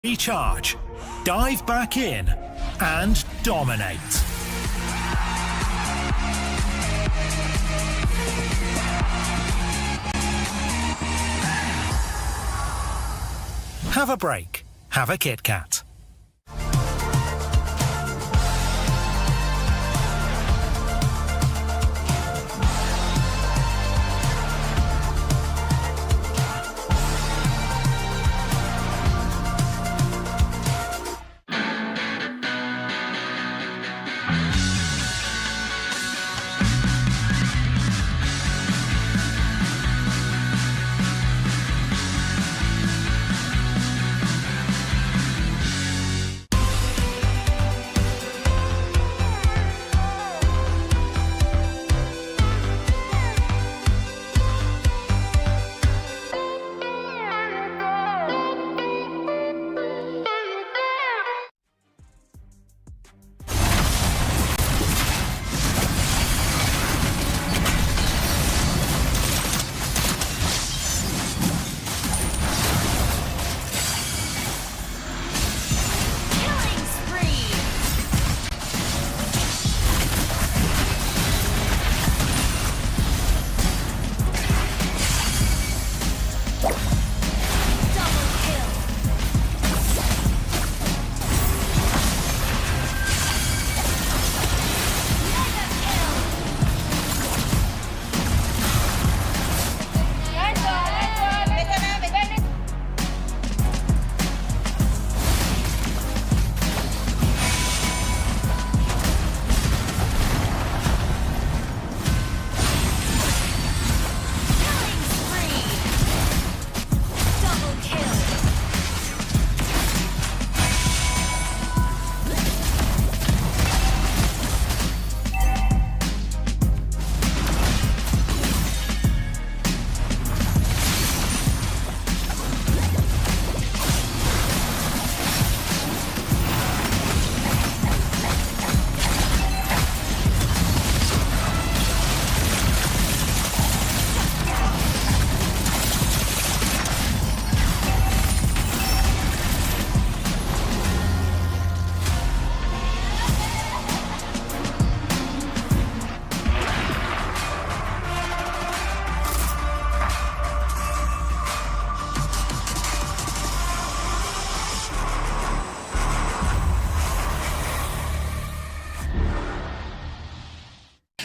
Recharge, dive back in, and dominate. Have a break. Have a Kit Kat.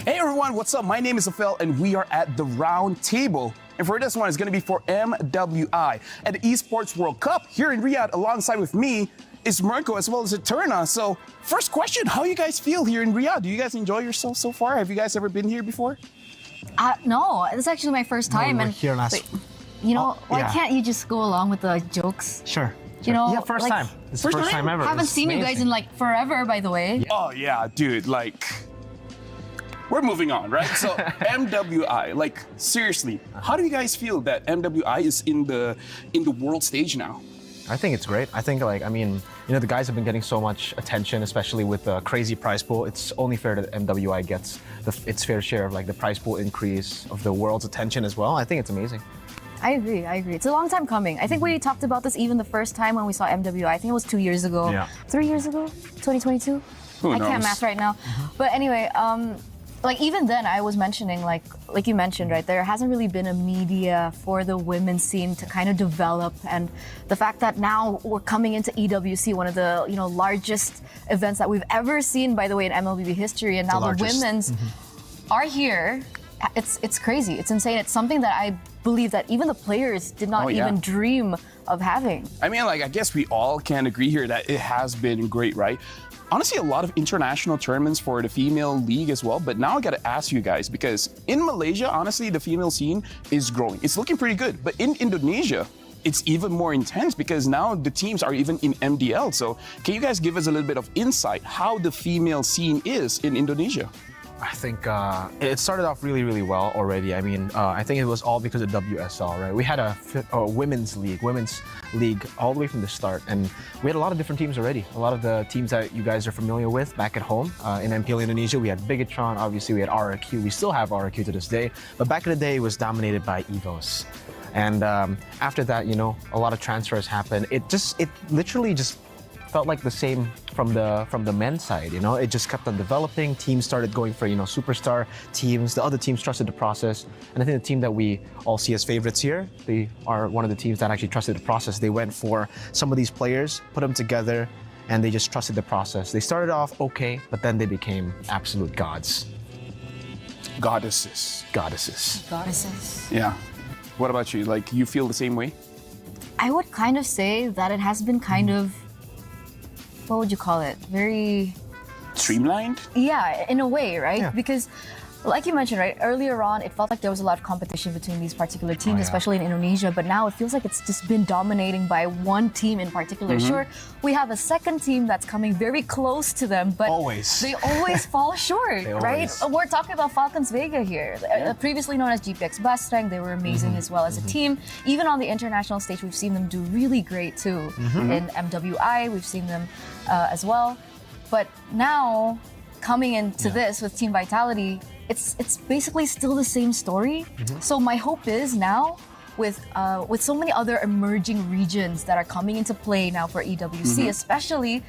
Hey everyone, what's up? My name is Afel and we are at the round table. And for this one, it's going to be for MWI at the Esports World Cup here in Riyadh. Alongside with me is Mirko as well as Eterna. So first question, how you guys feel here in Riyadh? Do you guys enjoy yourself so far? Have you guys ever been here before? No, this is actually my first time. We were here last. You know, why can't you just go along with the jokes? Sure. You know, yeah, first like, time. It's the first time ever. Haven't seen you guys in like forever, by the way. Yeah. Oh yeah, dude, like, we're moving on, right? So MWI, like seriously, how do you guys feel that MWI is in the world stage now? I think it's great. I think, like, I mean, you know, the guys have been getting so much attention, especially with the crazy prize pool. It's only fair that MWI gets its fair share of like the prize pool increase of the world's attention as well. I think it's amazing. I agree. It's a long time coming. I think we talked about this even the first time when we saw MWI. I think it was 2 years ago. Yeah. 3 years ago? 2022? Who knows? I can't math right now. But anyway, like even then I was mentioning, like you mentioned, right, there hasn't really been a media for the women's scene to kind of develop, and the fact that now we're coming into EWC, one of the largest events that we've ever seen, by the way, in MLBB history, and now the women's are here. It's crazy. It's insane. It's something that I believe that even the players did not even dream of having. I mean, like, I guess we all can agree here that it has been great, right? Honestly, a lot of international tournaments for the female league as well. But now I gotta ask you guys, because in Malaysia, honestly, the female scene is growing. It's looking pretty good. But in Indonesia, it's even more intense because now the teams are even in MDL. So can you guys give us a little bit of insight how the female scene is in Indonesia? I think it started off really, really well already. I mean, I think it was all because of WSL, right? We had a women's league all the way from the start, and we had a lot of different teams already. A lot of the teams that you guys are familiar with back at home in MPL Indonesia. We had Bigatron, obviously we had RRQ. We still have RRQ to this day, but back in the day it was dominated by EVOS. And after that, a lot of transfers happened. It literally just felt like the same from the men's side. It just kept on developing. Teams started going for superstar teams. The other teams trusted the process, and I think the team that we all see as favorites here, they are one of the teams that actually trusted the process. They went for some of these players, put them together, and they just trusted the process. They started off okay, but then they became absolute gods. Goddesses. Yeah. What about you? Like, you feel the same way? I would kind of say that it has been kind of, what would you call it? Very streamlined? Yeah, in a way, right? Yeah. Because like you mentioned, right, earlier on, it felt like there was a lot of competition between these particular teams, especially in Indonesia, but now it feels like it's just been dominating by one team in particular. Sure, we have a second team that's coming very close to them, but they always fall short, right? We're talking about Falcons Vega here, previously known as GPX Bastrang. They were amazing as well as a team. Even on the international stage, we've seen them do really great too. In MWI, we've seen them as well. But now, coming into this with Team Vitality, it's basically still the same story. So my hope is now, with so many other emerging regions that are coming into play now for EWC, especially,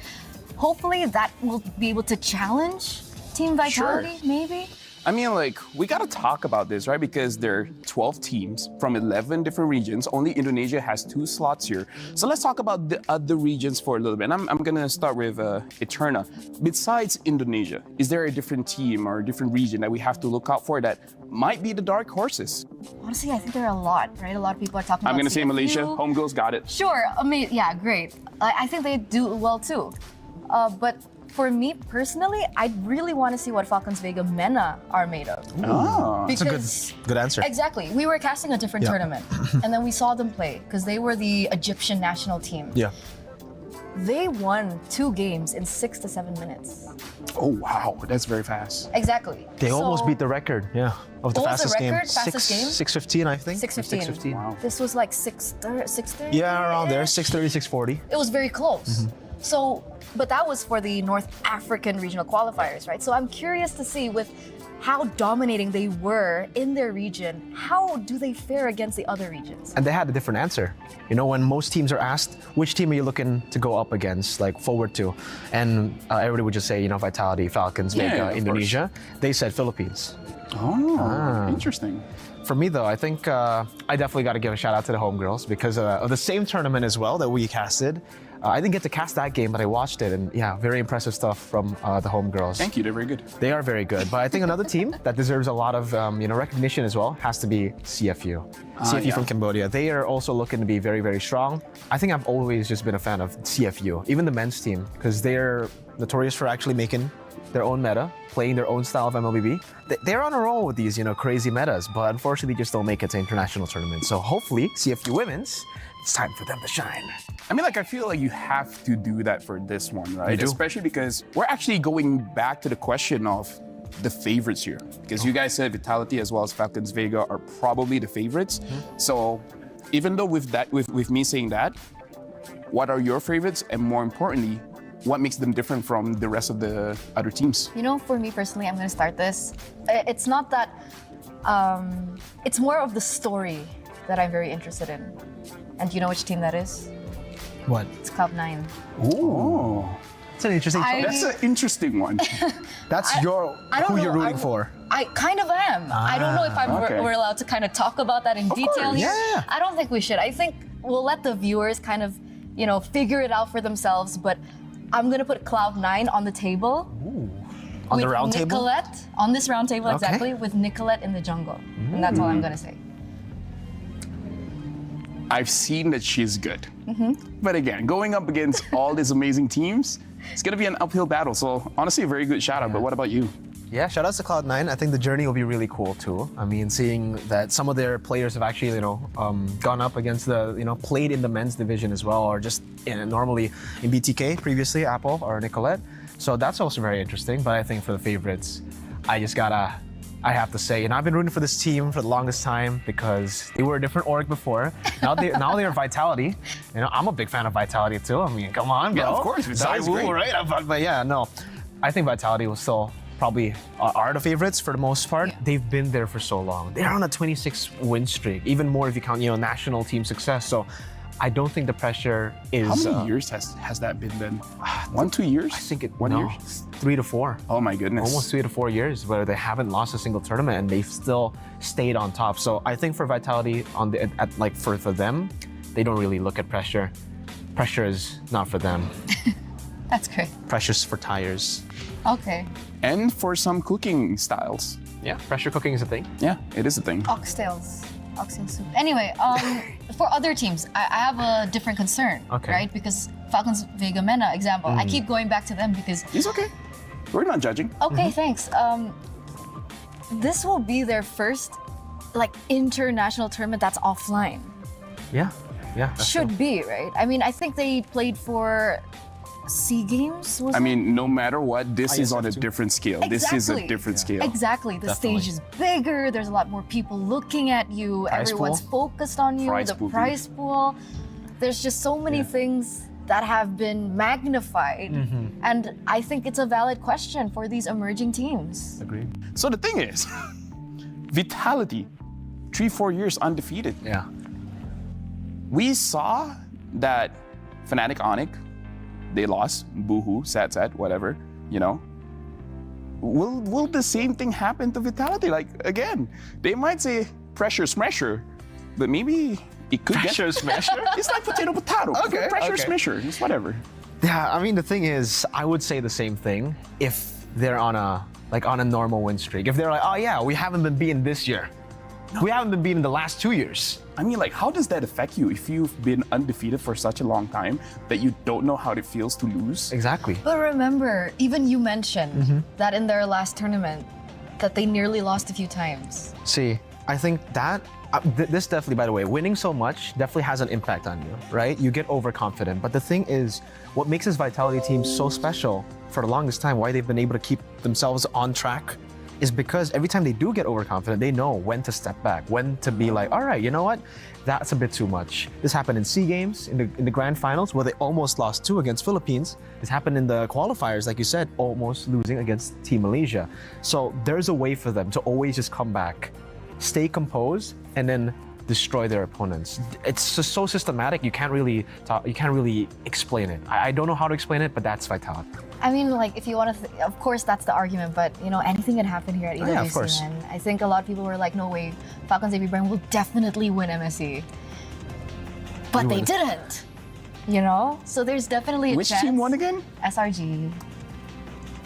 hopefully that will be able to challenge Team Vitality, maybe. I mean, like, we gotta talk about this, right? Because there are 12 teams from 11 different regions. Only Indonesia has 2 slots here. So let's talk about the other regions for a little bit. And I'm gonna start with Eterna. Besides Indonesia, is there a different team or a different region that we have to look out for that might be the dark horses? Honestly, I think there are a lot, right? A lot of people are talking about I'm gonna say CFU. Malaysia. Homegirls got it. Sure, I mean, yeah, great. I think they do well too. But for me personally, I really want to see what Falcons Vega MENA are made of. That's a good answer. Exactly. We were casting a different tournament, and then we saw them play because they were the Egyptian national team. Yeah. They won 2 games in 6 to 7 minutes. Oh, wow. That's very fast. Exactly. They almost beat the record, of the What was the fastest game. record? Fastest game? 6:15, I think. 6:15. Wow. This was like 6:30. Yeah, around there, 6:30, 6:40. It was very close. So, but that was for the North African regional qualifiers, right? So I'm curious to see with how dominating they were in their region, how do they fare against the other regions? And they had a different answer. When most teams are asked, which team are you looking to go up against, like forward to? And everybody would just say, Vitality, Falcons, Vega, of Indonesia. They said Philippines. Oh, interesting. For me, though, I think I definitely got to give a shout out to the homegirls because of the same tournament as well that we casted. I didn't get to cast that game, but I watched it, and yeah, very impressive stuff from the homegirls. Thank you. They're very good. They are very good, but I think another team that deserves a lot of recognition as well has to be CFU. CFU from Cambodia. They are also looking to be very, very strong. I think I've always just been a fan of CFU, even the men's team, because they're notorious for actually making their own meta, playing their own style of MLBB. They're on a roll with these, crazy metas, but unfortunately just don't make it to international tournaments. So hopefully, CFU women's, it's time for them to shine. I mean, I feel like you have to do that for this one, right? You do. Especially because we're actually going back to the question of the favorites here. Because you guys said Vitality as well as Falcons Vega are probably the favorites. So even though with me saying that, what are your favorites? And more importantly, what makes them different from the rest of the other teams? For me personally, I'm going to start this. It's not that, it's more of the story that I'm very interested in. And do you know which team that is? What? It's Cloud9. Oh, It's an interesting choice. that's an interesting one. That's I don't who know. you're rooting for. I kind of am. I don't know if we're allowed to kind of talk about that in detail here. Yeah. I don't think we should. I think we'll let the viewers kind of, figure it out for themselves. But I'm gonna put Cloud9 on the table. On the round table? Nicolette, on this round table, exactly, with Nicolette in the jungle. And that's all I'm gonna say. I've seen that she's good. But again, going up against all these amazing teams, it's going to be an uphill battle. So honestly, a very good shout out. But what about you? Yeah, shout outs to Cloud9. I think the journey will be really cool too. I mean, seeing that some of their players have actually, gone up against played in the men's division as well, or just normally in BTK previously, Apple or Nicolette. So that's also very interesting. But I think for the favorites, I have to say, I've been rooting for this team for the longest time because they were a different org before. Now they're Vitality. I'm a big fan of Vitality too. I mean, come on, bro. Yeah, of course. Vitality's Zaiwu, great. right? But yeah, no. I think Vitality will still probably are the favorites for the most part. Yeah. They've been there for so long. They're on a 26 win streak, even more if you count, national team success. So I don't think the pressure is. How many years has that been then? 1, 2 years? I think it 1 year. 3 to 4. Oh my goodness. Almost 3 to 4 years where they haven't lost a single tournament and they've still stayed on top. So I think for Vitality for them, they don't really look at pressure. Pressure is not for them. That's great. Pressure's for tires. Okay. And for some cooking styles. Yeah, pressure cooking is a thing. Yeah, it is a thing. Oxtails. Oxtail soup. Anyway, for other teams, I have a different concern, Okay. right? Because Falcons Vega Mena example, I keep going back to them because. It's okay. We're not judging. Okay, thanks. This will be their first, international tournament that's offline. Yeah, that's Should true. be, right? I mean, I think they played for SEA Games. Was I it? mean, no matter what, this is on a ISF2. different scale. This is a Exactly. different scale. Exactly. The Definitely. stage is bigger. There's a lot more people looking at you. Prize Everyone's pool. focused on you. Prize the pool. prize pool. There's just so many things that have been magnified. And I think it's a valid question for these emerging teams. Agreed. So the thing is, Vitality, 3-4 years undefeated. Yeah. We saw that Fnatic Onyx, they lost. Boohoo, sad, whatever, Will the same thing happen to Vitality? Again, they might say pressure smasher, but maybe it could Pressure smasher? It's like potato. Okay, Pressure okay. smasher, it's whatever. Yeah, I mean, the thing is, I would say the same thing if they're on a normal win streak. If they're like, oh yeah, we haven't been beaten this year. We haven't been beaten the last 2 years. I mean, how does that affect you if you've been undefeated for such a long time that you don't know how it feels to lose? Exactly. But remember, even you mentioned that in their last tournament, that they nearly lost a few times. See, I think that this definitely, by the way, winning so much definitely has an impact on you, right? You get overconfident. But the thing is, what makes this Vitality team so special for the longest time, why they've been able to keep themselves on track, is because every time they do get overconfident, they know when to step back, when to be like, all right, you know what? That's a bit too much. This happened in SEA Games, in the grand finals, where they almost lost 2 against Philippines. This happened in the qualifiers, like you said, almost losing against Team Malaysia. So there's a way for them to always just come back, stay composed, and then destroy their opponents. It's just so systematic, you can't really explain it. I don't know how to explain it, but that's Vitality. I mean, if you want to, of course, that's the argument, but, anything can happen here at EWC, yeah, of course. man. I think a lot of people were like, no way, Falcons AB Brand will definitely win MSC. But they didn't, So there's definitely a Which chance. team won again? SRG.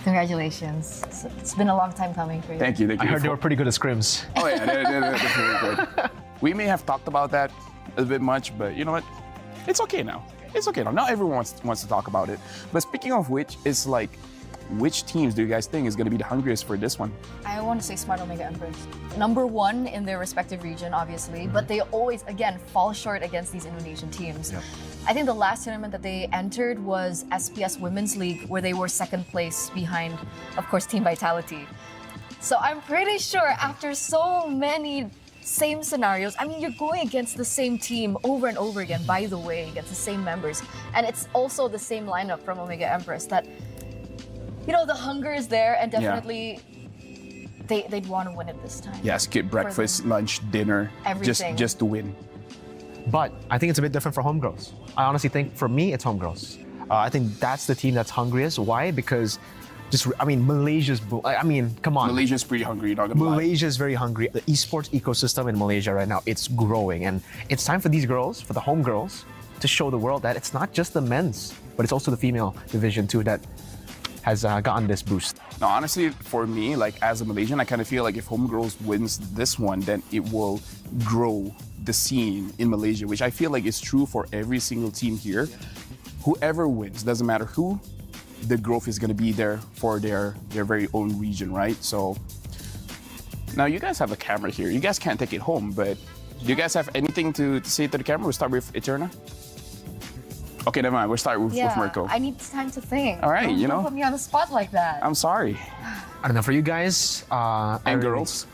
Congratulations. It's been a long time coming for you. Thank you. I heard they were pretty good at scrims. Oh yeah, they're very good. We may have talked about that a bit much, but you know what? It's okay now. It's okay now. Not everyone wants to talk about it. But speaking of which, it's which teams do you guys think is going to be the hungriest for this one? I want to say Smart Omega Empress. Number 1 in their respective region, obviously, but they always, again, fall short against these Indonesian teams. Yep. I think the last tournament that they entered was SPS Women's League, where they were second place behind, of course, Team Vitality. So I'm pretty sure after so many same scenarios, I mean, you're going against the same team over and over again, by the way, against the same members. And it's also the same lineup from Omega Empress that, the hunger is there and definitely they'd want to win it this time. Yeah, skip breakfast, lunch, dinner, Everything. just to win. But I think it's a bit different for homegirls. I honestly think, for me, it's homegirls. I think that's the team that's hungriest. Why? Because Malaysia's, come on. Malaysia's pretty hungry, you're not gonna lie. Malaysia is very hungry. The esports ecosystem in Malaysia right now, it's growing. And it's time for these girls, for the homegirls, to show the world that it's not just the men's, but it's also the female division too that has gotten this boost. Now, honestly, for me, as a Malaysian, I kind of feel like if Homegirls wins this one, then it will grow the scene in Malaysia, which I feel like is true for every single team here. Whoever wins, doesn't matter who, the growth is going to be there for their very own region, right? So now you guys have a camera here. You guys can't take it home, but do you guys have anything to say to the camera? We'll start with Eterna. Okay, never mind. We'll start with Marco. I need time to think. All right, Don't put me on the spot like that. I'm sorry. I don't know, for you guys... And girls.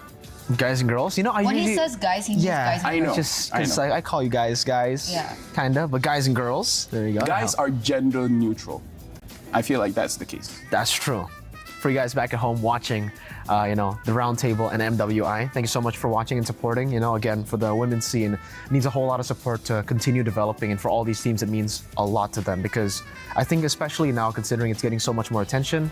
Guys and girls, I When usually... he says guys, he means guys and I know. girls. Just I because know. I call you guys, Yeah. kinda, but guys and girls, there you go. Guys are gender neutral. I feel like that's the case. That's true. for you guys back at home watching, the Roundtable and MWI. Thank you so much for watching and supporting. Again, for the women's scene, it needs a whole lot of support to continue developing, and for all these teams, it means a lot to them because I think especially now, considering it's getting so much more attention,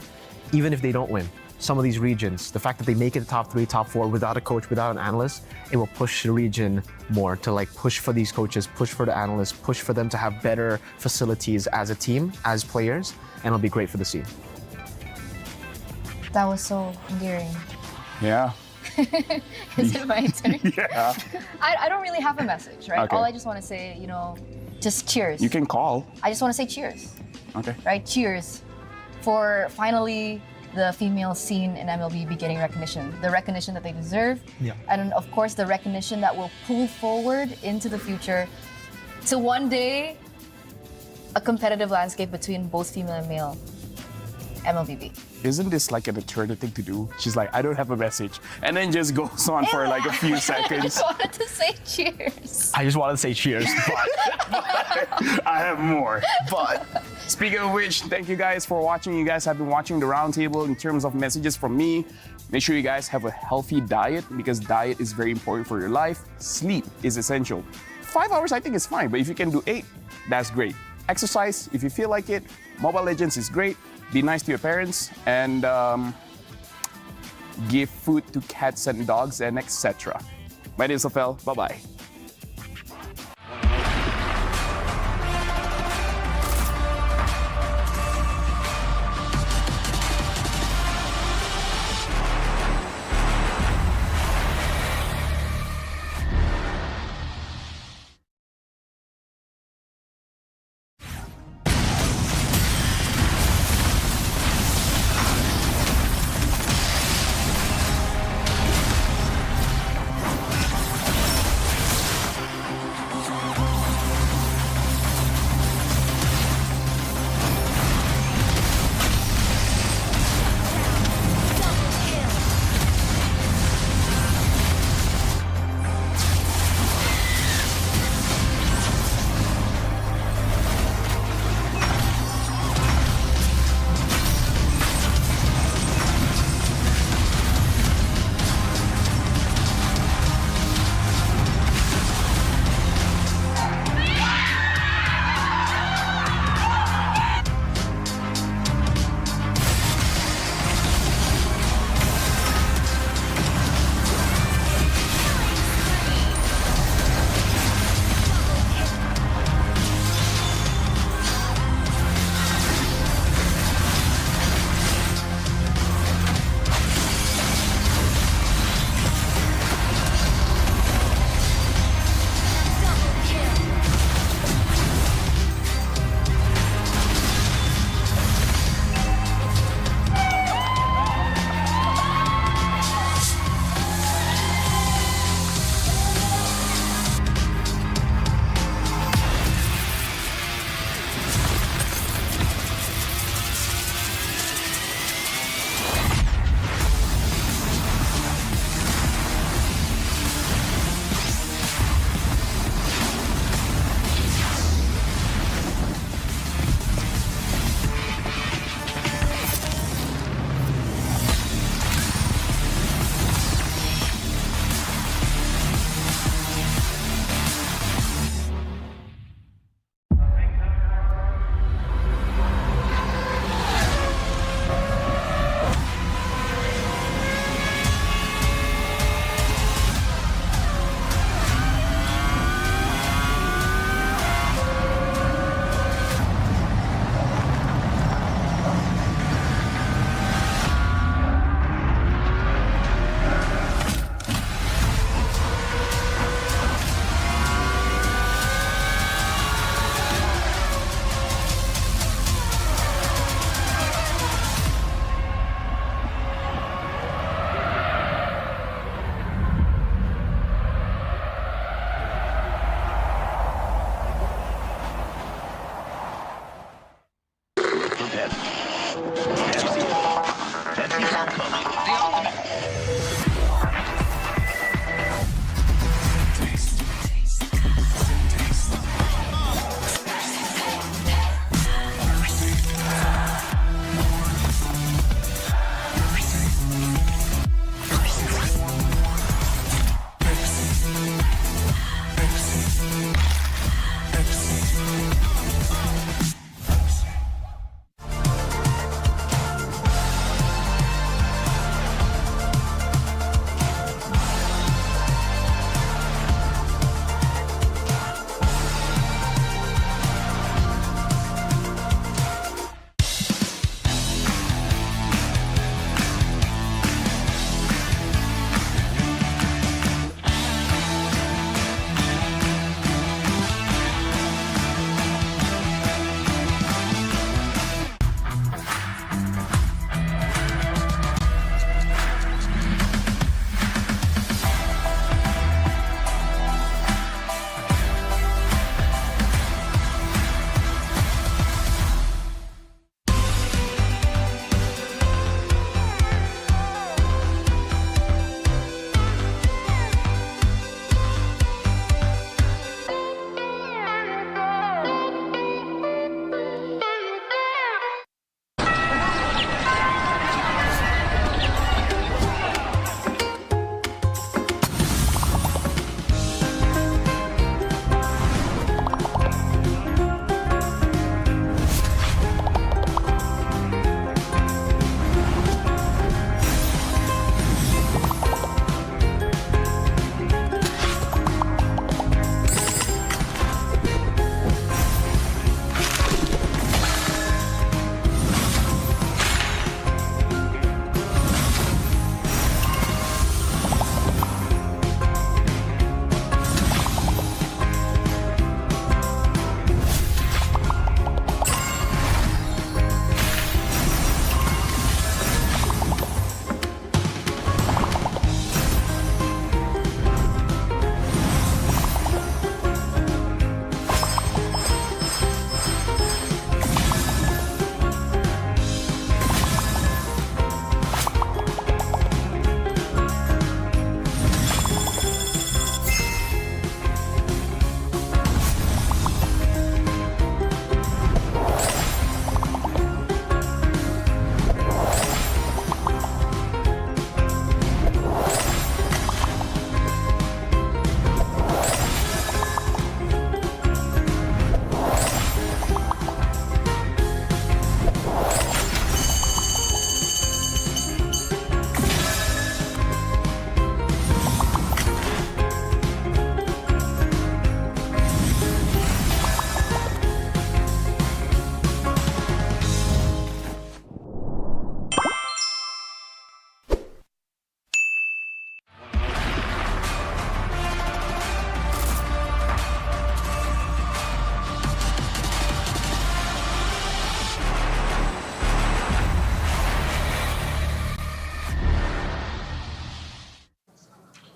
even if they don't win, some of these regions, the fact that they make it to top 3, top 4 without a coach, without an analyst, it will push the region more to push for these coaches, push for the analysts, push for them to have better facilities as a team, as players, and it'll be great for the scene. That was so endearing. Yeah. Is it my turn? Yeah. I don't really have a message, right? Okay. All I just want to say, just cheers. You can call. I just want to say cheers. Okay. Right? Cheers for finally the female scene in MLBB getting recognition. The recognition that they deserve. Yeah. And of course, the recognition that will pull forward into the future to one day a competitive landscape between both female and male MLBB. Isn't this like an eternal thing to do? She's like, I don't have a message. And then just goes on for like a few I seconds. just wanted to say cheers. I just wanted to say cheers, I have more. But speaking of which, thank you guys for watching. You guys have been watching the Roundtable. In terms of messages from me, make sure you guys have a healthy diet because diet is very important for your life. Sleep is essential. 5 hours I think is fine, but if you can do 8, that's great. Exercise if you feel like it. Mobile Legends is great. Be nice to your parents and give food to cats and dogs and etc. My name is Safel. Bye-bye.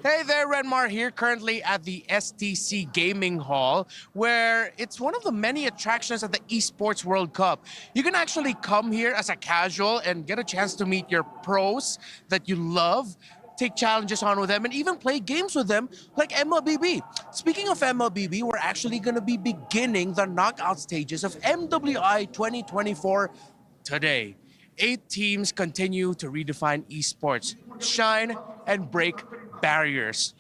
Hey there, Renmar here, currently at the STC Gaming Hall, where it's one of the many attractions at the Esports World Cup. You can actually come here as a casual and get a chance to meet your pros that you love, take challenges on with them, and even play games with them like MLBB. Speaking of MLBB, we're actually going to be beginning the knockout stages of MWI 2024 today. 8 teams continue to redefine esports, shine, and break barriers.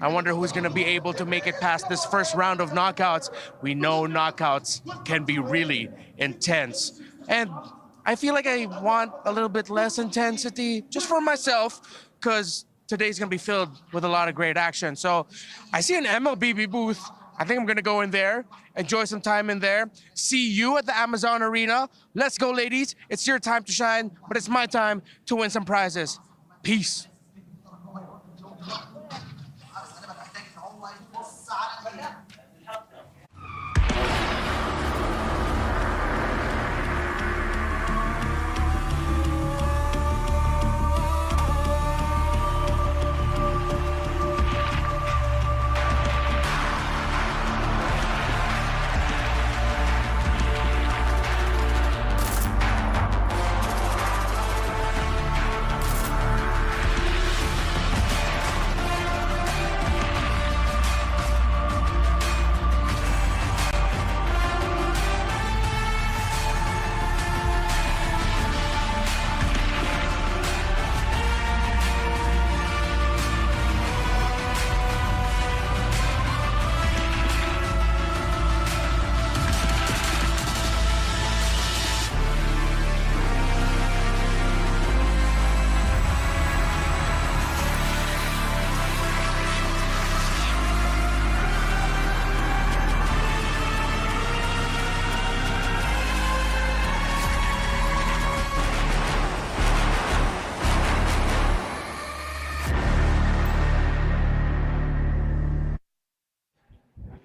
I wonder who's going to be able to make it past this first round of knockouts. We know knockouts can be really intense. And I feel like I want a little bit less intensity just for myself, because today's going to be filled with a lot of great action. So I see an MLBB booth. I think I'm going to go in there, enjoy some time in there. See you at the Amazon Arena. Let's go, ladies. It's your time to shine, but it's my time to win some prizes. Peace.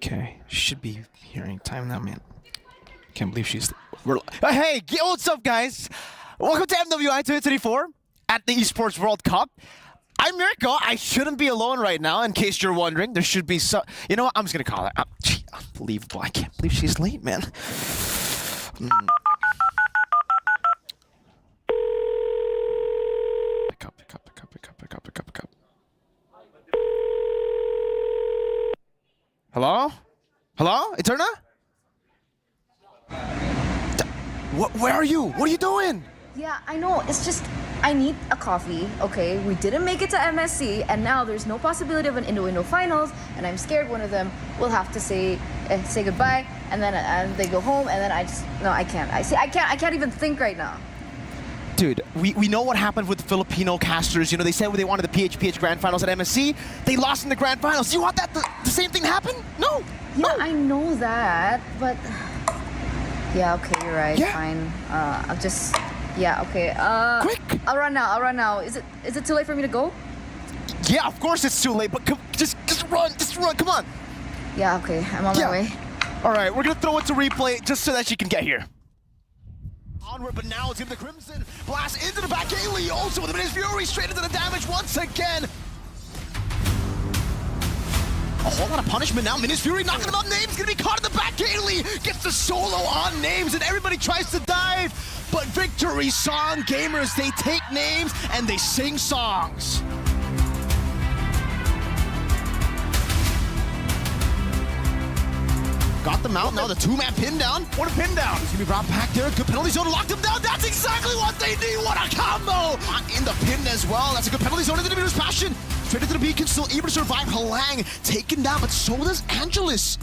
Okay, should be hearing time now, man. Can't believe she's. Hey, what's up, guys? Welcome to MWI 2024 at the Esports World Cup. I'm Mirko. I shouldn't be alone right now, in case you're wondering. There should be some. You know what? I'm just gonna call her. Gee, unbelievable. I can't believe she's late, man. Pick up. Hello? Hello? Eterna? Where are you? What are you doing? Yeah, I know. It's just, I need a coffee, okay? We didn't make it to MSC, and now there's no possibility of an Indo-Indo finals, and I'm scared one of them will have to say goodbye, and then they go home, and then I can't. I can't even think right now. Dude, we know what happened with the Filipino casters. You know, they said they wanted the PHPH Grand Finals at MSC. They lost in the Grand Finals. Do you want that the same thing to happen? No. Yeah, no. I know that, but yeah, okay, you're right. Yeah. Fine. I'll just okay. Quick. I'll run now. Is it too late for me to go? Yeah, of course it's too late, but just run. Come on. Yeah, okay. I'm on my way. All right, we're gonna throw it to replay just so that she can get here. Onward, but now it's gonna be the Crimson blast into the back. Haley also with a Minis Fury straight into the damage once again. A whole lot of punishment now. Minis Fury knocking him out. Names gonna be caught in the back. Haley gets the solo on Names, and everybody tries to dive. But victory song gamers, they take names and they sing songs. Got them out, now the 2-man pin down. What a pin down. He's gonna be brought back there. Good penalty zone to lock them down. That's exactly what they need. What a combo. In the pin as well. That's a good penalty zone into the Meter's Passion. Straight into the beacon, still able to survive. Halang taken down, but so does Angelus.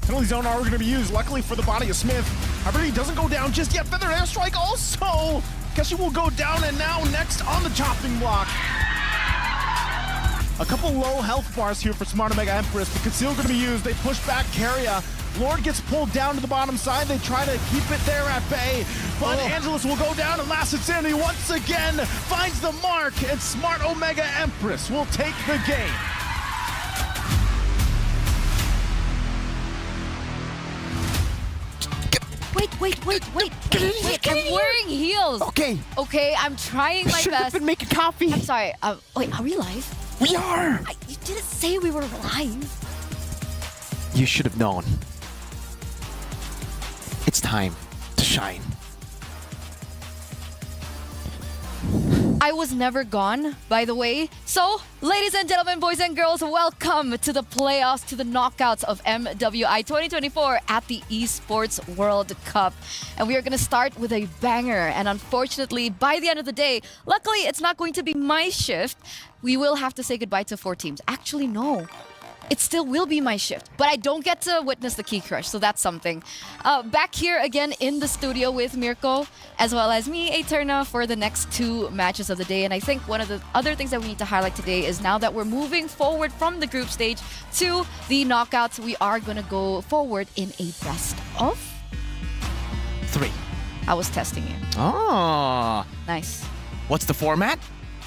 Penalty zone are going to be used, luckily for the body of Smith. However, he doesn't go down just yet. Feather Airstrike also. Guess he will go down, and now next on the chopping block. A couple low health bars here for Smart Omega Empress, but Conceal going to be used. They push back Carria. Lord gets pulled down to the bottom side. They try to keep it there at bay, but Angelus will go down, and Last Insanity once again finds the mark, and Smart Omega Empress will take the game. Wait. I'm wearing heels. Okay. Okay, I'm trying my Should have best. been making coffee. I'm sorry. Wait, are we live? We are! You didn't say we were live. You should have known. It's time to shine. I was never gone, by the way. So, ladies and gentlemen, boys and girls, welcome to the playoffs, to the knockouts of MWI 2024 at the Esports World Cup. And we are going to start with a banger. And unfortunately, by the end of the day, luckily, it's not going to be my shift. We will have to say goodbye to 4 teams. Actually, no. It still will be my shift, but I don't get to witness the key crush, so that's something. Back here again in the studio with Mirko, as well as me, Eterna, for the next 2 matches of the day. And I think one of the other things that we need to highlight today is now that we're moving forward from the group stage to the knockouts, we are going to go forward in a best of 3. I was testing you. Ah. Nice. What's the format?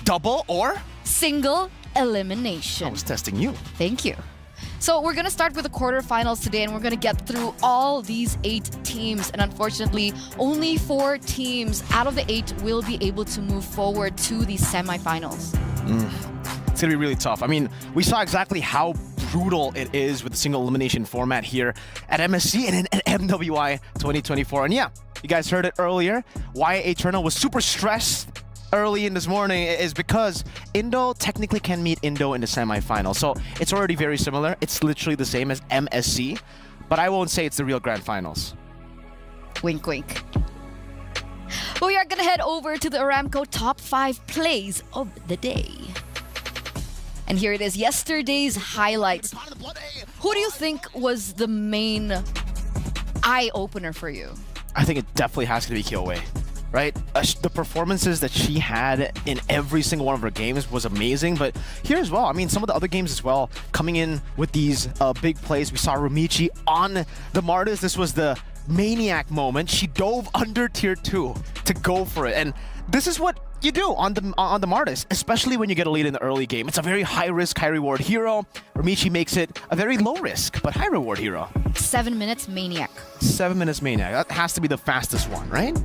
Double or? Single elimination. I was testing you. Thank you. So we're going to start with the quarterfinals today, and we're going to get through all these 8 teams. And unfortunately, only 4 teams out of the 8 will be able to move forward to the semifinals. It's going to be really tough. I mean, we saw exactly how brutal it is with the single elimination format here at MSC and in MWI 2024. And yeah, you guys heard it earlier. Why Eternal was super stressed early in this morning is because Indo technically can meet Indo in the semifinal. So it's already very similar. It's literally the same as MSC, but I won't say it's the real grand finals. Wink, wink. We are going to head over to the Aramco top 5 plays of the day. And here it is, yesterday's highlights. Who do you think was the main eye-opener for you? I think it definitely has to be Kyoei. Right? The performances that she had in every single one of her games was amazing, but here as well, I mean, some of the other games as well, coming in with these big plays. We saw Rumichi on the Martis. This was the maniac moment. She dove under tier 2 to go for it, and this is what you do on the Martis, especially when you get a lead in the early game. It's a very high-risk, high-reward hero. Rumichi makes it a very low-risk, but high-reward hero. 7 minutes maniac. 7 minutes maniac. That has to be the fastest one, right?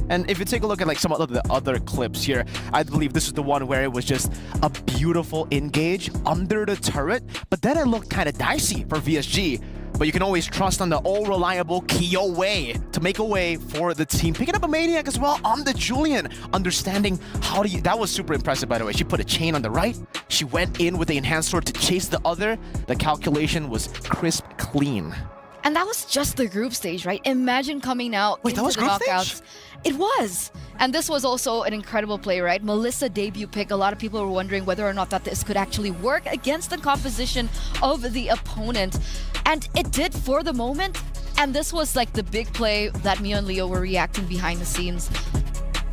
And if you take a look at like some of the other clips here, I believe this is the one where it was just a beautiful engage under the turret, but then it looked kind of dicey for VSG. But you can always trust on the all-reliable Kyoei to make a way for the team. Picking up a Maniac as well on the Julian, understanding how to... That was super impressive, by the way. She put a chain on the right. She went in with the enhanced sword to chase the other. The calculation was crisp, clean. And that was just the group stage, right? Imagine coming out Wait, into that was the group knockouts. stage? It was. And this was also an incredible play, right? Melissa debut pick. A lot of people were wondering whether or not that this could actually work against the composition of the opponent. And it did for the moment. And this was like the big play that me and Leo were reacting behind the scenes.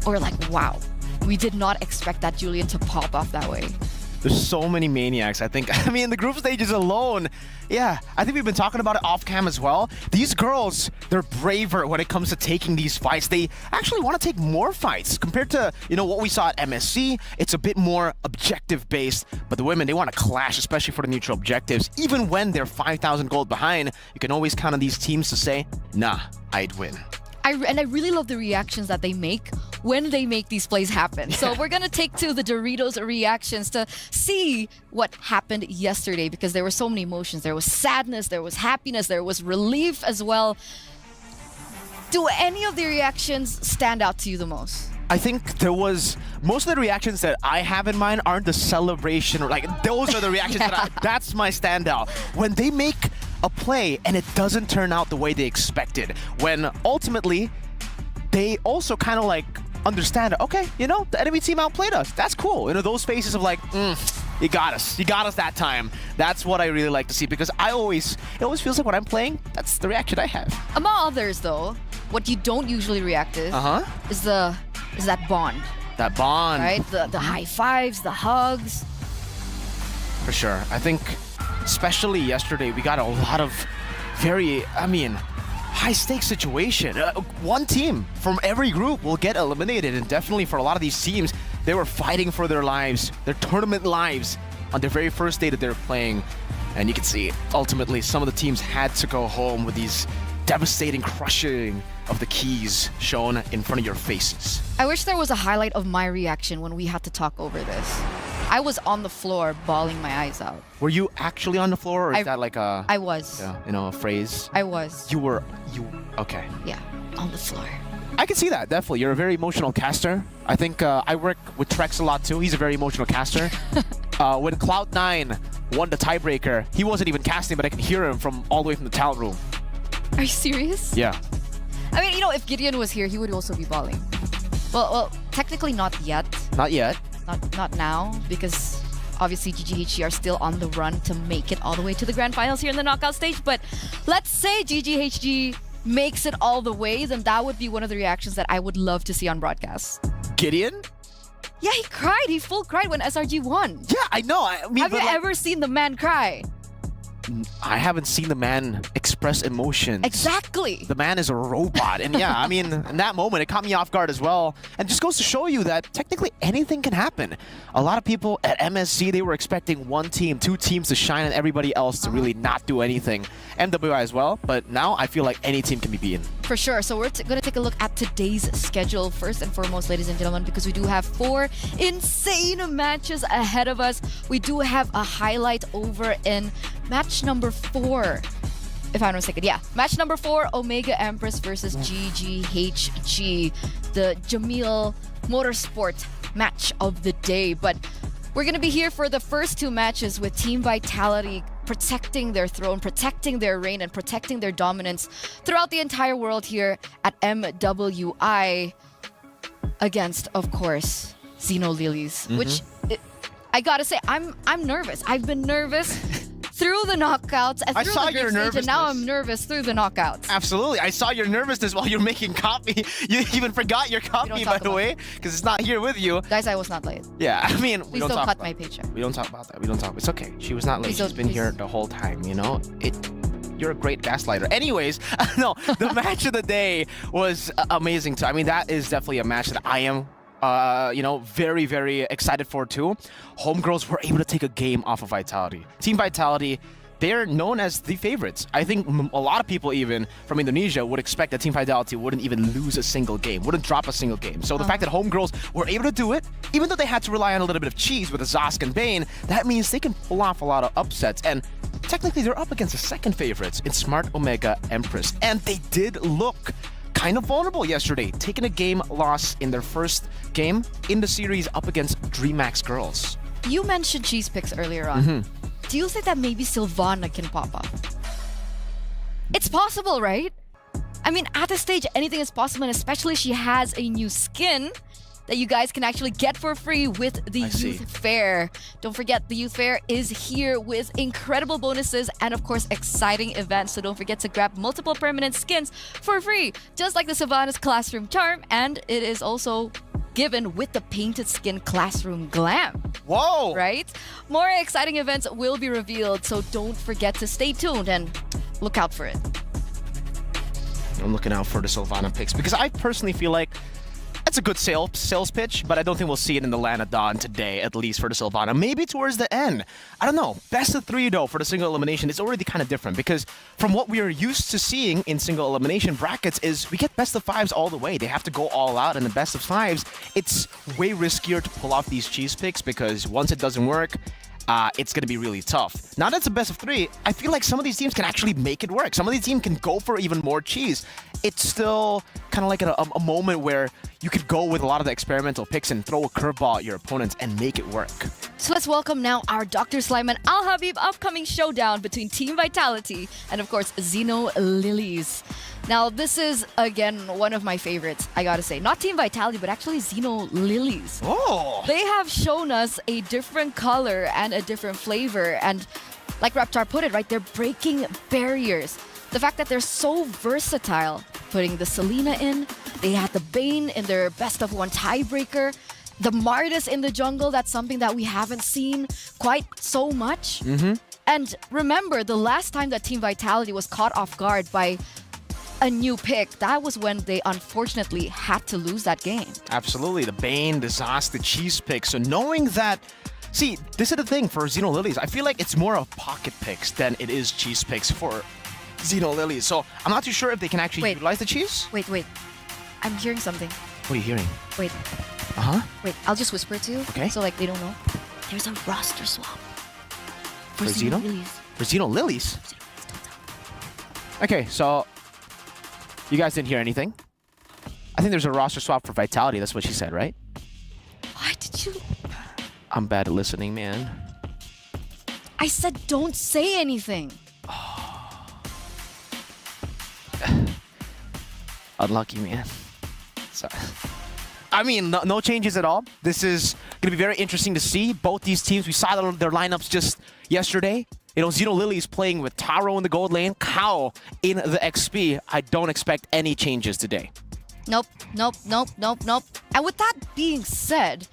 Or like, wow, we did not expect that Julian to pop off that way. There's so many maniacs, I think. I mean, the group stages alone, yeah, I think we've been talking about it off cam as well. These girls, they're braver when it comes to taking these fights. They actually want to take more fights compared to, you know, what we saw at MSC. It's a bit more objective based, but the women, they want to clash, especially for the neutral objectives. Even when they're 5,000 gold behind, you can always count on these teams to say, nah, I'd win. And I really love the reactions that they make when they make these plays happen. So we're going to take to the Doritos reactions to see what happened yesterday, because there were so many emotions. There was sadness, there was happiness, there was relief as well. Do any of the reactions stand out to you the most? I think there was, most of the reactions that I have in mind aren't the celebration, or like, those are the reactions that's my standout. When they make a play and it doesn't turn out the way they expected, when ultimately they also kind of like understand, okay, you know, the enemy team outplayed us. That's cool. You know, those faces of like, you got us that time. That's what I really like to see, because it always feels like when I'm playing, that's the reaction I have. Among others though, what you don't usually react is that bond. That bond. Right? The high fives, the hugs. For sure. I think especially yesterday, we got a lot of very, high-stakes situation. One team from every group will get eliminated, and definitely for a lot of these teams, they were fighting for their lives, their tournament lives, on their very first day that they were playing. And you can see, ultimately, some of the teams had to go home with these devastating crushing of the keys shown in front of your faces. I wish there was a highlight of my reaction when we had to talk over this. I was on the floor bawling my eyes out. Were you actually on the floor, or is that like a I was. a phrase? I was. You okay? Yeah, on the floor. I can see that, definitely. You're a very emotional caster. I think I work with Trex a lot too. He's a very emotional caster. When Cloud9 won the tiebreaker, he wasn't even casting, but I could hear him from all the way from the talent room. Are you serious? Yeah. I mean, if Gideon was here, he would also be bawling. Well, technically not yet. Not yet. Not now, because obviously GGHG are still on the run to make it all the way to the grand finals here in the knockout stage. But let's say GGHG makes it all the way, then that would be one of the reactions that I would love to see on broadcast. Gideon? Yeah, he cried. He full cried when SRG won. Yeah, I know. I mean, have you ever seen the man cry? I haven't seen the man express emotions. Exactly. The man is a robot. And yeah, I mean, in that moment, it caught me off guard as well. And just goes to show you that technically anything can happen. A lot of people at MSC, they were expecting one team, two teams to shine and everybody else to really not do anything. MWI as well. But now I feel like any team can be beaten. For sure. So we're going to take a look at today's schedule first and foremost, ladies and gentlemen, because we do have 4 insane matches ahead of us. We do have a highlight over in match number 4. If I'm not mistaken, yeah. Match number 4, Omega Empress versus GGHG. The Jamil Motorsport match of the day. But we're going to be here for the first 2 matches with Team Vitality protecting their throne, protecting their reign, and protecting their dominance throughout the entire world here at MWI against, of course, Xeno Lilies, which I gotta say, I'm nervous. I've been nervous through the knockouts and through the group stage, and now I'm nervous through the knockouts. Absolutely. I saw your nervousness while you're making copy. You even forgot your copy, by the way, because it's not here with you. Guys, I was not late. Yeah, I mean, we Please don't don't talk cut about my paycheck. We don't talk about that. We don't talk. It's okay. She was not late. Please She's been here the whole time, you know? You're a great gaslighter. Anyways, no, the match of the day was amazing too. I mean, that is definitely a match that I am very, very excited for too. Homegirls were able to take a game off of Vitality. Team Vitality, they're known as the favorites. I think a lot of people even from Indonesia would expect that Team Vitality wouldn't even lose a single game, wouldn't drop a single game. So the fact that Homegirls were able to do it, even though they had to rely on a little bit of cheese with Zosk and Bane, that means they can pull off a lot of upsets. And technically they're up against the second favorites in Smart Omega Empress. And they did look kind of vulnerable yesterday, taking a game loss in their first game in the series up against DreamHack Girls. You mentioned cheese picks earlier on. Do you think that maybe Sylvana can pop up? It's possible, right? I mean, at this stage, anything is possible, and especially she has a new skin that you guys can actually get for free with the Youth Fair. Don't forget, the Youth Fair is here with incredible bonuses and, of course, exciting events. So don't forget to grab multiple permanent skins for free, just like the Sylvana's Classroom Charm, and it is also given with the painted skin Classroom Glam. Whoa! Right? More exciting events will be revealed, so don't forget to stay tuned and look out for it. I'm looking out for the Sylvana picks because I personally feel like that's a good sales pitch, but I don't think we'll see it in the Land of Dawn today, at least for the Sylvana. Maybe towards the end. I don't know. Best of 3, though, for the single elimination is already kind of different because from what we are used to seeing in single elimination brackets is we get best of 5s all the way. They have to go all out, and the best of 5s, it's way riskier to pull off these cheese picks because once it doesn't work, it's going to be really tough. Now that it's a best of 3, I feel like some of these teams can actually make it work. Some of these teams can go for even more cheese. It's still kind of like a moment where you could go with a lot of the experimental picks and throw a curveball at your opponents and make it work. So let's welcome now our Dr. Slime and Al Habib upcoming showdown between Team Vitality and, of course, Xeno Lilies. Now, this is, again, one of my favorites, I gotta say. Not Team Vitality, but actually Xeno Lilies. Oh! They have shown us a different color and a different flavor. And like Raptar put it, right, they're breaking barriers. The fact that they're so versatile, putting the Selena in, they had the Bane in their best of 1 tiebreaker, the Mardis in the jungle, that's something that we haven't seen quite so much. And remember, the last time that Team Vitality was caught off guard by a new pick, that was when they unfortunately had to lose that game. Absolutely. The Bane, the Zosk, the cheese pick. So knowing that, see, this is the thing for Xeno Lilies. I feel like it's more of pocket picks than it is cheese picks for Xeno Lilies. So I'm not too sure if they can actually utilize the cheese. Wait. I'm hearing something. What are you hearing? Wait. Uh-huh. Wait, I'll just whisper it to you. Okay. So like they don't know. there's a roster swap. For Xeno? Lilies. For Xeno Lilies? Okay, so you guys didn't hear anything. I think there's a roster swap for Vitality. That's what she said, right? Why did you? I'm bad at listening, man. I said don't say anything. Unlucky, man. Sorry. I mean, no changes at all. This is going to be very interesting to see. Both these teams, we saw their lineups just yesterday. You know, Xeno Lilies playing with Taro in the gold lane, Kao in the XP. I don't expect any changes today. Nope. And with that being said,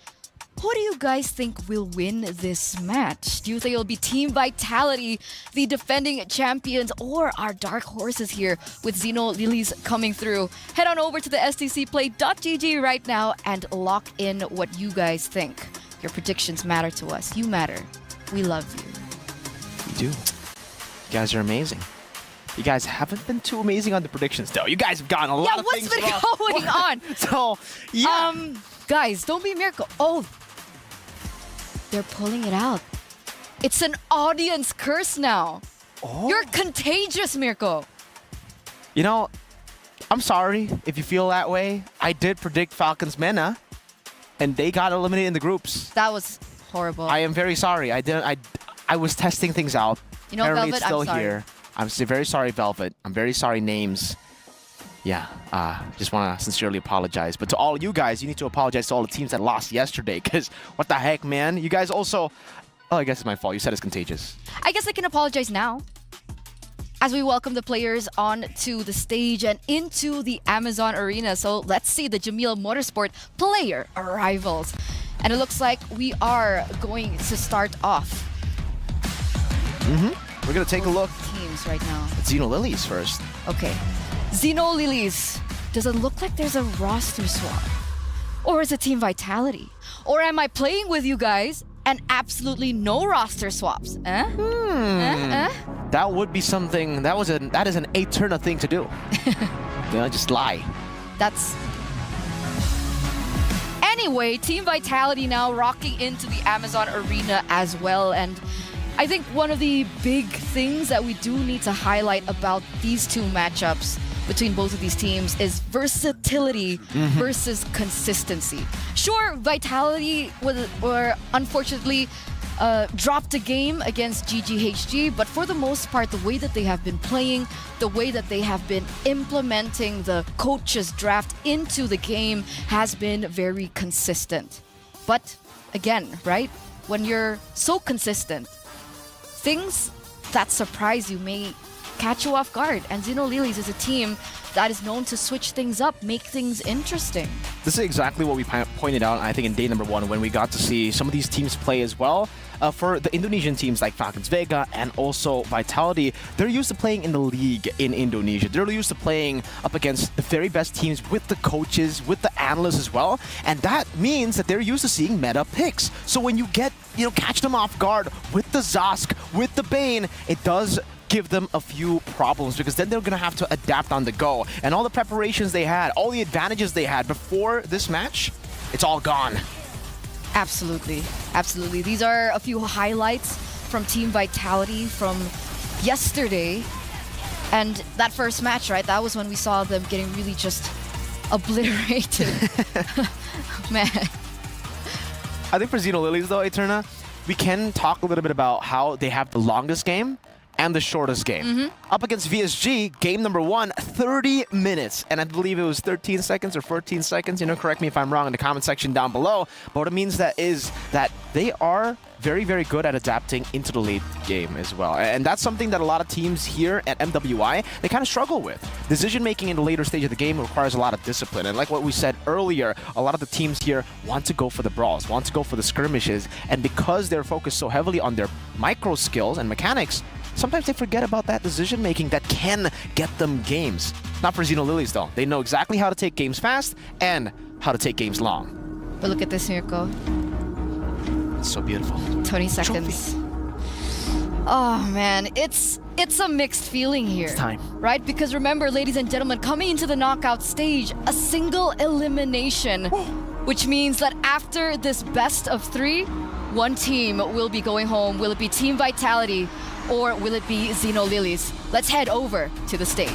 who do you guys think will win this match? Do you think it'll be Team Vitality, the defending champions, or our dark horses here with Xeno Lilies coming through? Head on over to the stcplay.gg right now and lock in what you guys think. Your predictions matter to us. You matter. We love you. We do. You guys are amazing. You guys haven't been too amazing on the predictions, though. You guys have gotten a lot of things wrong. Yeah, what's been going on? So, yeah. Guys, don't be Miracle. Oh, they're pulling it out. It's an audience curse now. Oh. You're contagious, Mirko. You know, I'm sorry if you feel that way. I did predict Falcons Mena, and they got eliminated in the groups. That was horrible. I am very sorry. I was testing things out. You know, Apparently Velvet, it's still I'm sorry. here. I'm very sorry, Velvet. I'm very sorry, Names. Yeah, just want to sincerely apologize. But to all you guys, you need to apologize to all the teams that lost yesterday, because what the heck, man? You guys also... Oh, I guess it's my fault. You said it's contagious. I guess I can apologize now. As we welcome the players onto the stage and into the Amazon Arena. So let's see the Jamil Motorsport player arrivals. And it looks like we are going to start off. We're going to take a look Teams right now. at Xeno Lilies first. Okay. Xeno Lilies. Does it look like there's a roster swap? Or is it Team Vitality? Or am I playing with you guys and absolutely no roster swaps? That would be something... That is an Eterna thing to do. Just lie. That's... Anyway, Team Vitality now rocking into the Amazon Arena as well. And I think one of the big things that we do need to highlight about these two matchups between both of these teams is versatility versus consistency. Sure, Vitality were unfortunately dropped a game against GGHG, but for the most part, the way that they have been playing, the way that they have been implementing the coaches draft into the game has been very consistent. But again, right, when you're so consistent, things that surprise you may catch you off guard. And Xeno Lilies is a team that is known to switch things up, make things interesting. This is exactly what we pointed out, I think, in day number 1 when we got to see some of these teams play as well. For the Indonesian teams like Falcons Vega and also Vitality, they're used to playing in the league in Indonesia. They're used to playing up against the very best teams with the coaches, with the analysts as well. And that means that they're used to seeing meta picks. So when you catch them off guard with the Zosk, with the Bane, it does give them a few problems, because then they're going to have to adapt on the go. And all the preparations they had, all the advantages they had before this match, it's all gone. Absolutely. Absolutely. These are a few highlights from Team Vitality from yesterday. And that first match, right? That was when we saw them getting really just obliterated. Man. I think for Xeno Lilies, though, Eterna, we can talk a little bit about how they have the longest game and the shortest game. Up against VSG, game number 1, 30 minutes. And I believe it was 13 seconds or 14 seconds. Correct me if I'm wrong in the comment section down below. But what it means is that they are very, very good at adapting into the late game as well. And that's something that a lot of teams here at MWI, they kind of struggle with. Decision-making in the later stage of the game requires a lot of discipline. And like what we said earlier, a lot of the teams here want to go for the brawls, want to go for the skirmishes. And because they're focused so heavily on their micro skills and mechanics, sometimes they forget about that decision-making that can get them games. Not for Xeno Lilies, though. They know exactly how to take games fast and how to take games long. But look at this, Mirko. It's so beautiful. 20 seconds. Oh man, it's a mixed feeling here. It's time. Right? Because remember, ladies and gentlemen, coming into the knockout stage, a single elimination, which means that after this best of 3, one team will be going home. Will it be Team Vitality or will it be Xeno Lilies? Let's head over to the stage.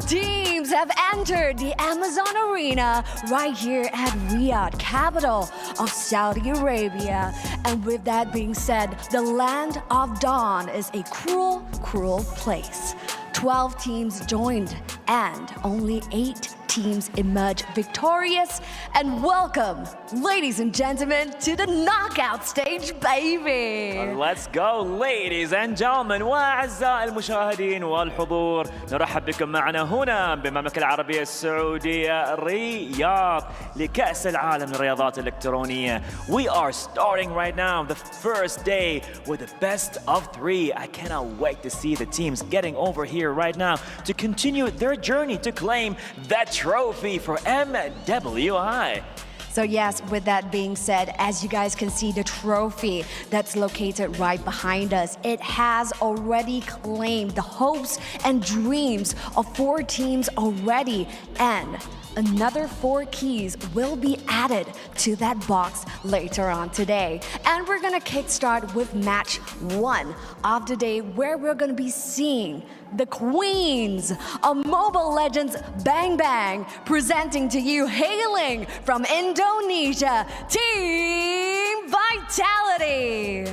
Teams have entered the Amazon Arena right here at Riyadh, capital of Saudi Arabia. And with that being said, the land of dawn is a cruel, cruel place. 12 teams joined and only 8 teams emerge victorious. And welcome, ladies and gentlemen, to the knockout stage, baby. Let's go, ladies and gentlemen وأعزائي المشاهدين والحضور. نرحب بكم معنا هنا بالمملكة العربية السعودية رياض لكأس العالم للرياضات الإلكترونية. We are starting right now the first day with the best of 3. I cannot wait to see the teams getting over here right now to continue their journey to claim that trophy for MWI. So yes, with that being said, as you guys can see the trophy that's located right behind us, it has already claimed the hopes and dreams of 4 teams already, and another 4 keys will be added to that box later on today. And we're gonna kickstart with match 1 of the day, where we're gonna be seeing the queens of Mobile Legends Bang Bang, presenting to you, hailing from Indonesia, Team Vitality.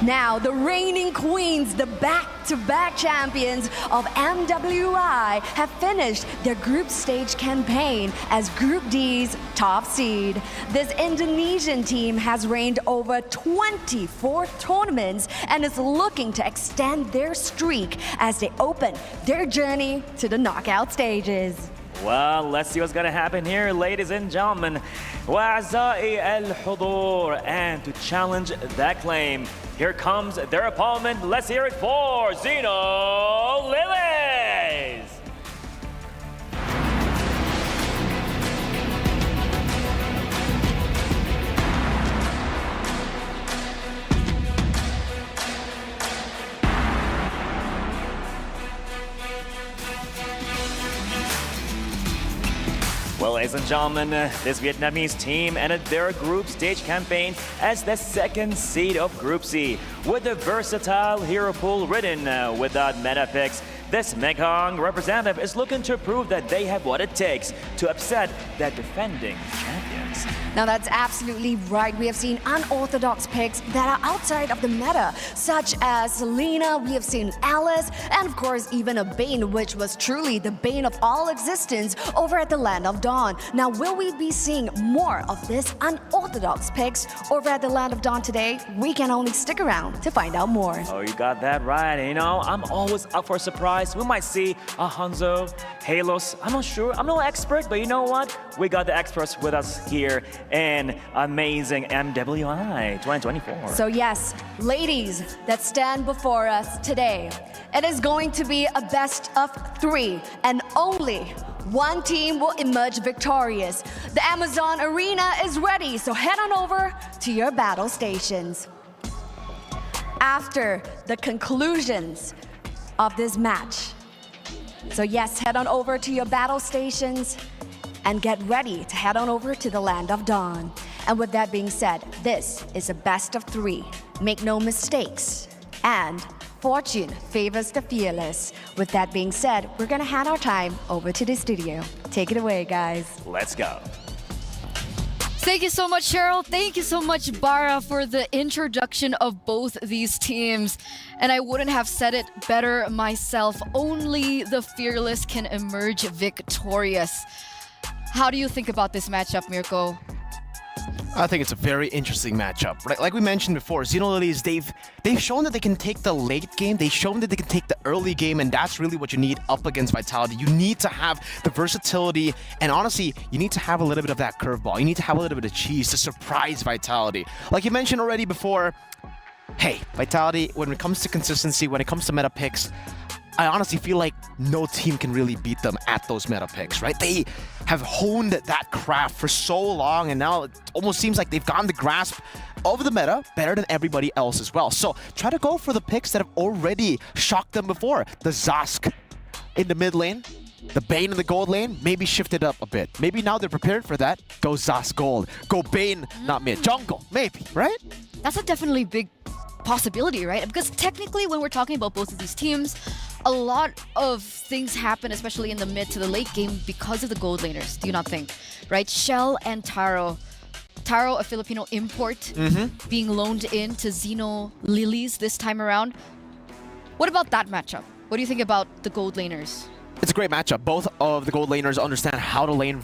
Now, the reigning queens, the back-to-back champions of MWI, have finished their group stage campaign as Group D's top seed. This Indonesian team has reigned over 24 tournaments and is looking to extend their streak as they open their journey to the knockout stages. Well, let's see what's gonna happen here, ladies and gentlemen. وأعزائي الحضور, and to challenge that claim, here comes their opponent. Let's hear it for Xeno Lilies. Well, ladies and gentlemen, this Vietnamese team ended their group stage campaign as the 2nd seed of Group C, with a versatile hero pool ridden without meta picks. This Meghang representative is looking to prove that they have what it takes to upset the defending champions. Now that's absolutely right. We have seen unorthodox picks that are outside of the meta, such as Selena, we have seen Alice, and of course even a Bane, which was truly the bane of all existence over at the Land of Dawn. Now will we be seeing more of this unorthodox picks over at the Land of Dawn today? We can only stick around to find out more. Oh, you got that right. You know, I'm always up for a surprise. We might see a Hanzo, Halos. I'm not sure. I'm no expert, but you know what? We got the experts with us here in amazing MWI 2024. So yes, ladies that stand before us today, it is going to be a best of 3, and only one team will emerge victorious. The Amazon Arena is ready, so head on over to your battle stations. After the conclusions of this match, so yes, head on over to your battle stations and get ready to head on over to the land of dawn. And with that being said, this is a best of 3. Make no mistakes. And fortune favors the fearless. With that being said, we're gonna hand our time over to the studio. Take it away, guys. Let's go. Thank you so much, Cheryl. Thank you so much, Bara, for the introduction of both these teams. And I wouldn't have said it better myself. Only the fearless can emerge victorious. How do you think about this matchup, Mirko? I think it's a very interesting matchup. Right? Like we mentioned before, Xenolilies, they've shown that they can take the late game, they've shown that they can take the early game, and that's really what you need up against Vitality. You need to have the versatility, and honestly, you need to have a little bit of that curveball. You need to have a little bit of cheese to surprise Vitality. Like you mentioned already before, hey, Vitality, when it comes to consistency, when it comes to meta picks, I honestly feel like no team can really beat them at those meta picks, right? They have honed that craft for so long, and now it almost seems like they've gotten the grasp of the meta better than everybody else as well. So try to go for the picks that have already shocked them before. The Zask in the mid lane, the Bane in the gold lane, maybe shift it up a bit. Maybe now they're prepared for that. Go Zask gold. Go Bane, not mid. Jungle, maybe, right? That's a definitely big possibility, right? Because technically, when we're talking about both of these teams, a lot of things happen, especially in the mid to the late game, because of the gold laners, do you not think? Right? Shell and Taro. Taro, a Filipino import, being loaned in to Xenolilies this time around. What about that matchup? What do you think about the gold laners? It's a great matchup. Both of the gold laners understand how to lane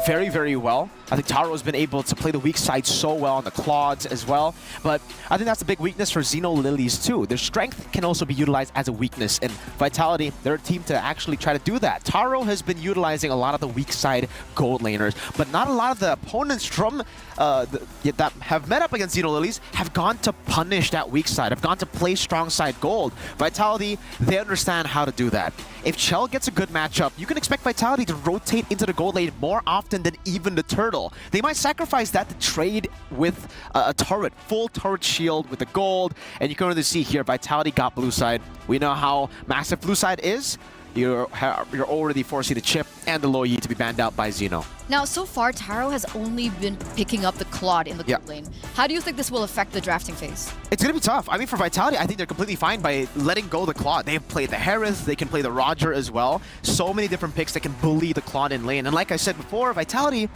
very, very well. I think Taro has been able to play the weak side so well on the Claudes as well. But I think that's a big weakness for Xenolilies too. Their strength can also be utilized as a weakness. And Vitality, they're a team to actually try to do that. Taro has been utilizing a lot of the weak side gold laners, but not a lot of the opponents from that have met up against Xenolilies have gone to punish that weak side, have gone to play strong side gold. Vitality, they understand how to do that. If Chell gets a good matchup, you can expect Vitality to rotate into the gold lane more often than even the Turtle. They might sacrifice that to trade with a turret, full turret shield with the gold, and you can already see here, Vitality got blue side. We know how massive blue side is. You're already forcing the chip and the low Yi to be banned out by Xeno. Now, so far, Taro has only been picking up the Claude in the gold lane. How do you think this will affect the drafting phase? It's going to be tough. I mean, for Vitality, I think they're completely fine by letting go the Claude. They've played the Harris, they can play the Roger as well. So many different picks that can bully the Claude in lane. And like I said before, Vitality,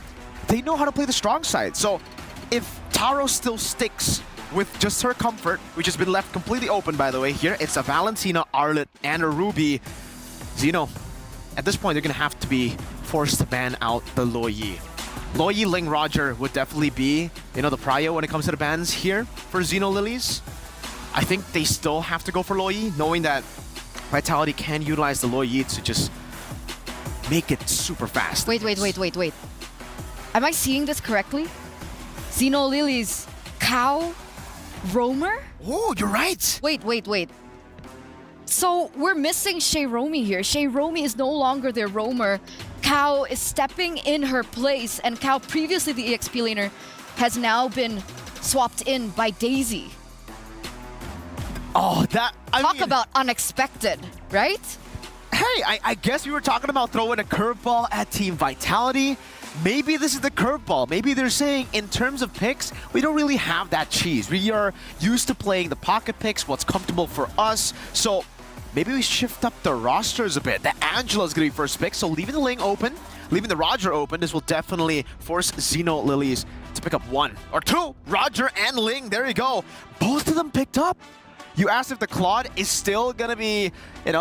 they know how to play the strong side. So if Taro still sticks with just her comfort, which has been left completely open, by the way, here, it's a Valentina, Arlet, and a Ruby. Xeno, at this point, they're going to have to be forced to ban out the Lo Yi. Lo Yi, Ling, Roger would definitely be, the prio when it comes to the bans here for Xenolilies. I think they still have to go for Lo Yi, knowing that Vitality can utilize the Lo Yi to just make it super fast. Wait. Am I seeing this correctly? Xenolilies, Cow, Roamer? Oh, you're right. Wait. So we're missing Shea Romy here. Shea Romy is no longer their roamer. Cow is stepping in her place, and Cow, previously the EXP laner, has now been swapped in by Daisy. Oh, Talk about unexpected, right? Hey, I guess we were talking about throwing a curveball at Team Vitality. Maybe this is the curveball. Maybe they're saying, in terms of picks, we don't really have that cheese. We are used to playing the pocket picks, what's comfortable for us. So maybe we shift up the rosters a bit. The Angela's going to be first pick, so leaving the Ling open, leaving the Roger open, this will definitely force Xenolilies to pick up 1 or 2. Roger and Ling, there you go. Both of them picked up. You asked if the Claude is still going to be,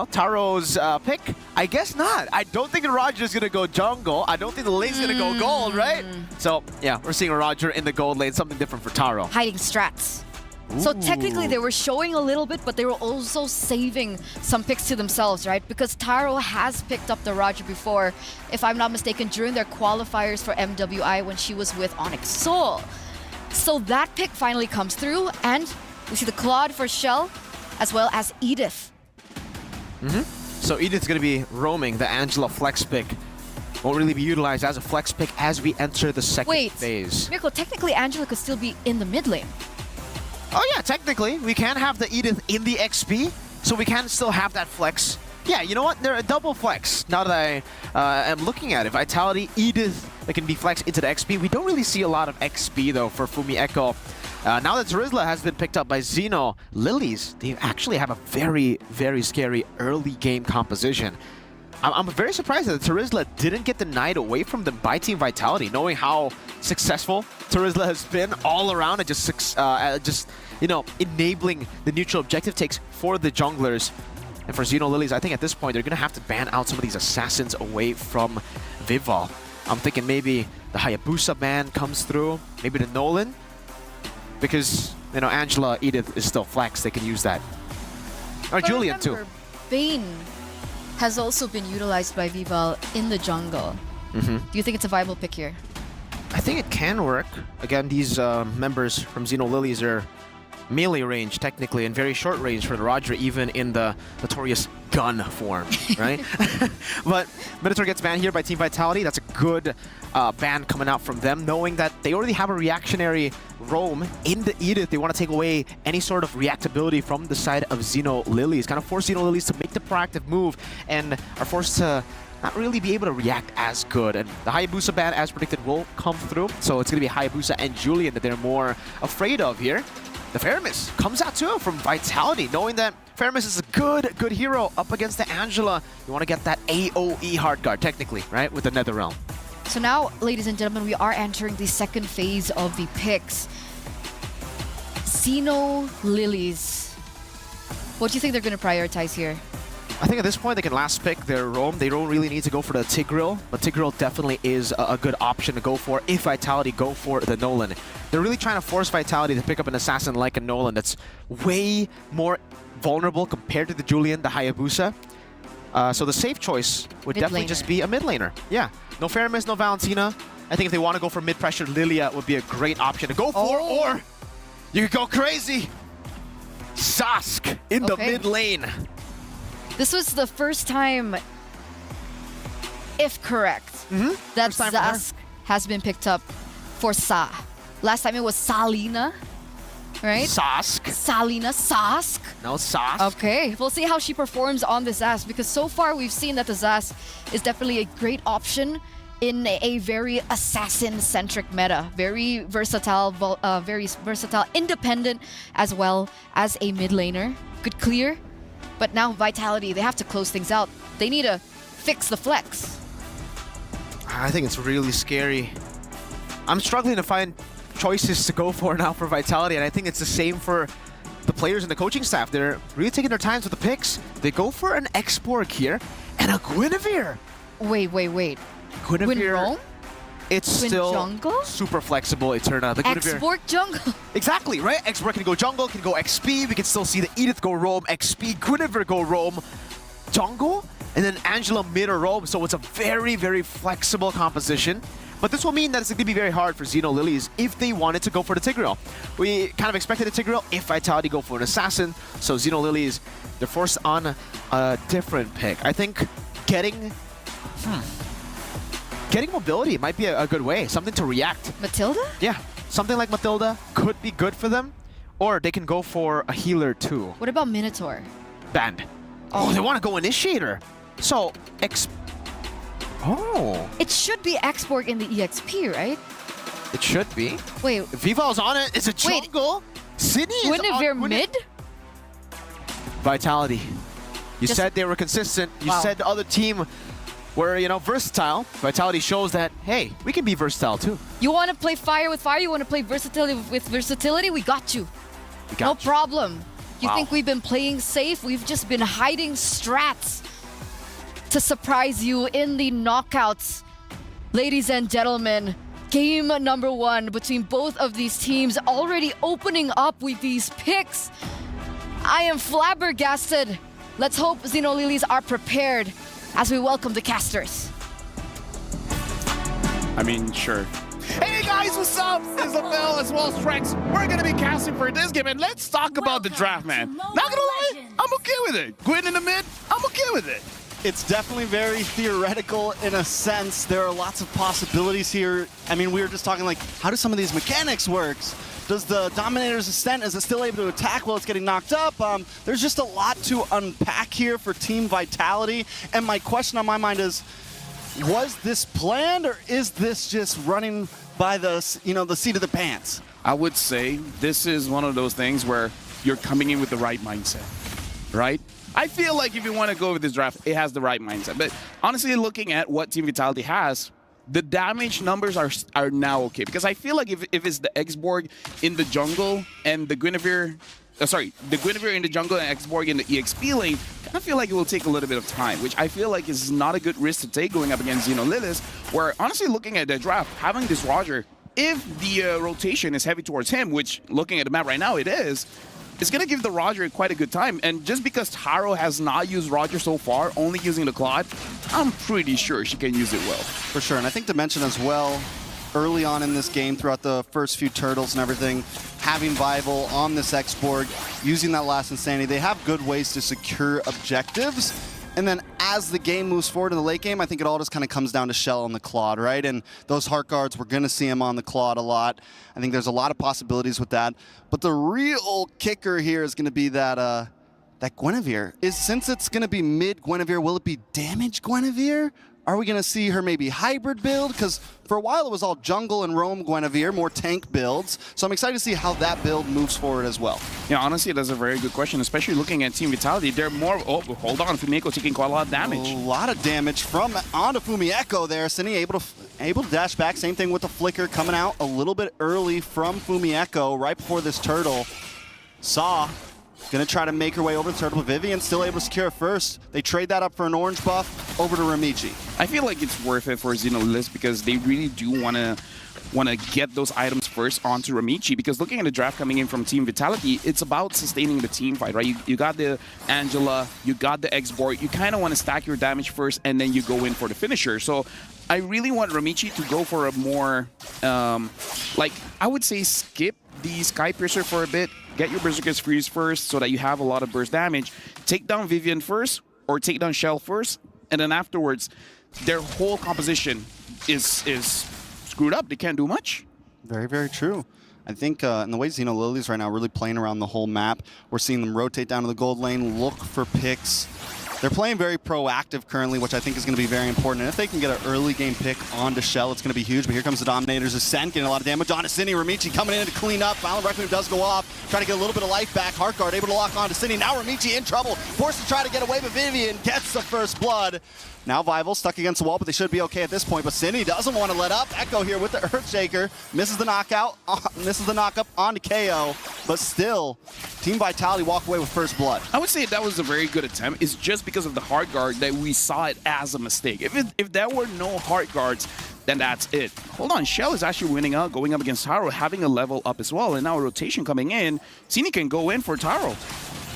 Taro's pick? I guess not. I don't think the Roger's going to go jungle. I don't think the Ling's going to go gold, right? So, yeah, we're seeing a Roger in the gold lane, something different for Taro. Hiding strats. So technically they were showing a little bit, but they were also saving some picks to themselves, right? Because Taro has picked up the Roger before, if I'm not mistaken, during their qualifiers for MWI when she was with Onyx Soul. So that pick finally comes through, and we see the Claude for Shell, as well as Edith. So Edith's going to be roaming the Angela flex pick. Won't really be utilized as a flex pick as we enter the second phase. Mirko, technically Angela could still be in the mid lane. Oh yeah, technically. We can have the Edith in the XP, so we can still have that flex Yeah, you know what? They're a double flex. Now that I am looking at it, Vitality, Edith, that can be flexed into the XP. We don't really see a lot of XP though for Fumi Echo. Now that Terizla has been picked up by Xeno, Lilies, they actually have a very, very scary early game composition. I'm very surprised that Terizla didn't get denied away from them by Team Vitality, knowing how successful Terizla has been all around and just you know, enabling the neutral objective takes for the junglers. And for Xeno Lilies, I think at this point they're gonna have to ban out some of these assassins away from Vival. I'm thinking maybe the Hayabusa ban comes through, maybe the Nolan, because you know Angela, Edith is still flex. They can use that. Or But Julian remember, too. Bane has also been utilized by Vival in the jungle. Do you think it's a viable pick here? I think it can work. Again, these members from Xeno Lilies are melee range technically and very short range for the Roger, even in the notorious gun form, right? But Minotaur gets banned here by Team Vitality. That's a good ban coming out from them, knowing that they already have a reactionary roam in the Edith. They want to take away any sort of reactability from the side of Xeno Lilies, kind of force Xeno Lilies to make the proactive move and are forced to not really be able to react as good. And the Hayabusa ban, as predicted, will come through. So it's going to be Hayabusa and Julian that they're more afraid of here. The Faramis comes out too from Vitality, knowing that Faramis is a good hero up against the Angela. You want to get that AoE hard guard, technically, right, with the Netherrealm. So now, ladies and gentlemen, we are entering the second phase of the picks. Xeno Lilies. What do you think they're going to prioritize here? I think at this point they can last pick their roam. They don't really need to go for the Tigreal, but Tigreal definitely is a good option to go for if Vitality go for the Nolan. They're really trying to force Vitality to pick up an assassin like a Nolan that's way more vulnerable compared to the Julian, the Hayabusa. So the safe choice would definitely just be a mid laner. Yeah, no Faramis, no Valentina. I think if they want to go for mid-pressure, Lilia would be a great option to go for, or you could go crazy. Sask in the mid lane. This was the first time, if correct, that Zask has been picked up for Sa. Last time it was Salina, right? Sask. Salina, Sask. No, Sask. Okay, we'll see how she performs on the Zask, because so far we've seen that the Zask is definitely a great option in a very assassin-centric meta. Very versatile, independent as well as a mid laner. Good clear. But now Vitality, they have to close things out. They need to fix the flex. I think it's really scary. I'm struggling to find choices to go for now for Vitality, and I think it's the same for the players and the coaching staff. They're really taking their time with the picks. They go for an X-Borg here and a Guinevere. Wait. Guinevere. Roam? It's Gwyn still jungle? super flexible, Eterna. The Guinevere. X-Borg jungle. Exactly, right? X-Borg can go jungle, can go XP. We can still see the Edith go roam, XP, Guinevere go roam, jungle, and then Angela mid or roam. So it's a very, very flexible composition. But this will mean that it's going to be very hard for Xeno Lilies if they wanted to go for the Tigreal. We kind of expected a Tigreal if Vitality go for an Assassin. So Xeno Lilies, they're forced on a different pick. I think getting mobility might be a good way, something to react. Matilda? Yeah, something like Matilda could be good for them, or they can go for a healer too. What about Minotaur? Banned. Oh, they want to go Initiator. So, It should be X-Borg in the EXP, right? It should be. Wait. Vival's on it. It's a jungle. Sydney is Guinevere on mid? Vitality. You said they were consistent. You said the other team were, you know, versatile. Vitality shows that, hey, we can be versatile too. You want to play fire with fire? You want to play versatility with versatility? We got you. No problem. You think we've been playing safe? We've just been hiding strats to surprise you in the knockouts. Ladies and gentlemen, game number 1 between both of these teams already opening up with these picks. I am flabbergasted. Let's hope Xeno Lilies are prepared as we welcome the casters. I mean, sure. Hey guys, what's up? It's Phil as well as Trex. We're gonna be casting for this game, and let's talk about the draft, man. Not gonna lie, I'm okay with it. Gwyn in the mid, I'm okay with it. It's definitely very theoretical in a sense. There are lots of possibilities here. I mean, we were just talking like, how do some of these mechanics work? Does the Dominator's Ascent, is it still able to attack while it's getting knocked up? There's just a lot to unpack here for Team Vitality. And my question on my mind is, was this planned or is this just running by the seat of the pants? I would say this is one of those things where you're coming in with the right mindset, right? I feel like if you want to go with this draft, it has the right mindset. But honestly, looking at what Team Vitality has, the damage numbers are now okay. Because I feel like if it's the X-Borg in the jungle and the Guinevere, the Guinevere in the jungle and X-Borg in the EXP lane, I feel like it will take a little bit of time, which I feel like is not a good risk to take going up against Xenolilith, where honestly looking at the draft, having this Roger, if the rotation is heavy towards him, which looking at the map right now it is, it's going to give the Roger quite a good time. And just because Taro has not used Roger so far, only using the Claude, I'm pretty sure she can use it well. For sure, and I think to mention as well, early on in this game, throughout the first few turtles and everything, having Vival on this X-Borg, using that last Insanity, they have good ways to secure objectives. And then as the game moves forward in the late game, I think it all just kind of comes down to Shell and the Claude, right? And those Heart Guards, we're going to see him on the Claude a lot. I think there's a lot of possibilities with that. But the real kicker here is going to be that Guinevere. Since it's going to be mid Guinevere, will it be damage Guinevere? Are we going to see her maybe hybrid build? Because for a while it was all jungle and roam Guinevere, more tank builds. So I'm excited to see how that build moves forward as well. Yeah, honestly, that's a very good question, especially looking at Team Vitality. They're more... Oh, hold on. Fumi taking quite a lot of damage. A lot of damage from onto Fumi there. Cine able to dash back. Same thing with the Flicker coming out a little bit early from Fumi right before this turtle. Saw gonna try to make her way over to Turtle. Vivian still able to secure it first. They trade that up for an orange buff over to Ramichi. I feel like it's worth it for Xenolilith because they really do want to get those items first onto Ramichi, because looking at the draft coming in from Team Vitality, it's about sustaining the team fight, right? You got the Angela, you got the X-Borg, you kind of want to stack your damage first and then you go in for the finisher. So I really want Ramichi to go for a more, like, I would say skip the Sky Piercer for a bit, get your Berserker's Freeze first so that you have a lot of burst damage, take down Vivian first or take down Shell first, and then afterwards their whole composition is screwed up. They can't do much. Very, very true. I think in the way Xenolili's right now really playing around the whole map, we're seeing them rotate down to the gold lane, look for picks. They're playing very proactive currently, which I think is going to be very important. And if they can get an early game pick onto Shell, it's going to be huge. But here comes the Dominator's Ascent, getting a lot of damage onto Cine. Ramichi coming in to clean up. Violent Requiem does go off, trying to get a little bit of life back. Heartguard able to lock onto Cine. Now Ramichi in trouble, forced to try to get away, but Vivian gets the first blood. Now Vival stuck against the wall, but they should be okay at this point. But Cine doesn't want to let up. Echo here with the Earthshaker. Misses the knockout, misses the knockup onto KO. But still, Team Vitality walk away with first blood. I would say that was a very good attempt. It's just because of the Heart Guard that we saw it as a mistake. If there were no Heart Guards, then that's it. Hold on, Shell is actually winning out, going up against Taro, having a level up as well. And now a rotation coming in. Cine can go in for Taro.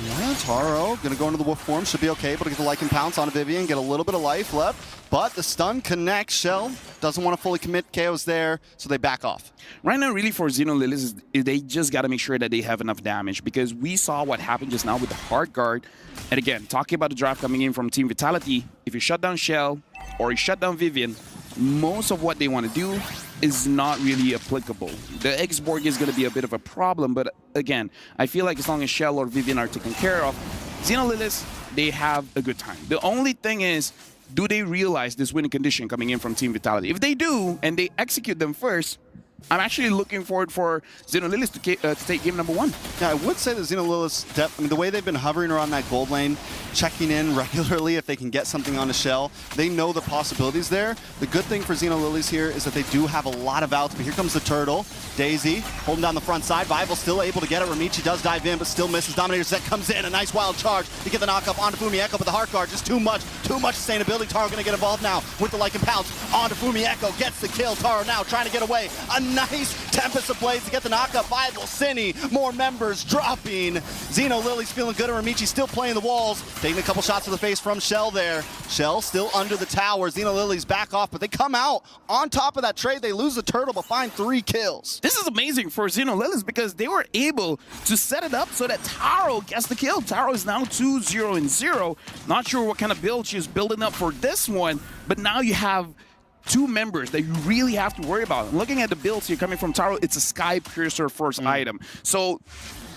Yeah, Taro gonna go into the wolf form, should be okay, able to get the Lycan Pounce onto Vivian, get a little bit of life left, but the stun connects. Shell doesn't want to fully commit, KO's there, so they back off. Right now, really for Xenolilith, they just gotta make sure that they have enough damage, because we saw what happened just now with the Heart Guard. And again, talking about the draft coming in from Team Vitality, if you shut down Shell or you shut down Vivian, most of what they want to do is not really applicable. The X-Borg is going to be a bit of a problem, but again, I feel like as long as Shell or Vivian are taken care of, Xenolilith, they have a good time. The only thing is, do they realize this winning condition coming in from Team Vitality? If they do, and they execute them first, I'm actually looking forward for Xenolilith to take game number 1. Yeah, I would say that Xenolilith's the way they've been hovering around that gold lane, checking in regularly if they can get something on a Shell, they know the possibilities there. The good thing for Xenolilith here is that they do have a lot of outs, but here comes the turtle. Daisy holding down the front side. Vival still able to get it. Ramichi does dive in, but still misses. Dominator Set comes in. A nice wild charge to get the knockup onto Fumi Echo, but the Heart Guard just too much sustainability. Taro going to get involved now with the Lycan Pounce onto Fumi Echo. Gets the kill. Taro now trying to get away. A nice Tempest of Blades to get the knockup. Vival, Cine, more members dropping. Xenolilith's feeling good, and Ramichi still playing the walls. Taking a couple shots to the face from Shell there. Shell still under the tower. Xenolilith's back off, but they come out on top of that trade. They lose the turtle, but find 3 kills. This is amazing for Xenolilith because they were able to set it up so that Taro gets the kill. Taro is now 2-0-0. Not sure what kind of build she's building up for this one, but now you have two members that you really have to worry about. And looking at the builds here coming from Taro, it's a Sky Piercer first item. So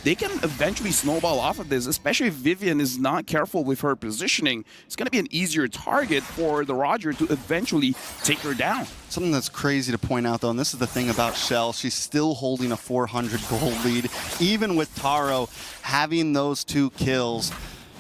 they can eventually snowball off of this, especially if Vivian is not careful with her positioning. It's going to be an easier target for the Roger to eventually take her down. Something that's crazy to point out, though, and this is the thing about Shell, she's still holding a 400 gold lead, even with Taro having those 2 kills.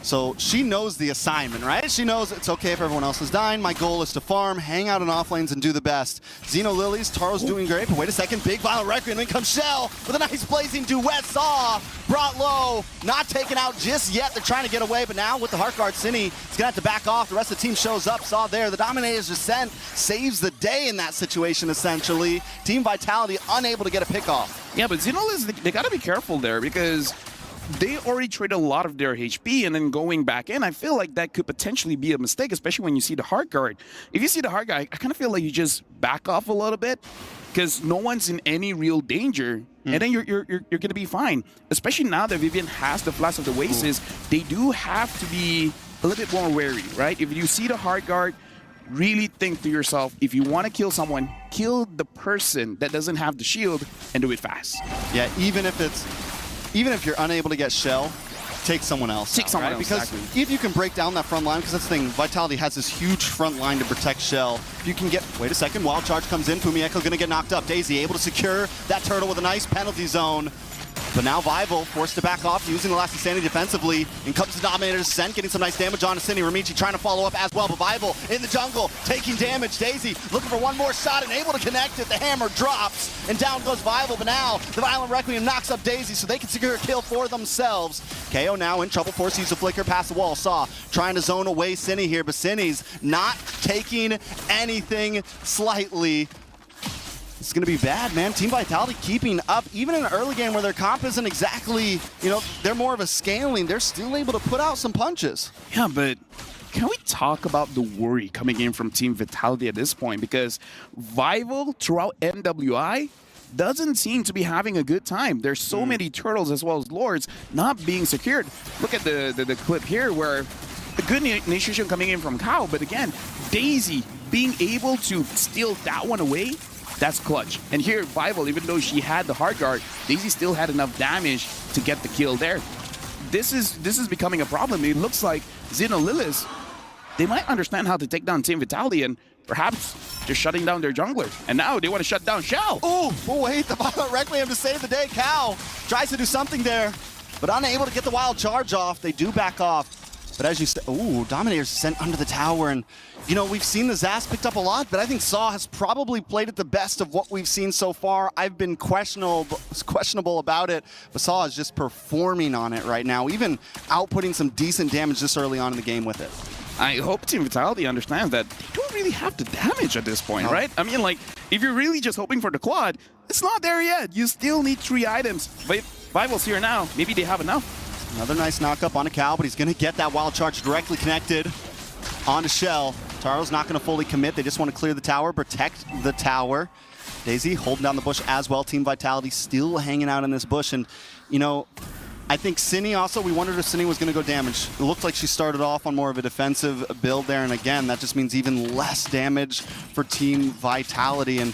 So she knows the assignment, right? She knows it's okay if everyone else is dying. My goal is to farm, hang out in off lanes, and do the best. Xeno Lilies, Taro's doing great, but wait a second. Big Violent Requiem, then comes Shell with a nice blazing duet. Saw brought low, not taken out just yet. They're trying to get away, but now with the Heart Guard, Cine is going to have to back off. The rest of the team shows up. Saw there. The Dominator's Descent saves the day in that situation, essentially. Team Vitality unable to get a pick off. Yeah, but Xeno Lilies, they got to be careful there because they already traded a lot of their HP, and then going back in, I feel like that could potentially be a mistake, especially when you see the Heart Guard. If you see the Heart Guard, I kind of feel like you just back off a little bit because no one's in any real danger, and then you're going to be fine. Especially now that Vivian has the Flash of the Oasis, they do have to be a little bit more wary, right? If you see the Heart Guard, really think to yourself, if you want to kill someone, kill the person that doesn't have the shield and do it fast. Yeah, even if you're unable to get Shell, take someone else. Take someone else, because exactly. if you can break down that front line, because that's the thing, Vitality has this huge front line to protect Shell. If you can get, wait a second, Wild Charge comes in, Fumieko gonna get knocked up. Daisy able to secure that turtle with a nice penalty zone. But now Vival forced to back off, using the last insanity defensively. And comes the Dominator's Descent, getting some nice damage on Asini. Ramichi trying to follow up as well, but Vival in the jungle, taking damage. Daisy looking for one more shot and able to connect it. The hammer drops, and down goes Vival. But now the Violent Requiem knocks up Daisy, so they can secure a kill for themselves. KO now in trouble, forced to use a flicker past the wall. Saw trying to zone away Cine here, but Cine's not taking anything slightly. It's going to be bad, man. Team Vitality keeping up, even in an early game where their comp isn't exactly, they're more of a scaling. They're still able to put out some punches. Yeah, but can we talk about the worry coming in from Team Vitality at this point? Because Vival throughout MWI doesn't seem to be having a good time. There's so many turtles as well as lords not being secured. Look at the clip here where a good initiation coming in from Kao, but again, Daisy being able to steal that one away, that's clutch. And here, Vival, even though she had the Heart Guard, Daisy still had enough damage to get the kill there. This is becoming a problem. It looks like Xeno Lilies, they might understand how to take down Team Vitality and perhaps just shutting down their junglers. And now they want to shut down Shell. Oh, wait, the Violent Requiem to save the day. Kao tries to do something there, but unable to get the Wild Charge off. They do back off. But as you said, Dominator's sent under the tower, and we've seen the Zas picked up a lot, but I think Saw has probably played it the best of what we've seen so far. I've been questionable about it, but Saw is just performing on it right now, even outputting some decent damage this early on in the game with it. I hope Team Vitality understands that they don't really have the damage at this point, right? I mean, like, if you're really just hoping for the quad, it's not there yet. You still need 3 items. But Vival's here now. Maybe they have enough. Another nice knock-up on a Cow, but he's going to get that Wild Charge directly connected onto Shell. Taro's not going to fully commit. They just want to clear the tower, protect the tower. Daisy holding down the bush as well. Team Vitality still hanging out in this bush. And, I think Cine also, we wondered if Cine was going to go damage. It looked like she started off on more of a defensive build there. And again, that just means even less damage for Team Vitality. And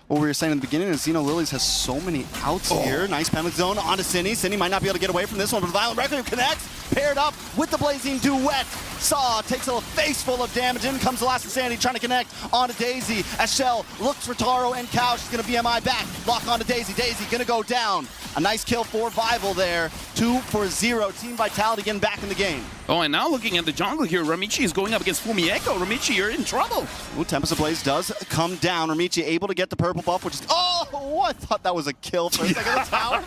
what we were saying in the beginning is Xeno Lilies has so many outs here. Nice penalty zone onto Cine. Cine might not be able to get away from this one, but Violent Requiem connects, paired up with the Blazing Duet. Saw takes a face full of damage. In comes the last Insanity trying to connect onto Daisy as Shell looks for Taro and Cow. She's going to BMI back. Lock onto Daisy. Daisy going to go down. A nice kill for Vival there. 2 for 0. Team Vitality getting back in the game. Oh, and now looking at the jungle here, Ramichi is going up against Fumieko. Ramichi, you're in trouble. Ooh, Tempest Ablaze does come down. Ramichi able to get the purple buff, which is... Oh, I thought that was a kill for a second. The tower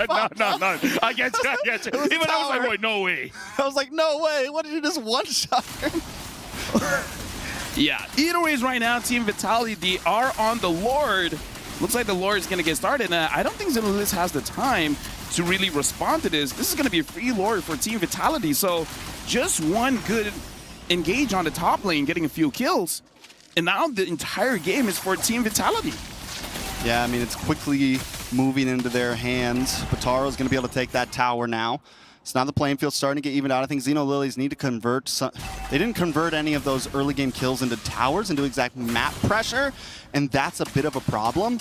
no. I get you. Even I was like, wait, no way. I was like, no way. What did you just one-shot? Yeah, either ways right now, Team Vitality, they are on the Lord. Looks like the Lord is going to get started. I don't think Xeno Lilies has the time to really respond to this. This is going to be a free Lord for Team Vitality. So just one good engage on the top lane, getting a few kills. And now the entire game is for Team Vitality. Yeah, I mean, it's quickly moving into their hands. Pataro's going to be able to take that tower now. So now the playing field's starting to get evened out. I think Xeno Lilies need to convert some. They didn't convert any of those early game kills into towers, into exact map pressure, and that's a bit of a problem.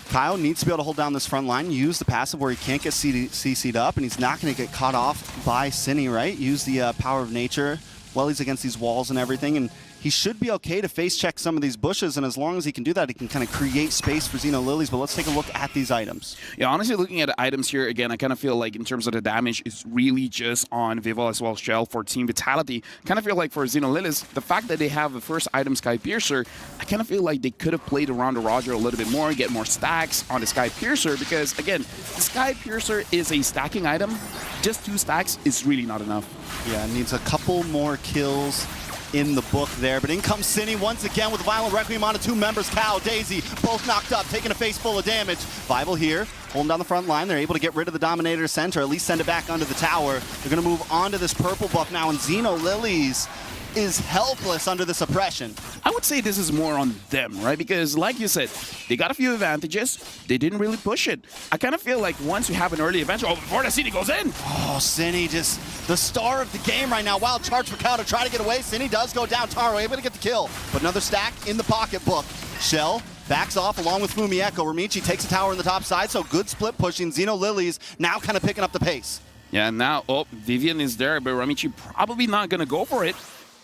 Kyle needs to be able to hold down this front line, use the passive where he can't get CC'd up, and he's not going to get caught off by Cine, right? Use the power of nature while he's against these walls and everything, and he should be okay to face check some of these bushes, and as long as he can do that, he can kind of create space for Xeno Lilies. But let's take a look at these items. Yeah, honestly, looking at the items here, again, I kind of feel like in terms of the damage, it's really just on Vival as well as Shell for Team Vitality. Kind of feel like for Xeno Lilies, the fact that they have the first item, Sky Piercer, I kind of feel like they could have played around the Roger a little bit more, get more stacks on the Sky Piercer, because, again, the Sky Piercer is a stacking item. Just 2 stacks is really not enough. Yeah, it needs a couple more kills in the book there, but in comes Cine once again with a Violent Requiem onto 2 members, Cal, Daisy, both knocked up, taking a face full of damage. Vival here, holding down the front line. They're able to get rid of the Dominator center, at least send it back onto the tower. They're going to move on to this purple buff now, and Xeno Lilies is helpless under this oppression. I would say this is more on them, right? Because like you said, they got a few advantages. They didn't really push it. I kind of feel like once you have an early advantage, before the Cine goes in. Oh, Cine just the star of the game right now. Wild charge for Cal to try to get away. Cine does go down. Taro able to get the kill. But another stack in the pocketbook. Shell backs off along with Fumieko. Ramichi takes a tower in the top side, so good split pushing. Xeno Lilies now kind of picking up the pace. Yeah, now, Vivian is there, but Ramichi probably not going to go for it.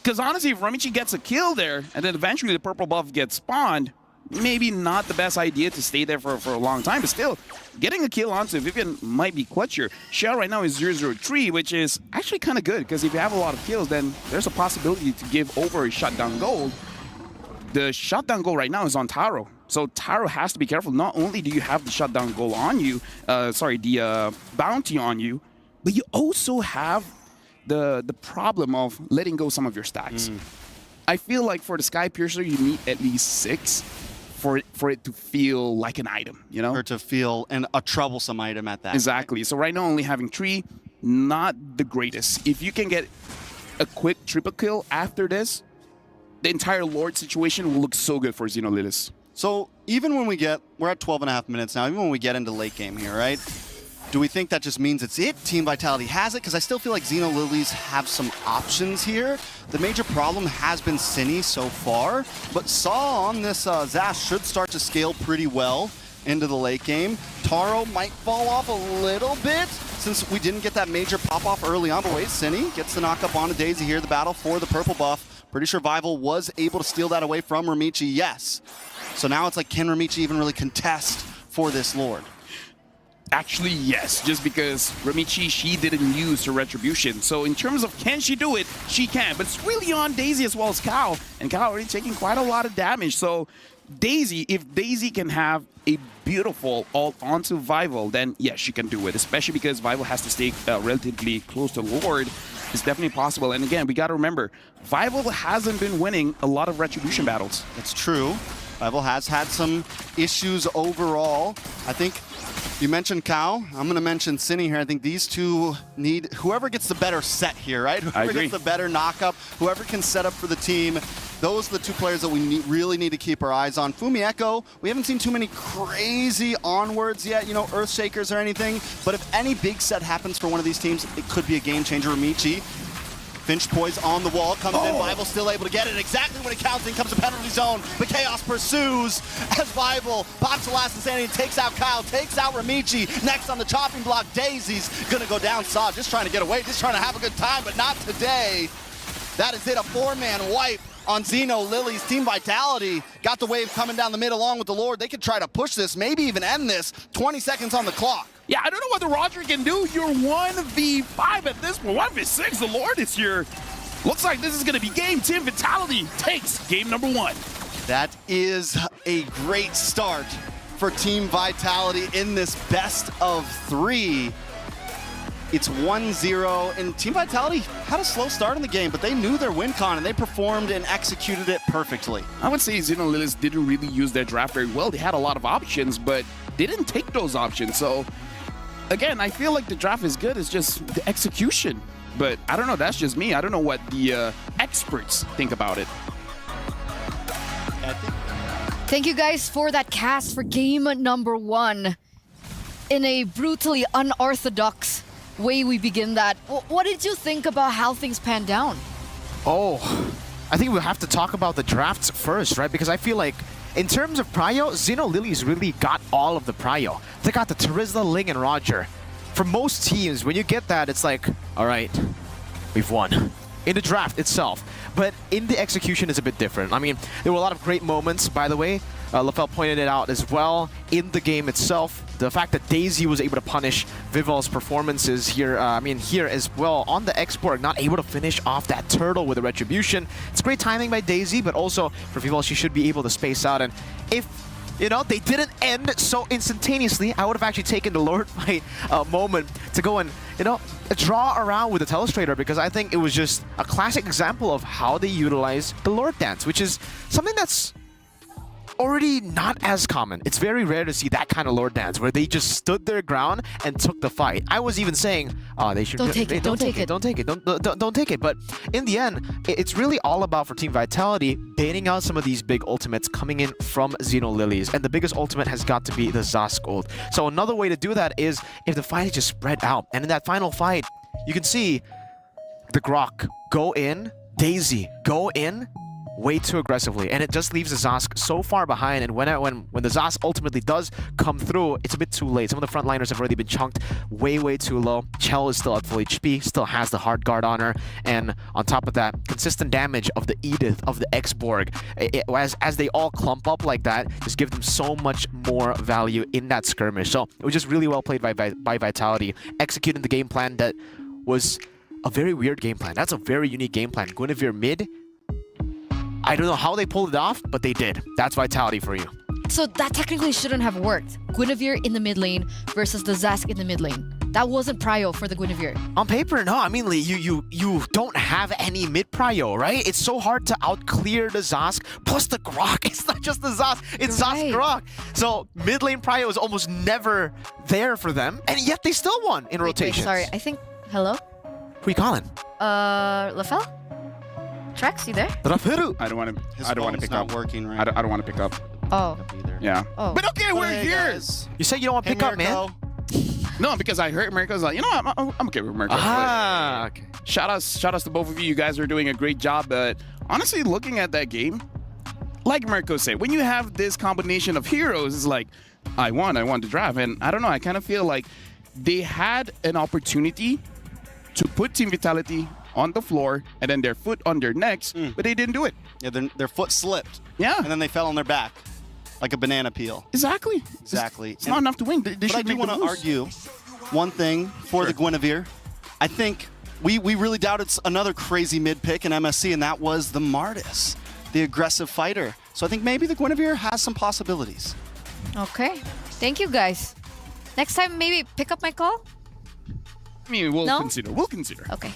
Because honestly, if Ramichi gets a kill there, and then eventually the purple buff gets spawned, maybe not the best idea to stay there for a long time, but still, getting a kill onto Vivian might be clutch here. Shell right now is 0-0-3, which is actually kind of good, because if you have a lot of kills, then there's a possibility to give over a shutdown gold. The shutdown goal right now is on Taro. So Taro has to be careful. Not only do you have the shutdown goal on you, the bounty on you, but you also have the problem of letting go some of your stacks. I feel like for the Sky Piercer, you need at least 6 for it to feel like an item, you know? Or to feel a troublesome item at that. Exactly. So right now, only having 3, not the greatest. If you can get a quick triple kill after this, the entire Lord situation will look so good for Xeno Lilies. So even when we're at 12.5 minutes now, even when we get into late game here, right? Do we think that just means it's it? Team Vitality has it? Because I still feel like Xeno Lilies have some options here. The major problem has been Cine so far, but Saw on this Zash should start to scale pretty well into the late game. Taro might fall off a little bit since we didn't get that major pop-off early on, but wait, Cine gets the knock-up onto Daisy here, the battle for the purple buff. Pretty sure Vival was able to steal that away from Ramichi, yes. So now it's like, can Ramichi even really contest for this Lord? Actually, yes, just because Ramichi, she didn't use her Retribution. So in terms of can she do it, she can. But it's really on Daisy as well as Cal. And Cal already taking quite a lot of damage. So Daisy, if Daisy can have a beautiful ult onto Vival, then yes, she can do it. Especially because Vival has to stay relatively close to Lord. It's definitely possible. And again, we got to remember, Vival hasn't been winning a lot of Retribution battles. It's true. Vival has had some issues overall. I think you mentioned Kao. I'm going to mention Cine here. I think these two need whoever gets the better set here, right? Whoever gets the better knock-up, whoever can set up for the team. Those are the 2 players that we really need to keep our eyes on. Fumieko, we haven't seen too many crazy onwards yet, you know, Earthshakers or anything. But if any big set happens for one of these teams, it could be a game changer. Ramichi. Finch poise on the wall, comes in, Vival still able to get it. Exactly when it counts in comes the penalty zone, but Chaos pursues as Vival pops the last insanity, takes out Kyle, takes out Ramichi. Next on the chopping block, Daisy's gonna go down. Saw just trying to get away, just trying to have a good time, but not today. That is it, a 4-man wipe on Xeno Lilies. Team Vitality got the wave coming down the mid along with the Lord. They could try to push this, maybe even end this. 20 seconds on the clock. Yeah, I don't know what the Roger can do. You're 1v5 at this point. 1v6, the Lord is here. Looks like this is going to be game. Team Vitality takes game number 1. That is a great start for Team Vitality in this best of 3. It's 1-0, and Team Vitality had a slow start in the game, but they knew their win con, and they performed and executed it perfectly. I would say Xeno Lilies didn't really use their draft very well. They had a lot of options, but they didn't take those options. So, again, I feel like the draft is good. It's just the execution. But I don't know. That's just me. I don't know what the experts think about it. Thank you guys for that cast for game number 1 in a brutally unorthodox way we begin that, what did you think about how things panned down? Oh, I think we'll have to talk about the drafts first, right? Because I feel like in terms of prio, Xeno Lilies really got all of the prio. They got the Terizla, Ling, and Roger. For most teams, when you get that, it's like, all right, we've won. In the draft itself. But in the execution, it's a bit different. I mean, there were a lot of great moments, by the way. LaFell pointed it out as well in the game itself. The fact that Daisy was able to punish Vival's performances here, here as well on the X-Borg, not able to finish off that turtle with a retribution. It's great timing by Daisy, but also for Vival, she should be able to space out. And if, you know, they didn't end so instantaneously, I would have actually taken the Lord fight moment to go and, you know, draw around with the Telestrator, because I think it was just a classic example of how they utilize the Lord Dance, which is something that's already not as common. It's very rare to see that kind of Lord Dance where they just stood their ground and took the fight. I was even saying, oh, they should don't take it. Don't take it. But in the end, it's really all about, for Team Vitality, baiting out some of these big ultimates coming in from Xeno Lilies. And the biggest ultimate has got to be the Zask ult. So another way to do that is if the fight is just spread out. And in that final fight, you can see the Grok go in, Daisy go in, way too aggressively, and it just leaves the Zask so far behind. And when the Zask ultimately does come through, it's a bit too late. Some of the frontliners have already been chunked way too low. Chell is still at full HP, still has the hard guard on her, and on top of that, consistent damage of the Edith, of the X-Borg, as they all clump up like that, just give them so much more value in that skirmish. So it was just really well played by Vitality, executing the game plan that was a very weird game plan. That's a very unique game plan. Guinevere mid, I don't know how they pulled it off, but they did. That's Vitality for you. So that technically shouldn't have worked. Guinevere in the mid lane versus the Zask in the mid lane. That wasn't prio for the Guinevere. On paper, no. I mean, Lee, you don't have any mid prio, right? It's so hard to out-clear the Zask, plus the Grok. It's not just the Zask, it's Zask Grok. So mid lane prio is almost never there for them, and yet they still won in rotation. Sorry, I think... Hello? Who you calling? LaFell? Trex, you there? I don't want to pick up. Working right. I don't want to pick up. Oh. Yeah. Oh. But okay, we're here. You said you don't want to pick up, man. No, because I heard Mirko's like, you know what, I'm okay with Mirko. Ah, okay. Shout outs to both of you. You guys are doing a great job. But honestly, looking at that game, like Mirko said, when you have this combination of heroes, it's like, I won the draft. And I don't know, I kind of feel like they had an opportunity to put Team Vitality on the floor and then their foot on their necks, but they didn't do it. Yeah, their foot slipped. Yeah. And then they fell on their back like a banana peel. Exactly. It's not enough to win. They but I do want to argue one thing for the Guinevere. I think we really doubted another crazy mid pick in MSC, and that was the Martis, the aggressive fighter. So I think maybe the Guinevere has some possibilities. Okay. Thank you, guys. Next time, maybe pick up my call? I mean, we'll consider. Okay.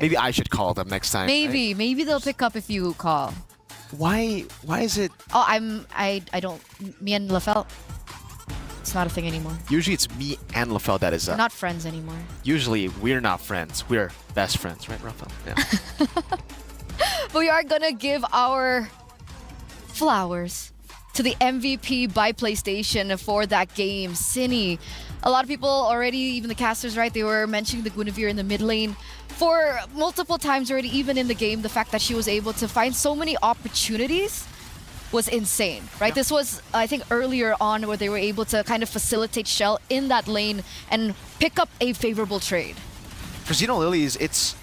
Maybe I should call them next time. Maybe. Right? Maybe they'll pick up if you call. Why is it? Oh, I don't. Me and LaFell. It's not a thing anymore. Usually it's me and LaFell that is We're not friends anymore. Usually we're not friends. We're best friends, right, Rafael? Yeah. But we are gonna give our flowers to the MVP by PlayStation for that game, Cine. A lot of people already, even the casters, right, they were mentioning the Guinevere in the mid lane for multiple times already, even in the game. The fact that she was able to find so many opportunities was insane, right? This was, I think, earlier on where they were able to kind of facilitate Shell in that lane and pick up a favorable trade. For Xeno Lilies, it's,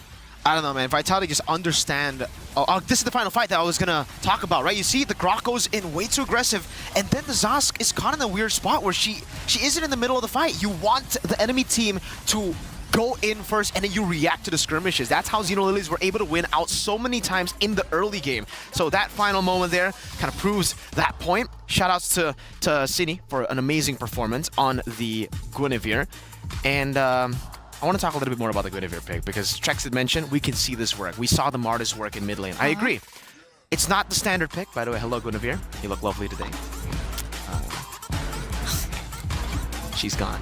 I don't know, man. Vitality just understand. Oh, this is the final fight that I was gonna talk about, right? You see, the Grok goes in way too aggressive, and then the Zask is caught in a weird spot where she isn't in the middle of the fight. You want the enemy team to go in first, and then you react to the skirmishes. That's how Xeno Lilies were able to win out so many times in the early game. So that final moment there kind of proves that point. Shoutouts to Cine for an amazing performance on the Guinevere, and I want to talk a little bit more about the Guinevere pick because Trex had mentioned we can see this work. We saw the Martis work in mid lane. I agree. It's not the standard pick, by the way. Hello, Guinevere. You look lovely today. She's gone.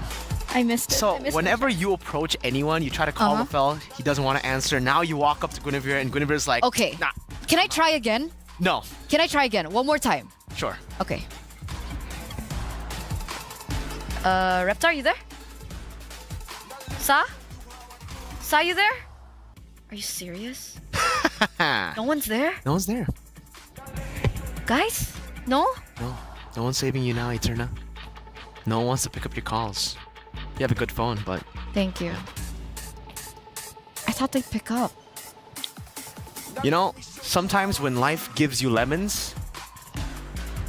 I missed it. So whenever you approach anyone, you try to call LaFell, he doesn't want to answer. Now you walk up to Guinevere, and Guinevere's like, okay. Nah. Can I try again? No. Can I try again? One more time. Sure. Okay. Reptar, you there? Sa? Sa, you there? Are you serious? No one's there? No one's there. Guys? No? No. No one's saving you now, Eterna. No one wants to pick up your calls. You have a good phone, but... Thank you. I thought they'd pick up. You know, sometimes when life gives you lemons,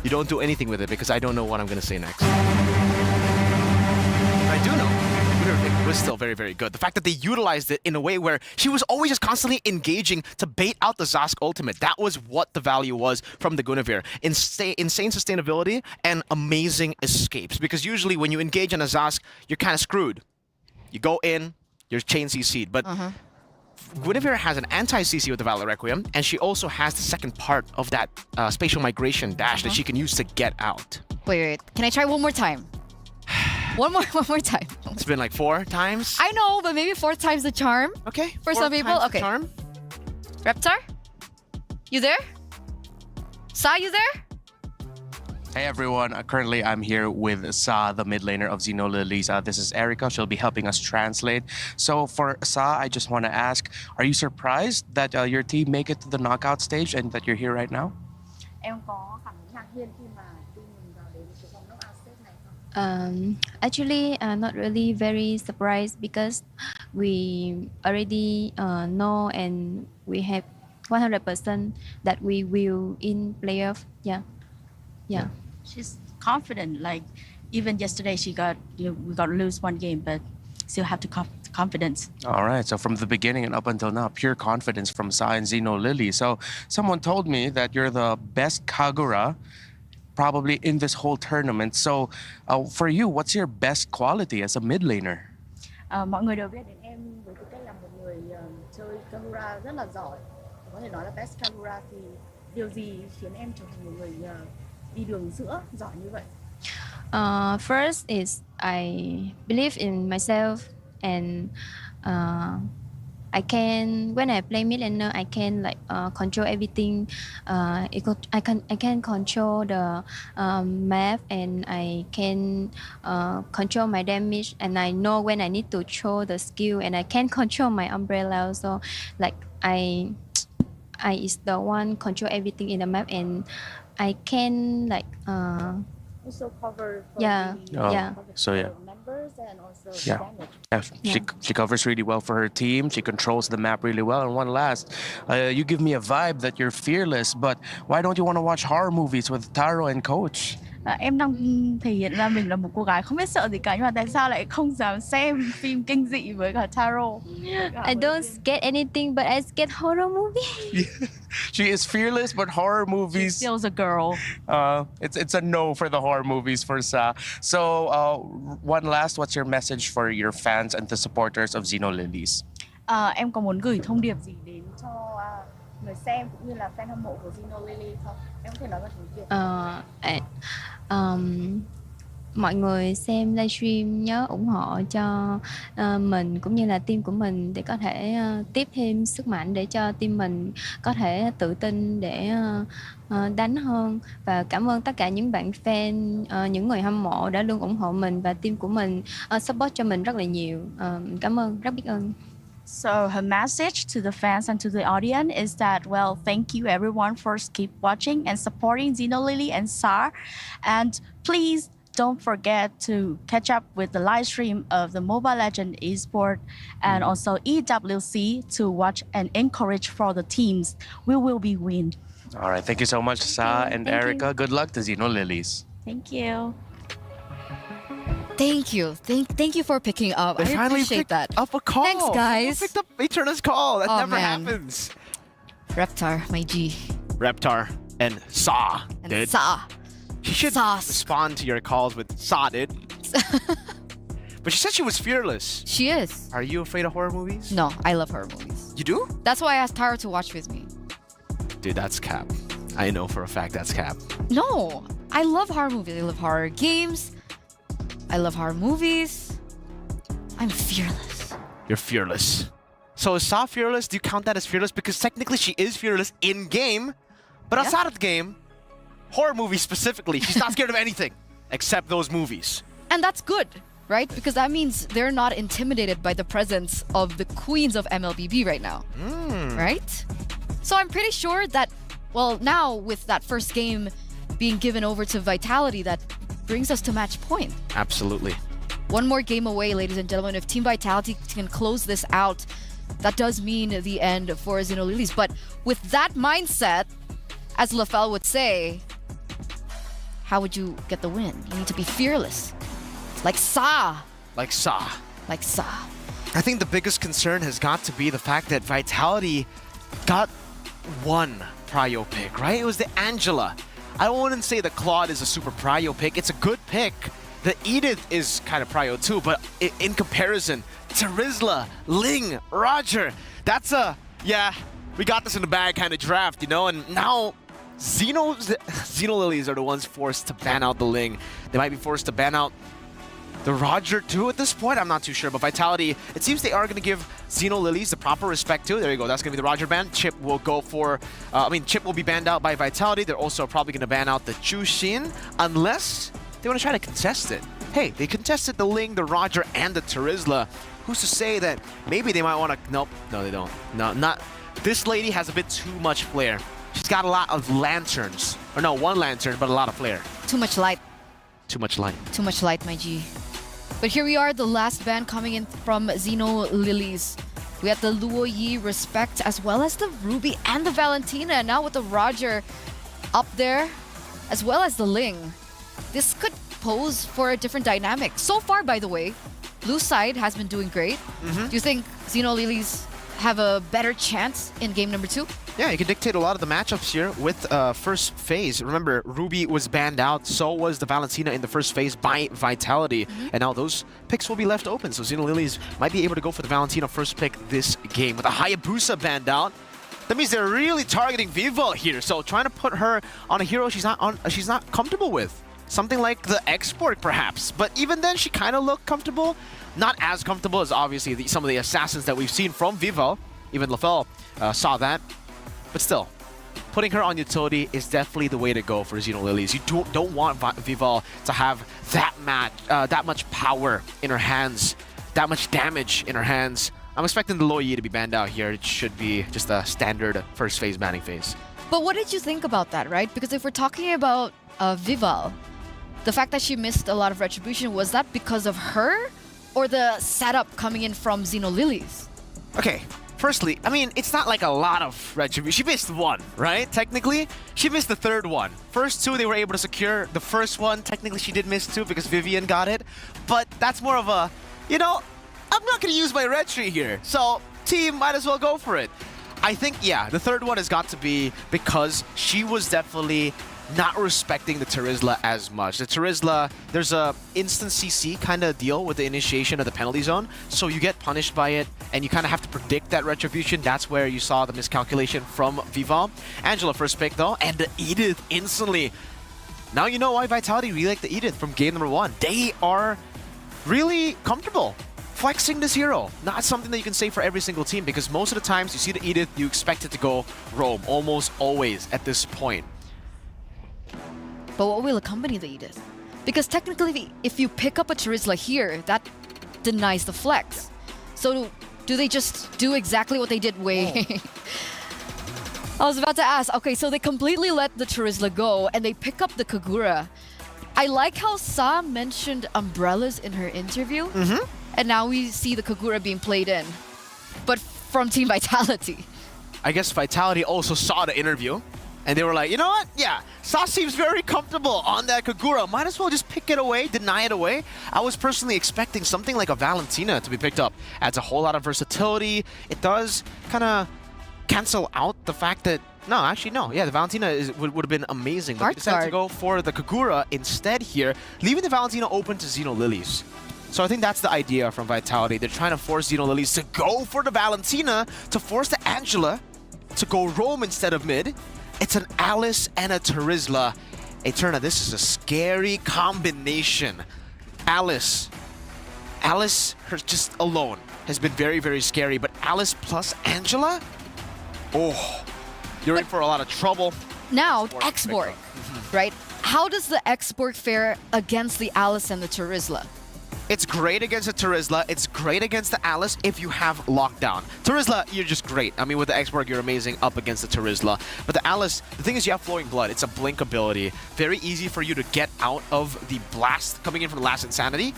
you don't do anything with it because I don't know what I'm going to say next. I do know. It was still very, very good. The fact that they utilized it in a way where she was always just constantly engaging to bait out the Zask ultimate. That was what the value was from the Guinevere. Insane sustainability and amazing escapes. Because usually when you engage on a Zask, you're kind of screwed. You go in, you're chain CC'd. But Guinevere has an anti-CC with the Valor Requiem, and she also has the second part of that spatial migration dash that she can use to get out. Wait. Can I try one more time? One more time. It's been like 4 times. I know, but maybe 4 times the charm. Okay. For some people, okay. Charm. Reptar? You there? Sa, you there? Hey everyone, currently I'm here with Sa, the mid laner of Xenolilies. This is Erica, she'll be helping us translate. So for Sa, I just want to ask, are you surprised that your team make it to the knockout stage and that you're here right now? Em có cảm thấy ngạc nhiên khi mà team mình vào đến cái vòng knockout stage này không? Actually, not really very surprised because we already know and we have 100% that we will in playoff. Yeah. She's confident. Like even yesterday, we got to lose one game, but still have to confidence. All right, so from the beginning and up until now, pure confidence from Sa and Xenolily. So someone told me that you're the best Kagura probably in this whole tournament. So for you, what's your best quality as a mid laner? Mọi người đều biết đến em với tư cách là một người chơi Kagura rất là giỏi. Có thể nói là best Kagura thì điều gì khiến em trở thành một người đi đường giữa giỏi như vậy? First is I believe in myself and I can when I play mid laner I can like control everything. I can control the map and I can control my damage and I know when I need to throw the skill and I can control my umbrella. So like I is the one control everything in the map and I can like also cover for the members and also damage. She covers really well for her team. She controls the map really well. And one last, you give me a vibe that you're fearless, but why don't you want to watch horror movies with Taro and Coach? Em đang thể hiện ra mình là một cô gái không biết sợ gì cả, nhưng mà tại sao lại không dám xem phim kinh dị với cả Taro? I don't scare anything, but I scare horror movies. She is fearless, but horror movies. She still's a girl. It's a no for the horror movies for Sa. So one last, what's your message for your fans and the supporters of Xenolilies? Em có muốn gửi thông điệp gì đến cho người xem cũng như là fan hâm mộ của Xenolily không? Em có thể nói bằng tiếng Việt. Mọi người xem livestream nhớ ủng hộ cho mình cũng như là team của mình để có thể tiếp thêm sức mạnh để cho team mình có thể tự tin để đánh hơn, và cảm ơn tất cả những bạn fan, những người hâm mộ đã luôn ủng hộ mình và team của mình support cho mình rất là nhiều. Cảm ơn, rất biết ơn. So her message to the fans and to the audience is that, well, thank you everyone for keep watching and supporting Xenolily and Sa, and please don't forget to catch up with the live stream of the Mobile Legends eSport and also EWC to watch and encourage for the teams. We will be win. All right, thank you so much, Sa and Erica. Good luck to Xenolilies. Thank you. Thank you. Thank you for picking up. They I finally appreciate picked that. up a call. Thanks, guys. Someone picked up Eterna's call. That never man. happens. Reptar, my G. Reptar and Sa. And Sa. She should respond to your calls with Sa, dude. But she said she was fearless. She is. Are you afraid of horror movies? No, I love horror movies. You do? That's why I asked Taro to watch with me. Dude, that's cap. I know for a fact that's cap. No, I love horror movies. I love horror games. I love horror movies. I'm fearless. You're fearless. So is Sa fearless? Do you count that as fearless? Because technically she is fearless in game, but outside of the game, horror movies specifically, she's not scared of anything except those movies. And that's good. right? Because that means they're not intimidated by the presence of the queens of MLBB right now, right? So I'm pretty sure that, well, now with that first game being given over to Vitality, that brings us to match point. Absolutely. One more game away, ladies and gentlemen. If Team Vitality can close this out, that does mean the end for Xenolilies. But with that mindset, as LaFell would say, how would you get the win? You need to be fearless. Like Sa. Like Sa. Like Sa. I think the biggest concern has got to be the fact that Vitality got one prio pick, right? It was the Angela. I wouldn't say the Claude is a super prio pick. It's a good pick. The Edith is kind of prio too, but in comparison, Terizla, Ling, Roger, that's a, yeah, we got this in the bag kind of draft, you know? And now Xenolilies are the ones forced to ban out the Ling. They might be forced to ban out the Roger too at this point. I'm not too sure, but Vitality, it seems they are going to give Xenolilies the proper respect too. There you go. That's going to be the Roger ban. Chip will go for, Chip will be banned out by Vitality. They're also probably going to ban out the Chushin unless they want to try to contest it. Hey, they contested the Ling, the Roger, and the Terizla. Who's to say that maybe they might want to... Nope. No, they don't. No, not... This lady has a bit too much flair. She's got a lot of lanterns. Or no, one lantern, but a lot of flair. Too much light. Too much light. Too much light, my G. But here we are, the last ban coming in from Xenolilies. We had the Luo Yi Respect, as well as the Ruby and the Valentina. And now with the Roger up there, as well as the Ling. This could pose for a different dynamic. So far, by the way, blue side has been doing great. Do you think Xenolilies have a better chance in game number 2? Yeah, you can dictate a lot of the matchups here with first phase. Remember, Ruby was banned out, so was the Valentina in the first phase by Vitality. And now those picks will be left open, so Xenolilies might be able to go for the Valentina first pick this game. With a Hayabusa banned out, that means they're really targeting Viva here. So trying to put her on a hero she's not comfortable with. Something like the Export, perhaps. But even then, she kind of looked comfortable. Not as comfortable as, obviously, some of the assassins that we've seen from Viva. Even LaFell saw that. But still, putting her on utility is definitely the way to go for Xenolilies. You don't want Viva to have that much power in her hands, that much damage in her hands. I'm expecting the Luo Yi to be banned out here. It should be just a standard first phase banning phase. But what did you think about that, right? Because if we're talking about Vival, the fact that she missed a lot of retribution, was that because of her or the setup coming in from Xenolilies? Okay, firstly, I mean, it's not like a lot of retribution. She missed one, right? Technically, she missed the third one. First two, they were able to secure. The first one, technically, she did miss two because Vivian got it. But that's more of a, you know, I'm not going to use my retri here. So, team, might as well go for it. I think, yeah, the third one has got to be because she was definitely not respecting the Terizla as much. The Terizla, there's a instant CC kind of deal with the initiation of the penalty zone, so you get punished by it, and you kind of have to predict that retribution. That's where you saw the miscalculation from Vival. Angela first pick though, and the Edith instantly. Now you know why Vitality really like the Edith from game number 1. They are really comfortable flexing this hero. Not something that you can say for every single team, because most of the times you see the Edith, you expect it to go roam, almost always at this point. But what will accompany the Edith? Because technically, if you pick up a Terizla here, that denies the flex. So do they just do exactly what they did way... I was about to ask, okay, so they completely let the Terizla go and they pick up the Kagura. I like how Sa mentioned umbrellas in her interview. And now we see the Kagura being played in. But from Team Vitality. I guess Vitality also saw the interview. And they were like, you know what? Yeah, Sa seems very comfortable on that Kagura. Might as well just pick it away, deny it away. I was personally expecting something like a Valentina to be picked up. Adds a whole lot of versatility. It does kind of cancel out the fact that... No, actually, no. Yeah, the Valentina would have been amazing. But they decided to go for the Kagura instead here, leaving the Valentina open to Xenolilies. So I think that's the idea from Vitality. They're trying to force Xenolilies to go for the Valentina, to force the Angela to go roam instead of mid. It's an Alice and a Terizla. Eterna, this is a scary combination. Alice, her just alone has been very, very scary. But Alice plus Angela? Oh, you're in for a lot of trouble. Now, X-Borg, right? How does the X-Borg fare against the Alice and the Terizla? It's great against the Terizla. It's great against the Alice if you have lockdown. Terizla, you're just great. I mean, with the X-Borg, you're amazing up against the Terizla. But the Alice, the thing is you have Flowing Blood. It's a blink ability. Very easy for you to get out of the blast coming in from the last Insanity.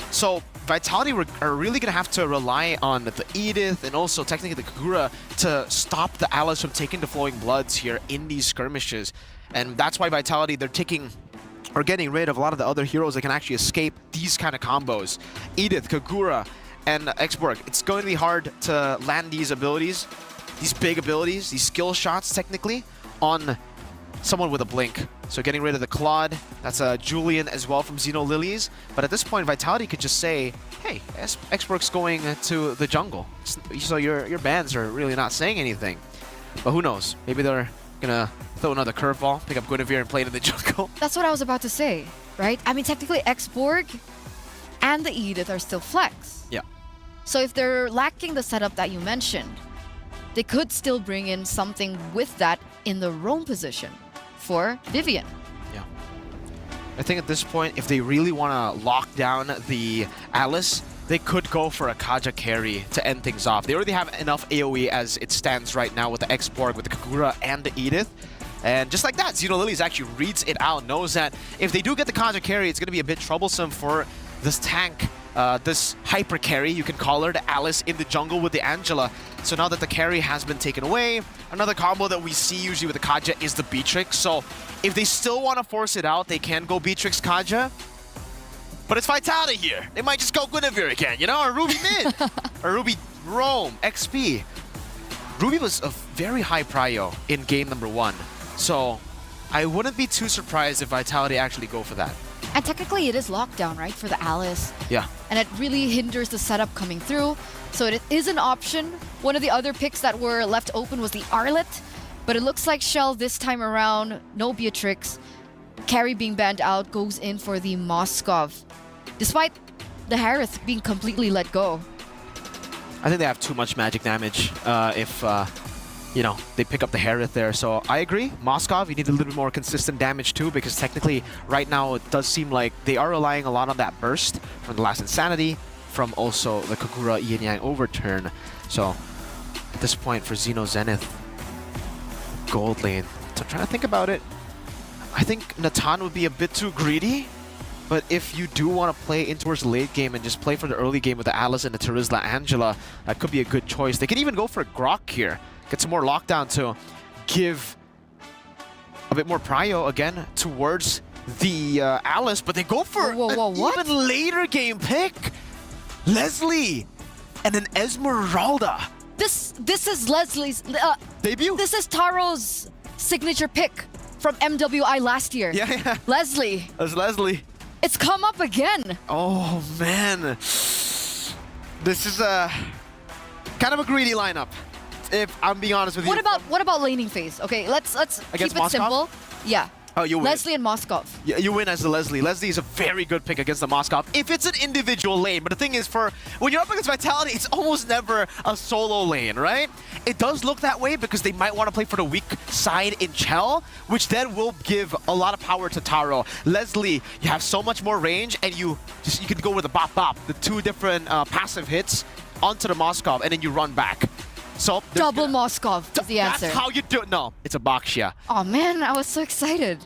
So Vitality are really going to have to rely on the Edith and also technically the Kagura to stop the Alice from taking the Flowing Bloods here in these skirmishes. And that's why Vitality, they're taking or getting rid of a lot of the other heroes that can actually escape these kind of combos. Edith, Kagura, and X-Borg. It's going to be hard to land these abilities, these big abilities, these skill shots technically, on someone with a blink. So getting rid of the Claude, that's a Julian as well from Xeno Lilies. But at this point, Vitality could just say, hey, X-Borg's going to the jungle. So your bans are really not saying anything. But who knows? Maybe they're gonna throw another curveball, pick up Guinevere and play it in the jungle. That's what I was about to say, right? I mean, technically X-Borg and the Edith are still flex. Yeah. So if they're lacking the setup that you mentioned, they could still bring in something with that in the roam position for Vivian. Yeah. I think at this point, if they really want to lock down the Alice, they could go for a Kaja carry to end things off. They already have enough AoE as it stands right now with the X-Borg, with the Kagura, and the Edith. And just like that, Xeno Lilies actually reads it out, knows that if they do get the Kaja carry, it's going to be a bit troublesome for this tank, this hyper carry, you can call her, the Alice in the jungle with the Angela. So now that the carry has been taken away, another combo that we see usually with the Kaja is the Beatrix. So if they still want to force it out, they can go Beatrix Kaja. But it's Vitality here. They might just go Guinevere again, you know, or Ruby mid, or Ruby roam, XP. Ruby was a very high prio in game number 1. So I wouldn't be too surprised if Vitality actually go for that. And technically it is lockdown, right, for the Alice. Yeah. And it really hinders the setup coming through. So it is an option. One of the other picks that were left open was the Arlet. But it looks like Shell this time around, no Beatrix. Carry being banned out, goes in for the Moskov. Despite the Harith being completely let go. I think they have too much magic damage if, you know, they pick up the Harith there. So I agree. Moskov, you need a little bit more consistent damage too, because technically right now it does seem like they are relying a lot on that burst from the last Insanity, from also the Kagura Yin Yang overturn. So at this point for Xeno Zenith, gold lane. So I'm trying to think about it. I think Natan would be a bit too greedy. But if you do want to play in towards the late game and just play for the early game with the Alice and the Terizla Angela, that could be a good choice. They could even go for a Grok here. Get some more lockdown to give a bit more prio again towards the Alice, but they go for an even later game pick. Leslie and an Esmeralda. This is Leslie's debut. This is Taro's signature pick from MWI last year. Yeah. Leslie. That's Leslie. It's come up again. Oh man, this is a kind of a greedy lineup, if I'm being honest with you. What about laning phase? Okay, let's keep it Moskov? simple. Yeah. Oh, you win. Leslie and Moskov. Yeah, you win as the Leslie. Leslie is a very good pick against the Moskov if it's an individual lane. But the thing is, when you're up against Vitality, it's almost never a solo lane, right? It does look that way because they might want to play for the weak side in Chell, which then will give a lot of power to Taro. Leslie, you have so much more range, and you can go with the bop bop, the 2 different passive hits onto the Moskov, and then you run back. So double Moskov is the answer. That's how you do it. No, it's a Bakshia. Oh man, I was so excited.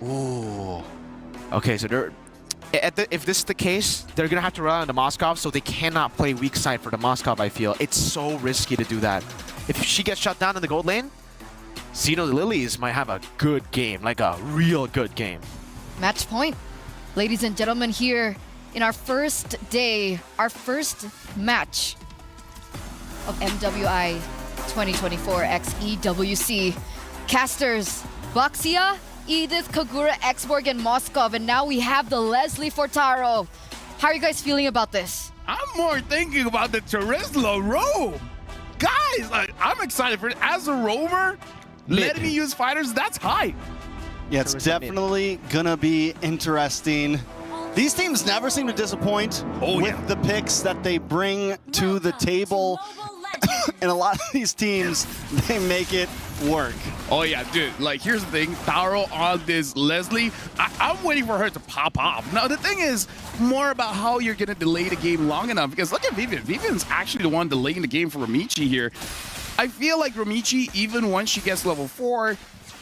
Ooh. Okay, so if this is the case, they're gonna have to rely on the Moskov, so they cannot play weak side for the Moskov. I feel it's so risky to do that. If she gets shut down in the gold lane, Xeno Lilies might have a good game, like a real good game. Match point, ladies and gentlemen, here in our first day, our first match of MWI 2024 X EWC. Casters, Baxia, Edith, Kagura, X-Borg, and Moskov. And now we have the Leslie for Taro. How are you guys feeling about this? I'm more thinking about the Terizla roam. Guys, I'm excited for it. As a roamer, letting me use fighters, that's hype. Yeah, it's definitely gonna be interesting. These teams never seem to disappoint with the picks that they bring to the table. And a lot of these teams, they make it work. Oh yeah, dude, like here's the thing, Taro on this Leslie, I'm waiting for her to pop off. Now the thing is more about how you're gonna delay the game long enough, because look at Vivian. Vivian's actually the one delaying the game for Ramichi here. I feel like Ramichi, even once she gets level 4,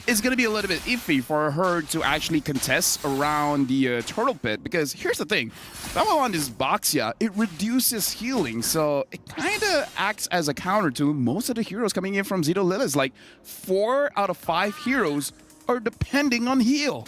is going to be a little bit iffy for her to actually contest around the turtle pit, because here's the thing, level on this Boxia, it reduces healing, so it kind of acts as a counter to most of the heroes coming in from Xeno Lilith. Like 4 out of 5 heroes are depending on heal.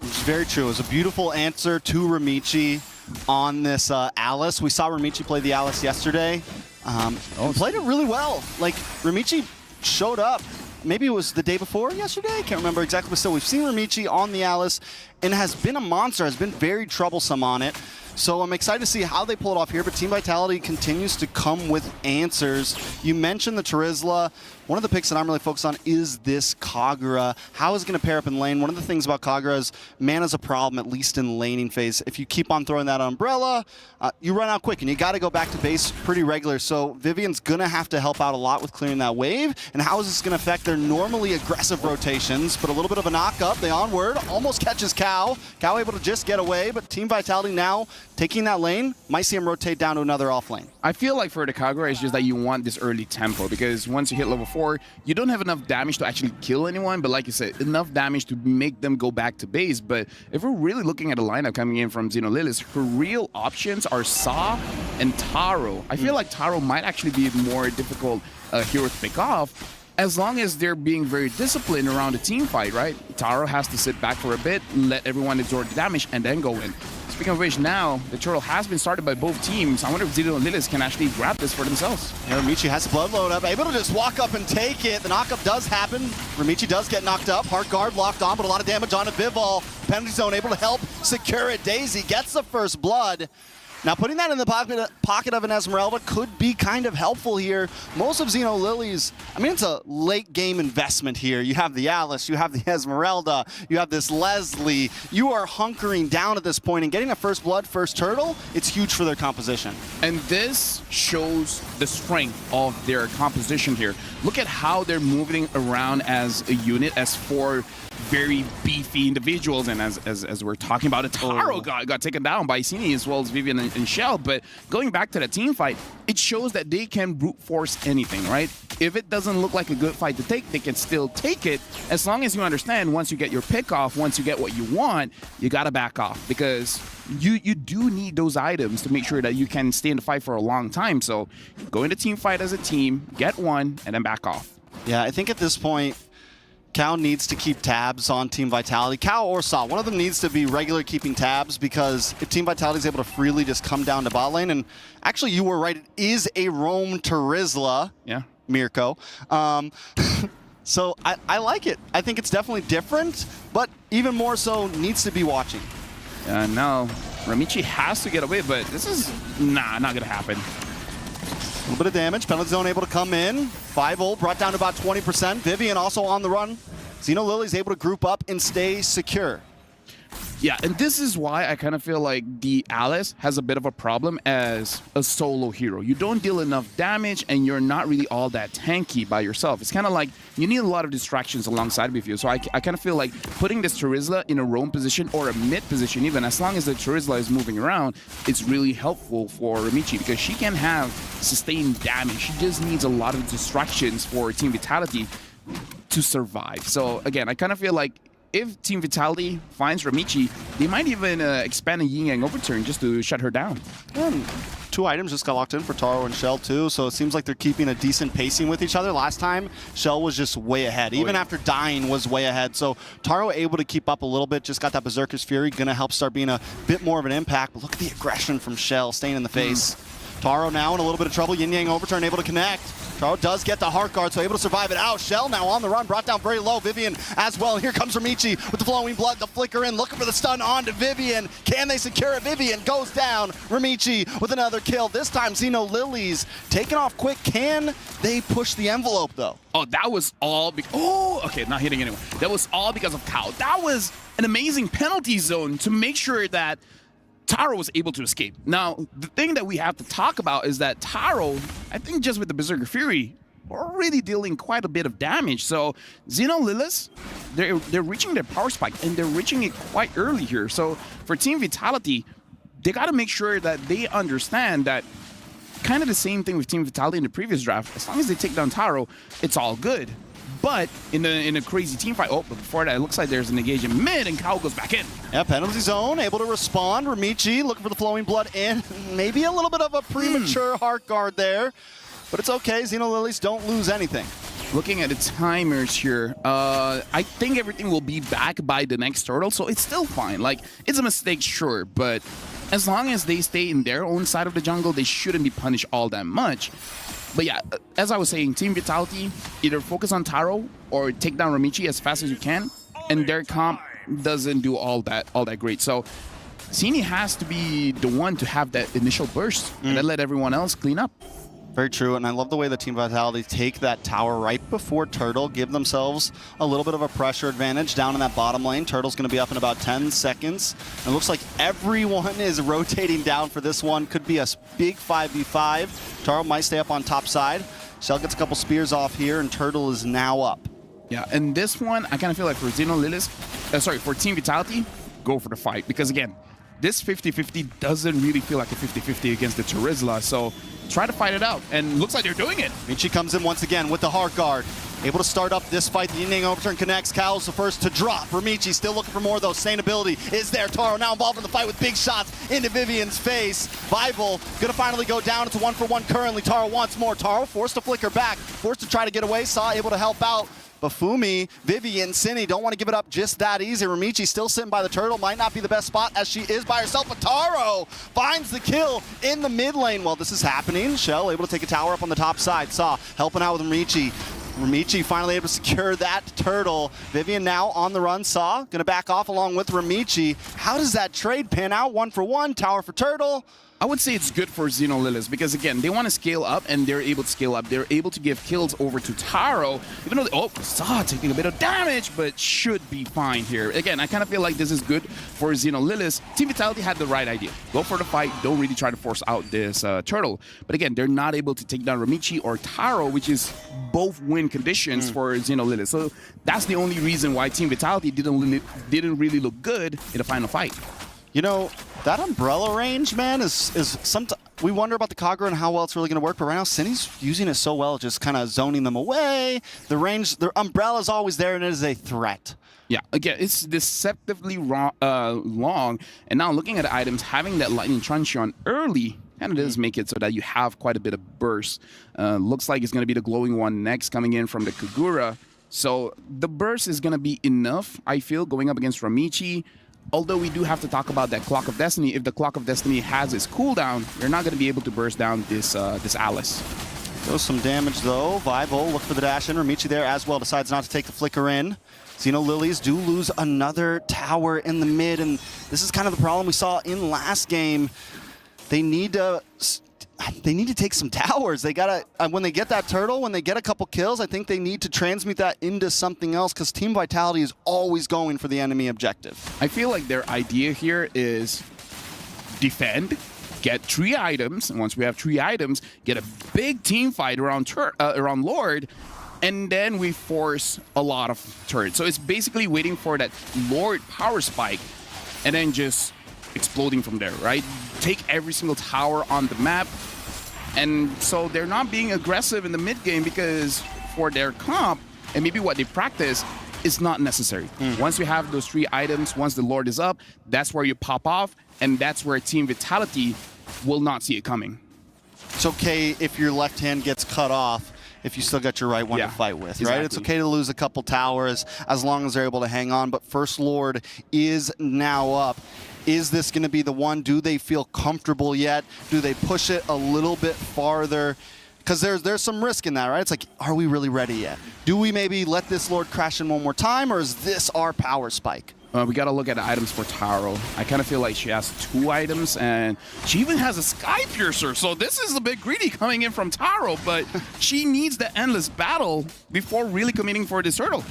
It's very true. It was a beautiful answer to Ramichi on this Alice. We saw Ramichi play the Alice yesterday. And played it really well. Like, Ramichi showed up. Maybe it was the day before yesterday? I can't remember exactly, but still, we've seen Ramichi on the Alice and has been a monster, has been very troublesome on it. So I'm excited to see how they pull it off here, but Team Vitality continues to come with answers. You mentioned the Terizla. One of the picks that I'm really focused on is this Kagura. How is it going to pair up in lane? One of the things about Kagura is mana's a problem, at least in laning phase. If you keep on throwing that umbrella, you run out quick, and you got to go back to base pretty regular. So Vivian's going to have to help out a lot with clearing that wave. And how is this going to affect their normally aggressive rotations? But a little bit of a knock-up. The onward almost catches Cow. Cow able to just get away, but Team Vitality now taking that lane, might see him rotate down to another off lane. I feel like for the Kagura, it's just that you want this early tempo, because once you hit level 4, you don't have enough damage to actually kill anyone, but like you said, enough damage to make them go back to base. But if we're really looking at a lineup coming in from Xeno Lilith, her real options are Saw and Taro. I feel like Taro might actually be a more difficult hero to pick off, as long as they're being very disciplined around the team fight, right? Taro has to sit back for a bit, let everyone absorb the damage, and then go in. Speaking of which, now the turtle has been started by both teams. I wonder if Xeno and Lilith can actually grab this for themselves. Yeah, Ramichi has blood load up, able to just walk up and take it. The knockup does happen. Ramichi does get knocked up. Heart guard locked on, but a lot of damage on it. Bivol, penalty zone, able to help secure it. Daisy gets the first blood. Now, putting that in the pocket of an Esmeralda could be kind of helpful here. Most of Xeno Lily's, I mean, it's a late game investment here. You have the Alice, you have the Esmeralda, you have this Leslie. You are hunkering down at this point, and getting a first blood, first turtle, it's huge for their composition. And this shows the strength of their composition here. Look at how they're moving around as a unit, as 4 very beefy individuals, and as we're talking about, Taro got taken down by Sini as well as Vivian and Shell. But going back to the team fight, it shows that they can brute force anything, right? If it doesn't look like a good fight to take, they can still take it, as long as you understand once you get your pick off, once you get what you want, you gotta back off, because you do need those items to make sure that you can stay in the fight for a long time. So go into team fight as a team, get one, and then back off. Yeah, I think at this point, Cal needs to keep tabs on Team Vitality. Cal or Saw, one of them needs to be regular keeping tabs, because if Team Vitality is able to freely just come down to bot lane, and actually you were right, it is a roam Terizla, yeah, Mirko. So I like it. I think it's definitely different, but even more so needs to be watching. No, Ramichi has to get away, but this is, not gonna happen. A little bit of damage. Penalty zone able to come in. 5-ult brought down to about 20%. Vivian also on the run. Xeno Lily's able to group up and stay secure. Yeah, and this is why I kind of feel like the Alice has a bit of a problem as a solo hero. You don't deal enough damage, and you're not really all that tanky by yourself. It's kind of like you need a lot of distractions alongside with you. So I kind of feel like putting this Terizla in a roam position or a mid position, even as long as the Terizla is moving around, it's really helpful for Ramichi, because she can have sustained damage. She just needs a lot of distractions for Team Vitality to survive. So again, I kind of feel like if Team Vitality finds Ramichi, they might even expand a Yin Yang overturn just to shut her down. And 2 items just got locked in for Taro and Shell too, so it seems like they're keeping a decent pacing with each other. Last time, Shell was just way ahead. Even after dying, was way ahead. So Taro able to keep up a little bit, just got that Berserker's Fury, gonna help start being a bit more of an impact. But look at the aggression from Shell, staying in the face. Taro now in a little bit of trouble. Yin Yang overturn able to connect. Taro does get the heart guard, so able to survive it out. Shell now on the run, brought down very low. Vivian as well. And here comes Ramichi with the flowing blood, the flicker in, looking for the stun onto Vivian. Can they secure it? Vivian goes down. Ramichi with another kill. This time Xeno Lily's taken off quick. Can they push the envelope though? Oh, that was all because, oh, okay, not hitting anyone. That was all because of Cow. That was an amazing penalty zone to make sure that Taro was able to escape. Now, the thing that we have to talk about is that Taro, I think just with the Berserker Fury, already dealing quite a bit of damage. So Xeno Lilith, they're reaching their power spike, and they're reaching it quite early here. So for Team Vitality, they got to make sure that they understand that kind of the same thing with Team Vitality in the previous draft. As long as they take down Taro, it's all good. But in a crazy team fight, but before that, it looks like there's an engage in mid, and Kao goes back in. Yeah, penalty zone, able to respond. Ramichi looking for the flowing blood in. Maybe a little bit of a premature heart guard there, but it's okay. Xeno Lilies don't lose anything. Looking at the timers here, I think everything will be back by the next turtle, so it's still fine. Like, it's a mistake, sure, but as long as they stay in their own side of the jungle, they shouldn't be punished all that much. But yeah, as I was saying, Team Vitality, either focus on Taro or take down Ramichi as fast as you can, and their comp doesn't do all that great. So Zini has to be the one to have that initial burst and then let everyone else clean up. Very true, and I love the way the Team Vitality take that tower right before Turtle, give themselves a little bit of a pressure advantage down in that bottom lane. Turtle's going to be up in about 10 seconds. It looks like everyone is rotating down for this one. Could be a big 5v5. Taro might stay up on top side. Shell gets a couple spears off here, and Turtle is now up. Yeah, and this one, I kind of feel like for Xeno Lilith, for Team Vitality, go for the fight. Because again, this 50-50 doesn't really feel like a 50-50 against the Terizla, so try to fight it out, and looks like they're doing it. Michi comes in once again with the heart guard. Able to start up this fight. The Ying overturn connects. Cal's the first to drop. Ramichi still looking for more, though. Sustainability is there. Taro now involved in the fight with big shots into Vivian's face. Vival gonna finally go down. It's a 1-for-1 currently. Taro wants more. Taro forced to flicker back. Forced to try to get away. Saw able to help out. Bafumi, Vivian, Cine don't want to give it up just that easy. Ramichi still sitting by the turtle. Might not be the best spot as she is by herself, but Taro finds the kill in the mid lane. While this is happening, Shell able to take a tower up on the top side. Saw helping out with Ramichi. Ramichi finally able to secure that turtle. Vivian now on the run. Saw gonna back off along with Ramichi. How does that trade pan out? 1-for-1, tower for turtle. I would say it's good for Xeno Lilith because, again, they want to scale up, and they're able to scale up. They're able to give kills over to Taro, even though Saw taking a bit of damage, but should be fine here. Again, I kind of feel like this is good for Xeno Lilith. Team Vitality had the right idea. Go for the fight. Don't really try to force out this turtle. But again, they're not able to take down Ramichi or Taro, which is both win conditions for Xeno Lilith. So that's the only reason why Team Vitality didn't really look good in the final fight. You know, that umbrella range, man, is sometimes we wonder about the Kagura and how well it's really going to work, but right now Cindy's using it so well, just kind of zoning them away. The range, the umbrella is always there, and it is a threat. Yeah, again, it's deceptively long, and now looking at the items, having that Lightning Truncheon early kind of does make it so that you have quite a bit of burst. Looks like it's going to be the glowing one next coming in from the Kagura. So the burst is going to be enough, I feel, going up against Ramichi. Although we do have to talk about that Clock of Destiny. If the Clock of Destiny has its cooldown, you're not going to be able to burst down this Alice. Does some damage though. Vival look for the dash in. Ramichi there as well. Decides not to take the flicker in. Xeno Lilies do lose another tower in the mid, and this is kind of the problem we saw in last game. They need to take some towers. They gotta, when they get that turtle, when they get a couple kills, I think they need to transmute that into something else, because Team Vitality is always going for the enemy objective. I feel like their idea here is defend, get 3 items, and once we have 3 items, get a big team fight around Lord, and then we force a lot of turrets. So it's basically waiting for that Lord power spike, and then just exploding from there, right? Take every single tower on the map. And so they're not being aggressive in the mid game because for their comp and maybe what they practice, it's not necessary. Once we have those 3 items, once the Lord is up, that's where you pop off, and that's where Team Vitality will not see it coming. It's okay if your left hand gets cut off if you still got your right one to fight with, right? It's okay to lose a couple towers as long as they're able to hang on, but First Lord is now up. Is this going to be the one? Do they feel comfortable yet? Do they push it a little bit farther? Because there's some risk in that, right? It's like, are we really ready yet? Do we maybe let this Lord crash in one more time, or is this our power spike? We got to look at the items for Taro. I kind of feel like she has 2 items, and she even has a Sky Piercer. So this is a bit greedy coming in from Taro, but she needs the endless battle before really committing for this turtle.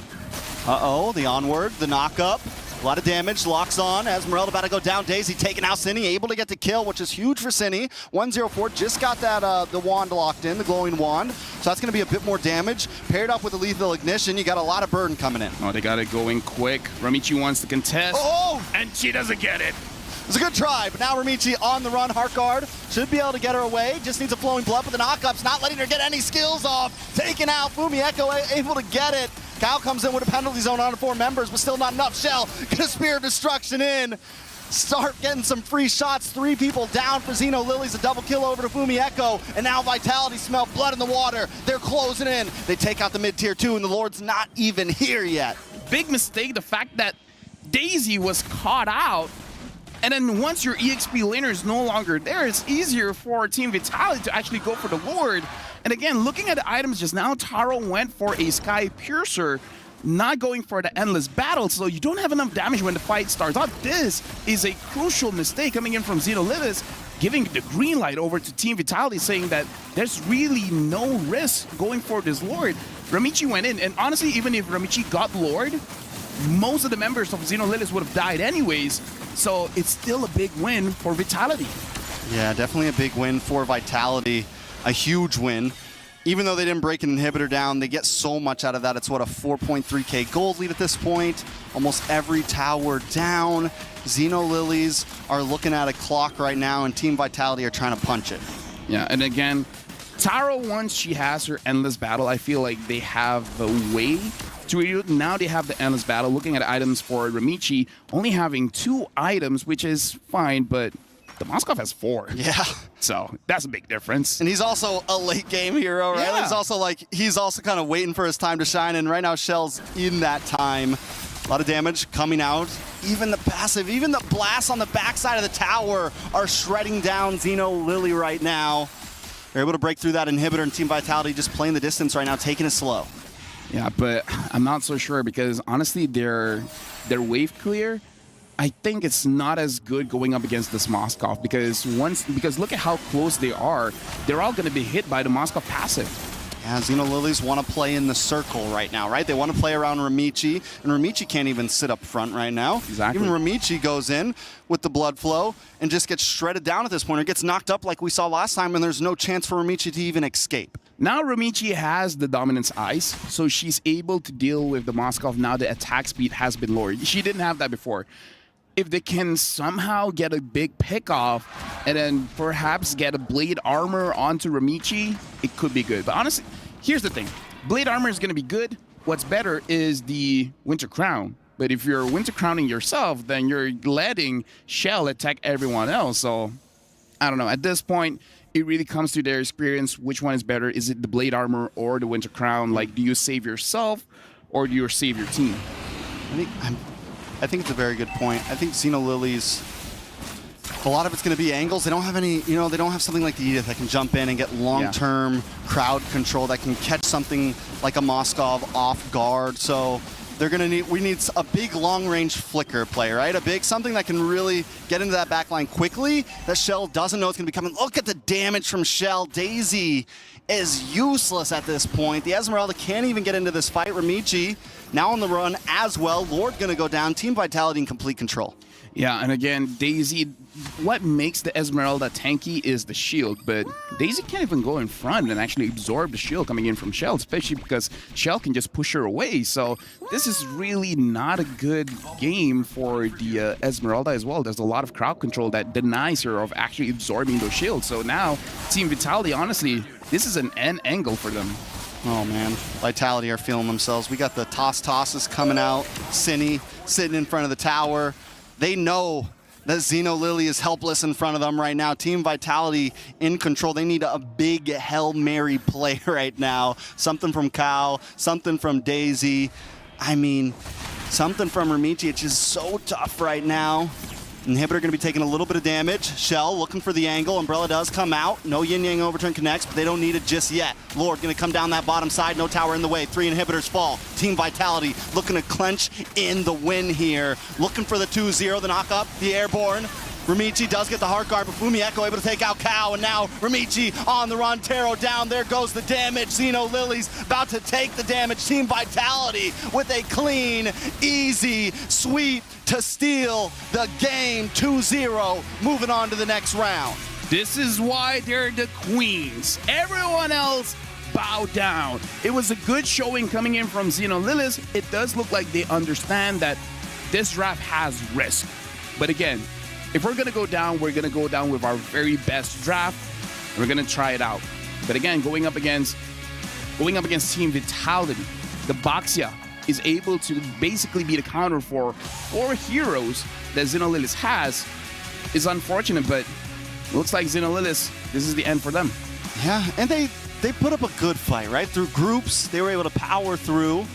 Uh-oh, the onward, the knock-up. lot of damage, locks on. Esmeralda about to go down. Daisy taking out Cine, able to get the kill, which is huge for Cine. 104 just got that the wand locked in, the glowing wand. So that's going to be a bit more damage. Paired up with the lethal ignition, you got a lot of burn coming in. Oh, they got it going quick. Ramichi wants to contest. Oh! And she doesn't get it. It was a good try, but now Ramichi on the run. Heart Guard should be able to get her away. Just needs a flowing blood, but the knockups not letting her get any skills off. Taken out. Fumi Echo able to get it. Cal comes in with a penalty zone on 4 members, but still not enough. Shell gonna spear destruction in. Start getting some free shots. 3 people down for Xeno Lilies. A double kill over to Fumi Echo. And now Vitality smell blood in the water. They're closing in. They take out the mid-tier 2, and the Lord's not even here yet. Big mistake, the fact that Daisy was caught out. And then once your EXP laner is no longer there, it's easier for Team Vitality to actually go for the Lord. And again, looking at the items just now, Taro went for a Sky Piercer, not going for the Endless Battle, so you don't have enough damage when the fight starts out. This is a crucial mistake coming in from Xenolithis, giving the green light over to Team Vitality, saying that there's really no risk going for this Lord. Ramichi went in, and honestly, even if Ramichi got Lord, most of the members of Xenolithis would have died anyways, so it's still a big win for Vitality. Yeah, definitely a big win for Vitality. A huge win. Even though they didn't break an inhibitor down, they get so much out of that. It's what, a 4.3k gold lead at this point. Almost every tower down. Xeno Lilies are looking at a clock right now, and Team Vitality are trying to punch it. Yeah, and again, Taro, once she has her Endless Battle, I feel like they have a way to now they have the Endless Battle. Looking at items for Ramichi, only having 2 items, which is fine, but the Moskov has 4. Yeah. So that's a big difference. And he's also a late game hero, right? Yeah. He's also kind of waiting for his time to shine, and right now Shell's in that time. A lot of damage coming out. Even the passive, even the blasts on the backside of the tower are shredding down Xeno Lily right now. They're able to break through that inhibitor, and Team Vitality just playing the distance right now, taking it slow. Yeah, but I'm not so sure because honestly, their wave clear, I think it's not as good going up against this Moskov because look at how close they are. They're all going to be hit by the Moskov passive. Yeah, Xeno Lilies want to play in the circle right now, right? They want to play around Ramichi, and Ramichi can't even sit up front right now. Exactly. Even Ramichi goes in with the blood flow and just gets shredded down at this point, or gets knocked up like we saw last time, and there's no chance for Ramichi to even escape. Now Ramichi has the Dominance Ice, so she's able to deal with the Moskov. Now the attack speed has been lowered. She didn't have that before. If they can somehow get a big pick off and then perhaps get a Blade Armor onto Ramichi, it could be good. But honestly, here's the thing. Blade Armor is going to be good. What's better is the Winter Crown. But if you're Winter Crowning yourself, then you're letting Shell attack everyone else. So, I don't know. At this point, it really comes to their experience. Which one is better? Is it the Blade Armor or the Winter Crown? Like, do you save yourself or do you save your team? I think it's a very good point. I think Xeno Lilies, a lot of it's going to be angles. They don't have any, they don't have something like the Edith that can jump in and get long-term crowd control that can catch something like a Moskov off guard. So they're going to we need a big long-range flicker play, right? Something that can really get into that backline quickly that Shell doesn't know it's going to be coming. Look at the damage from Shell. Daisy is useless at this point. The Esmeralda can't even get into this fight. Ramichi now on the run as well. Lord gonna go down. Team Vitality in complete control. Yeah, and again, Daisy, what makes the Esmeralda tanky is the shield, but Daisy can't even go in front and actually absorb the shield coming in from Shell, especially because Shell can just push her away. So this is really not a good game for the Esmeralda as well. There's a lot of crowd control that denies her of actually absorbing those shields. So now, Team Vitality, honestly, this is an end angle for them. Oh man, Vitality are feeling themselves. We got the tosses coming out. Cine sitting in front of the tower. They know that Xeno Lily is helpless in front of them right now. Team Vitality in control. They need a big Hail Mary play right now. Something from Kao, something from Daisy. I mean, something from Ramichi. It's just so tough right now. Inhibitor going to be taking a little bit of damage. Shell looking for the angle. Umbrella does come out. No Yin Yang Overturn connects, but they don't need it just yet. Lord going to come down that bottom side. No tower in the way. 3 inhibitors fall. Team Vitality looking to clench in the win here. Looking for the 2-0, the knock up, the airborne. Ramichi does get the hard guard, but Fumieko able to take out Kao, and now Ramichi on the run. Taro down, there goes the damage. Xeno Lilies about to take the damage. Team Vitality with a clean, easy sweep to steal the game 2-0, moving on to the next round. This is why they're the queens. Everyone else bow down. It was a good showing coming in from Xeno Lilies. It does look like they understand that this draft has risk. But again, if we're gonna go down, we're gonna go down with our very best draft. And we're gonna try it out. But again, going up against Team Vitality, the Baxia is able to basically be the counter for 4 heroes that Xeno Lilies has. Is unfortunate, but it looks like Xeno Lilies, this is the end for them. Yeah, and they put up a good fight, right? Through groups, they were able to power through,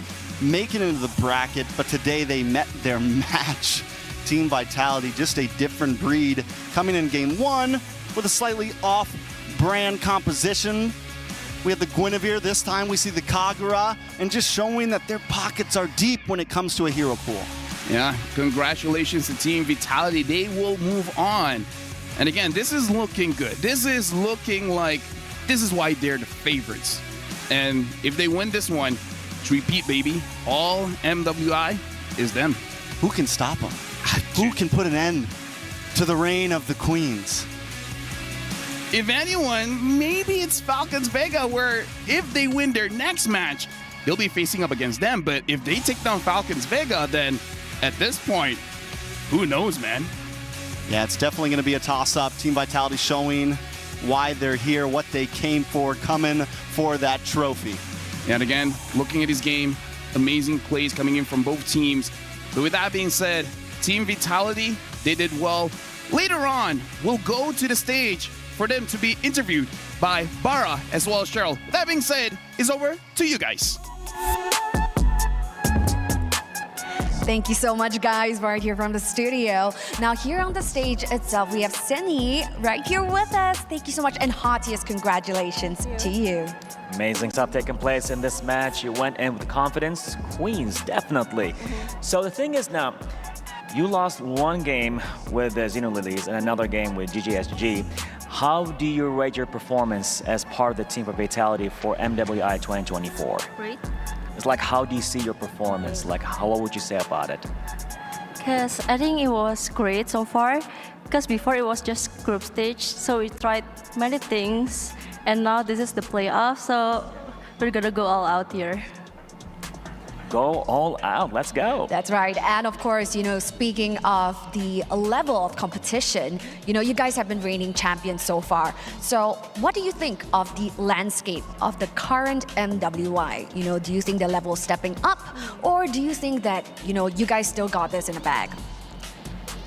make it into the bracket, but today they met their match. Team Vitality, just a different breed, coming in game 1 with a slightly off-brand composition. We have the Guinevere, this time we see the Kagura, and just showing that their pockets are deep when it comes to a hero pool. Yeah, congratulations to Team Vitality. They will move on. And again, this is looking good. This is looking like, this is why they're the favorites. And if they win this one, to repeat, baby, all MWI is them. Who can stop them? Who can put an end to the reign of the queens? If anyone, maybe it's Falcons Vega, where if they win their next match, they'll be facing up against them. But if they take down Falcons Vega, then at this point, who knows, man? Yeah, it's definitely going to be a toss-up. Team Vitality showing why they're here, what they came for, coming for that trophy. And again, looking at his game, amazing plays coming in from both teams. But with that being said, Team Vitality, they did well. Later on, we'll go to the stage for them to be interviewed by Bara as well as Cheryl. That being said, it's over to you guys. Thank you so much, guys, right here from the studio. Now, here on the stage itself, we have Cindy right here with us. Thank you so much, and heartiest congratulations to you. Amazing stuff taking place in this match. You went in with confidence. Queens, definitely. So the thing is now, you lost one game with the Xeno Lilies and another game with GGSG. How do you rate your performance as part of the team for Vitality for MWI 2024? Great. It's like, how do you see your performance? Like, what would you say about it? Because I think it was great so far. Because before it was just group stage, so we tried many things, and now this is the playoff, so we're gonna go all out here. Go all out. Let's go. That's right. And of course, you know, speaking of the level of competition, you know, you guys have been reigning champions so far. So what do you think of the landscape of the current MWI? You know, do you think the level is stepping up, or do you think that, you know, you guys still got this in the bag?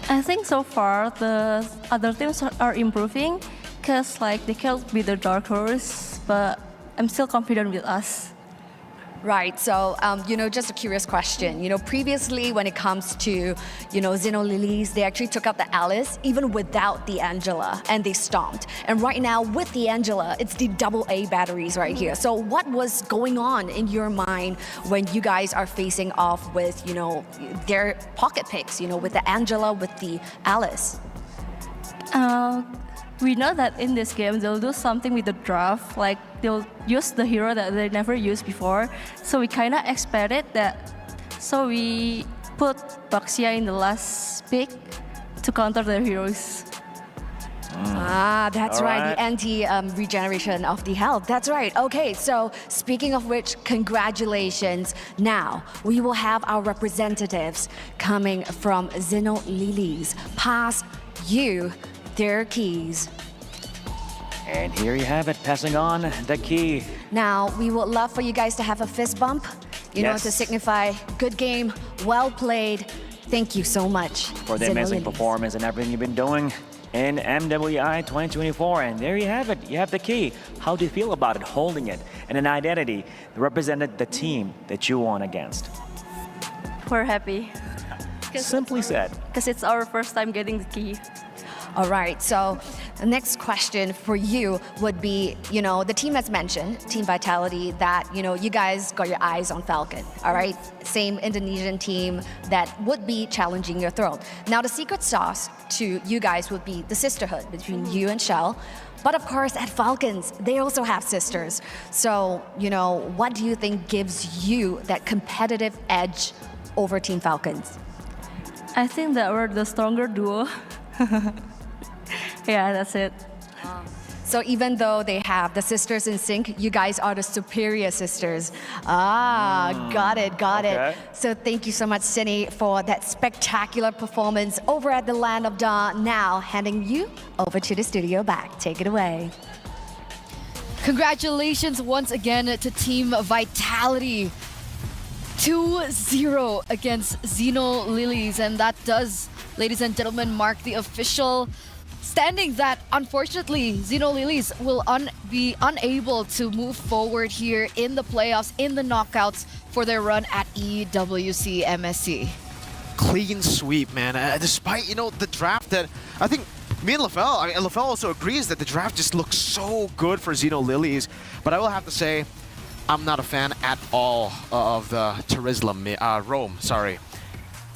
I think so far the other teams are improving, because like they can't be the dark horse, but I'm still confident with us. Right, so, you know, just a curious question. You know, previously when it comes to, you know, Xeno Lilies, they actually took out the Alice even without the Angela, and they stomped. And right now with the Angela, it's the AA batteries right here. So what was going on in your mind when you guys are facing off with, you know, their pocket picks, you know, with the Angela, with the Alice? We know that in this game they'll do something with the draft, like they'll use the hero that they never used before. So we kind of expected that. So we put Baxia in the last pick to counter their heroes. That's right, the anti-regeneration of the health. That's right. Okay, so speaking of which, congratulations. Now, we will have our representatives coming from Xeno Lilies pass you their keys. And here you have it, passing on the key. Now, we would love for you guys to have a fist bump, you know, to signify good game, well played. Thank you so much for the amazing performance and everything you've been doing in MWI 2024. And there you have it. You have the key. How do you feel about it, holding it, and an identity that represented the team that you won against? We're happy. Simply said. Because it's our first time getting the key. All right, so The next question for you would be, the team has mentioned, Team Vitality, that, you guys got your eyes on Falcon, all right? Same Indonesian team that would be challenging your throne. Now, the secret sauce to you guys would be the sisterhood between you and Shell. But of course, at Falcons, they also have sisters. So, what do you think gives you that competitive edge over Team Falcons? I think that we're the stronger duo. Yeah, that's it. So even though they have the sisters in sync, you guys are the superior sisters. Got it. So thank you so much, Cindy, for that spectacular performance over at the Land of Dawn. Now, handing you over to the studio back. Take it away. Congratulations once again to Team Vitality. 2-0 against Xeno Lilies, and that does, ladies and gentlemen, mark the official standing that unfortunately Xeno Lilies will be unable to move forward here in the playoffs, in the knockouts for their run at EWC MSC. Clean sweep, man. Despite, the draft that I think me and LaFell also agrees that the draft just looks so good for Xeno Lilies. But I will have to say, I'm not a fan at all of the Terizla Rome, sorry.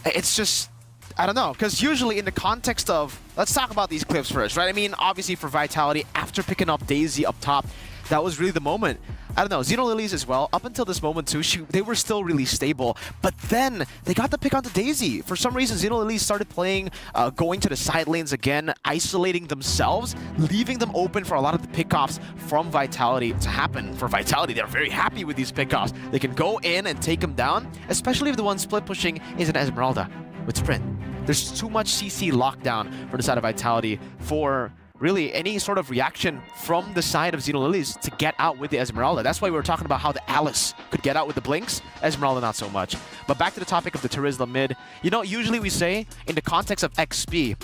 It's just, I don't know, because usually in the context of, let's talk about these clips first, right? I mean, obviously for Vitality, after picking up Daisy up top, that was really the moment. I don't know, Xeno Lilies as well, up until this moment too, they were still really stable, but then they got the pick onto Daisy. For some reason, Xeno Lilies started playing, going to the side lanes again, isolating themselves, leaving them open for a lot of the pickoffs from Vitality to happen. For Vitality, they're very happy with these pickoffs. They can go in and take them down, especially if the one split pushing is an Esmeralda with Sprint. There's too much CC lockdown for the side of Vitality for really any sort of reaction from the side of Xeno Lilies to get out with the Esmeralda. That's why we were talking about how the Alice could get out with the Blinks. Esmeralda, not so much. But back to the topic of the Terizla mid. Usually we say, in the context of XP,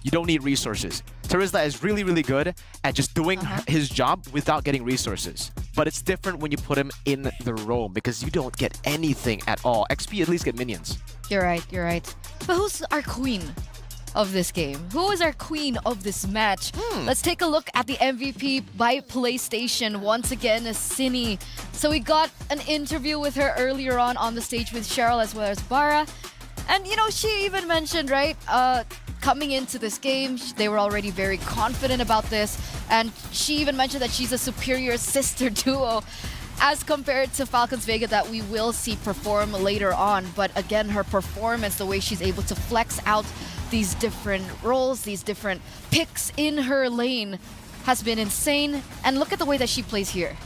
you don't need resources. Terizla is really, really good at just doing his job without getting resources. But it's different when you put him in the roam because you don't get anything at all. XP at least get minions. You're right. But who's our queen of this game? Who is our queen of this match? Let's take a look at the MVP by PlayStation. Once again, Cini. So we got an interview with her earlier on the stage with Cheryl as well as Bara. And she even mentioned, right, coming into this game, they were already very confident about this. And she even mentioned that she's a superior sister duo as compared to Falcons Vega that we will see perform later on. But again, her performance, the way she's able to flex out these different roles, these different picks in her lane has been insane. And look at the way that she plays here.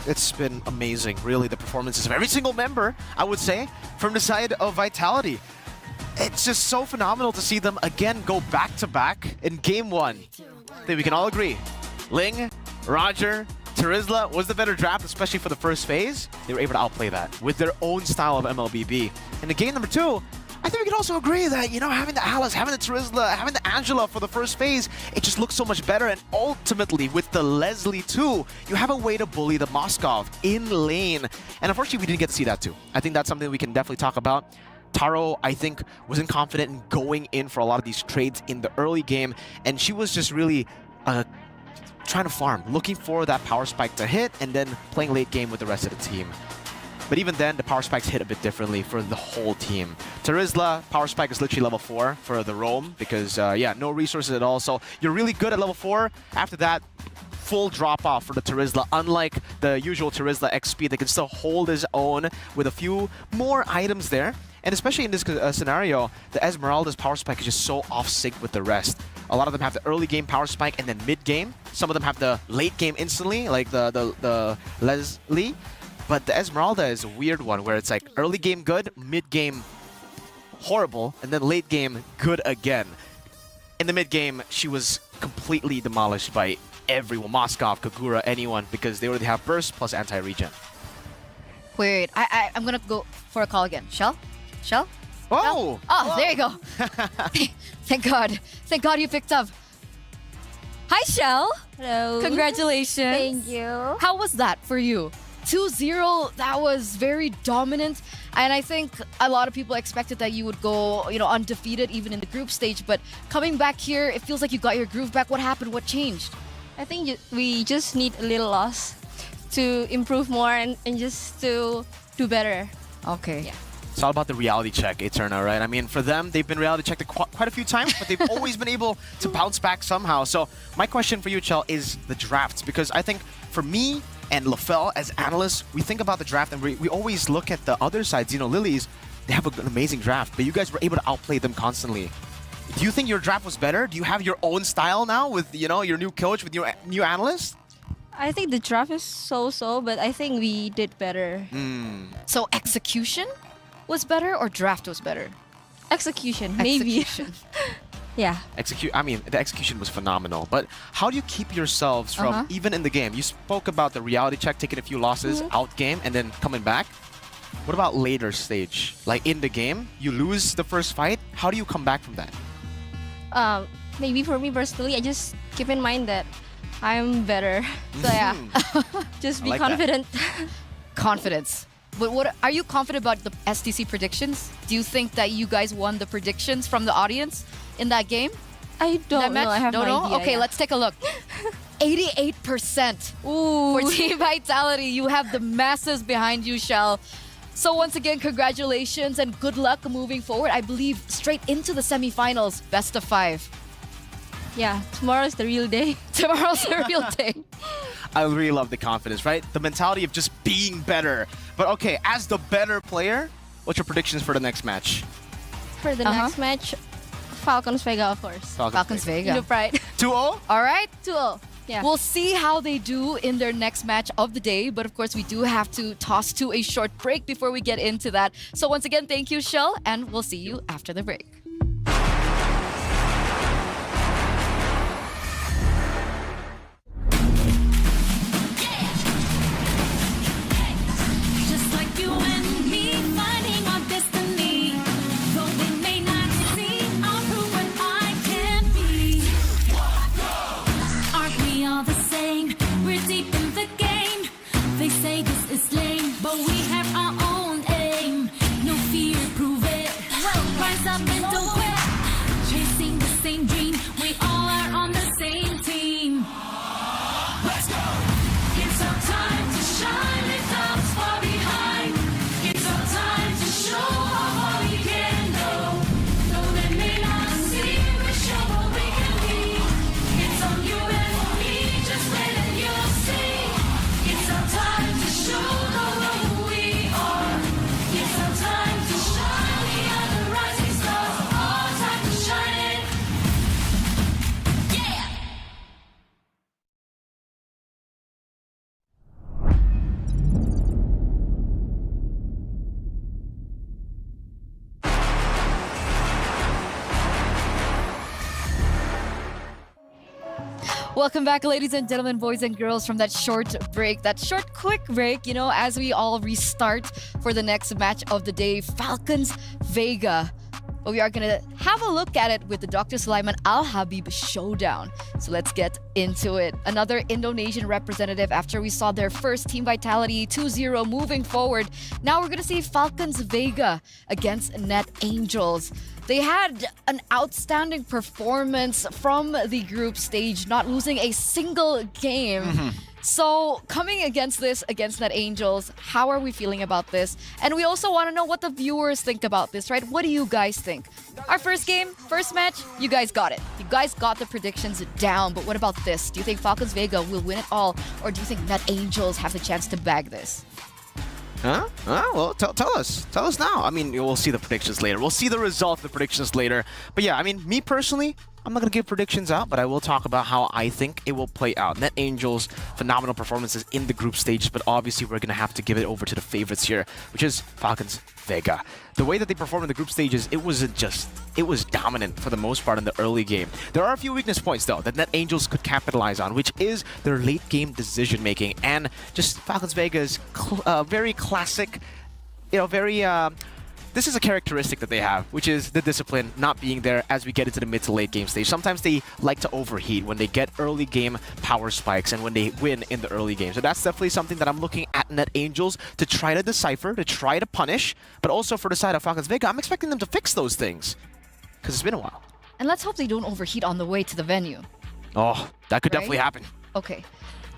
It's been amazing, really, the performances of every single member, I would say, from the side of Vitality. It's just so phenomenal to see them again go back-to-back in Game 1. I think we can all agree. Ling, Roger, Terizla was the better draft, especially for the first phase. They were able to outplay that with their own style of MLBB. In the game number 2, I think we can also agree that, having the Alice, having the Terizla, having the Angela for the first phase, it just looks so much better. And ultimately, with the Leslie too, you have a way to bully the Moskov in lane. And unfortunately, we didn't get to see that too. I think that's something we can definitely talk about. Taro, I think, wasn't confident in going in for a lot of these trades in the early game. And she was just really trying to farm, looking for that power spike to hit, and then playing late game with the rest of the team. But even then, the power spikes hit a bit differently for the whole team. Terizla, power spike is literally level 4 for the roam because, no resources at all. So you're really good at level 4. After that, full drop-off for the Terizla. Unlike the usual Terizla XP, they can still hold his own with a few more items there. And especially in this scenario, the Esmeralda's power spike is just so off-sync with the rest. A lot of them have the early game power spike and then mid-game. Some of them have the late game instantly, like the Leslie. But the Esmeralda is a weird one where it's like early game good, mid game horrible, and then late game good again. In the mid game, she was completely demolished by everyone, Moskov, Kagura, anyone, because they already have burst plus anti-regen. Wait, I'm gonna go for a call again. Shell? Oh! Oh, there you go. Thank God you picked up. Hi, Shell. Hello. Congratulations. Thank you. How was that for you 2-0, that was very dominant. And I think a lot of people expected that you would go, you know, undefeated even in the group stage. But coming back here, it feels like you got your groove back. What happened? What changed? I think we just need a little loss to improve more and just to do better. Okay. Yeah. It's all about the reality check, Eterna, right? I mean, for them, they've been reality checked quite a few times, but they've always been able to bounce back somehow. So my question for you, Chell, is the drafts. Because I think for me and LaFell as analysts, we think about the draft and we always look at the other side, Xeno Lilies. They have an amazing draft, but you guys were able to outplay them constantly. Do you think your draft was better? Do you have your own style now with, you know, your new coach, with your new analyst? I think the draft is so-so, but I think we did better. So execution was better or draft was better? Execution, maybe. Yeah. I mean, the execution was phenomenal. But how do you keep yourselves from, even in the game? You spoke about the reality check, taking a few losses, out game, and then coming back. What about later stage? Like in the game, you lose the first fight. How do you come back from that? Maybe for me personally, I just keep in mind that I'm better. So yeah, just be confident. Confidence. But what are you confident about the STC predictions? Do you think that you guys won the predictions from the audience in that game? I don't know. I have no idea. Okay, yeah. let's take a look. 88% for Team Vitality. You have the masses behind you, Shell. So once again, congratulations and good luck moving forward. I believe straight into the semifinals, best of 5. Yeah, tomorrow's the real day. Tomorrow's the real day. I really love the confidence, right? The mentality of just being better. But okay, as the better player, what's your predictions for the next match? For the next match, Falcons Vega, of course. Falcons Vega. No pride. 2-0? All right. 2-0. Yeah. We'll see how they do in their next match of the day. But of course, we do have to toss to a short break before we get into that. So once again, thank you, Shell, and we'll see you after the break. Welcome back, ladies and gentlemen, boys and girls, from that short break, that short quick break, you know, as we all restart for the next match of the day, Falcons Vega. But we are going to have a look at it with the Dr. Sulaiman Al Habib showdown. So let's get into it. Another Indonesian representative after we saw their first Team Vitality 2-0 moving forward. Now we're going to see Falcons Vega against Net Angels. They had an outstanding performance from the group stage, not losing a single game. So coming against Net Angels, how are we feeling about this? And we also want to know what the viewers think about this, right? What do you guys think? Our first game, first match, you guys got it. You guys got the predictions down, but what about this? Do you think Falcons Vega will win it all, or do you think Net Angels have the chance to bag this? Huh? Well, tell us. Tell us now. I mean, we'll see the predictions later. We'll see the result of the predictions later. But yeah, I mean, me personally, I'm not going to give predictions out, but I will talk about how I think it will play out. Net Angels, phenomenal performances in the group stage, but obviously we're going to have to give it over to the favorites here, which is Falcons Vega. The way that they performed in the group stages, it was dominant for the most part in the early game. There are a few weakness points, though, that Net Angels could capitalize on, which is their late game decision making and just Falcons Vega's very classic, you know, very this is a characteristic that they have, which is the discipline not being there as we get into the mid to late game stage. Sometimes they like to overheat when they get early game power spikes and when they win in the early game. So that's definitely something that I'm looking at Net Angels to try to decipher, to try to punish, but also for the side of Falcons Vega, I'm expecting them to fix those things because it's been a while. And let's hope they don't overheat on the way to the venue. Oh, that could definitely happen. Okay.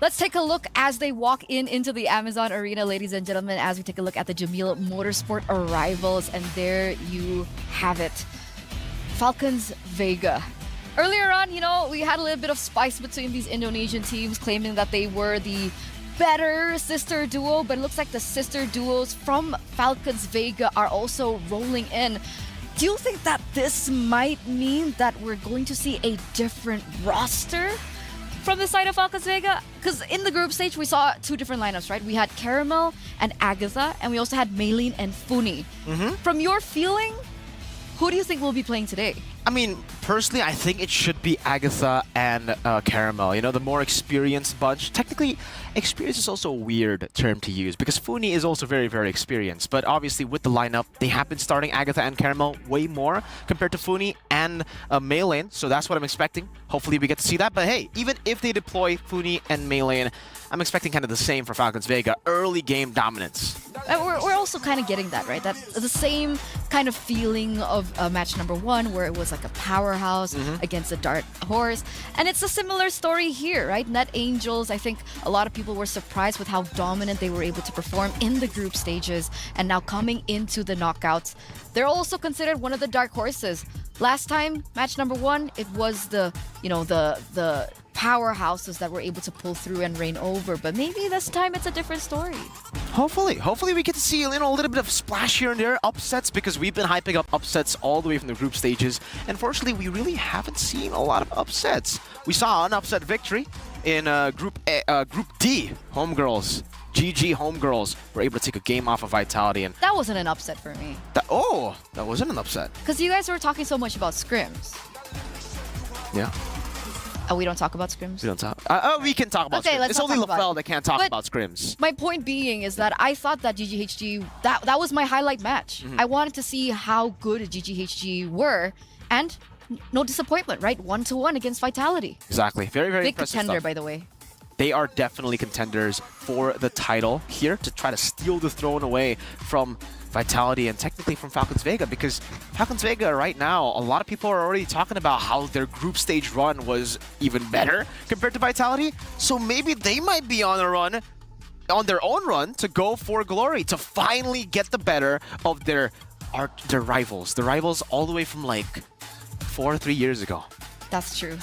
Let's take a look as they walk into the Amazon Arena, ladies and gentlemen, as we take a look at the Jamil Motorsport arrivals. And there you have it. Falcons Vega. Earlier on, you know, we had a little bit of spice between these Indonesian teams, claiming that they were the better sister duo, but it looks like the sister duos from Falcons Vega are also rolling in. Do you think that this might mean that we're going to see a different roster from the side of Falcons Vega? Because in the group stage, we saw two different lineups, right? We had Caramel and Agatha, and we also had Maylene and Funi. From your feeling, who do you think will be playing today? I mean, personally, I think it should be Agatha and Caramel. You know, the more experienced bunch. Technically, experience is also a weird term to use because Funi is also very, very experienced. But obviously, with the lineup, they have been starting Agatha and Caramel way more compared to Funi and Maylene. So that's what I'm expecting. Hopefully, we get to see that. But hey, even if they deploy Funi and Maylene, I'm expecting kind of the same for Falcons Vega. Early game dominance. We're also kind of getting that, right? That the same kind of feeling of match number 1 where it was like a powerhouse against a dark horse. And it's a similar story here, right? Net Angels, I think a lot of people were surprised with how dominant they were able to perform in the group stages. And now coming into the knockouts, they're also considered one of the dark horses. Last time, match number 1, it was the, you know, the powerhouses that were able to pull through and reign over. But maybe this time it's a different story. Hopefully we get to see a little bit of splash here and there, upsets, because we've been hyping up upsets all the way from the group stages. Unfortunately, we really haven't seen a lot of upsets. We saw an upset victory in Group D, Homegirls. GG Homegirls were able to take a game off of Vitality, and that wasn't an upset for me. That wasn't an upset. Because you guys were talking so much about scrims. Yeah. Oh, we don't talk about scrims? We don't talk. We can talk about okay, scrims. It's only LaFell that can't talk about scrims. My point being is that I thought that GGHG, that was my highlight match. I wanted to see how good GGHG were, and no disappointment, right? 1-1 against Vitality. Exactly. Very, very big impressive contender, stuff. by the way. They are definitely contenders for the title here to try to steal the throne away from Vitality and technically from Falcons Vega, because Falcons Vega right now, a lot of people are already talking about how their group stage run was even better compared to Vitality. So maybe they might be on their own run to go for glory, to finally get the better of their rivals. The rivals all the way from like 3 years ago. That's true.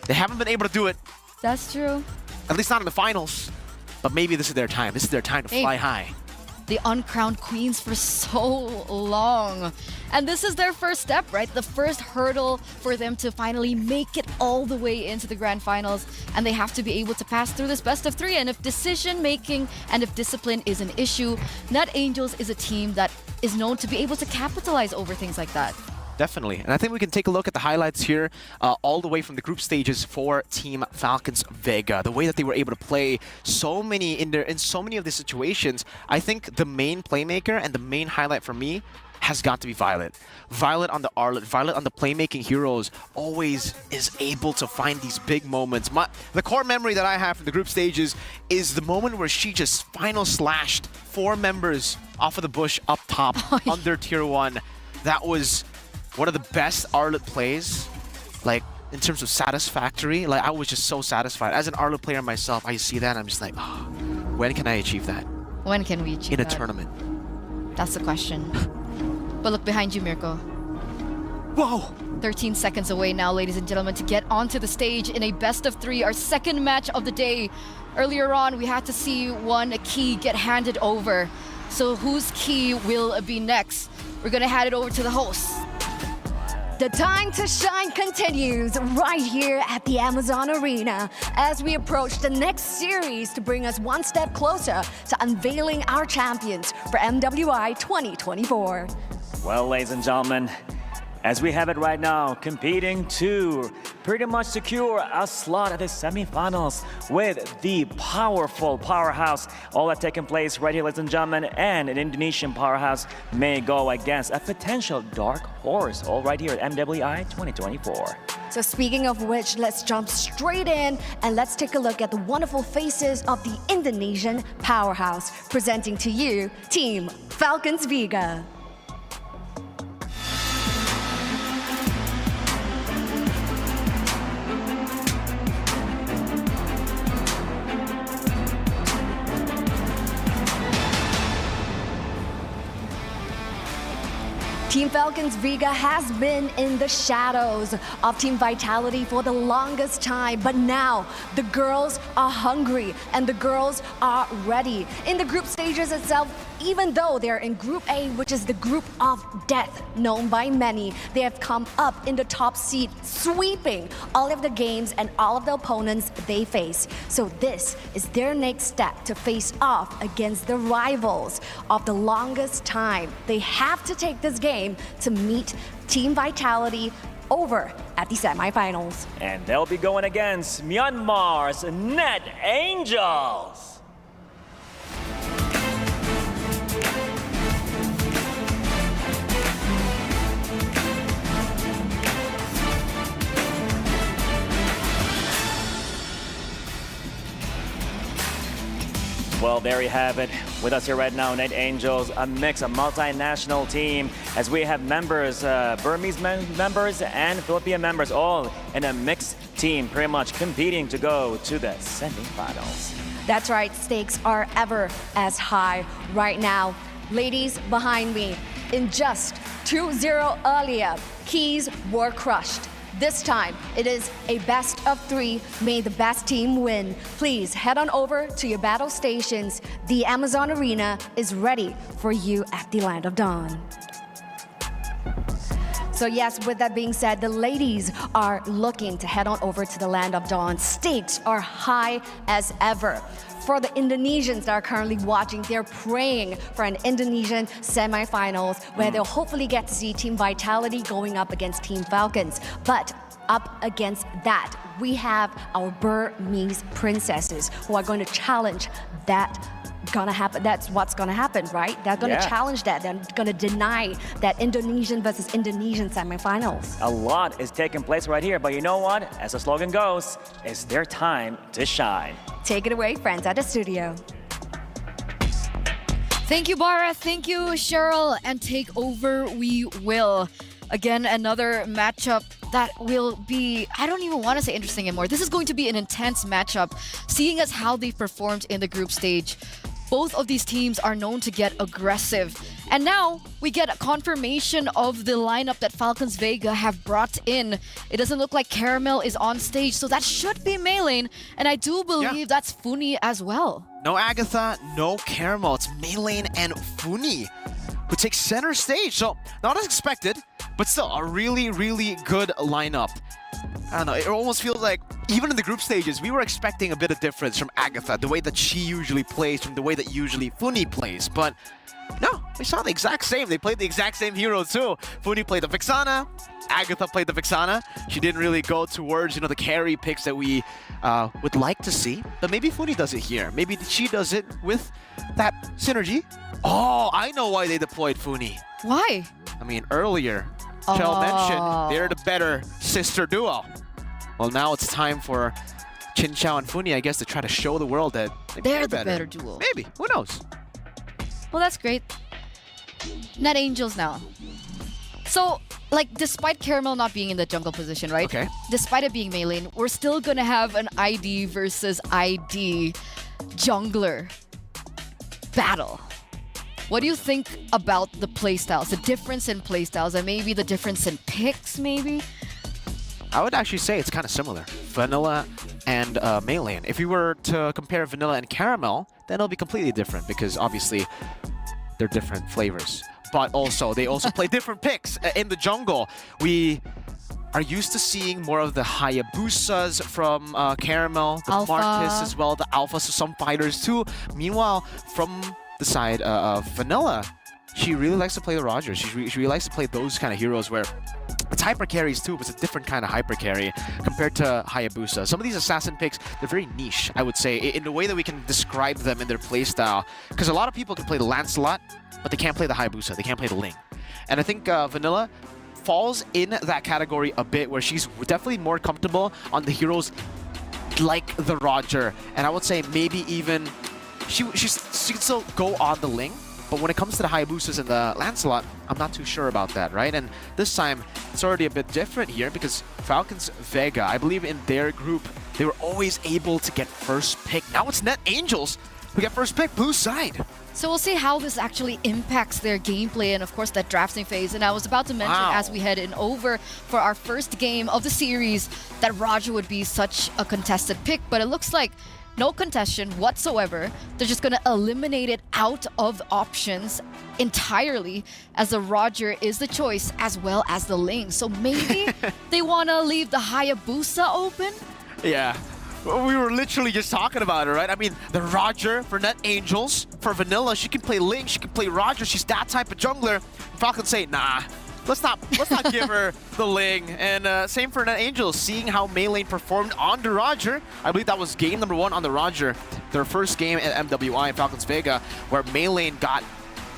They haven't been able to do it. That's true. At least not in the finals. But maybe this is their time. This is their time to fly high. The uncrowned queens for so long. And this is their first step, right? The first hurdle for them to finally make it all the way into the grand finals. And they have to be able to pass through this best of 3. And if decision making and if discipline is an issue, Net Angels is a team that is known to be able to capitalize over things like that. Definitely. And I think we can take a look at the highlights here all the way from the group stages for Team Falcons Vega. The way that they were able to play so many in so many of the situations. I think the main playmaker and the main highlight for me has got to be Violet. Violet on the Arlet, Violet on the playmaking heroes always is able to find these big moments. The core memory that I have from the group stages is the moment where she just final slashed 4 members off of the bush up top under tier 1. That was one of the best Arlet plays, like in terms of satisfactory. Like I was just so satisfied. As an Arlet player myself, I see that and I'm just like, oh, when can I achieve that? When can we achieve that? In a tournament. That's the question. But look behind you, Mirko. Whoa! 13 seconds away now, ladies and gentlemen, to get onto the stage in a best of 3, our second match of the day. Earlier on, we had to see one key get handed over. So whose key will be next? We're gonna hand it over to the host. The time to shine continues right here at the Amazon Arena as we approach the next series to bring us one step closer to unveiling our champions for MWI 2024. Well, ladies and gentlemen, as we have it right now, competing to pretty much secure a slot at the semifinals with the powerful powerhouse. All that taking place right here, ladies and gentlemen, and an Indonesian powerhouse may go against a potential dark horse, all right here at MWI 2024. So speaking of which, let's jump straight in and let's take a look at the wonderful faces of the Indonesian powerhouse. Presenting to you, Team Falcons Vega. Team Falcons Vega has been in the shadows of Team Vitality for the longest time, but now the girls are hungry and the girls are ready. In the group stages itself, even though they're in Group A, which is the group of death known by many, they have come up in the top seed, sweeping all of the games and all of the opponents they face. So this is their next step to face off against the rivals of the longest time. They have to take this game to meet Team Vitality over at the semifinals. And they'll be going against Myanmar's Net Angels. Well, there you have it. With us here right now, Net Angels, a mix, a multinational team, as we have members, Burmese members and Philippine members, all in a mixed team, pretty much competing to go to the semifinals. That's right, stakes are ever as high right now. Ladies behind me, in just 2-0 earlier, keys were crushed. This time, it is a best of 3. May the best team win. Please head on over to your battle stations. The Amazon Arena is ready for you at the Land of Dawn. So yes, with that being said, the ladies are looking to head on over to the Land of Dawn. Stakes are high as ever. For the Indonesians that are currently watching, they're praying for an Indonesian semifinals where they'll hopefully get to see Team Vitality going up against Team Falcons. But up against that, we have our Burmese princesses who are going to challenge that. Gonna happen. That's what's gonna happen, right? They're gonna challenge that. They're gonna deny that Indonesian versus Indonesian semifinals. A lot is taking place right here, but you know what? As the slogan goes, it's their time to shine. Take it away, friends at the studio. Thank you, Bara. Thank you, Cheryl. And take over we will. Again, another matchup that will be, I don't even want to say interesting anymore. This is going to be an intense matchup, seeing as how they've performed in the group stage. Both of these teams are known to get aggressive. And now we get a confirmation of the lineup that Falcons Vega have brought in. It doesn't look like Caramel is on stage, so that should be Maylane. And I do believe that's Funi as well. No Agatha, no Caramel. It's Maylane and Funi who takes center stage. So not as expected, but still a really, really good lineup. I don't know, it almost feels like even in the group stages, we were expecting a bit of difference from Agatha, the way that she usually plays from the way that usually Funi plays. But no, we saw the exact same. They played the exact same hero too. Funi played the Vixana, Agatha played the Vixana. She didn't really go towards, the carry picks that we would like to see. But maybe Funi does it here. Maybe she does it with that synergy. Oh, I know why they deployed Funi. Why? I mean, earlier, Chell mentioned they're the better sister duo. Well, now it's time for Chin Chao and Funi, I guess, to try to show the world that they're the better duo. Maybe, who knows? Well, that's great. Net Angels now. So, despite Caramel not being in the jungle position, right? Okay. Despite it being Maylane, we're still gonna have an ID versus ID jungler battle. What do you think about the playstyles, the difference in playstyles, and maybe the difference in picks, maybe? I would actually say it's kind of similar. Vanilla and Maylane. If you were to compare Vanilla and Caramel, then it'll be completely different because obviously they're different flavors. But also, they also play different picks in the jungle. We are used to seeing more of the Hayabusas from Caramel, the Alpha. Martis as well, the Alphas of some fighters too. Meanwhile, from the side of Vanilla, she really likes to play the Rogers. She really likes to play those kind of heroes where It's hyper carries too, but it's a different kind of hyper carry compared to Hayabusa. Some of these assassin picks, they're very niche, I would say, in the way that we can describe them in their playstyle. Because a lot of people can play the Lancelot, but they can't play the Hayabusa, they can't play the Ling. And I think Vanilla falls in that category a bit, where she's definitely more comfortable on the heroes like the Roger. And I would say maybe even she can still go on the Ling, but when it comes to the Hayabusas and the Lancelot, I'm not too sure about that, right? And this time, it's already a bit different here because Falcons Vega, I believe in their group, they were always able to get first pick. Now it's Net Angels who get first pick, blue side. So we'll see how this actually impacts their gameplay and, of course, that drafting phase. And I was about to mention, as we head in over for our first game of the series, that Roger would be such a contested pick, but it looks like no contestation whatsoever. They're just going to eliminate it out of options entirely, as the Roger is the choice as well as the Ling. So maybe they want to leave the Hayabusa open? Yeah. We were literally just talking about it, right? I mean, the Roger for Net Angels. For Vanilla, she can play Ling, she can play Roger. She's that type of jungler. Falcons say, nah, let's not give her the Ling. And same for Net Angels, seeing how Maylane performed on the Roger. I believe that was game number 1 on the Roger. Their first game at MWI in Falcons Vega, where Maylane got,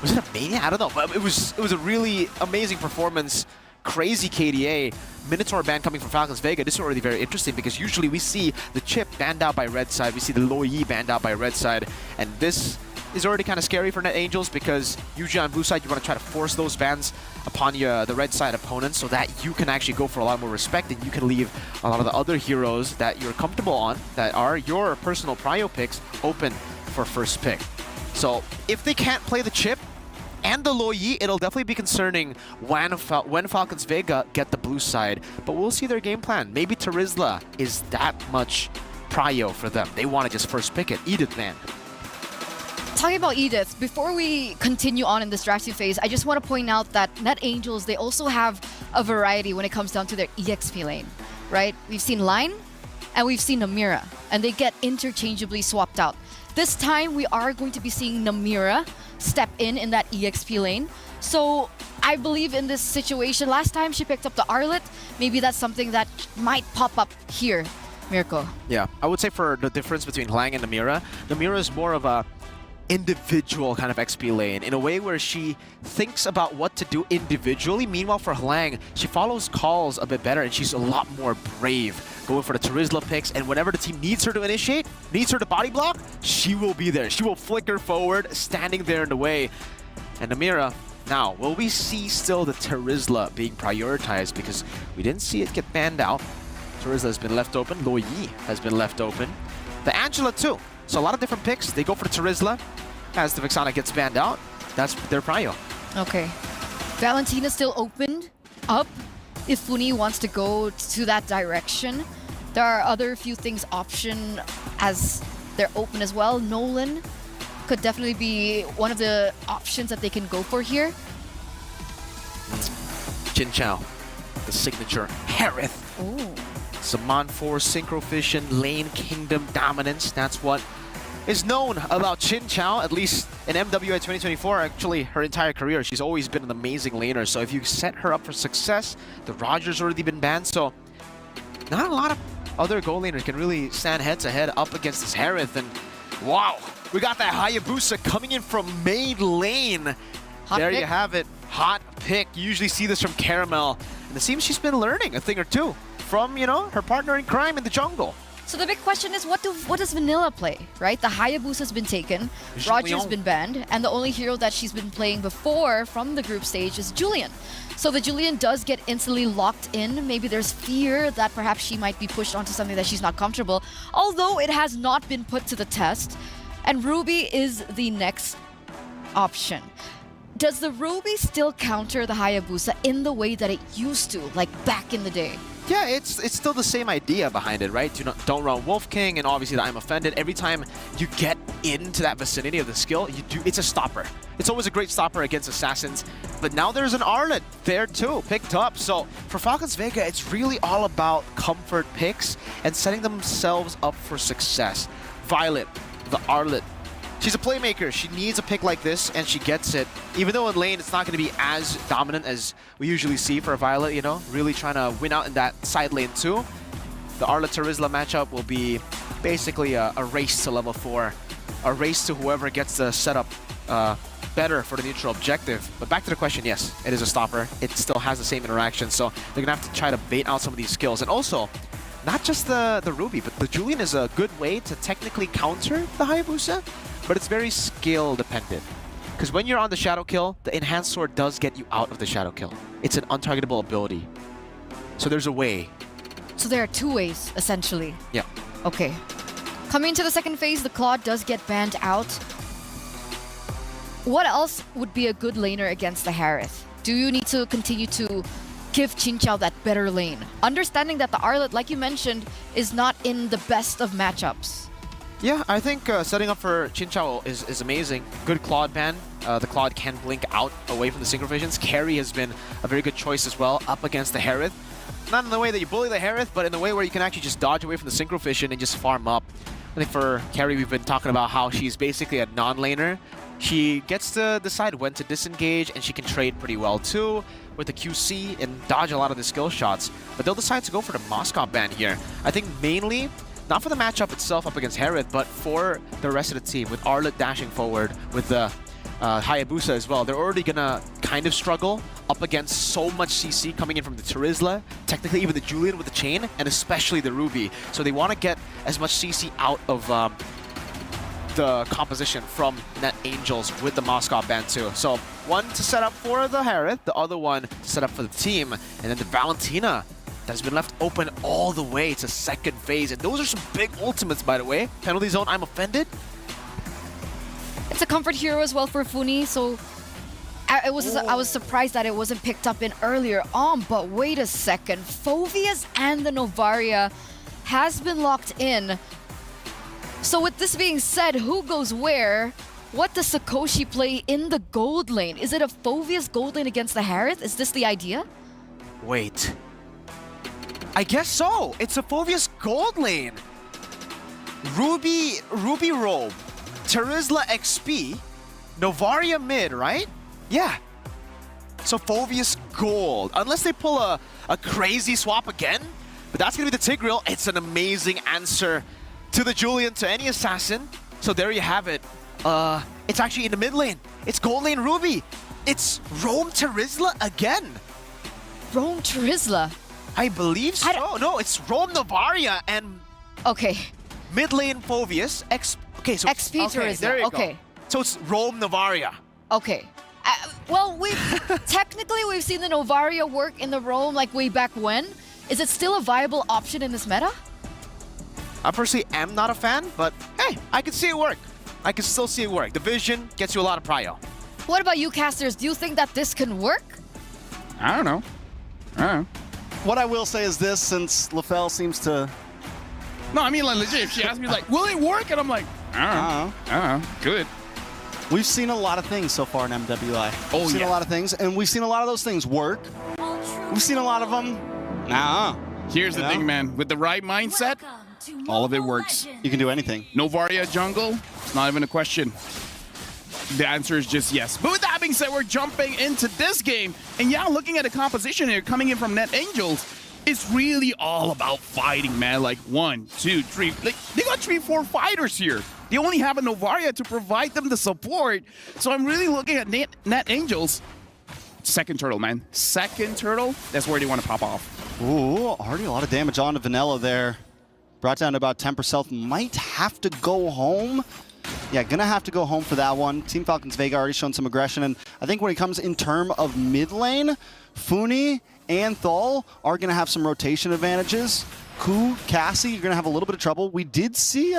was it a Mania? I don't know, but it was a really amazing performance. Crazy KDA. Minotaur ban coming from Falcons Vega. This is already very interesting because usually we see the Chip banned out by red side, we see the Lo Yi banned out by red side, and this is already kind of scary for Net Angels because usually on blue side you want to try to force those bans upon the red side opponents so that you can actually go for a lot more respect and you can leave a lot of the other heroes that you're comfortable on, that are your personal prio picks, open for first pick. So if they can't play the Chip and the Lo Yi, it'll definitely be concerning when Falcons Vega get the blue side, but we'll see their game plan. Maybe Terizla is that much prio for them. They want to just first pick it. Edith, man. Talking about Edith, before we continue on in this drafting phase, I just want to point out that Net Angels, they also have a variety when it comes down to their EXP lane, right? We've seen Line and we've seen Namira, and they get interchangeably swapped out. This time, we are going to be seeing Namira step in that EXP lane. So I believe in this situation, last time she picked up the Arlet, maybe that's something that might pop up here, Mirko. Yeah, I would say for the difference between Lang and Namira, Namira is more of a individual kind of XP lane in a way where she thinks about what to do individually. Meanwhile, for Lang, she follows calls a bit better and she's a lot more brave, going for the Terizla picks, and whenever the team needs her to initiate, needs her to body block, she will be there. She will flicker forward, standing there in the way. And Namira, now, will we see still the Terizla being prioritized? Because we didn't see it get banned out. Terizla has been left open. Lo Yi has been left open. The Angela too. So a lot of different picks. They go for the Terizla. As the Vexana gets banned out, that's their prio. Okay. Valentina still opened up if Funi wants to go to that direction. There are other few things option as they're open as well. Nolan could definitely be one of the options that they can go for here. Jin Chao, the signature Harith. Ooh. Saman Force, Synchrovision, Lane Kingdom Dominance. That's what is known about Jin Chao, at least in MWI 2024. Actually, her entire career, she's always been an amazing laner. So if you set her up for success, the Roger's already been banned. So not a lot of other gold laners can really stand head-to-head up against this Harith. And wow, we got that Hayabusa coming in from main lane. There you have it. Hot pick. You usually see this from Caramel. And it seems she's been learning a thing or two from, you know, her partner in crime in the jungle. So the big question is, what does Vanilla play, right? The Hayabusa's been taken, Roger's been banned, and the only hero that she's been playing before from the group stage is Julian. So the Julian does get instantly locked in. Maybe there's fear that perhaps she might be pushed onto something that she's not comfortable, although it has not been put to the test. And Ruby is the next option. Does the Ruby still counter the Hayabusa in the way that it used to, like back in the day? Yeah, it's still the same idea behind it, right? Don't run Wolf King, and obviously the I'm Offended. Every time you get into that vicinity of the skill, it's a stopper. It's always a great stopper against assassins. But now there's an Arlet there too, picked up. So for Falcons Vega, it's really all about comfort picks and setting themselves up for success. Violet, the Arlet, She's a playmaker. She needs a pick like this, and she gets it. Even though in lane, it's not going to be as dominant as we usually see for Violet, you know, really trying to win out in that side lane too. The Arla-Terizla matchup will be basically a race to level 4. A race to whoever gets the setup better for the neutral objective. But back to the question, yes, it is a stopper. It still has the same interaction, so they're going to have to try to bait out some of these skills. And also, not just the Ruby, but the Julian is a good way to technically counter the Hayabusa, but it's very skill dependent. Because when you're on the Shadow Kill, the Enhanced Sword does get you out of the Shadow Kill. It's an untargetable ability. So there's a way. So there are 2 ways, essentially. Yeah. Okay. Coming to the second phase, the Claude does get banned out. What else would be a good laner against the Harith? Do you need to continue to give Chinchao that better lane? Understanding that the Arlet, like you mentioned, is not in the best of matchups. Yeah, I think setting up for Chinchao is amazing. Good Claude ban. The Claude can blink out away from the Synchro Visions. Carry has been a very good choice as well up against the Harith. Not in the way that you bully the Harith, but in the way where you can actually just dodge away from the Synchro Vision and just farm up. I think for Carry, we've been talking about how she's basically a non-laner. She gets to decide when to disengage, and she can trade pretty well too with the QC and dodge a lot of the skill shots. But they'll decide to go for the Moskov ban here. I think mainly, not for the matchup itself up against Harith, but for the rest of the team, with Arlet dashing forward, with the Hayabusa as well. They're already gonna kind of struggle up against so much CC coming in from the Terizla, technically even the Julian with the chain, and especially the Ruby. So they want to get as much CC out of the composition from Net Angels with the Moskov ban too. So one to set up for the Harith, the other one to set up for the team, and then the Valentina has been left open all the way to second phase. And those are some big ultimates, by the way. Penalty zone, I'm offended. It's a comfort hero as well for Funi, so I was surprised that it wasn't picked up in earlier on, but wait a second. Phoveus and the Novaria has been locked in. So with this being said, who goes where? What does Sakoshi play in the gold lane? Is it a Phoveus gold lane against the Harith? Is this the idea? Wait. I guess so. It's a Phoveus gold lane. Ruby robe, Terizla XP, Novaria mid, right? Yeah. So Phoveus gold. Unless they pull a crazy swap again, but that's gonna be the Tigreal. It's an amazing answer to the Julian, to any assassin. So there you have it. It's actually in the mid lane. It's gold lane Ruby. It's Rome Terizla again. Rome Terizla? I believe so. No, it's Rome Novaria and... Okay. Mid lane Phoveus. Okay, so... XP Terizla. There you go. So it's Rome Novaria. Okay. Well, technically we've seen the Novaria work in the Rome like way back when. Is it still a viable option in this meta? I personally am not a fan, but hey, I can see it work. I can still see it work. The vision gets you a lot of prio. What about you, casters? Do you think that this can work? I don't know. What I will say is this, since LaFell seems to... No, I mean, like, legit, if she asked me, like, will it work? And I'm like, I don't know. Good. We've seen a lot of things so far in MWI. Oh, we've seen a lot of things, and we've seen a lot of those things work. We've seen a lot of them. Here's the thing, man. With the right mindset, all of it works. You can do anything. Novaria jungle, it's not even a question. The answer is just yes. But with that being said, we're jumping into this game. And yeah, looking at the composition here, coming in from Net Angels, it's really all about fighting, man. Like 1, 2, 3. Like, they got 3, 4 fighters here. They only have a Novaria to provide them the support. So I'm really looking at Net Angels. Second turtle, man. Second turtle, that's where they want to pop off. Ooh, already a lot of damage on to Vanilla there. Brought down to about 10%. Might have to go home. Yeah, gonna have to go home for that one. Team Falcons Vega already shown some aggression, and I think when it comes in term of mid lane, Funi and Thal are gonna have some rotation advantages. Ku, Cassie, you're gonna have a little bit of trouble. We did see,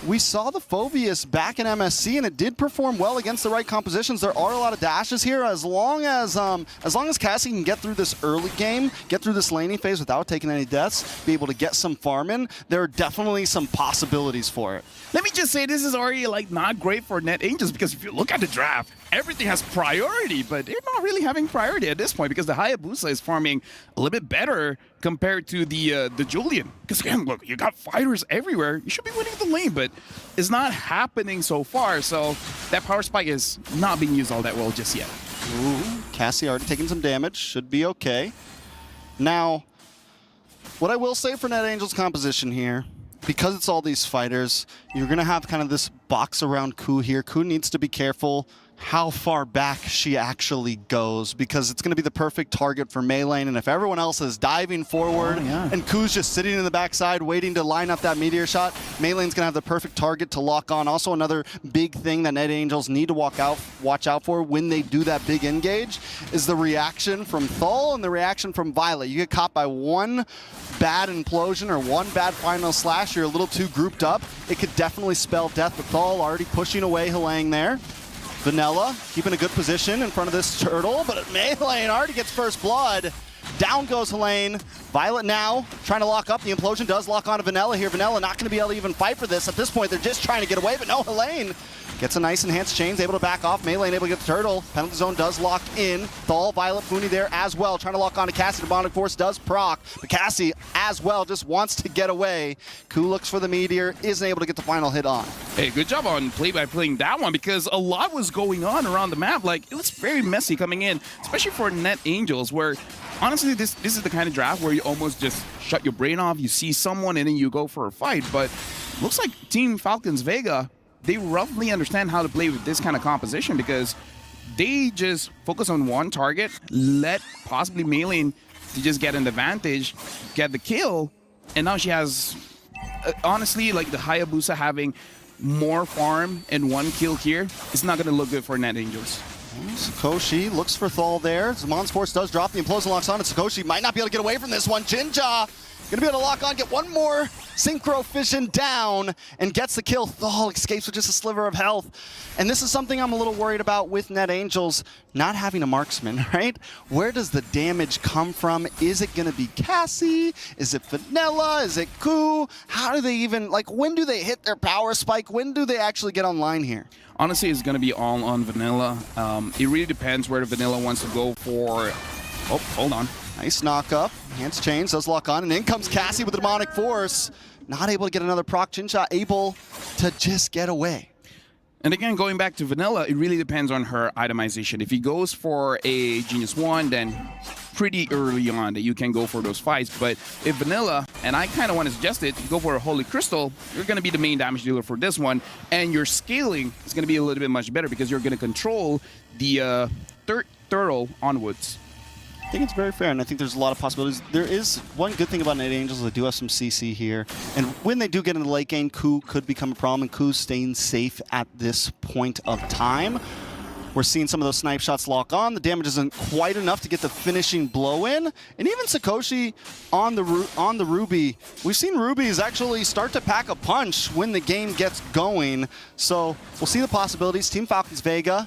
we saw the Phoveus back in MSC, and it did perform well against the right compositions. There are a lot of dashes here. As long as Cassie can get through this early game, get through this laning phase without taking any deaths, be able to get some farm in, there are definitely some possibilities for it. Let me just say, this is already like not great for Net Angels, because if you look at the draft, everything has priority, but they're not really having priority at this point because the Hayabusa is farming a little bit better compared to the Julian. Because again, look, you got fighters everywhere. You should be winning the lane, but it's not happening so far. So that power spike is not being used all that well just yet. Ooh, Cassie already taking some damage. Should be okay. Now, what I will say for NetAngel's composition here, because it's all these fighters, you're going to have kind of this box around Ku here. Ku needs to be careful how far back she actually goes, because it's going to be the perfect target for Mei Lane. And if everyone else is diving forward and Ku's just sitting in the backside waiting to line up that meteor shot, Mei Lane's going to have the perfect target to lock on. Also, another big thing that NetAngels need to watch out for when they do that big engage is the reaction from Thal and the reaction from Violet. You get caught by one bad implosion or one bad final slash, you're a little too grouped up, it could definitely spell death. But Thal already pushing away Halang there. Vanilla keeping a good position in front of this turtle, but Mei Lane already gets first blood. Down goes Helene. Violet now trying to lock up. The implosion does lock onto Vanilla here. Vanilla not going to be able to even fight for this. At this point, they're just trying to get away, but no, Helene gets a nice enhanced chains, able to back off. Mei Lane able to get the turtle. Penalty zone does lock in. Thal, Violet, Funi there as well. Trying to lock onto Cassie. Demonic Force does proc, but Cassie as well just wants to get away. Ku looks for the meteor, isn't able to get the final hit on. Hey, good job on play-by-playing that one, because a lot was going on around the map. Like, it was very messy coming in, especially for NetAngels, where honestly, this is the kind of draft where you almost just shut your brain off. You see someone and then you go for a fight. But looks like Team Falcons Vega, they roughly understand how to play with this kind of composition, because they just focus on one target, let possibly Mei Lane to just get an advantage, get the kill, and now she has, honestly, like the Hayabusa having more farm and one kill here, it's not going to look good for NetAngels. Sakoshi looks for Thal there. Zamon's Force does drop. The implosion locks on, and Sakoshi might not be able to get away from this one. Jinja gonna be able to lock on, get one more synchro fission down, and gets the kill. Thal escapes with just a sliver of health. And this is something I'm a little worried about with NetAngels not having a marksman, right? Where does the damage come from? Is it gonna be Cassie? Is it Vanilla? Is it Ku? How do they even, like, when do they hit their power spike? When do they actually get online here? Honestly, it's going to be all on Vanilla. It really depends where the Vanilla wants to go for. Oh, hold on. Nice knock up. Hands chains, does lock on, and in comes Cassie with the Demonic Force. Not able to get another proc. Jinja able to just get away. And again, going back to Vanilla, it really depends on her itemization. If he goes for a Genius 1, then pretty early on that you can go for those fights. But if Vanilla, and I kind of want to suggest it, go for a Holy Crystal, you're going to be the main damage dealer for this one, and your scaling is going to be a little bit much better because you're going to control the turtle onwards. I think it's very fair, and I think there's a lot of possibilities. There is one good thing about NetAngels, they do have some CC here. And when they do get in the late game, Ku could become a problem, and Ku's staying safe at this point of time. We're seeing some of those snipe shots lock on. The damage isn't quite enough to get the finishing blow in. And even Sakoshi on the Ruby. We've seen Rubies actually start to pack a punch when the game gets going. So we'll see the possibilities. Team Falcons Vega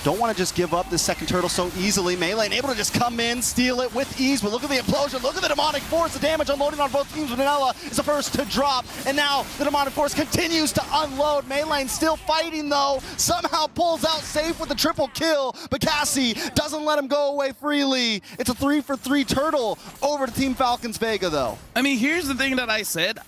don't want to just give up this second turtle so easily. Mei Lane able to just come in, steal it with ease, but look at the implosion, look at the Demonic Force, the damage unloading on both teams. Vanilla is the first to drop, and now the Demonic Force continues to unload. Mei Lane still fighting though, somehow pulls out safe with the triple kill, but Cassie doesn't let him go away freely. It's a 3-for-3 turtle over to Team Falcons Vega though. I mean, here's the thing that I said.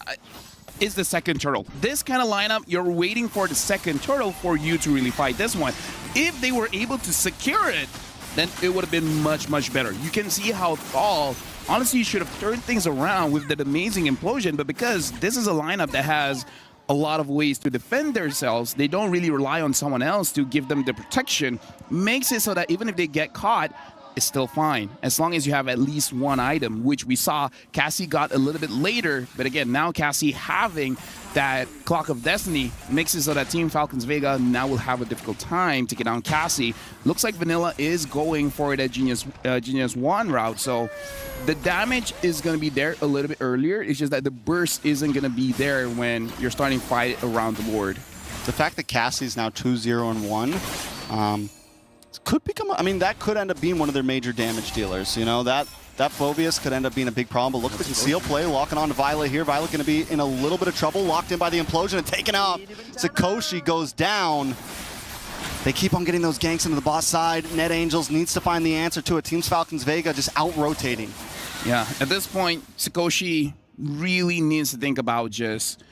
Is the second turtle. This kind of lineup, you're waiting for the second turtle for you to really fight this one. If they were able to secure it, then it would have been much, much better. You can see how Thal, honestly, should have turned things around with that amazing implosion, but because this is a lineup that has a lot of ways to defend themselves, they don't really rely on someone else to give them the protection, makes it so that even if they get caught, it's still fine, as long as you have at least one item, which we saw Cassie got a little bit later. But again, now Cassie having that Clock of Destiny makes it so that Team Falcons Vega now will have a difficult time to get down Cassie. Looks like Vanilla is going for that Genius 1 route, so the damage is going to be there a little bit earlier. It's just that the burst isn't going to be there when you're starting to fight around the Lord. The fact that Cassie's now 2-0-1, could become, I mean, that could end up being one of their major damage dealers. You know, that Phobius could end up being a big problem. But look at the conceal play, locking on to Violet here. Violet going to be in a little bit of trouble, locked in by the implosion and taken out. Sakoshi goes down. They keep on getting those ganks into the boss side. Net Angels needs to find the answer to it. Team Falcons Vega just out-rotating. Yeah, at this point, Sakoshi really needs to think about just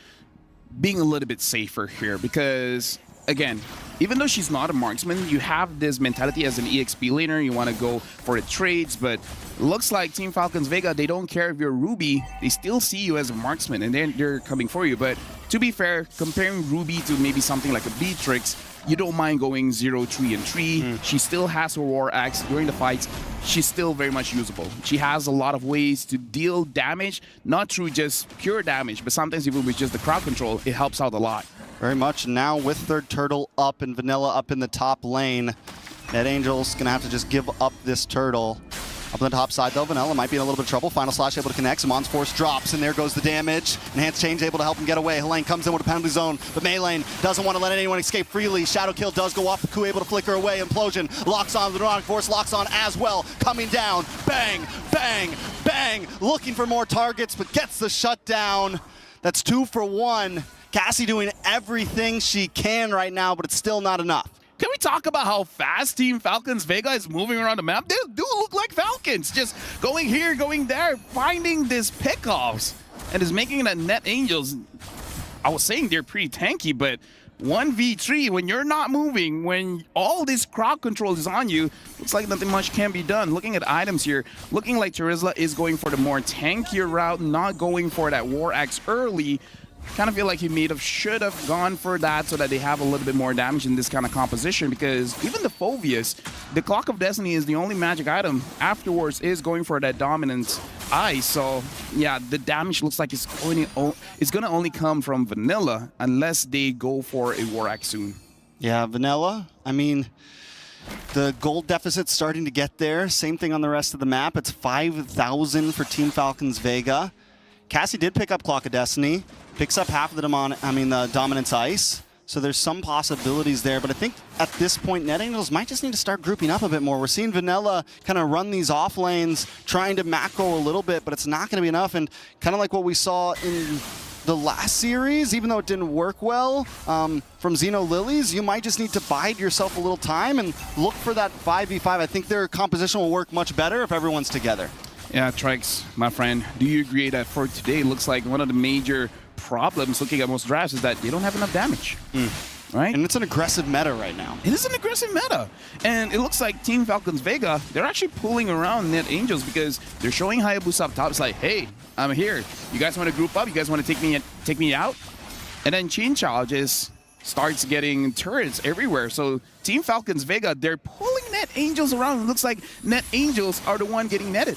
being a little bit safer here because, again, even though she's not a marksman, you have this mentality as an EXP laner. You want to go for the trades, but it looks like Team Falcons Vega, they don't care if you're Ruby. They still see you as a marksman, and they're coming for you. But to be fair, comparing Ruby to maybe something like a Beatrix, you don't mind going 0, 3, and 3. She still has her War Axe during the fights. She's still very much usable. She has a lot of ways to deal damage, not through just pure damage, but sometimes even with just the crowd control, it helps out a lot. Very much. Now with Third Turtle up and Vanilla up in the top lane, Net Angels going to have to just give up this Turtle. Up on the top side, though, Vanilla might be in a little bit of trouble. Final Slash able to connect. Zamon's Force drops, and there goes the damage. Enhanced Change able to help him get away. Helene comes in with a penalty zone, but Maylane doesn't want to let anyone escape freely. Shadow Kill does go off. The Coup able to flicker away. Implosion locks on. The Neurotic Force locks on as well. Coming down. Bang, bang, bang. Looking for more targets, but gets the shutdown. That's 2 for 1. Cassie doing everything she can right now, but it's still not enough. Can we talk about how fast Team Falcons Vega is moving around the map? They do look like Falcons, just going here, going there, finding these pickoffs, and is making that Net Angels. I was saying they're pretty tanky, but 1v3, when you're not moving, when all this crowd control is on you, looks like nothing much can be done. Looking at items here, looking like Terizla is going for the more tankier route, not going for that War Axe early. Kind of feel like he should have gone for that so that they have a little bit more damage in this kind of composition, because even the Phoveus, the Clock of Destiny is the only magic item. Afterwards is going for that dominant ice. So yeah, the damage looks like it's going to only come from Vanilla unless they go for a War Axe soon. Yeah, Vanilla, I mean, the gold deficit's starting to get there. Same thing on the rest of the map. It's 5,000 for Team Falcons Vega. Cassie did pick up Clock of Destiny. Picks up half of the Dominance Ice. So there's some possibilities there, but I think at this point, Net Angels might just need to start grouping up a bit more. We're seeing Vanilla kind of run these off lanes, trying to macro a little bit, but it's not going to be enough. And kind of like what we saw in the last series, even though it didn't work well from Xeno Lilies, you might just need to bide yourself a little time and look for that 5v5. I think their composition will work much better if everyone's together. Yeah, Trex, my friend, do you agree that for today, looks like one of the major problems looking at most drafts is that they don't have enough damage, right? And it's an aggressive meta right now. It is an aggressive meta. And it looks like Team Falcons Vega, they're actually pulling around Net Angels because they're showing Hayabusa up top. It's like, hey, I'm here. You guys want to group up? You guys want to take me out? And then Chincha just starts getting turrets everywhere. So Team Falcons Vega, they're pulling Net Angels around. It looks like Net Angels are the one getting netted.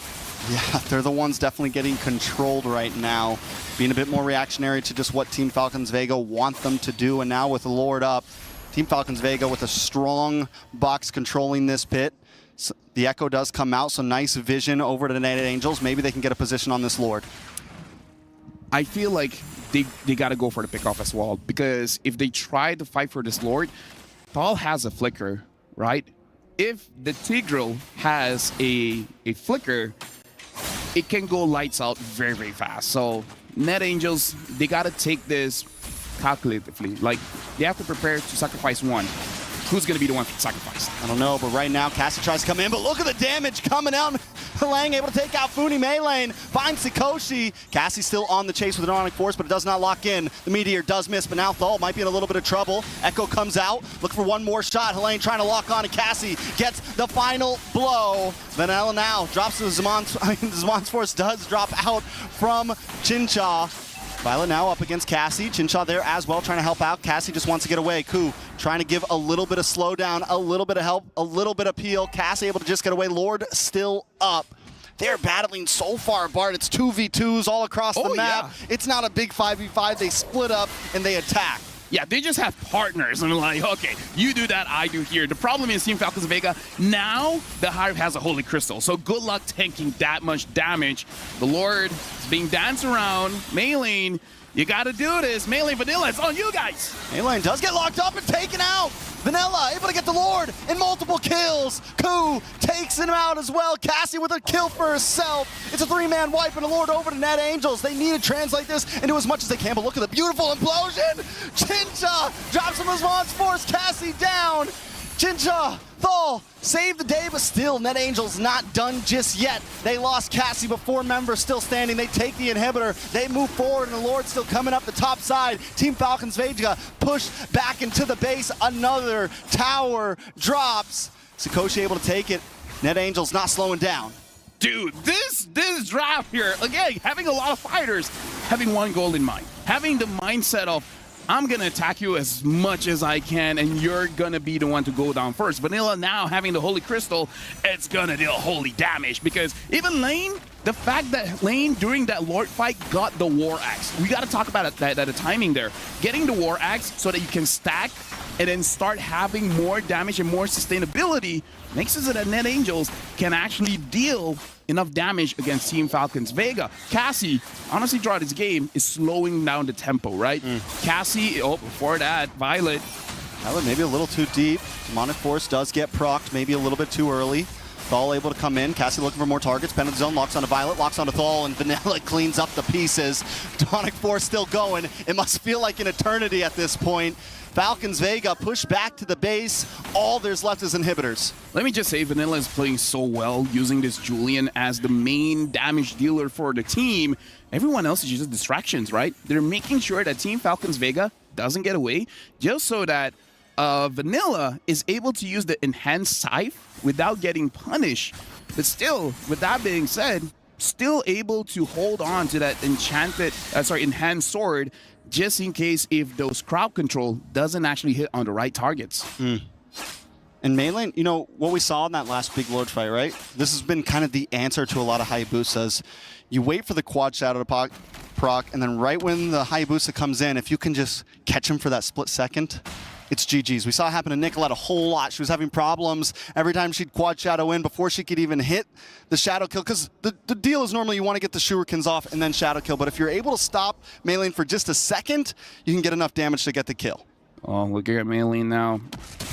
Yeah, they're the ones definitely getting controlled right now, being a bit more reactionary to just what Team Falcons Vega want them to do. And now with the Lord up, Team Falcons Vega with a strong box controlling this pit. So the Echo does come out, so nice vision over to the Net Angels. Maybe they can get a position on this Lord. I feel like they got to go for the pickoff as well, because if they try to fight for this Lord, Paul has a flicker, right? If the Tigreal has a flicker, it can go lights out very, very fast. So Net Angels, they got to take this calculatively. Like, they have to prepare to sacrifice one. Who's going to be the one sacrificed? I don't know, but right now, Cassie tries to come in, but look at the damage coming out. Lang able to take out Funi Maylane, finds Sakoshi. Cassie still on the chase with an Neurotic Force, but it does not lock in. The Meteor does miss, but now Thal might be in a little bit of trouble. Echo comes out, looking for one more shot. Helene trying to lock on, and Cassie gets the final blow. Vanilla now drops to Zamon's Force does drop out from Chincha. Violet now up against Cassie. Chincha there as well, trying to help out. Cassie just wants to get away. Coup trying to give a little bit of slowdown, a little bit of help, a little bit of peel. Cassie able to just get away. Lord still up. They're battling so far apart. It's 2v2s all across the map. Yeah. It's not a big 5v5. They split up and they attack. Yeah, they just have partners, and they're like, okay, you do that, I do here. The problem is Team Falcons Vega, now the Hive has a Holy Crystal, so good luck tanking that much damage. The Lord is being danced around. Maylane, you gotta do this. Maylane, Vanilla, it's on you guys. Maylane does get locked up and taken out. Vanilla able to get the Lord in multiple kills. Coup takes him out as well. Cassie with a kill for herself. It's a three-man wipe and a Lord over to Net Angels. They need to translate this into as much as they can, but look at the beautiful implosion. Chincha drops him as Zamon's Force. Cassie down. Jinja, Thal, save the day, but still, Net Angels not done just yet. They lost Cassie, but 4 members still standing. They take the inhibitor. They move forward, and the Lord still coming up the top side. Team Falcons Vega push back into the base. Another tower drops. Sakoshi able to take it. Net Angels not slowing down. Dude, this draft here, again, having a lot of fighters, having one goal in mind, having the mindset of, I'm going to attack you as much as I can, and you're going to be the one to go down first. Vanilla now having the Holy Crystal, it's going to deal holy damage, because even Lane, the fact that Lane during that Lord fight got the War Axe, we got to talk about that the timing there. Getting the War Axe so that you can stack and then start having more damage and more sustainability makes it so that Net Angels can actually deal enough damage against Team Falcons Vega. Cassie, honestly, throughout this game, is slowing down the tempo, right? Cassie, before that, Violet. Violet maybe a little too deep. Demonic Force does get procced, maybe a little bit too early. Thal able to come in. Cassie looking for more targets. Penalty zone locks onto Violet, locks onto Thal, and Vanilla cleans up the pieces. Demonic Force still going. It must feel like an eternity at this point. Falcons Vega push back to the base. All there's left is inhibitors. Let me just say, Vanilla is playing so well, using this Julian as the main damage dealer for the team. Everyone else is just distractions, right? They're making sure that Team Falcons Vega doesn't get away, just so that Vanilla is able to use the enhanced scythe without getting punished. But still, with that being said, still able to hold on to that enhanced sword, just in case if those crowd control doesn't actually hit on the right targets. And Maylane, you know, what we saw in that last big Lord fight, right? This has been kind of the answer to a lot of Hayabusas. You wait for the quad shadow to proc, and then right when the Hayabusa comes in, if you can just catch him for that split second, it's GG's. We saw it happen to Nicolette a whole lot. She was having problems every time she'd quad shadow in before she could even hit the shadow kill, because the deal is normally you want to get the shurikens off and then shadow kill, but if you're able to stop Maylane for just a second, you can get enough damage to get the kill. Oh, look at Maylane now.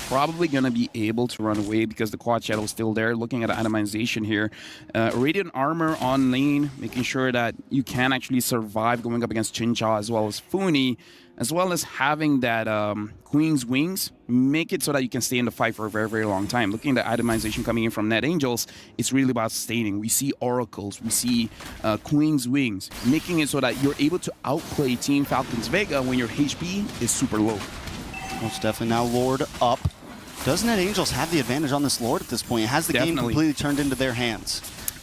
Probably going to be able to run away because the quad shadow is still there. Looking at the itemization here. Radiant armor on lane, making sure that you can actually survive going up against Chincha as well as Funi, as well as having that Queen's Wings, make it so that you can stay in the fight for a very, very long time. Looking at the itemization coming in from Net Angels, it's really about sustaining. We see Oracles, we see Queen's Wings, making it so that you're able to outplay Team Falcons Vega when your HP is super low. Most definitely. Now Lord up. Does Net Angels have the advantage on this Lord at this point? It has the game completely turned into their hands.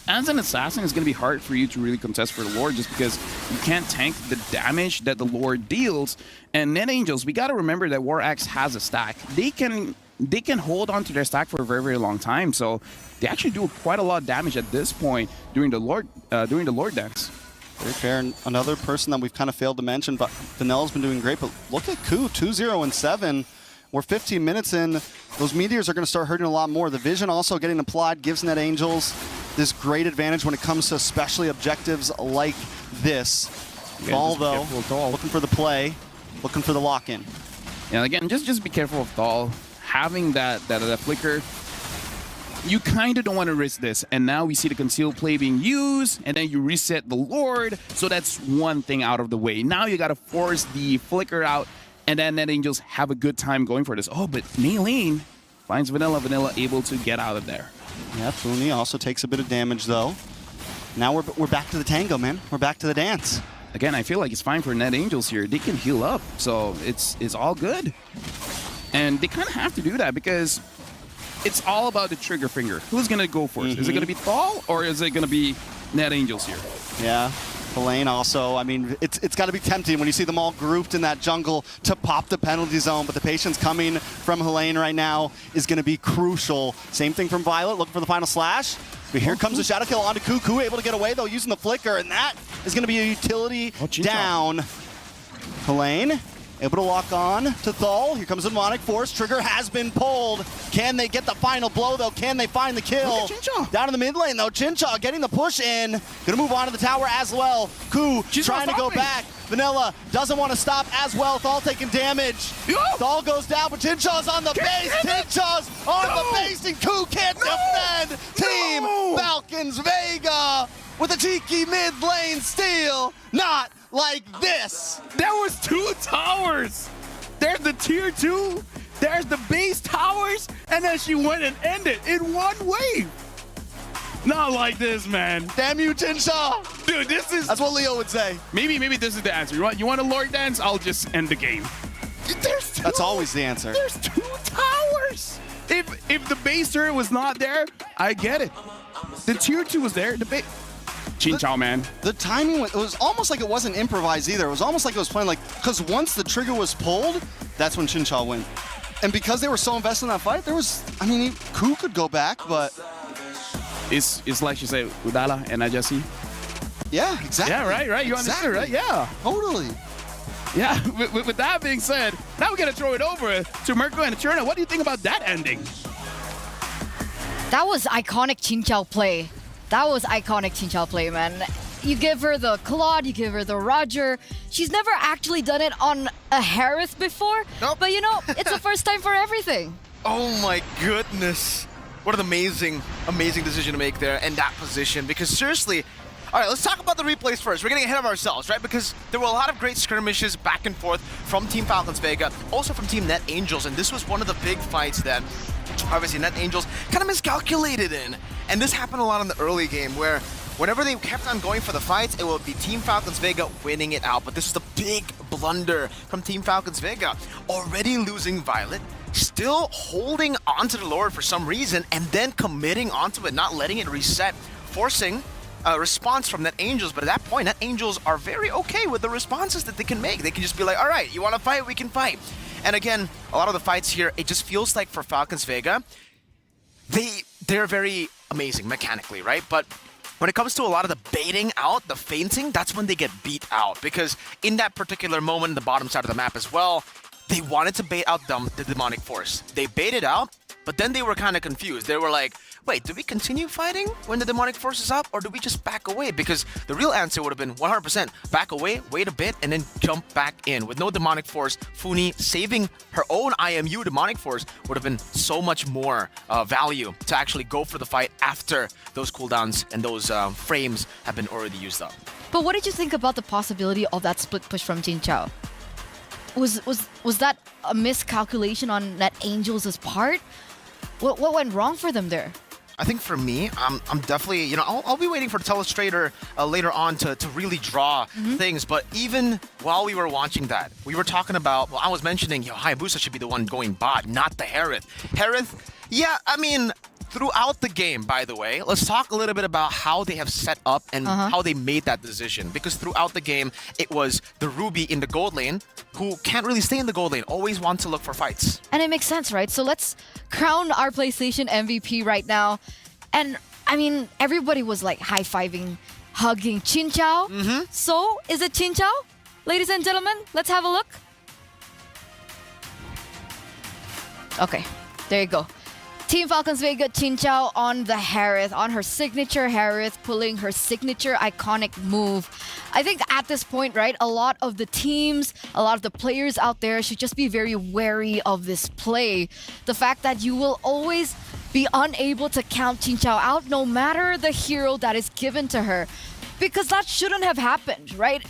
As an assassin, it's going to be hard for you to really contest for the Lord just because you can't tank the damage that the Lord deals. And Net Angels, we got to remember that War Axe has a stack. They can hold on to their stack for a very, very long time. So they actually do quite a lot of damage at this point during the Lord dance. Very fair. And another person that we've kind of failed to mention, but Vanilla's been doing great. But look at Ku, 2-0-7. We're 15 minutes in. Those meteors are going to start hurting a lot more. The vision also getting applied gives Net Angels this great advantage when it comes to especially objectives like this. Thal, though, looking for the play, looking for the lock-in. Yeah, again, just be careful of Thal. Having that flicker, you kind of don't want to risk this. And now we see the concealed play being used, and then you reset the Lord. So that's one thing out of the way. Now you got to force the flicker out, and then Net Angels have a good time going for this. Oh, but Maylane finds Vanilla. Vanilla able to get out of there. Yeah, Funi also takes a bit of damage, though. Now we're back to the tango, man. We're back to the dance. Again, I feel like it's fine for Net Angels here. They can heal up, so it's all good. And they kind of have to do that because it's all about the trigger finger. Who's going to go first? Is it going to be Thal or is it going to be Net Angels here? Yeah. Helene also, I mean, it's got to be tempting when you see them all grouped in that jungle to pop the penalty zone, but the patience coming from Helene right now is going to be crucial. Same thing from Violet, looking for the final slash. But here comes the shadow kill onto Ku, able to get away though using the flicker, and that is going to be a utility down. Helene able to lock on to Thal. Here comes the Demonic Force. Trigger has been pulled. Can they get the final blow, though? Can they find the kill? Down in the mid lane, though. Chincha getting the push in. Gonna move on to the tower as well. Ku trying to go back. Vanilla doesn't want to stop as well. Thal taking damage. Thal goes down, but Chincha's on the base. Chincha's on the base, and Ku can't defend. Team Falcons Vega with a cheeky mid lane steal. Not like this. There was 2 towers. There's the tier 2 There's the base towers, and then she went and ended in one wave. Not like this, man. Damn you, Tinshaw. Dude, this is... That's what Leo would say. Maybe this is the answer. You want a Lord dance? I'll just end the game. There's two. That's always the answer. There's 2 towers. If the base turret was not there, I get it. The tier 2 was there. The base... Chin-Chow, man. The timing, it was almost like it wasn't improvised either. It was almost like it was playing like, because once the trigger was pulled, that's when Chin-Chow went. And because they were so invested in that fight, there was, I mean, Ku could go back, but... It's like you say, Udala and Ajasi. Yeah, exactly. Yeah, right. You understood, right? Yeah. Totally. Yeah, with that being said, now we got to throw it over to Mirko and Eterna. What do you think about that ending? That was iconic Chin-Chow play. That was iconic Chin-Chow play, man. You give her the Claude, you give her the Roger. She's never actually done it on a Harris before. Nope. But you know, it's the first time for everything. Oh my goodness. What an amazing decision to make there in that position. Because seriously, all right, let's talk about the replays first. We're getting ahead of ourselves, right? Because there were a lot of great skirmishes back and forth from Team Falcons Vega, also from Team Net Angels, and this was one of the big fights that obviously Net Angels kind of miscalculated in. And this happened a lot in the early game where whenever they kept on going for the fights, it would be Team Falcons Vega winning it out. But this is the big blunder from Team Falcons Vega. Already losing Violet, still holding onto the Lord for some reason, and then committing onto it, not letting it reset, forcing a response from Net Angels. But at that point, Net Angels are very okay with the responses that they can make. They can just be like, all right, you want to fight? We can fight. And again, a lot of the fights here, it just feels like for Falcons Vega, they're very amazing mechanically, right? But when it comes to a lot of the baiting out, the feinting, that's when they get beat out. Because in that particular moment, the bottom side of the map as well, they wanted to bait out the Demonic Force. They baited out, but then they were kind of confused. They were like, wait, do we continue fighting when the Demonic Force is up, or do we just back away? Because the real answer would have been 100% back away, wait a bit, and then jump back in. With no Demonic Force, Funi saving her own IMU Demonic Force would have been so much more value to actually go for the fight after those cooldowns and those frames have been already used up. But what did you think about the possibility of that split push from Chin-Chow? Was that a miscalculation on Net Angels' part? What went wrong for them there? I think for me, I'm definitely, you know, I'll be waiting for the Telestrator later on to really draw things. But even while we were watching that, we were talking about, well, I was mentioning, Hayabusa should be the one going bot, not the Harith. Harith, yeah, I mean, throughout the game, by the way, let's talk a little bit about how they have set up and how they made that decision. Because throughout the game, it was the Ruby in the gold lane who can't really stay in the gold lane, always want to look for fights. And it makes sense, right? So let's crown our PlayStation MVP right now. And I mean, everybody was like high-fiving, hugging Chin-Chow. So is it Chin-Chow? Ladies and gentlemen, let's have a look. Okay, there you go. Team Falcons Vega, Chin-Chow on the Harith, on her signature Harith, pulling her signature iconic move. I think at this point, right, a lot of the teams, a lot of the players out there should just be very wary of this play. The fact that you will always be unable to count Chin-Chow out no matter the hero that is given to her. Because that shouldn't have happened, right?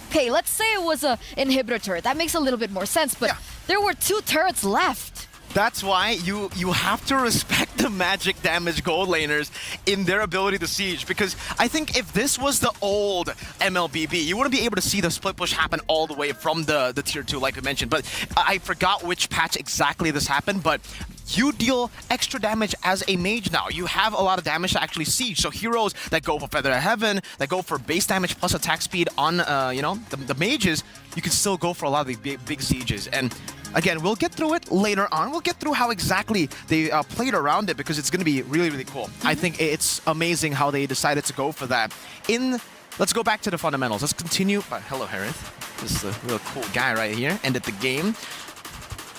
Okay, let's say it was a inhibitor turret. That makes a little bit more sense, but there were 2 turrets left. That's why you have to respect the magic damage gold laners in their ability to siege, because I think if this was the old MLBB, you wouldn't be able to see the split push happen all the way from the tier 2 like I mentioned. But I forgot which patch exactly this happened, but you deal extra damage as a mage now. You have a lot of damage to actually siege. So heroes that go for Feather of Heaven, that go for base damage plus attack speed on the mages, you can still go for a lot of the big sieges. And again, we'll get through it later on. We'll get through how exactly they played around it, because it's going to be really, really cool. I think it's amazing how they decided to go for that. Let's go back to the fundamentals. Let's continue. Hello, Harith. This is a real cool guy right here. Ended the game.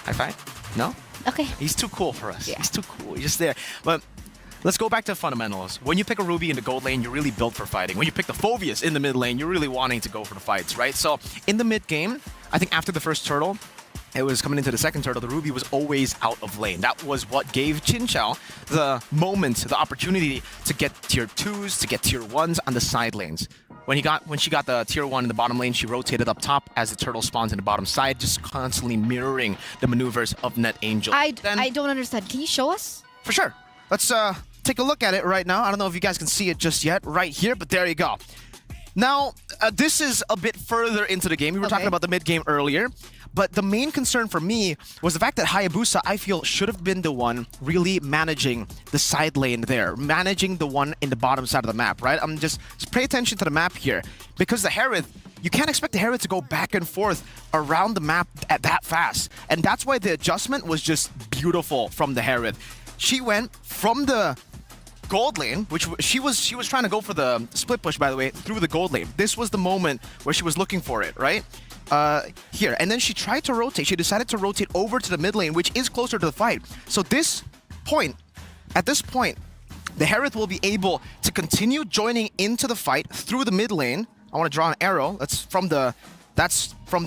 High five? No? Okay. He's too cool for us. Yeah. He's too cool. He's just there. But let's go back to the fundamentals. When you pick a Ruby in the gold lane, you're really built for fighting. When you pick the Phoveus in the mid lane, you're really wanting to go for the fights, right? So in the mid game, I think after the first turtle, it was coming into the second turtle, the Ruby was always out of lane. That was what gave Chin-Chow the moment, the opportunity to get tier 2s, to get tier 1s on the side lanes. when she got the tier 1 in the bottom lane, she rotated up top as the turtle spawns in the bottom side, just constantly mirroring the maneuvers of NetAngel. I don't understand. Can you show us? For sure. Let's take a look at it right now. I don't know if you guys can see it just yet right here, but there you go. Now, this is a bit further into the game. We were talking about the mid game earlier. But the main concern for me was the fact that Hayabusa, I feel, should have been the one really managing the side lane there, managing the one in the bottom side of the map, right? Just pay attention to the map here. Because the Harith, you can't expect the Harith to go back and forth around the map at that fast. And that's why the adjustment was just beautiful from the Harith. She went from the gold lane, which she was trying to go for the split push, by the way, through the gold lane. This was the moment where she was looking for it, right? Here, and then she tried to rotate. She decided to rotate over to the mid lane, which is closer to the fight. So at this point, the Harith will be able to continue joining into the fight through the mid lane. I want to draw an arrow. That's from the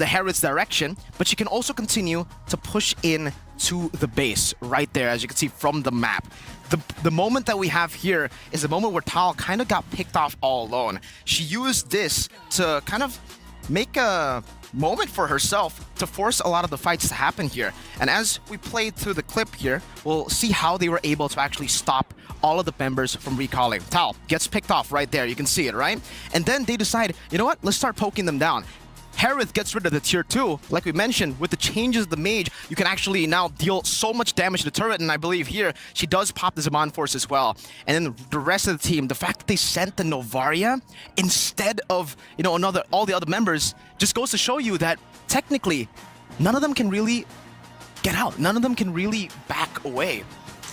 Harith's direction, but she can also continue to push in to the base right there, as you can see from the map. The moment that we have here is the moment where Tal kind of got picked off all alone. She used this to kind of make a moment for herself to force a lot of the fights to happen here. And as we play through the clip here, we'll see how they were able to actually stop all of the members from recalling. Tal gets picked off right there. You can see it, right? And then they decide, you know what? Let's start poking them down. Harith gets rid of the tier 2. Like we mentioned, with the changes of the mage, you can actually now deal so much damage to the turret, and I believe here, she does pop the Zaman Force as well. And then the rest of the team, the fact that they sent the Novaria instead of, you know, all the other members, just goes to show you that technically, none of them can really get out. None of them can really back away.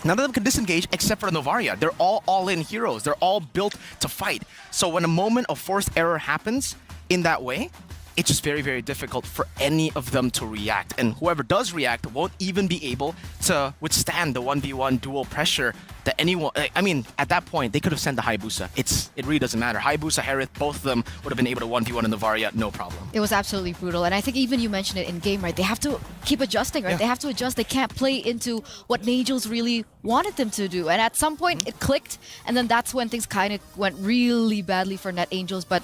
None of them can disengage except for the Novaria. They're all-in heroes. They're all built to fight. So when a moment of forced error happens in that way, it's just very, very difficult for any of them to react. And whoever does react won't even be able to withstand the 1v1 dual pressure that anyone... I mean, at that point, they could have sent the Hayabusa. It really doesn't matter. Hayabusa, Harith, both of them would have been able to 1v1 in the Varia, no problem. It was absolutely brutal. And I think even you mentioned it in game, right? They have to keep adjusting, right? Yeah. They have to adjust. They can't play into what NAJOs really wanted them to do. And at some point, it clicked. And then that's when things kind of went really badly for NetAngels. But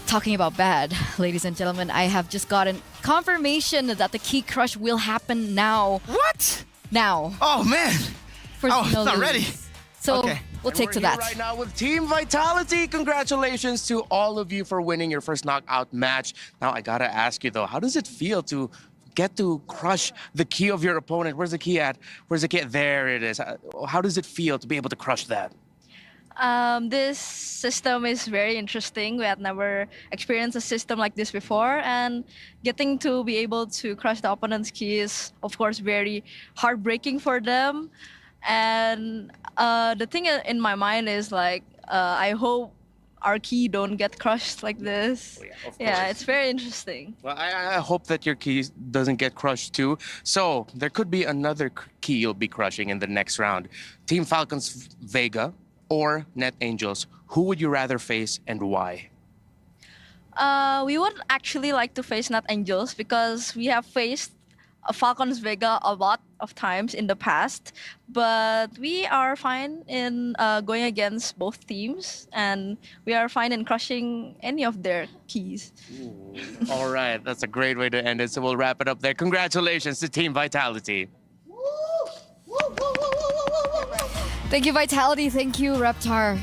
talking about bad, ladies and gentlemen, I have just gotten confirmation that the key crush will happen now. What? Now. Oh, man. It's not ready. So okay. We'll take to that. Right now with Team Vitality, congratulations to all of you for winning your first knockout match. Now I gotta ask you though, how does it feel to get to crush the key of your opponent? Where's the key at? Where's the key? There it is. How does it feel to be able to crush that? This system is very interesting. We had never experienced a system like this before, and getting to be able to crush the opponent's key is, of course, very heartbreaking for them. And the thing in my mind is like, I hope our key don't get crushed like this. Yeah, it's very interesting. Well, I hope that your key doesn't get crushed too. So there could be another key you'll be crushing in the next round. Team Falcons Vega or NetAngels, who would you rather face and why? We would actually like to face NetAngels because we have faced Falcons Vega a lot of times in the past, but we are fine in going against both teams, and we are fine in crushing any of their keys. Ooh. All right, that's a great way to end it, so we'll wrap it up there. Congratulations to Team Vitality. Thank you, Vitality. Thank you, Reptar.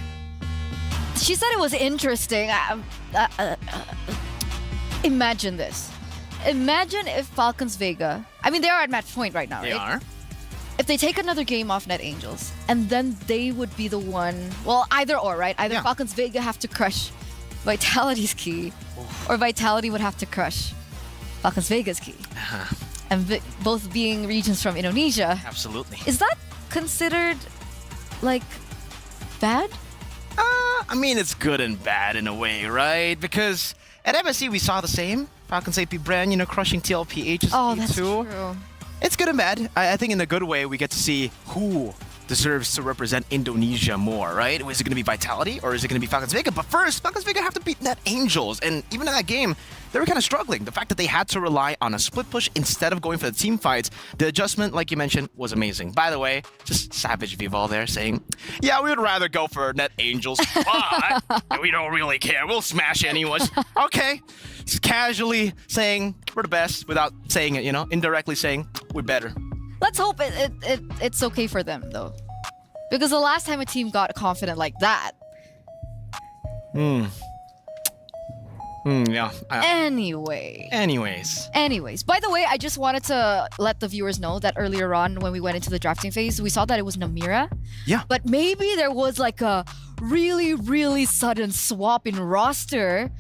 She said it was interesting. Imagine this. Imagine if Falcons Vega... I mean, they are at match point right now, right? They are. If they take another game off NetAngels, and then they would be the one... Well, either or, right? Either Falcons Vega have to crush Vitality's key, or Vitality would have to crush Falcons Vega's key. And both being regions from Indonesia. Absolutely. Is that considered... like, bad? I mean, it's good and bad in a way, right? Because at MSC, we saw the same. Falcons AP brand, you know, crushing TLP HSP oh, that's too. True. It's good and bad. I think in a good way, we get to see who deserves to represent Indonesia more, right? Is it going to be Vitality or is it going to be Falcons Vega? But first, Falcons Vega have to beat Net Angels. And even in that game, they were kind of struggling. The fact that they had to rely on a split push instead of going for the team fights, the adjustment, like you mentioned, was amazing. By the way, just savage Vival there saying, yeah, we would rather go for Net Angels, but we don't really care. We'll smash anyone. Okay. Just casually saying we're the best without saying it, indirectly saying we're better. Let's hope it's okay for them, though. Because the last time a team got confident like that. Yeah. Anyways, by the way, I just wanted to let the viewers know that earlier on when we went into the drafting phase, we saw that it was Namira. Yeah. But maybe there was like a really, really sudden swap in roster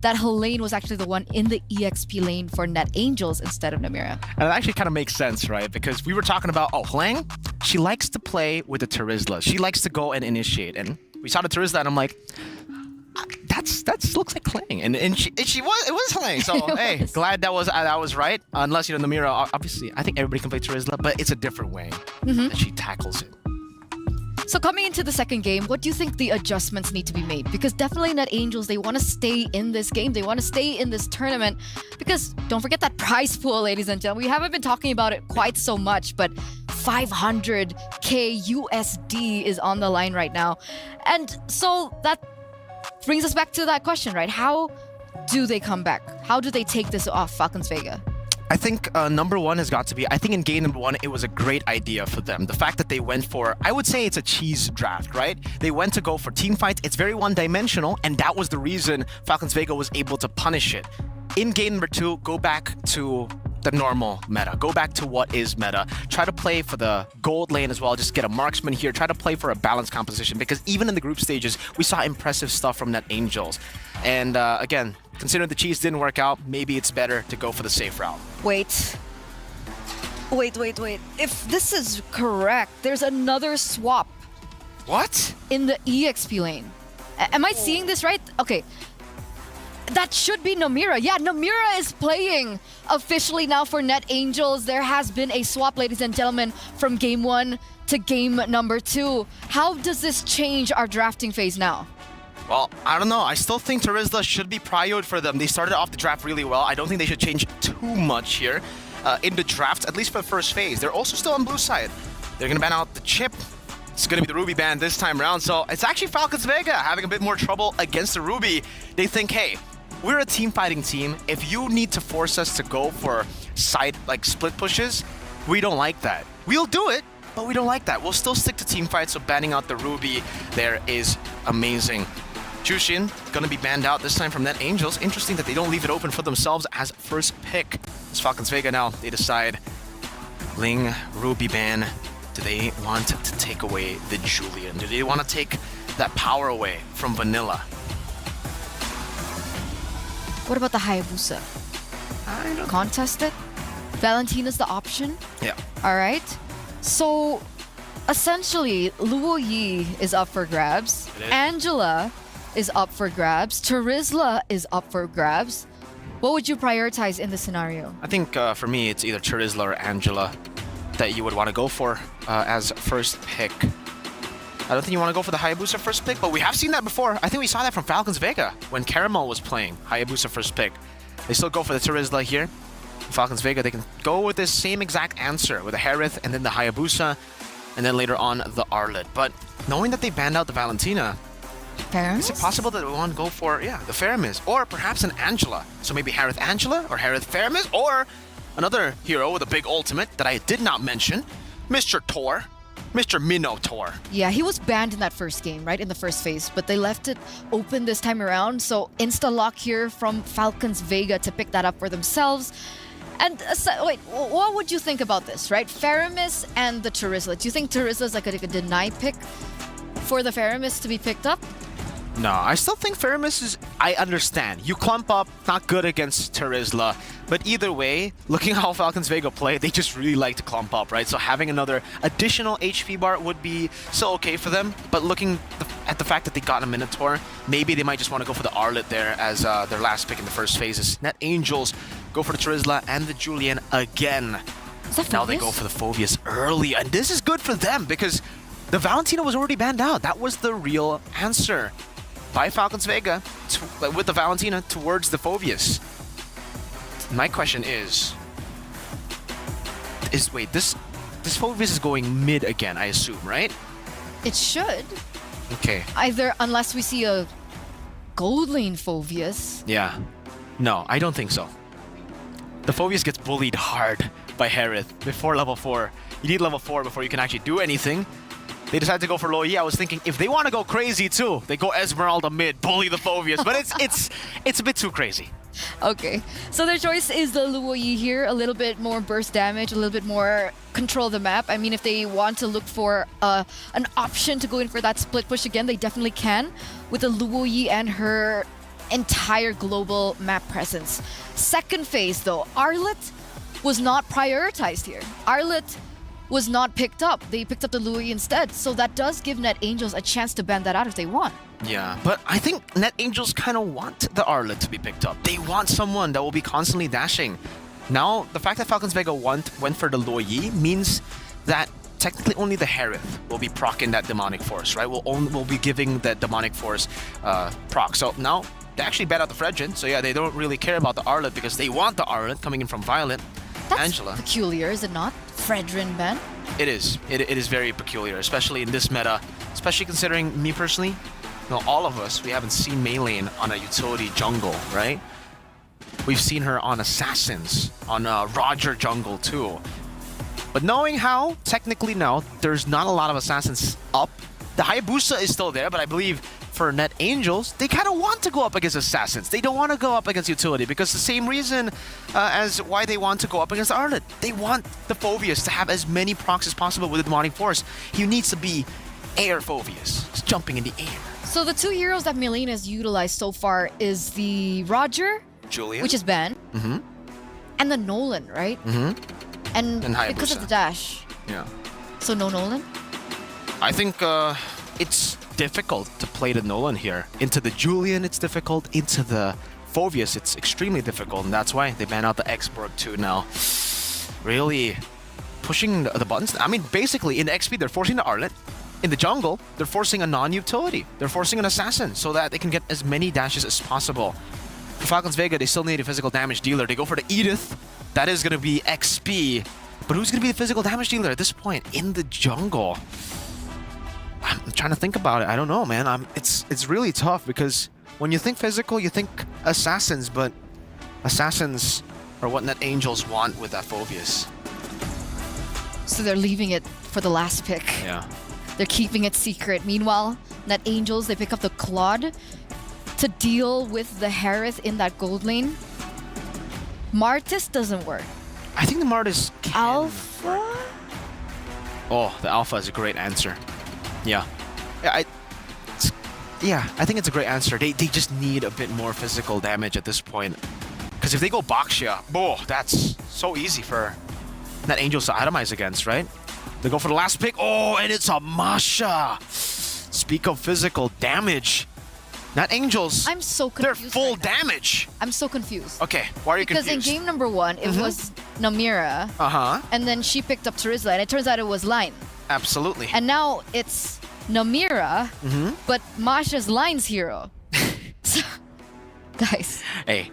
that Helene was actually the one in the EXP lane for Net Angels instead of Namira. And it actually kind of makes sense, right? Because we were talking about, Helene, she likes to play with the Terizla. She likes to go and initiate. And we saw the Terizla and I'm like, that looks like Kling, and it was Kling. So hey, glad that was right. Unless Namira, obviously, I think everybody can play Terizla, but it's a different way that she tackles it. So coming into the second game, what do you think the adjustments need to be made? Because definitely Net Angels, they want to stay in this game. They want to stay in this tournament. Because don't forget that prize pool, ladies and gentlemen. We haven't been talking about it quite so much, but 500k USD is on the line right now. And so that brings us back to that question, right? How do they come back? How do they take this off Falcons Vega? I think number one has got to be, I think in game number one, it was a great idea for them. The fact that they went for, I would say it's a cheese draft, right? They went to go for team fights. It's very one-dimensional, and that was the reason Falcons Vega was able to punish it. In game number two, go back to the normal meta. Go back to what is meta. Try to play for the gold lane as well. Just get a marksman here. Try to play for a balanced composition, because even in the group stages, we saw impressive stuff from Net Angels. And again, considering the cheese didn't work out, maybe it's better to go for the safe route. Wait. If this is correct, there's another swap. What? In the EXP lane. Am I seeing this right? Okay. That should be Namira. Yeah, Namira is playing officially now for Net Angels. There has been a swap, ladies and gentlemen, from game one to game number two. How does this change our drafting phase now? Well, I don't know. I still think Terizla should be prioed for them. They started off the draft really well. I don't think they should change too much here in the draft, at least for the first phase. They're also still on blue side. They're going to ban out the chip. It's going to be the Ruby ban this time around. So it's actually Falcons Vega having a bit more trouble against the Ruby. They think, hey, we're a team fighting team. If you need to force us to go for side, like split pushes, we don't like that. We'll do it, but we don't like that. We'll still stick to team fights, so banning out the Ruby there is amazing. Chushin gonna be banned out this time from Net Angels. Interesting that they don't leave it open for themselves as first pick. It's Falcons Vega now. They decide Ling, Ruby ban. Do they want to take away the Julian? Do they want to take that power away from Vanilla? What about the Hayabusa? I don't contest it? Valentina's the option? Yeah. All right. So essentially, Luo Yi is up for grabs. Angela is up for grabs. Terizla is up for grabs. What would you prioritize in this scenario? I think for me, it's either Terizla or Angela that you would want to go for as first pick. I don't think you want to go for the Hayabusa first pick, but we have seen that before. I think we saw that from Falcons Vega when Caramel was playing Hayabusa first pick. They still go for the Terizla here. Falcons Vega, they can go with this same exact answer with the Harith and then the Hayabusa, and then later on the Arlet. But knowing that they banned out the Valentina, Faramis? Is it possible that we want to go for, the Faramis, or perhaps an Angela? So maybe Harith Angela or Harith Faramis, or another hero with a big ultimate that I did not mention, Mr. Tor, Mr. Minotaur. Yeah, he was banned in that first game, right? In the first phase, but they left it open this time around. So insta-lock here from Falcons Vega to pick that up for themselves. And wait, what would you think about this, right? Faramis and the Terizla. Do you think Terizla is like a deny pick for the Faramis to be picked up? No, I still think Faramis is... I understand. You clump up, not good against Terizla. But either way, looking how Falcons Vega play, they just really like to clump up, right? So having another additional HP bar would be so okay for them. But looking at the fact that they got a Minotaur, maybe they might just want to go for the Arlet there as their last pick in the first phases. Net Angels go for the Terizla and the Julian again. Is that now they go for the Phobius early. And this is good for them because The Valentina was already banned out. That was the real answer by Falcons Vega with the Valentina towards the Phobius. My question is wait, this Phobius is going mid again, I assume, right? It should. Okay. Either, unless we see a gold lane Phobius. Yeah. No, I don't think so. The Phobius gets bullied hard by Harith before level 4. You need level 4 before you can actually do anything. They decided to go for Luo Yi. I was thinking, if they want to go crazy too, they go Esmeralda mid, bully the Phobius. But it's a bit too crazy. Okay, so their choice is the Luo Yi here. A little bit more burst damage, a little bit more control of the map. I mean, if they want to look for an option to go in for that split push again, they definitely can with the Luo Yi and her entire global map presence. Second phase though, Arlet was not prioritized here. Arlet was not picked up. They picked up the Luo Yi instead. So that does give Net Angels a chance to ban that out if they want. Yeah, but I think Net Angels kind of want the Arlet to be picked up. They want someone that will be constantly dashing. Now, the fact that Falcons Vega went for the Luo Yi means that technically only the Harith will be proccing that Demonic Force, right? We'll be giving that Demonic Force proc. So now, they actually ban out the Fredrin. So yeah, they don't really care about the Arlet because they want the Arlet coming in from Violet. That's Angela. peculiar, is it not? Fredrin ban? It is. It is very peculiar, especially in this meta. Especially considering me personally, all of us, we haven't seen Mei Lane on a utility jungle, right? We've seen her on Assassins, on Roger jungle too. But knowing how, technically now, there's not a lot of Assassins up. The Hayabusa is still there, but I believe for Net Angels, they kind of want to go up against Assassins. They don't want to go up against utility because the same reason as why they want to go up against Arlet. They want the Phobius to have as many procs as possible with the Demonic Force. He needs to be air Phobius. He's jumping in the air. So the two heroes that Mei Lane has utilized so far is the Roger, Julian, which is banned, and the Nolan, right? And because of the dash. Yeah. So no Nolan? I think it's difficult to play the Nolan here. Into the Julian, it's difficult. Into the Phobius, it's extremely difficult. And that's why they ban out the X-Borg too now. Really pushing the buttons. I mean, basically, in XP, they're forcing the Arlet. In the jungle, they're forcing a non-utility. They're forcing an assassin so that they can get as many dashes as possible. For Falcons Vega, they still need a physical damage dealer. They go for the Edith. That is going to be XP. But who's going to be the physical damage dealer at this point in the jungle? I'm trying to think about it. I don't know, man. It's really tough because when you think physical, you think assassins, but assassins are what Net Angels want with that Phobius. So they're leaving it for the last pick. Yeah. They're keeping it secret. Meanwhile, Net Angels, they pick up the Claude to deal with the Harith in that gold lane. Martis doesn't work. I think the Martis can Alpha? work. Oh, the Alpha is a great answer. Yeah. I think it's a great answer. They just need a bit more physical damage at this point. Because if they go Baxia, that's so easy for Net Angels to atomize against, right? They go for the last pick. Oh, and it's a Masha. Speak of physical damage. Net Angels. I'm so confused. They're full damage. I'm so confused. Okay, why are you confused? Because in game number 1, it was Namira. And then she picked up Terizla, and it turns out it was Line. Absolutely. And now it's Namira, but Masha's Line's hero. So, guys. Hey,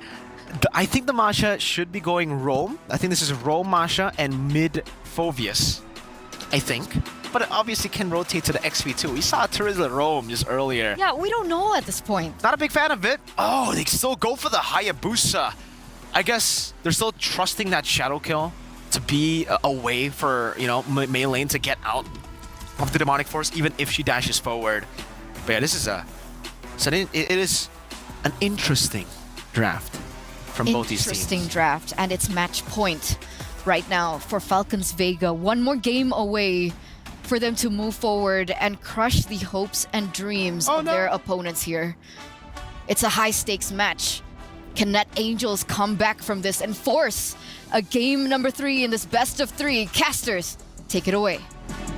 I think the Masha should be going Roam. I think this is Roam Masha and mid Phobius. I think. But it obviously can rotate to the XP2. We saw Terizla Roam just earlier. Yeah, we don't know at this point. Not a big fan of it. Oh, they still go for the Hayabusa. I guess they're still trusting that Shadow Kill to be a way for, Mei Lane to get out of the Demonic Force, even if she dashes forward. But yeah, this is it is an interesting draft from both these teams. Interesting draft, and it's match point right now for Falcons Vega. One more game away for them to move forward and crush the hopes and dreams of their opponents here. It's a high-stakes match. Can Net Angels come back from this and force a game number 3 in this best of 3? Casters, take it away.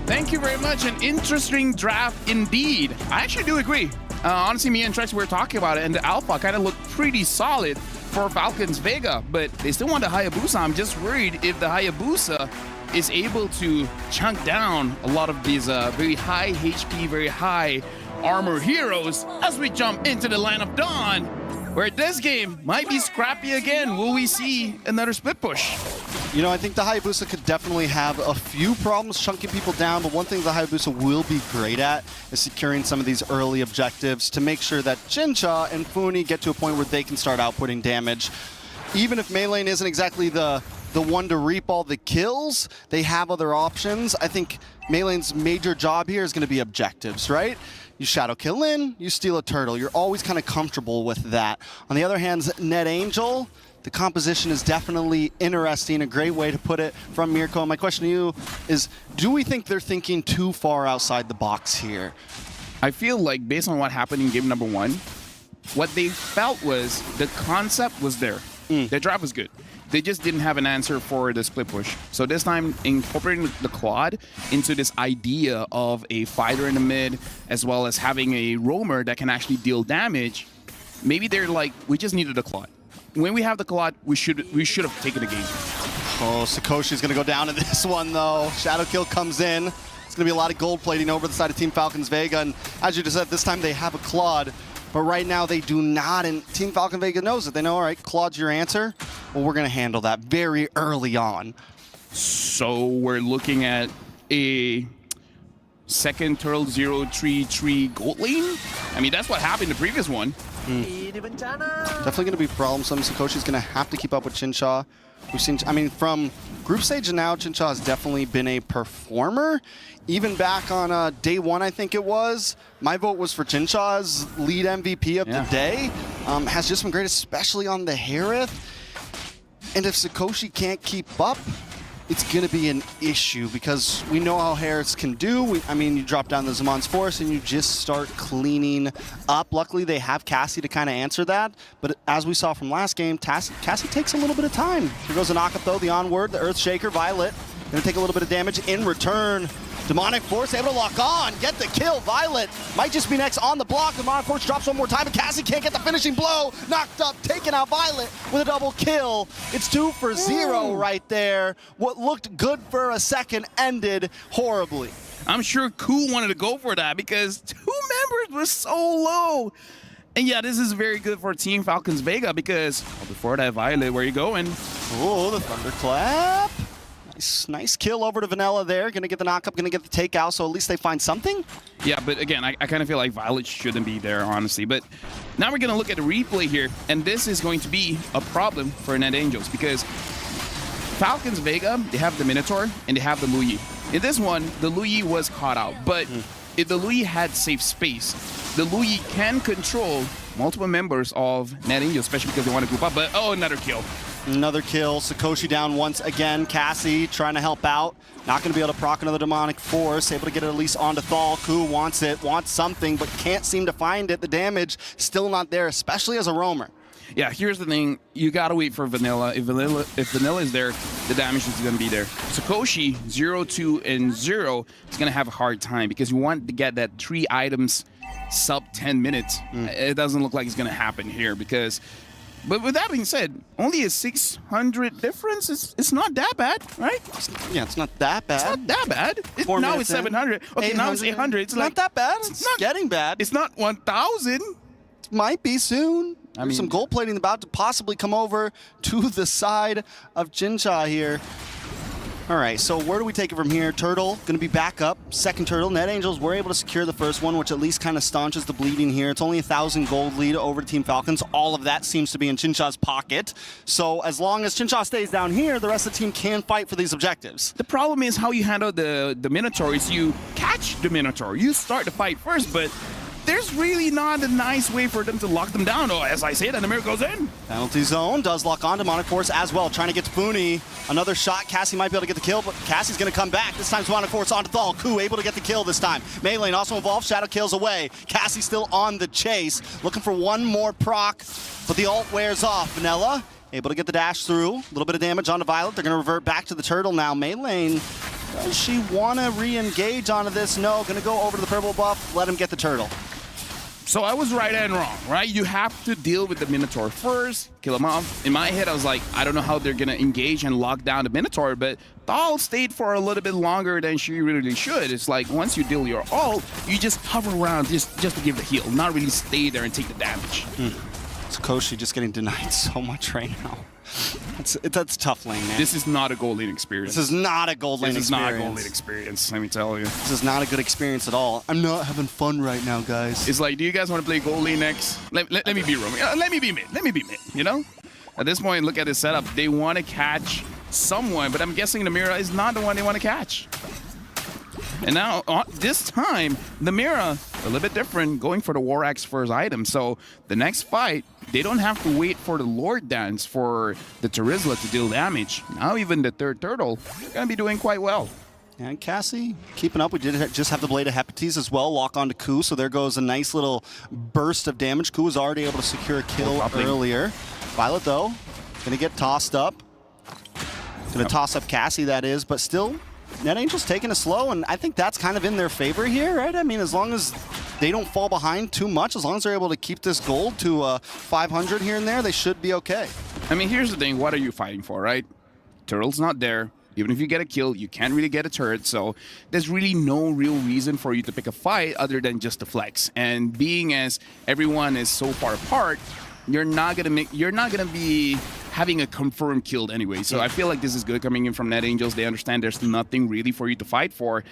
Thank you very much. An interesting draft indeed. I actually do agree. Honestly, me and Trex were talking about it, and the Alpha kind of looked pretty solid for Falcons Vega, but they still want the Hayabusa. I'm just worried if the Hayabusa is able to chunk down a lot of these very high HP, very high armor heroes as we jump into the line of Dawn, where this game might be scrappy again. Will we see another split push? You know, I think the Hayabusa could definitely have a few problems chunking people down, but one thing the Hayabusa will be great at is securing some of these early objectives to make sure that Jincha and Funi get to a point where they can start outputting damage. Even if Meilane isn't exactly the one to reap all the kills, they have other options. I think Meilane's major job here is going to be objectives, right? You shadow kill in, you steal a turtle. You're always kind of comfortable with that. On the other hand, Net Angel, the composition is definitely interesting, a great way to put it from Mirko. My question to you is, do we think they're thinking too far outside the box here? I feel like based on what happened in game number 1, what they felt was the concept was there. Their drive was good. They just didn't have an answer for the split push. So this time, incorporating the Claude into this idea of a fighter in the mid, as well as having a roamer that can actually deal damage, maybe they're like, we just needed a Claude. When we have the Claude, we should have taken the game. Oh, Sakoshi's going to go down in this one, though. Shadow kill comes in. It's going to be a lot of gold plating over the side of Team Falcons Vega. And as you just said, this time they have a Claude. But right now they do not, and Team Falcon Vega knows it. They know, all right, Claude's your answer. Well, we're going to handle that very early on. So we're looking at a second Turtle 033 gold lane? I mean, that's what happened in the previous one. Definitely going to be problemsome. Sakoshi's going to have to keep up with Chinsha. We've seen, I mean, from group stage to now, Chinsha has definitely been a performer. Even back on day 1, I think it was, my vote was for Chinsha's lead MVP of the day. Has just been great, especially on the Harith. And if Sakoshi can't keep up, it's going to be an issue because we know how Harris can do. I mean, you drop down the Zamon's Force and you just start cleaning up. Luckily, they have Cassie to kind of answer that. But as we saw from last game, Cassie takes a little bit of time. Here goes the knockup, though. The onward, the Earth Shaker, Violet. Going to take a little bit of damage in return. Demonic Force able to lock on, get the kill. Violet might just be next on the block. Demonic Force drops one more time, and Cassie can't get the finishing blow. Knocked up, taking out Violet with a double kill. It's 2 for 0 right there. What looked good for a second ended horribly. I'm sure Ku wanted to go for that because 2 members were so low. And yeah, this is very good for Team Falcons Vega because before that, Violet, where are you going? Oh, the Thunderclap. Nice kill over to Vanilla there. Going to get the knockup, going to get the takeout, so at least they find something. Yeah, but again, I kind of feel like Violet shouldn't be there, honestly. But now we're going to look at the replay here, and this is going to be a problem for Net Angels because Falcons Vega, they have the Minotaur, and they have the Luyi. In this one, the Luyi was caught out, but if the Luyi had safe space, the Luyi can control multiple members of Net Angels, especially because they want to group up. But, oh, another kill. Another kill. Sakoshi down once again. Cassie trying to help out. Not going to be able to proc another Demonic Force. Able to get it at least onto Thal. Ku wants it, wants something, but can't seem to find it. The damage still not there, especially as a roamer. Yeah, here's the thing. You got to wait for Vanilla. If Vanilla is there, the damage is going to be there. Sakoshi, 0, 2, and 0 is going to have a hard time because you want to get that 3 items sub 10 minutes. It doesn't look like it's going to happen here because... But with that being said, only a 600 difference. It's not that bad, right? Yeah, it's not that bad. It's not that bad. Now it's 700. Okay, now it's 800. It's not that bad. It's not getting bad. It's not 1,000. It might be soon. I mean, some gold plating about to possibly come over to the side of Jincha here. All right, so where do we take it from here? Turtle going to be back up. Second Turtle. Net Angels were able to secure the first one, which at least kind of staunches the bleeding here. It's only 1,000 gold lead over to Team Falcons. All of that seems to be in Chincha's pocket. So as long as Chincha stays down here, the rest of the team can fight for these objectives. The problem is how you handle the Minotaur is you catch the Minotaur. You start the fight first, but there's really not a nice way for them to lock them down. Oh, as I say that, the mirror goes in. Penalty zone does lock on Demonic Force as well, trying to get to Funi. Another shot. Cassie might be able to get the kill, but Cassie's going to come back. This time Demonic Force onto Thal. Ku able to get the kill this time. Meilane also involved. Shadow kills away. Cassie still on the chase, looking for one more proc, but the ult wears off. Vanilla able to get the dash through. A little bit of damage onto Violet. They're going to revert back to the Turtle now. Meilane, does she want to re-engage onto this? No, going to go over to the purple buff. Let him get the Turtle. So I was right and wrong, right? You have to deal with the Minotaur first, kill him off. In my head, I was like, I don't know how they're going to engage and lock down the Minotaur, but Thal stayed for a little bit longer than she really should. It's like once you deal your ult, you just hover around just to give the heal, not really stay there and take the damage. It's Koshi just getting denied so much right now. That's tough lane, man. This is not a gold lane experience. This is not a gold lane experience. This is not a gold lane experience, let me tell you. This is not a good experience at all. I'm not having fun right now, guys. It's like, do you guys want to play gold lane next? Let me be roaming. Let me be mid. Let me be mid, you know? At this point, look at this setup. They want to catch someone, but I'm guessing Namira is not the one they want to catch. And now, this time, Namira, a little bit different, going for the War Axe first item. So the next fight, they don't have to wait for the Lord Dance for the Terizla to deal damage. Now even the third turtle, they're going to be doing quite well. And Cassie keeping up. We did just have the Blade of Hepates as well, lock onto Ku, so there goes a nice little burst of damage. Ku was already able to secure a kill earlier. Violet, though, going to get tossed up. Going to toss up Cassie, that is, but still, NetAngel's taking it slow, and I think that's kind of in their favor here, right? I mean, as long as they don't fall behind too much, as long as they're able to keep this gold to 500 here and there, they should be okay. I mean, here's the thing. What are you fighting for, right? Turtle's not there. Even if you get a kill, you can't really get a turret, so there's really no real reason for you to pick a fight other than just to flex. And being as everyone is so far apart, you're not gonna be having a confirmed kill anyway. So I feel like this is good coming in from NetAngels. They understand there's nothing really for you to fight for.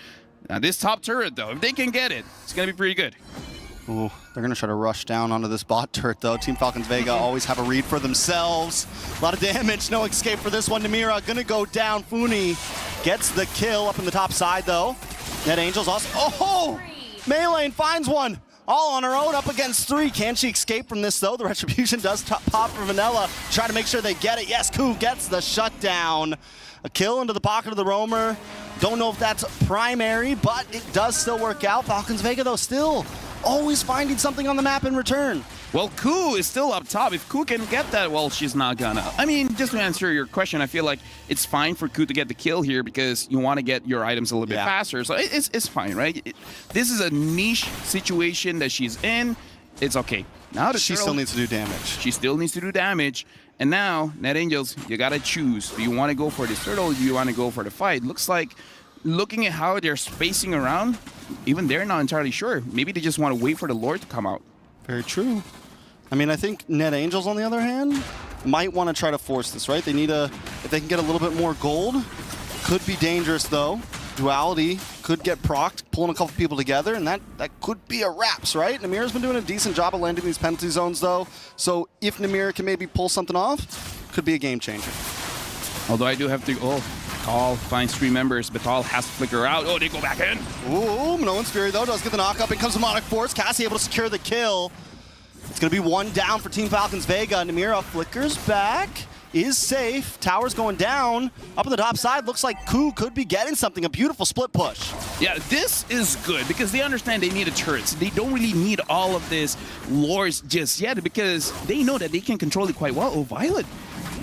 Now this top turret though, if they can get it, it's gonna be pretty good. Ooh, they're gonna try to rush down onto this bot turret though. Team Falcons Vega always have a read for themselves. A lot of damage, no escape for this one. Namira gonna go down. Funi gets the kill up in the top side though. NetAngels also, oh! Melee finds one. All on her own, up against 3. Can she escape from this, though? The Retribution does pop for Vanilla. Try to make sure they get it. Yes, Ku gets the shutdown. A kill into the pocket of the Roamer. Don't know if that's primary, but it does still work out. Falcons Vega, though, still always finding something on the map in return. Well, Ku is still up top. If Ku can get that, well, she's not gonna. I mean, just to answer your question, I feel like it's fine for Ku to get the kill here because you want to get your items a little bit faster. So it's fine, right? This is a niche situation that she's in. It's okay. Now she still needs to do damage. She still needs to do damage. And now, NetAngels, you gotta choose. Do you want to go for this turtle or do you want to go for the fight? Looks like, looking at how they're spacing around, even they're not entirely sure. Maybe they just want to wait for the Lord to come out. Very true. I mean, I think NetAngels, on the other hand, might want to try to force this, right? They need if they can get a little bit more gold, could be dangerous, though. Duality could get procced, pulling a couple people together, and that could be a wraps, right? Namira's been doing a decent job of landing these penalty zones, though. So if Namira can maybe pull something off, could be a game changer. Although I do have to, Thal finds 3 members, but Thal has to flicker out. Oh, they go back in. Ooh, Minoan's Fury, though, does get the knock up. In comes the Monarch Force. Cassie able to secure the kill. It's going to be 1 down for Team Falcons Vega. Namira flickers back, is safe. Tower's going down. Up on the top side, looks like Ku could be getting something. A beautiful split push. Yeah, this is good because they understand they need a turret. So they don't really need all of this lores just yet because they know that they can control it quite well. Oh, Violet,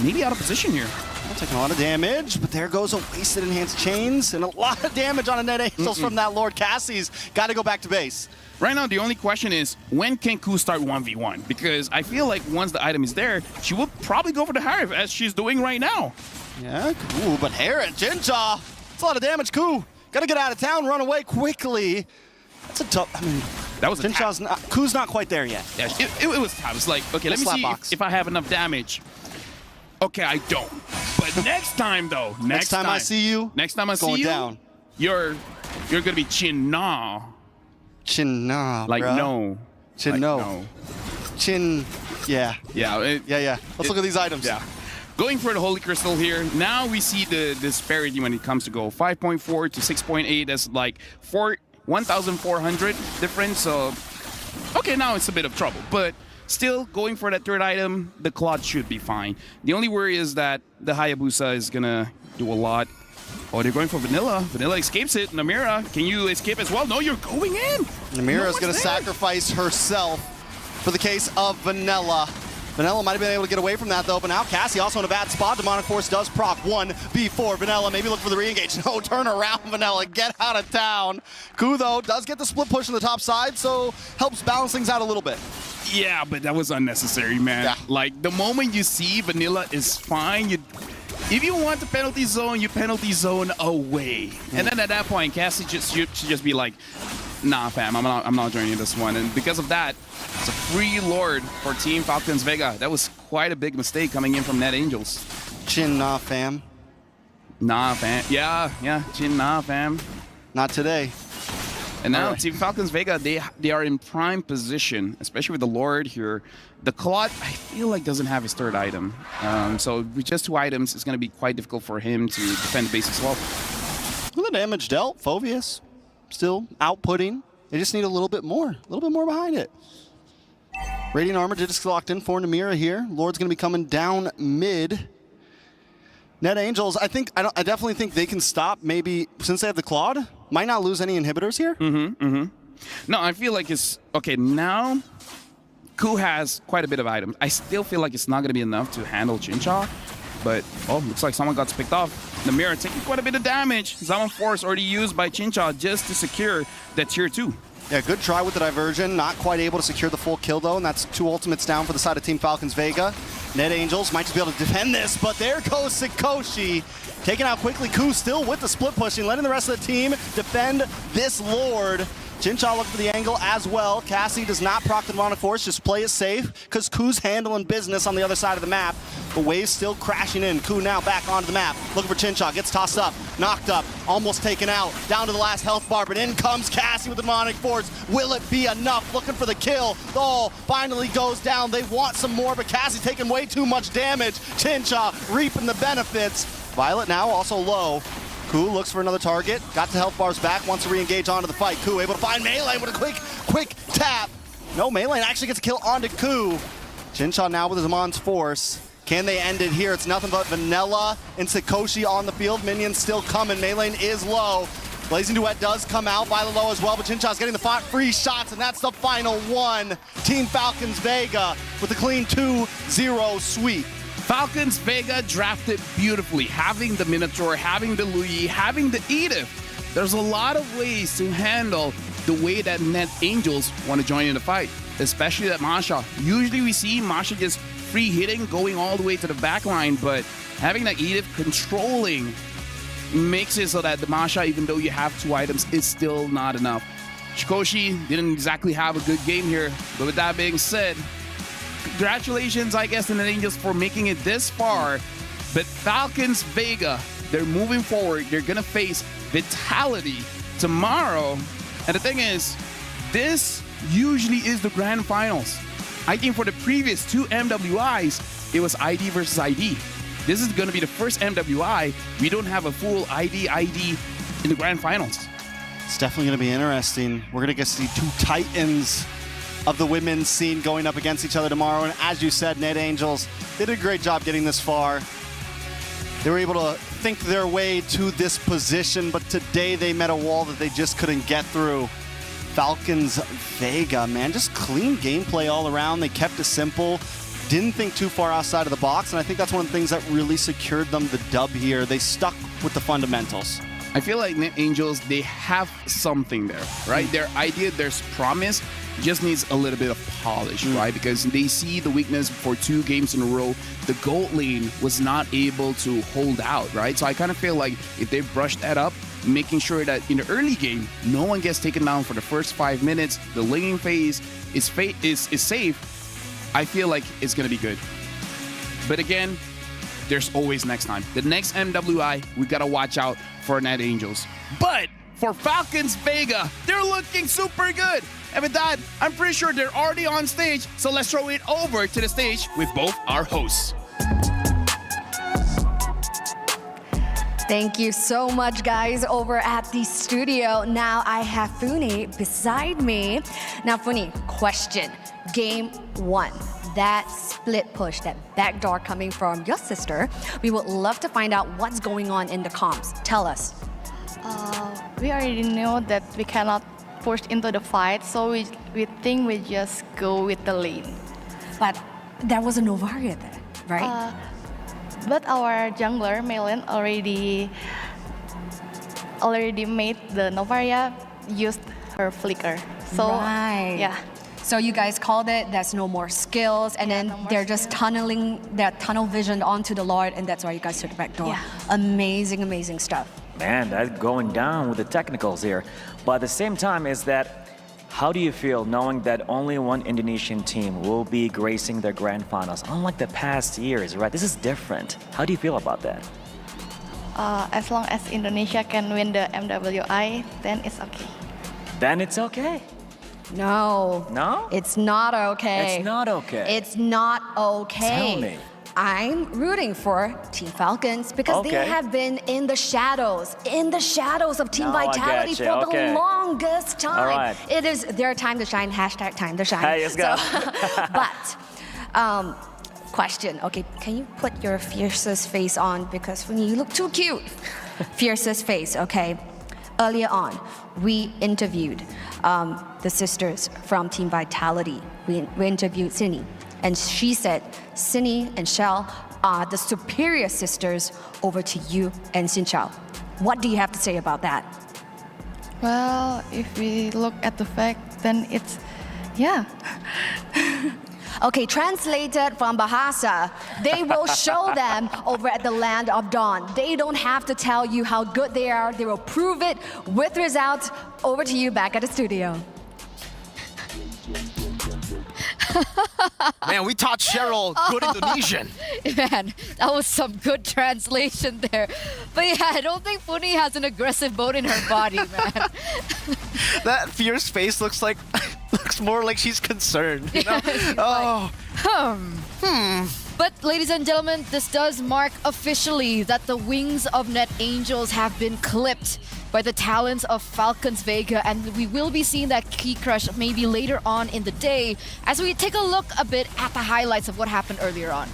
maybe out of position here. Taking a lot of damage, but there goes a wasted enhanced chains and a lot of damage on a NetAngels from that Lord. Cassie's got to go back to base. Right now, the only question is, when can Ku start 1v1? Because I feel like once the item is there, she will probably go for the Harif, as she's doing right now. Yeah, cool, but Harif, Jinja, it's a lot of damage, Ku. Got to get out of town, run away quickly. That's a tough, I mean, that was Jinja's Ku's not quite there yet. Yeah, it was tough. It's like, okay, let me see if I have enough damage. Okay, I don't. But next time, though, next time I see you, down. You're gonna be Chin Na. Chin Na, like bro. No. Chin like no. Chin, yeah. Yeah. Yeah. Let's look at these items. Yeah. Going for the Holy Crystal here. Now we see the disparity when it comes to gold. 5.4 to 6.8. That's like 1,400 difference. So, okay, now it's a bit of trouble, but. Still, going for that third item, the Claude should be fine. The only worry is that the Hayabusa is going to do a lot. Oh, they're going for Vanilla. Vanilla escapes it. Namira, can you escape as well? No, you're going in. Namira is going to sacrifice herself for the case of Vanilla. Vanilla might have been able to get away from that though, but now Cassie also in a bad spot. Demonic Force does proc one before Vanilla. Maybe look for the re-engage. No, turn around, Vanilla. Get out of town. Ku though does get the split push on the top side, so helps balance things out a little bit. Yeah, but that was unnecessary, man. Yeah. Like, the moment you see Vanilla is fine, if you want the penalty zone, you penalty zone away. And then at that point, Cassie should just be like, nah, fam, I'm not joining this one. And because of that, it's a free Lord for Team Falcons Vega. That was quite a big mistake coming in from Net Angels. Chin, nah, fam. Nah, fam. Yeah, chin, nah, fam. Not today. And now Team Falcons Vega, they are in prime position, especially with the Lord here. The Claude, I feel like, doesn't have his third item. So with just 2 items, it's going to be quite difficult for him to defend the base as well. Well, the damage dealt. Phoveus still outputting. They just need a little bit more behind it. Radiant Armor just locked in for Namira here. Lord's going to be coming down mid. Net Angels, I definitely think they can stop, maybe, since they have the Claude, might not lose any inhibitors here. No, I feel like it's, okay, now Ku has quite a bit of items. I still feel like it's not going to be enough to handle Chincha, but, oh, looks like someone got picked off. Namira taking quite a bit of damage. Zaman Force already used by Chincha just to secure that tier 2. Yeah, good try with the diversion. Not quite able to secure the full kill, though, and that's 2 ultimates down for the side of Team Falcons Vega. Net Angels might just be able to defend this, but there goes Sikoshi. Taken out quickly. Ku still with the split pushing, letting the rest of the team defend this Lord. Chincha looking for the angle as well. Cassie does not proc the Demonic Force, just play it safe, because Ku's handling business on the other side of the map. The wave's still crashing in. Ku now back onto the map, looking for Chincha, gets tossed up, knocked up, almost taken out, down to the last health bar, but in comes Cassie with the Demonic Force. Will it be enough? Looking for the kill. The all finally goes down. They want some more, but Cassie taking way too much damage. Chincha reaping the benefits. Violet now also low. Ku looks for another target, got the health bars back, wants to re-engage onto the fight. Ku able to find Melee with a quick tap. No, Melee actually gets a kill onto Ku. Chincha now with his Demon's Force. Can they end it here? It's nothing but Vanilla and Sikoshi on the field. Minions still coming. Melee is low. Blazing Duet does come out. Violet low as well, but Chincha's getting the free shots, and that's the final one. Team Falcons Vega with a clean 2-0 sweep. Falcons Vega drafted beautifully, having the Minotaur, having the Luyi, having the Edith. There's a lot of ways to handle the way that Net Angels want to join in the fight, especially that Masha. Usually we see Masha just free hitting, going all the way to the back line, but having that Edith controlling makes it so that the Masha, even though you have 2 items, is still not enough. Sikoshi didn't exactly have a good game here, but with that being said, congratulations, I guess, to the Angels for making it this far. But Falcons Vega, they're moving forward. They're going to face Vitality tomorrow. And the thing is, this usually is the grand finals. I think for the previous 2 MWIs, it was ID versus ID. This is going to be the first MWI. We don't have a full ID in the grand finals. It's definitely going to be interesting. We're going to get to see 2 titans of the women's scene going up against each other tomorrow. And as you said, Net Angels, they did a great job getting this far. They were able to think their way to this position, but today they met a wall that they just couldn't get through. Falcons Vega, man, just clean gameplay all around. They kept it simple, didn't think too far outside of the box, and I think that's one of the things that really secured them the dub here. They stuck with the fundamentals. I feel like Net Angels, they have something there, right? Their idea, their promise just needs a little bit of polish, right? Because they see the weakness for 2 games in a row. The gold lane was not able to hold out, right? So I kind of feel like if they brush that up, making sure that in the early game, no one gets taken down for the first 5 minutes, the laning phase is safe, I feel like it's going to be good. But again, there's always next time. The next MWI, we got to watch out for Net Angels. But for Falcons Vega, they're looking super good. And with that, I'm pretty sure they're already on stage. So let's throw it over to the stage with both our hosts. Thank you so much, guys, over at the studio. Now I have Funi beside me. Now, Funi, question. Game 1. That split push, that backdoor coming from your sister. We would love to find out what's going on in the comps. Tell us. We already know that we cannot push into the fight, so we think we just go with the lane. But there was a Novaria there, right? But our jungler, Maylin, already made the Novaria, used her flicker. So, right. yeah. So you guys called it, there's no more skills, and then they're just tunneling their tunnel vision onto the Lord, and that's why you guys took the back door. Yeah. Amazing, amazing stuff. Man, that's going down with the technicals here. But at the same time is that, how do you feel knowing that only one Indonesian team will be gracing their grand finals, unlike the past years, right? This is different. How do you feel about that? As long as Indonesia can win the MWI, then it's okay. Then it's okay. No. No? It's not okay. It's not okay. It's not okay. Tell me. I'm rooting for Team Falcons because they have been in the shadows of Team Now I Vitality get you. for the longest time. All right. It is their time to shine, hashtag time to shine. Hey, let's go. But, question, okay, can you put your fiercest face on because when you look too cute. Fiercest face, okay. Earlier on, we interviewed the sisters from Team Vitality. We interviewed Cindy, and she said Cindy and Shell are the superior sisters over to you and Xin Chao. What do you have to say about that? Well, if we look at the fact, then it's, yeah. Okay, translated from Bahasa, they will show them over at the Land of Dawn. They don't have to tell you how good they are. They will prove it with results. Over to you back at the studio. Man, we taught Cheryl good Indonesian. Man, that was some good translation there. But yeah, I don't think Funi has an aggressive bone in her body, man. That fierce face looks more like she's concerned. You know? But ladies and gentlemen, this does mark officially that the wings of Net Angels have been clipped by the talents of Falcons Vega, and we will be seeing that key crush maybe later on in the day as we take a look a bit at the highlights of what happened earlier on.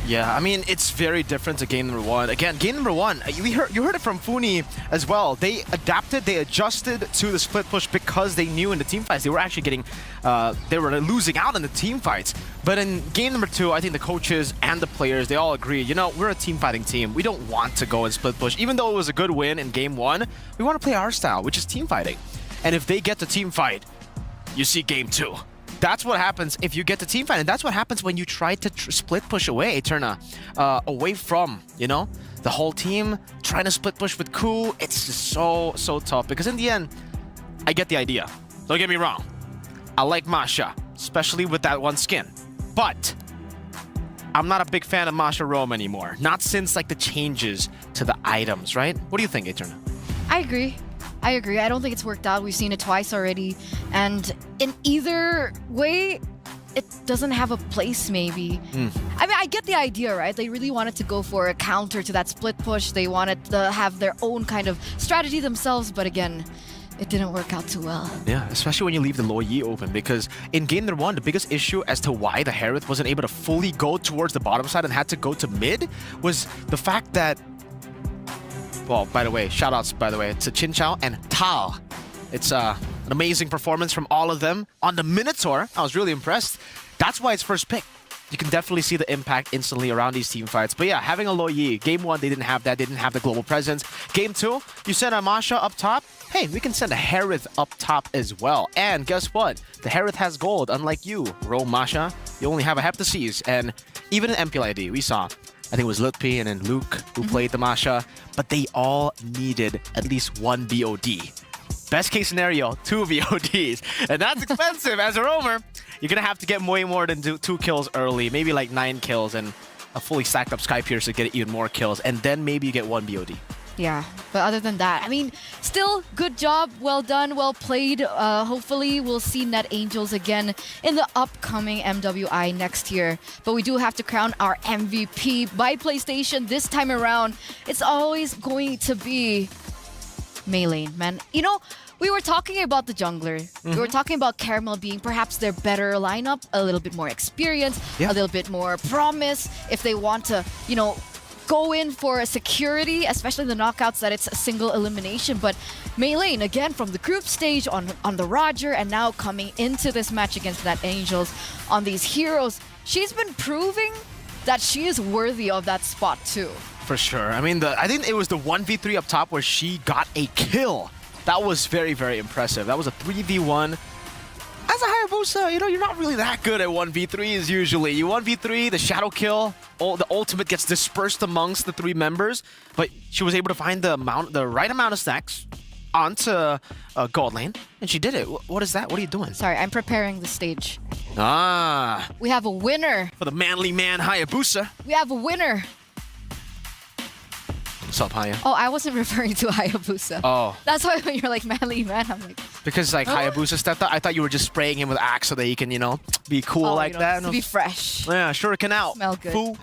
Yeah, I mean, it's very different to game number one. Again, game number one, you heard it from Funi as well. They adapted, they adjusted to the split push because they knew in the team fights they were actually getting, they were losing out in the team fights. But in game number two, I think the coaches and the players, they all agree, you know, we're a team fighting team. We don't want to go and split push. Even though it was a good win in game one, we want to play our style, which is team fighting. And if they get the team fight, you see game two. That's what happens if you get the team fight, and that's what happens when you try to split push away, Eterna, away from, you know, the whole team, trying to split push with Ku. It's just so tough, because in the end, I get the idea. Don't get me wrong. I like Masha, especially with that one skin, but I'm not a big fan of Masha Rome anymore. Not since like the changes to the items, right? What do you think, Eterna? I agree. I don't think it's worked out. We've seen it twice already. And in either way, it doesn't have a place maybe. I mean, I get the idea, right? They really wanted to go for a counter to that split push. They wanted to have their own kind of strategy themselves. But again, it didn't work out too well. Yeah, especially when you leave the Lo Yi open, because in game number one, the biggest issue as to why the Harith wasn't able to fully go towards the bottom side and had to go to mid was the fact that, well, by the way, shoutouts, by the way, to Chin Chao and Tal. It's an amazing performance from all of them. On the Minotaur, I was really impressed. That's why it's first pick. You can definitely see the impact instantly around these team fights. But yeah, having a Lo Yi, game one, they didn't have that. They didn't have the global presence. Game two, you send a Masha up top. Hey, we can send a Harith up top as well. And guess what? The Harith has gold, unlike you, Rome Masha. You only have a Heptases. And even in MPLID, we saw, I think it was Lutpi and then Luke who played the Masha, but they all needed at least one BOD. Best case scenario, 2 VODs. And that's expensive. As a roamer, you're going to have to get way more than 2 kills early, maybe like 9 kills and a fully stacked up Sky Pierce to get even more kills, and then maybe you get 1 BOD. Yeah, but other than that, I mean, still good job, well done, well played. Hopefully we'll see Net Angels again in the upcoming MWI next year. But we do have to crown our MVP by PlayStation this time around. It's always going to be Maylane, man. You know, we were talking about the jungler. We were talking about Caramel being perhaps their better lineup, a little bit more experience, a little bit more promise if they want to, you know, go in for a security, especially the knockouts that it's a single elimination. But Maylane, again, from the group stage on the Roger, and now coming into this match against Net Angels on these heroes, she's been proving that she is worthy of that spot too. For sure. I mean, I think it was the 1v3 up top where she got a kill. That was very, very impressive. That was a 3v1. As a Hayabusa, you know, you're not really that good at 1v3s usually. You 1v3, the shadow kill, the ultimate gets dispersed amongst the 3 members, but she was able to find the right amount of stacks onto gold lane, and she did it. What is that? What are you doing? Sorry, I'm preparing the stage. Ah. We have a winner. For the manly man, Hayabusa. We have a winner. What's up, Haya? Oh, I wasn't referring to Hayabusa. Oh. That's why when you're like manly man, I'm like... Because like Hayabusa stepped up, I thought you were just spraying him with Axe so that he can, you know, be cool like that. To be fresh. Yeah, shuriken out. Smell good. Fool.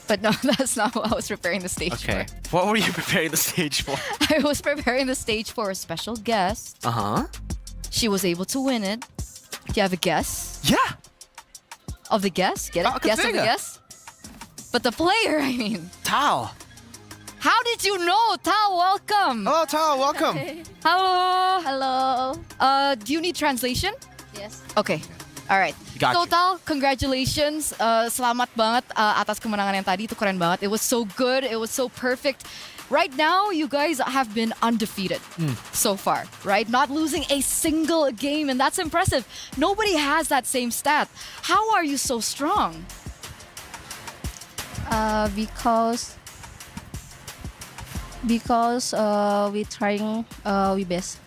But no, that's not what I was preparing the stage for. What were you preparing the stage for? I was preparing the stage for a special guest. Uh-huh. She was able to win it. Do you have a guess? Yeah. Of the guest? Get it? Guess of the guest? But the player, I mean. Tao. How did you know? Tao, welcome. Hello, Tao, welcome. Hello. Hello. Do you need translation? Yes. Okay. All right. Got So you. Tal, congratulations. Selamat banget atas kemenangan yang tadi. Itu keren banget. It was so good. It was so perfect. Right now, you guys have been undefeated so far, right? Not losing a single game, and that's impressive. Nobody has that same stat. How are you so strong? Because we trying we best.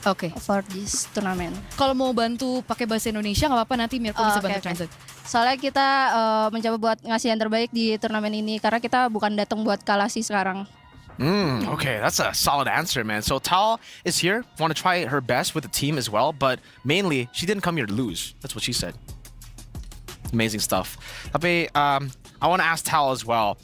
Okay. For this tournament. Kalau mau bantu pakai bahasa Indonesia nggak apa-apa, nanti Mirko bisa bantu translate. Soalnya kita mencoba buat ngasih yang terbaik di turnamen ini karena kita bukan datang buat kalah sih sekarang. Okay, that's a solid answer, man. So Tal is here, want to try her best with the team as well, but mainly she didn't come here to lose. That's what she said. Amazing stuff. Tapi I want to ask Tal as well.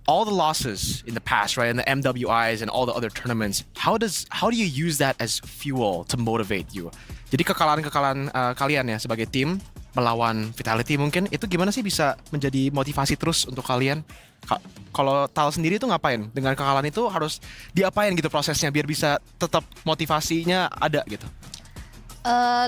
All the losses in the past, right, and the MWIs and all the other tournaments, how do you use that as fuel to motivate you? Jadi kekalahan kalian ya sebagai tim melawan Vitality mungkin itu gimana sih bisa menjadi motivasi terus untuk kalian? Kalau Tal sendiri tuh ngapain? Dengan kekalahan itu harus diapain gitu prosesnya biar bisa tetap motivasinya ada gitu?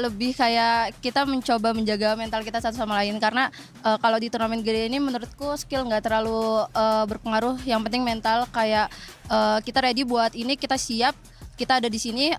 Lebih kayak kita mencoba menjaga mental kita satu sama lain karena kalau di turnamen gede ini menurutku skill nggak terlalu berpengaruh. Yang penting mental kayak kita ready buat ini, kita siap, kita ada di sini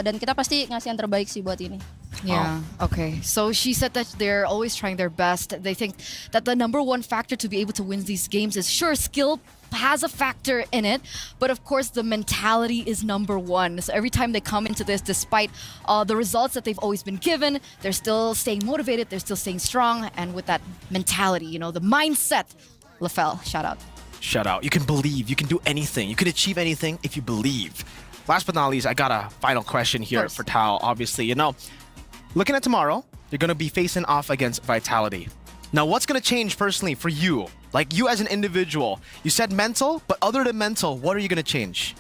dan kita pasti ngasih yang terbaik sih buat ini. Yeah. Okay. So she said that they're always trying their best. They think that the number one factor to be able to win these games is sure skill has a factor in it, but of course the mentality is number one. So every time they come into this, despite the results that they've always been given, they're still staying motivated, they're still staying strong, and with that mentality, you know, the mindset. Lafel, shout out. Shout out. You can believe, you can do anything, you can achieve anything if you believe. Last but not least, I got a final question here for Tao. Obviously, you know, looking at tomorrow, you're going to be facing off against Vitality. Now, what's going to change personally for you? Like you as an individual. You said mental, but other than mental, what are you going to change?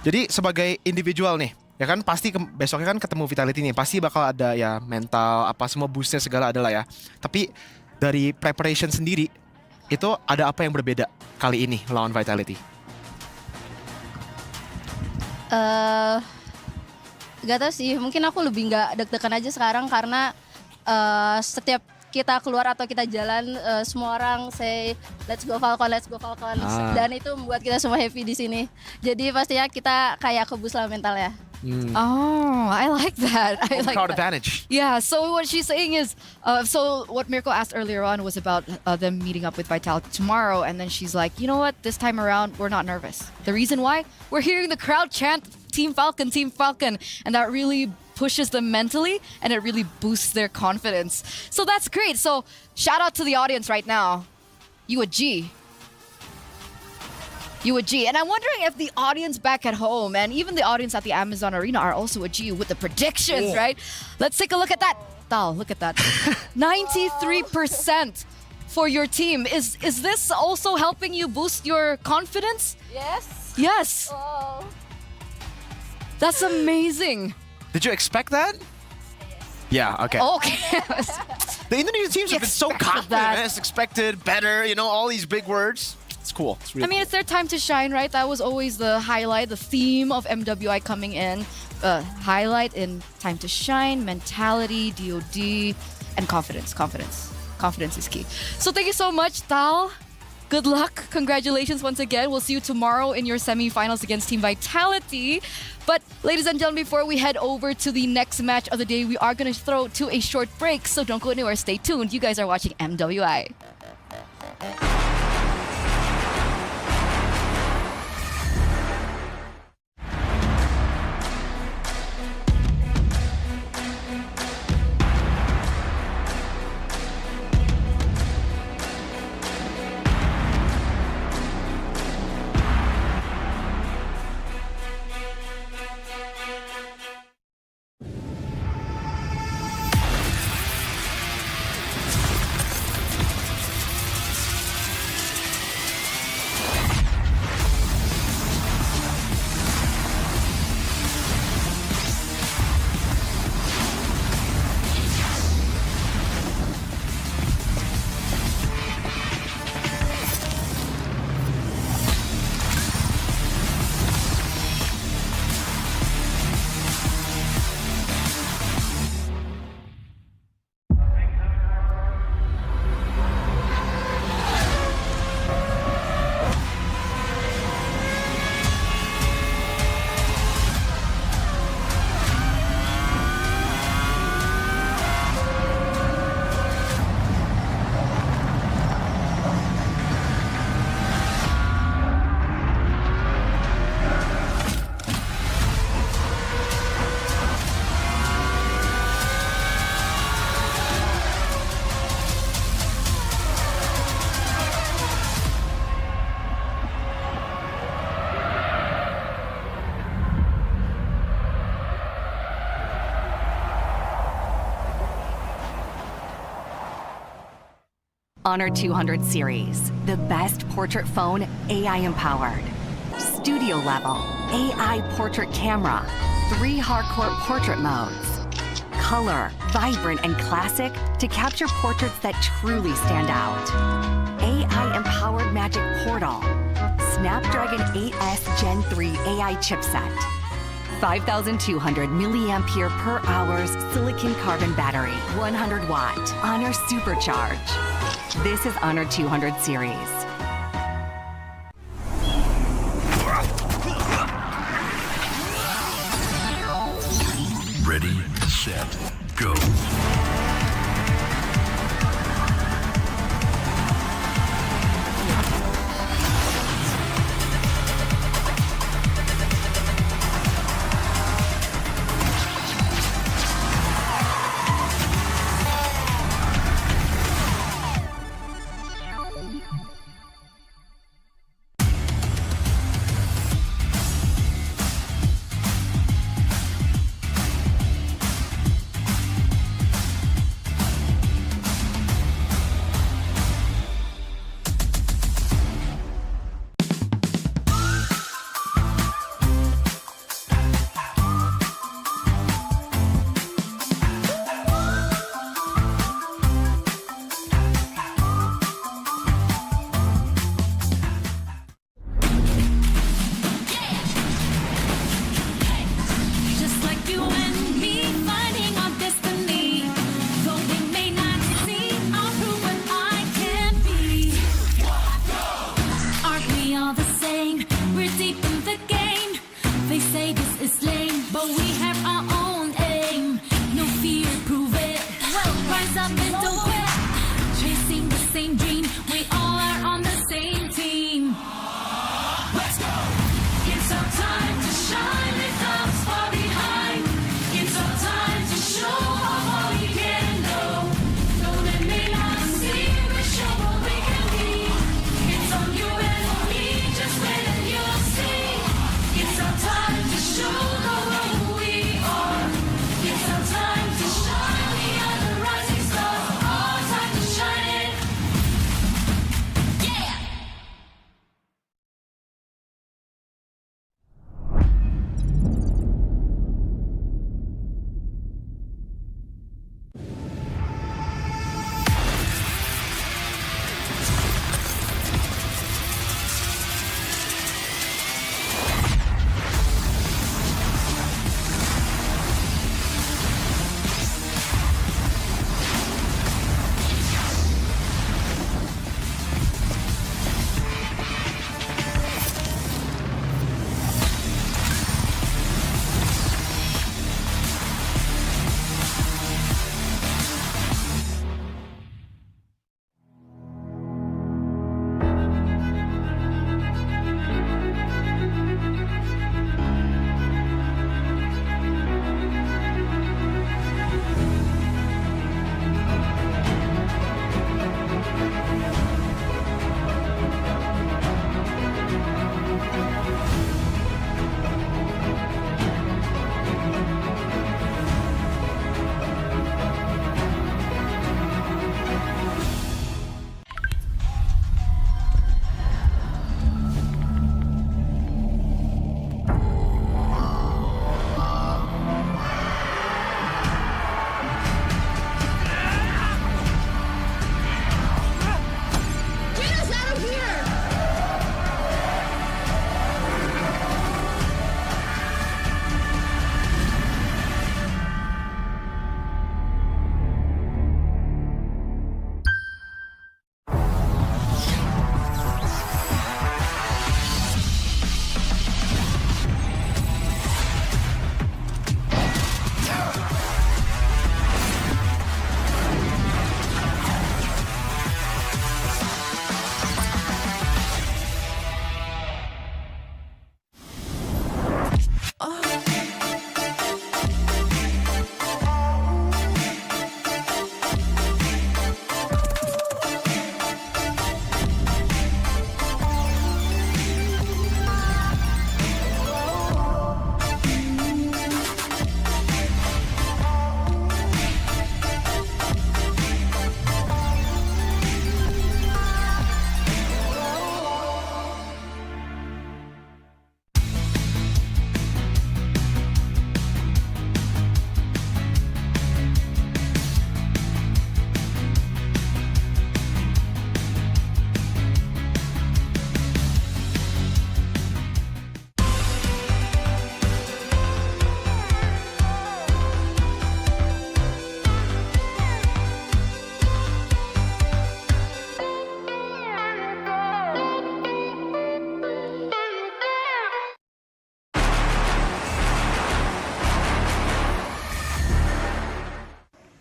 Jadi sebagai individual nih, ya kan pasti besoknya kan ketemu Vitality nih, pasti bakal ada ya mental, apa semua boostnya segala adalah ya. Tapi dari preparation sendiri, itu ada apa yang berbeda kali ini melawan Vitality? Gak tau sih, mungkin aku lebih nggak deg-degan aja sekarang karena setiap kita keluar atau kita jalan semua orang say let's go Falcon dan itu membuat kita semua happy di sini. Jadi pastinya kita kayak kebus lah mental ya. Oh, I like that. I like crowd that. advantage. Yeah, so what she's saying is, so what Mirko asked earlier on was about them meeting up with Vitality tomorrow, and then she's like, you know what, this time around, we're not nervous. The reason why? We're hearing the crowd chant Team Falcon, and that really pushes them mentally, and it really boosts their confidence. So that's great. So shout out to the audience right now. You a G. You a G. And I'm wondering if the audience back at home and even the audience at the Amazon Arena are also a G with the predictions, right? Let's take a look at that. Tal, look at that. 93% for your team. Is this also helping you boost your confidence? Yes. Yes. Oh. That's amazing. Did you expect that? Yeah, okay. Okay. The Indonesian teams have been so confident, man. It's expected, better, you know, all these big words. It's cool. It's really it's their time to shine, right? That was always the highlight, the theme of MWI coming in. Highlight in time to shine, mentality, DOD, and confidence. Confidence is key. So thank you so much, Tal. Good luck. Congratulations once again. We'll see you tomorrow in your semifinals against Team Vitality. But ladies and gentlemen, before we head over to the next match of the day, we are going to throw to a short break. So don't go anywhere. Stay tuned. You guys are watching MWI. Honor 200 series, the best portrait phone AI empowered. Studio level, AI portrait camera, 3 hardcore portrait modes. Color, vibrant and classic to capture portraits that truly stand out. AI empowered magic portal. Snapdragon 8S Gen 3 AI chipset. 5,200 milliampere per hours silicon carbon battery, 100 watt, Honor Supercharge. This is Honor 200 series. Ready, set, go.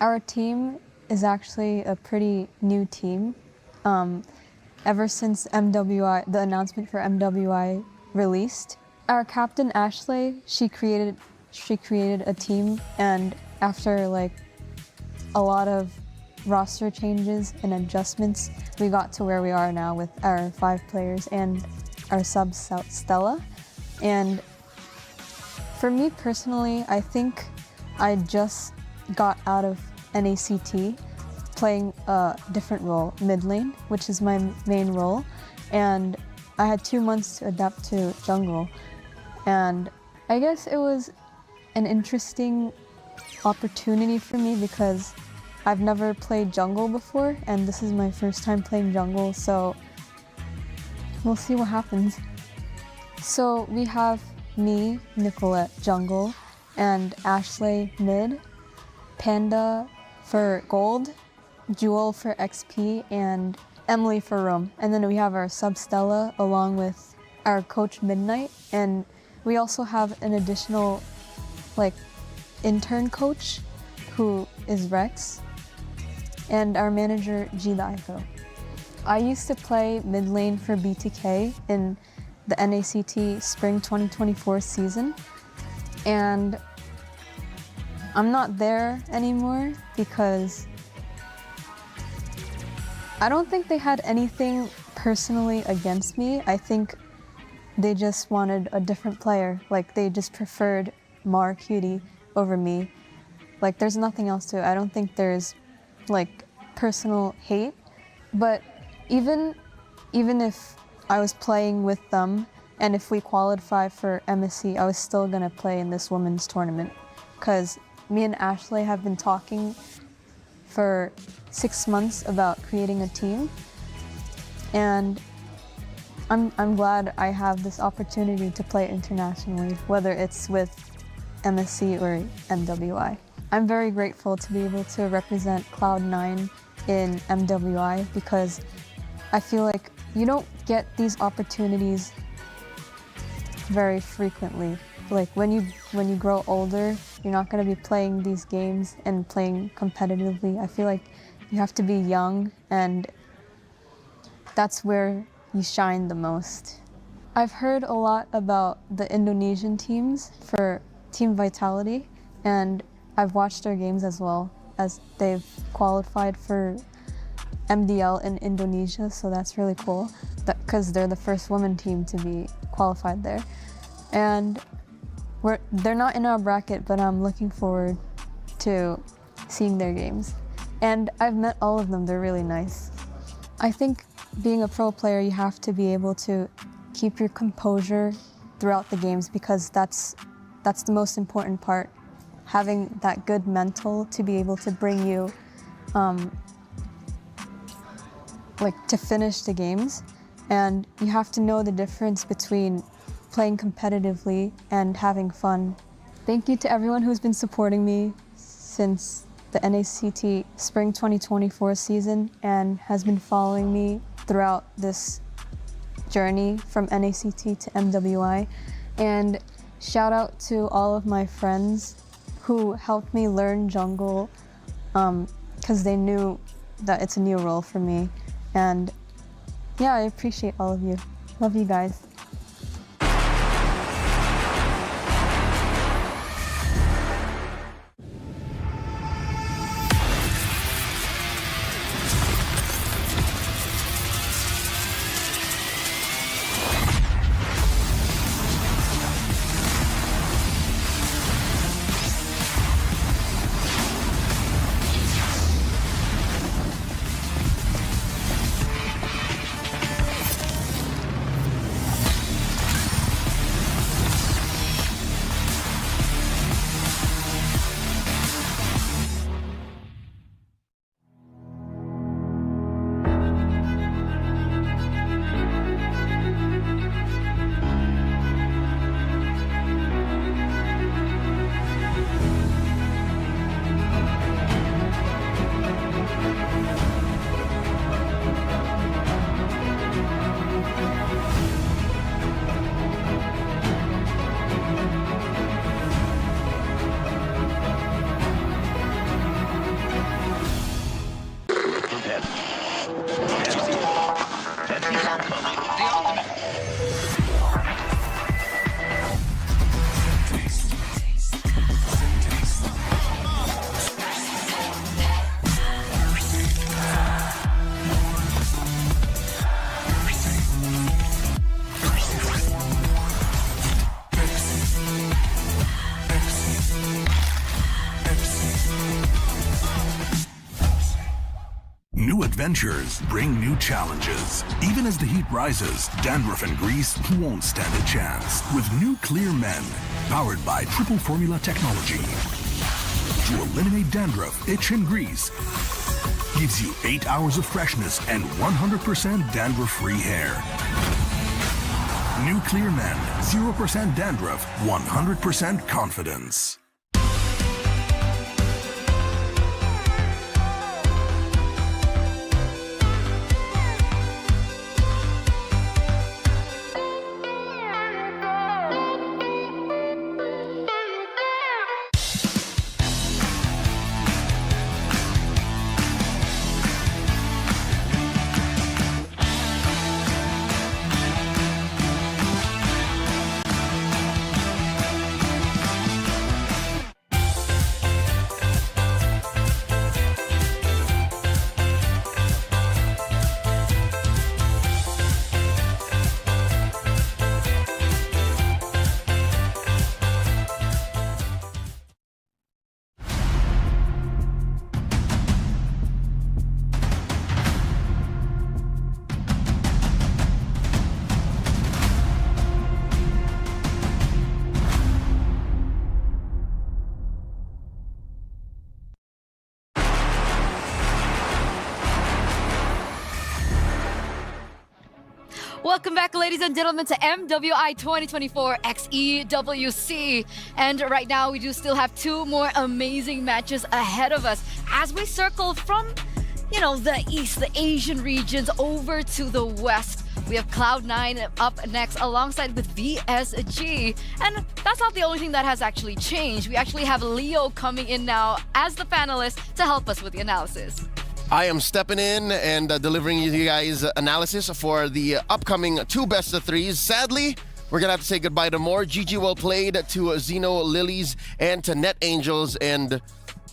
Our team is actually a pretty new team. Ever since MWI, the announcement for MWI released, our captain Ashley, she created a team, and after like a lot of roster changes and adjustments, we got to where we are now with our 5 players and our sub Stella. And for me personally, I think I just got out of NACT playing a different role, mid lane, which is my main role, and I had 2 months to adapt to jungle. And I guess it was an interesting opportunity for me because I've never played jungle before, and this is my first time playing jungle, so we'll see what happens. So we have me, Nicolette, jungle, and Ashley mid, Panda for gold, Jewel for XP, and Emily for roam. And then we have our sub Stella along with our coach Midnight, and we also have an additional like intern coach who is Rex, and our manager G Daiko. I used to play mid lane for BTK in the NACT Spring 2024 season, and I'm not there anymore because I don't think they had anything personally against me. I think they just wanted a different player. Like, they just preferred Mar Cutie over me. Like, there's nothing else to it. I don't think there's like personal hate. But even if I was playing with them and if we qualify for MSC, I was still gonna play in this women's tournament because me and Ashley have been talking for 6 months about creating a team, and I'm glad I have this opportunity to play internationally, whether it's with MSC or MWI. I'm very grateful to be able to represent Cloud9 in MWI because I feel like you don't get these opportunities very frequently. Like when you grow older, you're not going to be playing these games and playing competitively. I feel like you have to be young, and that's where you shine the most. I've heard a lot about the Indonesian teams for Team Vitality, and I've watched their games as well, as they've qualified for MDL in Indonesia, so that's really cool because they're the first women team to be qualified there. And they're not in our bracket, but I'm looking forward to seeing their games. And I've met all of them, they're really nice. I think being a pro player, you have to be able to keep your composure throughout the games because that's the most important part. Having that good mental to be able to bring you to finish the games. And you have to know the difference between playing competitively and having fun. Thank you to everyone who's been supporting me since the NACT Spring 2024 season and has been following me throughout this journey from NACT to MWI. And shout out to all of my friends who helped me learn jungle because they knew that it's a new role for me. And yeah, I appreciate all of you. Love you guys. adventures bring new challenges. Even as the heat rises, dandruff and grease won't stand a chance. With new Clear Men, powered by triple formula technology. To eliminate dandruff, itch, and grease, gives you 8 hours of freshness and 100% dandruff-free hair. New Clear Men, 0% dandruff, 100% confidence. Welcome back, ladies and gentlemen, to MWI 2024 X EWC. And right now, we do still have 2 more amazing matches ahead of us as we circle from, you know, the East, the Asian regions, over to the West. We have Cloud9 up next alongside with VSG. And that's not the only thing that has actually changed. We actually have Leo coming in now as the panelist to help us with the analysis. I am stepping in and delivering you guys analysis for the upcoming 2 best of 3s. Sadly, we're going to have to say goodbye to more. GG well played to Zeno Lilies and to Net Angels, and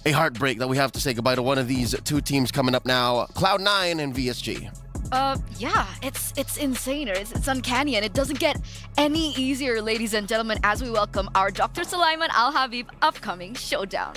a heartbreak that we have to say goodbye to one of these 2 teams coming up now, Cloud9 and VSG. Yeah, it's insane. It's uncanny, and it doesn't get any easier, ladies and gentlemen, as we welcome our Dr. Sulaiman Al Habib upcoming showdown.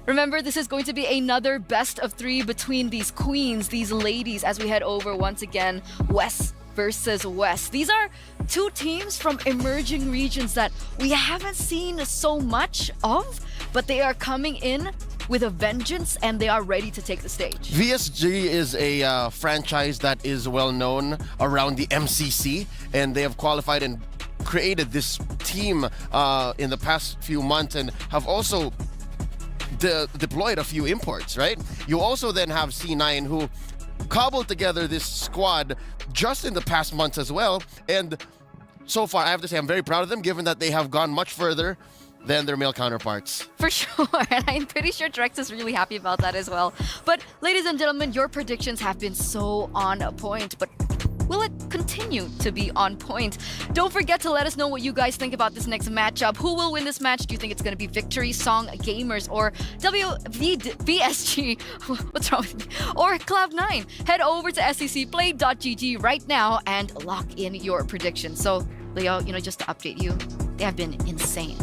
Remember, this is going to be another best of 3 between these queens, these ladies, as we head over once again, West versus West. These are 2 teams from emerging regions that we haven't seen so much of, but they are coming in with a vengeance and they are ready to take the stage. VSG is a franchise that is well known around the MCC, and they have qualified and created this team in the past few months and have also deployed a few imports, right? You also then have C9, who cobbled together this squad just in the past months as well. And so far, I have to say, I'm very proud of them, given that they have gone much further than their male counterparts. For sure, and I'm pretty sure Trex is really happy about that as well. But ladies and gentlemen, your predictions have been so on point, but will it continue to be on point? Don't forget to let us know what you guys think about this next matchup. Who will win this match? Do you think it's going to be Victory Song Gamers or VSG? What's wrong with me? Or Cloud9? Head over to sccplay.gg right now and lock in your predictions. So, Leo, just to update you, they have been insane.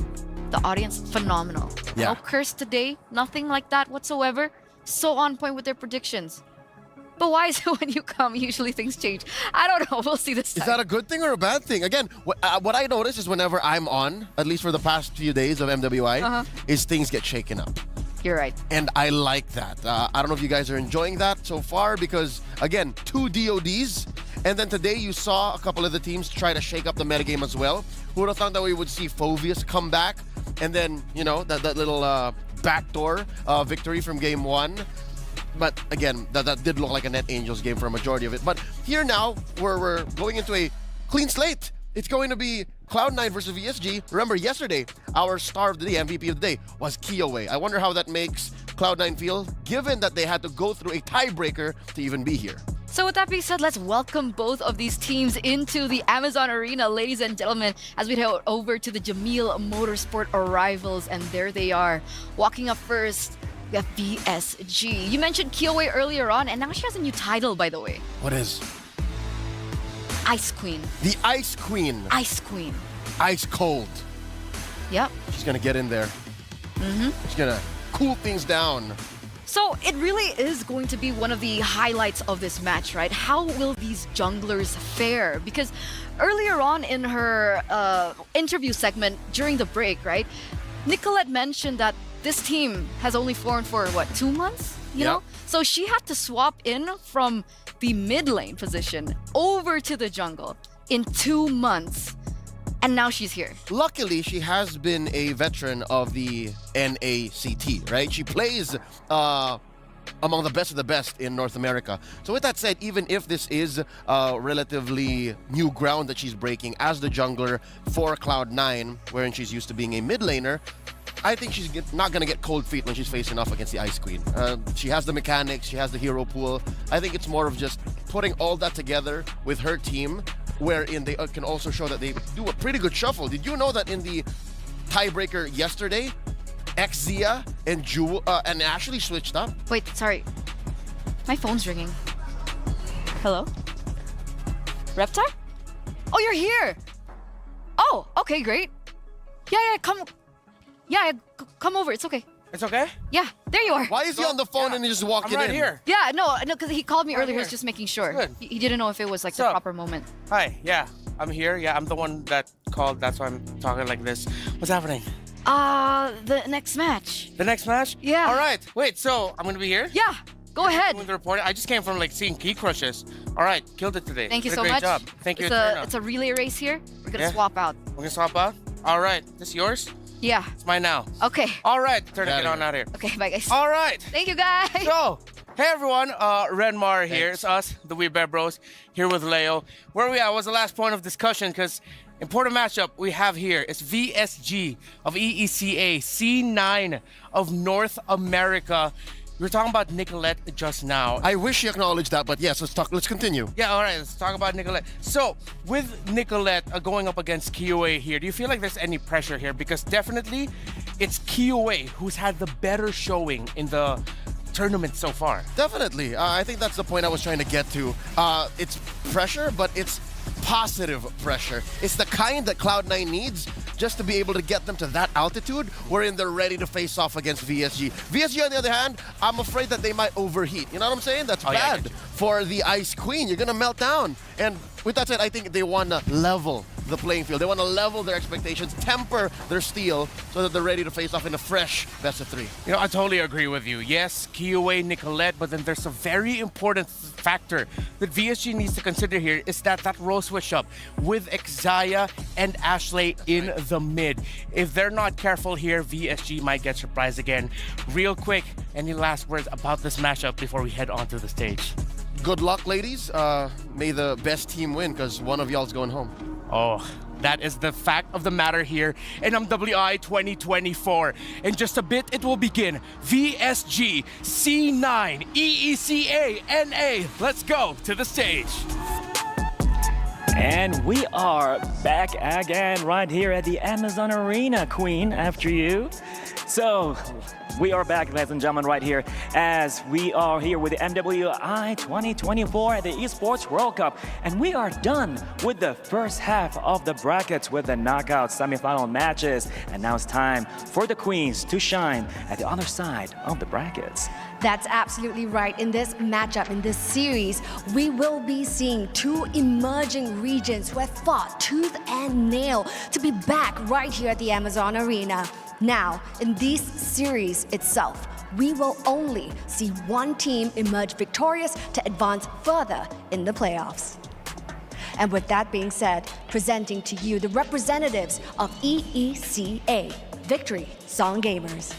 The audience, phenomenal. Yeah. No curse today, nothing like that whatsoever. So on point with their predictions. But why is it when you come, usually things change? I don't know. We'll see this time. Is that a good thing or a bad thing? Again, what I notice is whenever I'm on, at least for the past few days of MWI, is things get shaken up. You're right. And I like that. I don't know if you guys are enjoying that so far because, again, 2 DODs. And then today you saw a couple of the teams try to shake up the metagame as well. Who would have thought that we would see Phovius come back? And then, that little backdoor victory from game 1. But again, that did look like a Net Angels game for a majority of it. But here now, we're going into a clean slate. It's going to be Cloud9 versus VSG. Remember, yesterday, our star of the day, MVP of the day, was Kiowe. I wonder how that makes Cloud9 feel, given that they had to go through a tiebreaker to even be here. So with that being said, let's welcome both of these teams into the Amazon Arena, ladies and gentlemen, as we head over to the Jamil Motorsport Arrivals. And there they are. Walking up first, we have VSG. You mentioned Kiowe earlier on, and now she has a new title, by the way. What is? Ice Queen. The Ice Queen. Ice Queen. Ice cold. Yep. She's going to get in there. She's going to cool things down. So it really is going to be one of the highlights of this match, right? How will these junglers fare? Because earlier on in her interview segment during the break, right, Nicolette mentioned that this team has only formed for, what, 2 months? You know? So she had to swap in from the mid lane position over to the jungle in 2 months. And now she's here. Luckily, she has been a veteran of the NACT, right? She plays among the best of the best in North America. So with that said, even if this is relatively new ground that she's breaking as the jungler for Cloud9, wherein she's used to being a mid laner, I think she's not going to get cold feet when she's facing off against the Ice Queen. She has the mechanics, she has the hero pool. I think it's more of just putting all that together with her team, wherein they can also show that they do a pretty good shuffle. Did you know that in the tiebreaker yesterday, X and Ashley switched up? Wait, sorry. My phone's ringing. Hello? Reptar? Oh, you're here! Oh, okay, great. Yeah, come over. It's okay. It's okay? Yeah, there you are. Why is he on the phone and he just walking I'm right in? here. Yeah, no, because he called me earlier. He here. was just making sure. Good. He didn't know if it was like What's the up? proper moment. Hi, yeah, I'm here. Yeah, I'm the one that called. That's why I'm talking like this. What's happening? The next match. The next match? Yeah. All right. Wait, so I'm gonna be here? Yeah, go ahead. Doing the reporting. I just came from like seeing Key Crushes. All right, killed it today. Thank you Did so a great much. job. Thank you. It's a relay race here. We're gonna Yeah? swap out. We're gonna swap out? All right. This yours? Yeah. It's mine now. Okay. All right. Turn it on out here. Okay, bye guys. All right. Thank you guys. So, hey everyone, Renmar here. It's us, the Weird Bear Bros, here with Leo. Where we at was the last point of discussion because important matchup we have here is VSG of EECA, C9 of North America. We were talking about Nicolette just now. I wish you acknowledged that, but yes, let's continue. Yeah, all right, let's talk about Nicolette. So, with Nicolette going up against KOA here, do you feel like there's any pressure here? Because definitely, it's KOA who's had the better showing in the tournament so far. Definitely. I think that's the point I was trying to get to. It's pressure, but it's positive pressure. It's the kind that Cloud9 needs just to be able to get them to that altitude wherein they're ready to face off against VSG. VSG, on the other hand, I'm afraid that they might overheat. You know what I'm saying? That's bad for the Ice Queen. You're going to melt down. And with that said, I think they want to level the playing field. They want to level their expectations, temper their steel so that they're ready to face off in a fresh best of 3. You know, I totally agree with you. Yes, KOA, Nicolette, but then there's a very important factor that VSG needs to consider here is that role switch up with Xayah and Ashley in the mid. If they're not careful here, VSG might get surprised again. Real quick, any last words about this matchup before we head onto the stage? Good luck, ladies. May the best team win because one of y'all's going home. Oh, that is the fact of the matter here in MWI 2024. In just a bit, it will begin. VSG, C9, EECA, NA. Let's go to the stage. And we are back again right here at the Amazon Arena, Queen, after you. So, we are back, ladies and gentlemen, right here as we are here with the MWI 2024 at the Esports World Cup. And we are done with the first half of the brackets with the knockout semifinal matches. And now it's time for the Queens to shine at the other side of the brackets. That's absolutely right. In this matchup, in this series, we will be seeing 2 emerging regions who have fought tooth and nail to be back right here at the Amazon Arena. Now, in this series itself, we will only see one team emerge victorious to advance further in the playoffs. And with that being said, presenting to you the representatives of EECA, Victory Song Gamers.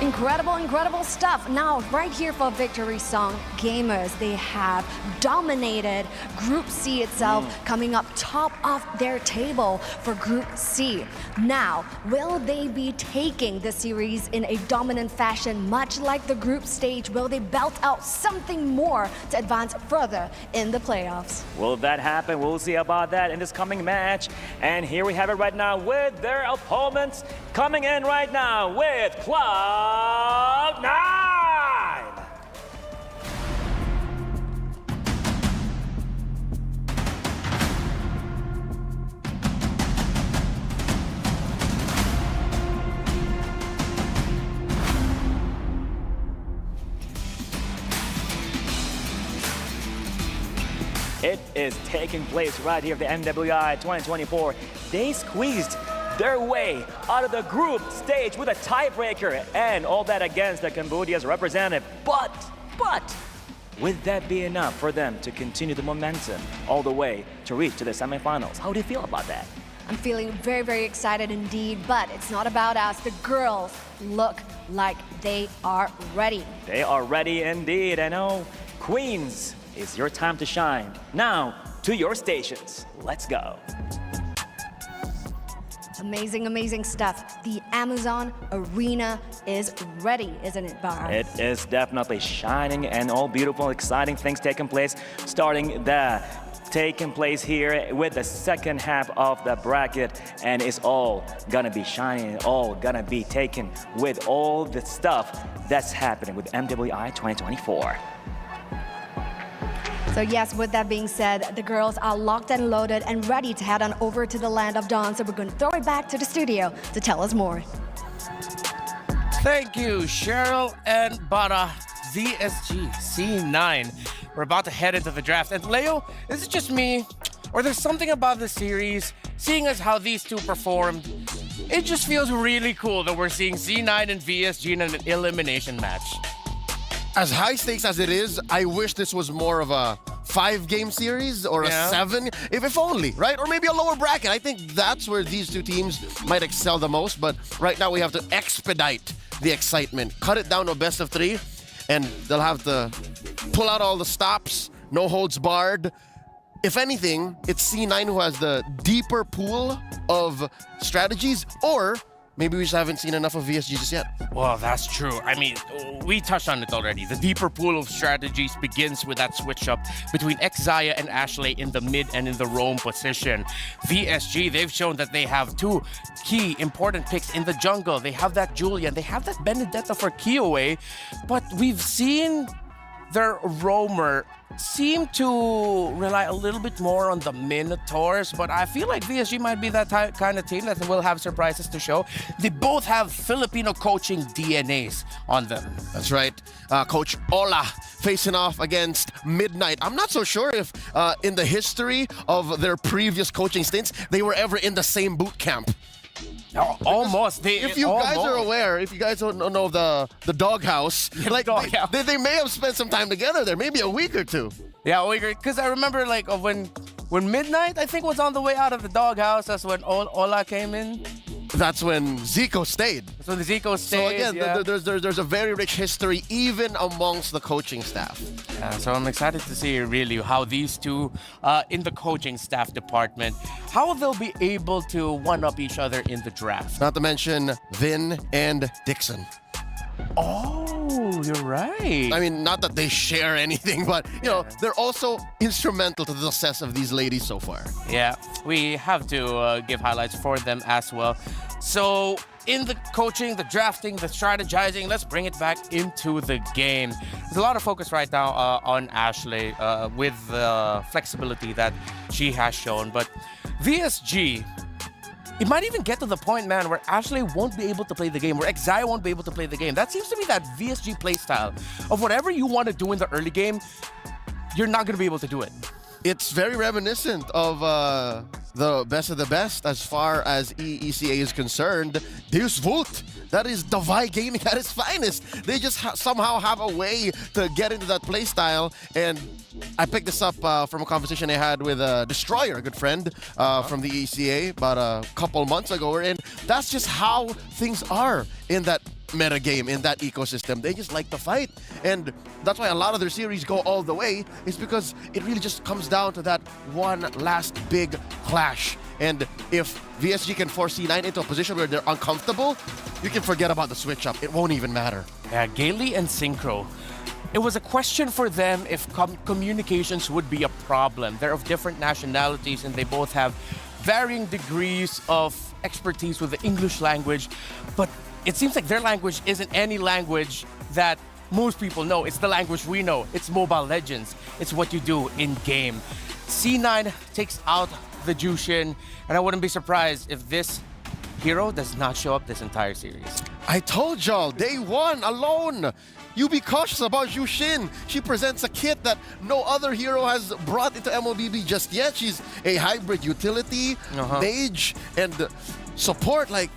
Incredible, incredible stuff. Now, right here for Victory Song Gamers, they have dominated Group C itself, coming up top of their table for Group C. Now, will they be taking the series in a dominant fashion, much like the group stage? Will they belt out something more to advance further in the playoffs? Will that happen? We'll see about that in this coming match. And here we have it right now with their opponents coming in right now with Cloud9! It is taking place right here at the MWI 2024. They squeezed their way out of the group stage with a tiebreaker and all that against the Cambodia's representative. But, would that be enough for them to continue the momentum all the way to reach to the semifinals? How do you feel about that? I'm feeling very, very excited indeed, but it's not about us. The girls look like they are ready. They are ready indeed. I know. Queens, it's your time to shine. Now, to your stations. Let's go. Amazing, amazing stuff. The Amazon Arena is ready, isn't it, Bar? It is definitely shining and all beautiful, exciting things taking place, taking place here with the second half of the bracket, and it's all gonna be shining, all gonna be taken with all the stuff that's happening with MWI 2024. So yes, with that being said, the girls are locked and loaded and ready to head on over to the land of dawn. So we're going to throw it back to the studio to tell us more. Thank you, Cheryl and Bara. VSG C9. We're about to head into the draft. And Leo, is it just me, or there's something about the series, seeing as how these two performed, it just feels really cool that we're seeing C9 and VSG in an elimination match. As high stakes as it is, I wish this was more of a 5-game series or a 7, if only, right? Or maybe a lower bracket. I think that's where these two teams might excel the most. But right now we have to expedite the excitement, cut it down to a best of 3, and they'll have to pull out all the stops, no holds barred. If anything, it's C9 who has the deeper pool of strategies, or maybe we just haven't seen enough of VSG just yet. Well, that's true. I mean, we touched on it already. The deeper pool of strategies begins with that switch up between Xayah and Ashley in the mid and in the roam position. VSG, they've shown that they have 2 key important picks in the jungle. They have that Julian, they have that Benedetta for Kiowe, but we've seen their roamer seem to rely a little bit more on the Minotaurs, but I feel like VSG might be that kind of team that will have surprises to show. They both have Filipino coaching DNAs on them. That's right. Coach Ola facing off against Midnight. I'm not so sure if in the history of their previous coaching stints, they were ever in the same boot camp. Almost. If you guys are aware, if you guys don't know the doghouse, like they may have spent some time together there, maybe a week or 2. Yeah, a week, because I remember like when Midnight, I think, was on the way out of the doghouse. That's when Ola came in. That's when Zico stayed. That's when Zico stayed. So again, there's a very rich history even amongst the coaching staff. Yeah, so I'm excited to see really how these two in the coaching staff department, how they'll be able to one-up each other in the draft. Not to mention Vin and Dixon. Oh, you're right. I mean, not that they share anything, but you know, they're also instrumental to the success of these ladies so far. Yeah, we have to give highlights for them as well. So in the coaching, the drafting, the strategizing, let's bring it back into the game. There's a lot of focus right now on Ashley with the flexibility that she has shown, but VSG, it might even get to the point, man, where Ashley won't be able to play the game, where Xayah won't be able to play the game. That seems to be that VSG playstyle of whatever you want to do in the early game, you're not going to be able to do it. It's very reminiscent of the best of the best as far as ECA is concerned. Deus Vult, that is Davai Gaming at its finest. They just somehow have a way to get into that playstyle, and I picked this up from a conversation I had with Destroyer, a good friend from the ECA about a couple months ago. And that's just how things are in that meta game in that ecosystem. They just like to fight. And that's why a lot of their series go all the way, is because it really just comes down to that one last big clash. And if VSG can force C9 into a position where they're uncomfortable, you can forget about the switch up. It won't even matter. Yeah, Gailey and Synchro. It was a question for them if communications would be a problem. They're of different nationalities and they both have varying degrees of expertise with the English language, but it seems like their language isn't any language that most people know. It's the language we know. It's Mobile Legends. It's what you do in-game. C9 takes out the Jushin, and I wouldn't be surprised if this hero does not show up this entire series. I told y'all, day one alone. You be cautious about Jushin. She presents a kit that no other hero has brought into MLBB just yet. She's a hybrid utility, mage, and support. Like,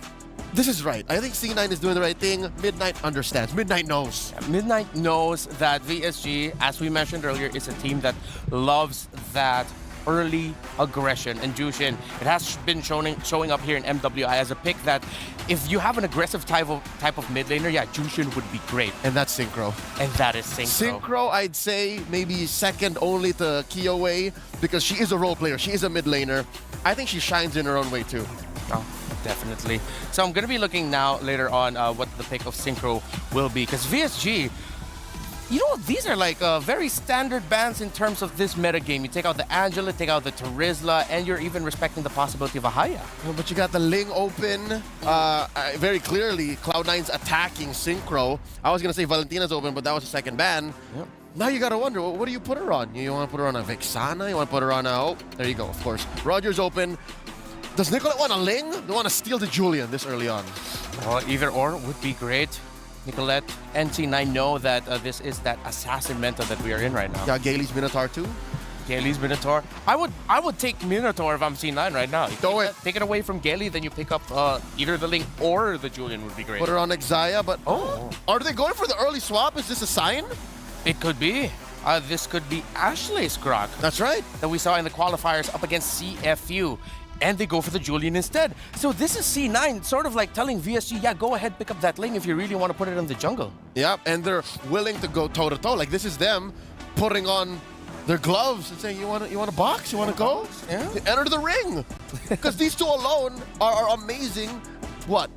this is right. I think C9 is doing the right thing. Midnight understands. Midnight knows. Yeah, Midnight knows that VSG, as we mentioned earlier, is a team that loves that early aggression. And Jushin, it has been showing up here in MWI as a pick that if you have an aggressive type of mid laner, yeah, Jushin would be great. And that's Synchro. And that is Synchro. Synchro, I'd say maybe second only to Kiyowei, because she is a role player. She is a mid laner. I think she shines in her own way too. Oh, definitely. So I'm going to be looking now later on what the pick of Synchro will be, because VSG, you know, these are like very standard bans in terms of this meta game. You take out the Angela, take out the Terizla, and you're even respecting the possibility of a Haya. But you got the Ling open. Very clearly, Cloud9's attacking Synchro. I was going to say Valentina's open, but that was a second ban. Yep. Now you got to wonder, what do you put her on? You want to put her on a Vexana? You want to put her on a... Oh, there you go, of course. Roger's open. Does Nicolette want a Ling? They want to steal the Julian this early on. Well, either or would be great. Nicolette and C9 know that this is that assassin meta that we are in right now. Yeah, Gailey's Minotaur too. Gailey's Minotaur. I would take Minotaur if I'm C9 right now. Take it away from Gailey, then you pick up either the Ling or the Julian would be great. Put her on Xayah, but are they going for the early swap? Is this a sign? It could be. This could be Ashley's Grok. That's right. That we saw in the qualifiers up against CFU. And they go for the Julian instead. So this is C9 sort of like telling VSG, yeah, go ahead, pick up that Ling if you really want to put it in the jungle. Yeah, and they're willing to go toe-to-toe. Like, this is them putting on their gloves and saying, you want to box? You want to go? Yeah. Enter the ring. Because these two alone are amazing. What?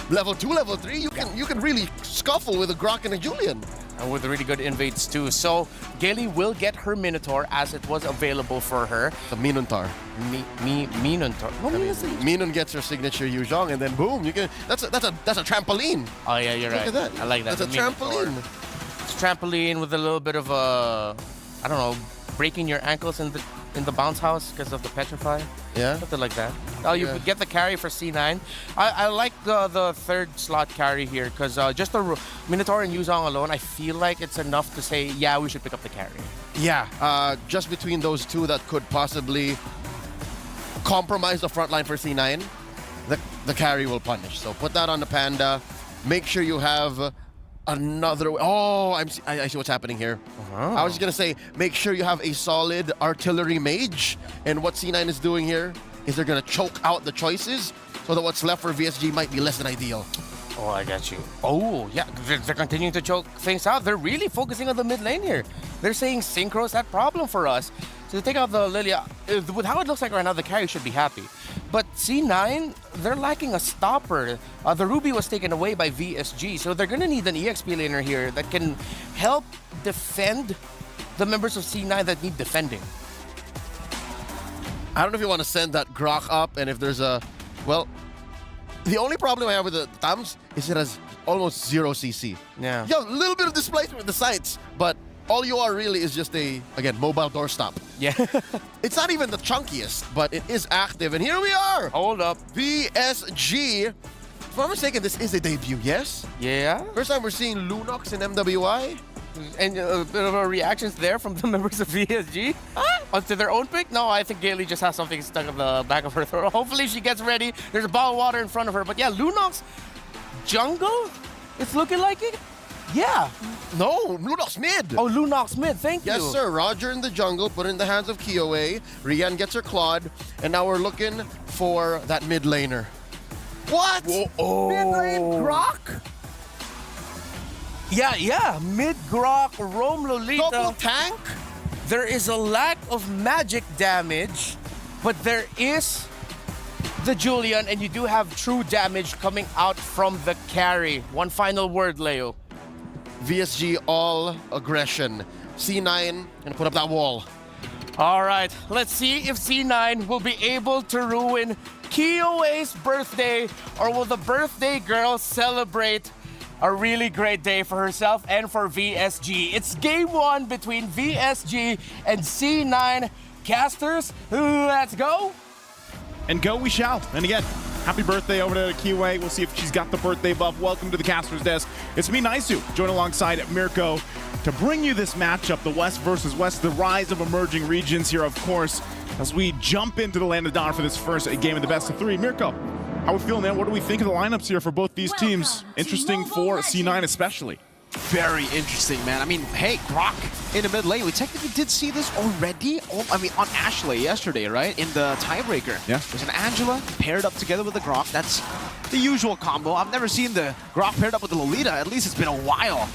Level 2, level 3? You can really scuffle with a Grok and a Julian. And with really good invades too. So Gailey will get her Minotaur as it was available for her. The Minotaur. Minotaur. Minun gets her signature Yuzhong, and then boom, you can. That's a trampoline. Oh yeah, you're right. Look at that. I like that. That's a trampoline. It's a trampoline with a little bit of a, I don't know, breaking your ankles in the bounce house because of the petrify. Yeah. Something like that. Oh, you get the carry for C9. I like the third slot carry here because just the Minotaur and Yuzhong alone, I feel like it's enough to say, yeah, we should pick up the carry. Yeah, just between those two that could possibly compromise the front line for C9, the carry will punish. So put that on the Panda. Make sure you have another... Oh, I see what's happening here. I was just going to say, make sure you have a solid artillery mage. And what C9 is doing here is they're going to choke out the choices so that what's left for VSG might be less than ideal. Oh, I got you. Oh, yeah, they're continuing to choke things out. They're really focusing on the mid lane here. They're saying Synchro's that problem for us. So to take out the Lilia, with how it looks like right now, the carry should be happy. But C9, they're lacking a stopper. The Ruby was taken away by VSG, so they're going to need an EXP laner here that can help defend the members of C9 that need defending. I don't know if you want to send that Grok up, and if there's a... Well, the only problem I have with the Tams is it has almost 0 CC. Yeah. You have a little bit of displacement with the sights, but all you are really is just a, again, mobile doorstop. Yeah. It's not even the chunkiest, but it is active. And here we are. Hold up. VSG. If I'm mistaken, this is a debut, yes? Yeah. First time we're seeing Lunox in MWI. And a bit of a reactions there from the members of VSG onto their own pick. No, I think Gailey just has something stuck in the back of her throat. Hopefully she gets ready. There's a bottle of water in front of her. But yeah, Lunox jungle? It's looking like it? Yeah. No, Lunox mid. Oh, Lunox mid. Thank you. Yes, sir. Roger in the jungle, put in the hands of Kiyowei. Rian gets her Claude. And now we're looking for that mid laner. What? Whoa, oh. Mid lane Grok? Yeah. Mid-Grok, Roam Lolita. Double tank? There is a lack of magic damage, but there is the Julian, and you do have true damage coming out from the carry. One final word, Leo. VSG all aggression. C9 gonna put up that wall. All right, let's see if C9 will be able to ruin Kiowa's birthday, or will the birthday girl celebrate a really great day for herself and for VSG. It's game 1 between VSG and C9. Casters, let's go. And go we shall. And again, happy birthday over to Kiwi. We'll see if she's got the birthday buff. Welcome to the Caster's Desk. It's me, Naisu, join alongside Mirko to bring you this matchup, the West versus West, the rise of emerging regions here, of course, as we jump into the Land of Dawn for this first game of the best of 3. Mirko, how we feeling, man? What do we think of the lineups here for both these teams? Interesting for C9 especially. Very interesting, man. I mean, hey, Grok in the mid lane. We technically did see this already. I mean, on Ashley yesterday, right? In the tiebreaker. Yeah. There's an Angela paired up together with the Grok. That's the usual combo. I've never seen the Grok paired up with the Lolita. At least it's been a while.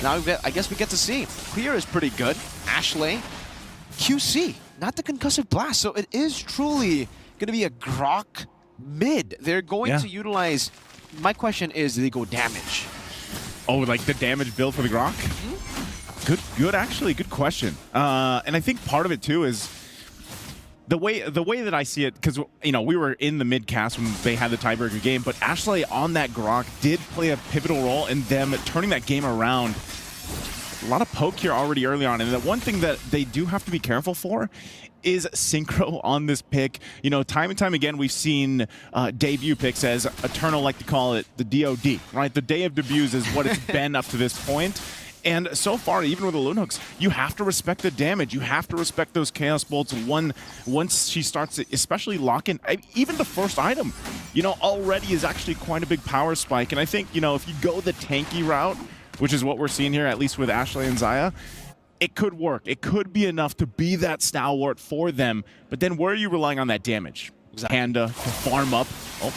Now I guess we get to see. Clear is pretty good. Ashley, QC, not the concussive blast. So it is truly going to be a Grok mid. They're going to utilize. My question is, do they go damage? Oh, like the damage build for the Grok? Good question. And I think part of it too is the way that I see it, because we were in the mid cast when they had the tiebreaker game, but Ashley on that Grok did play a pivotal role in them turning that game around. A lot of poke here already early on, and the one thing that they do have to be careful for is synchro on this pick. Time and time again, we've seen debut picks, as Eternal like to call it, the DOD, right? The day of debuts is what it's been up to this point. And so far, even with the Loon Hooks, you have to respect the damage. You have to respect those Chaos Bolts once she starts to especially lock in. Even the first item, already is actually quite a big power spike. And I think, if you go the tanky route, which is what we're seeing here, at least with Ashley and Xayah, it could work. It could be enough to be that stalwart for them. But then where are you relying on that damage? Panda to farm up. Oh,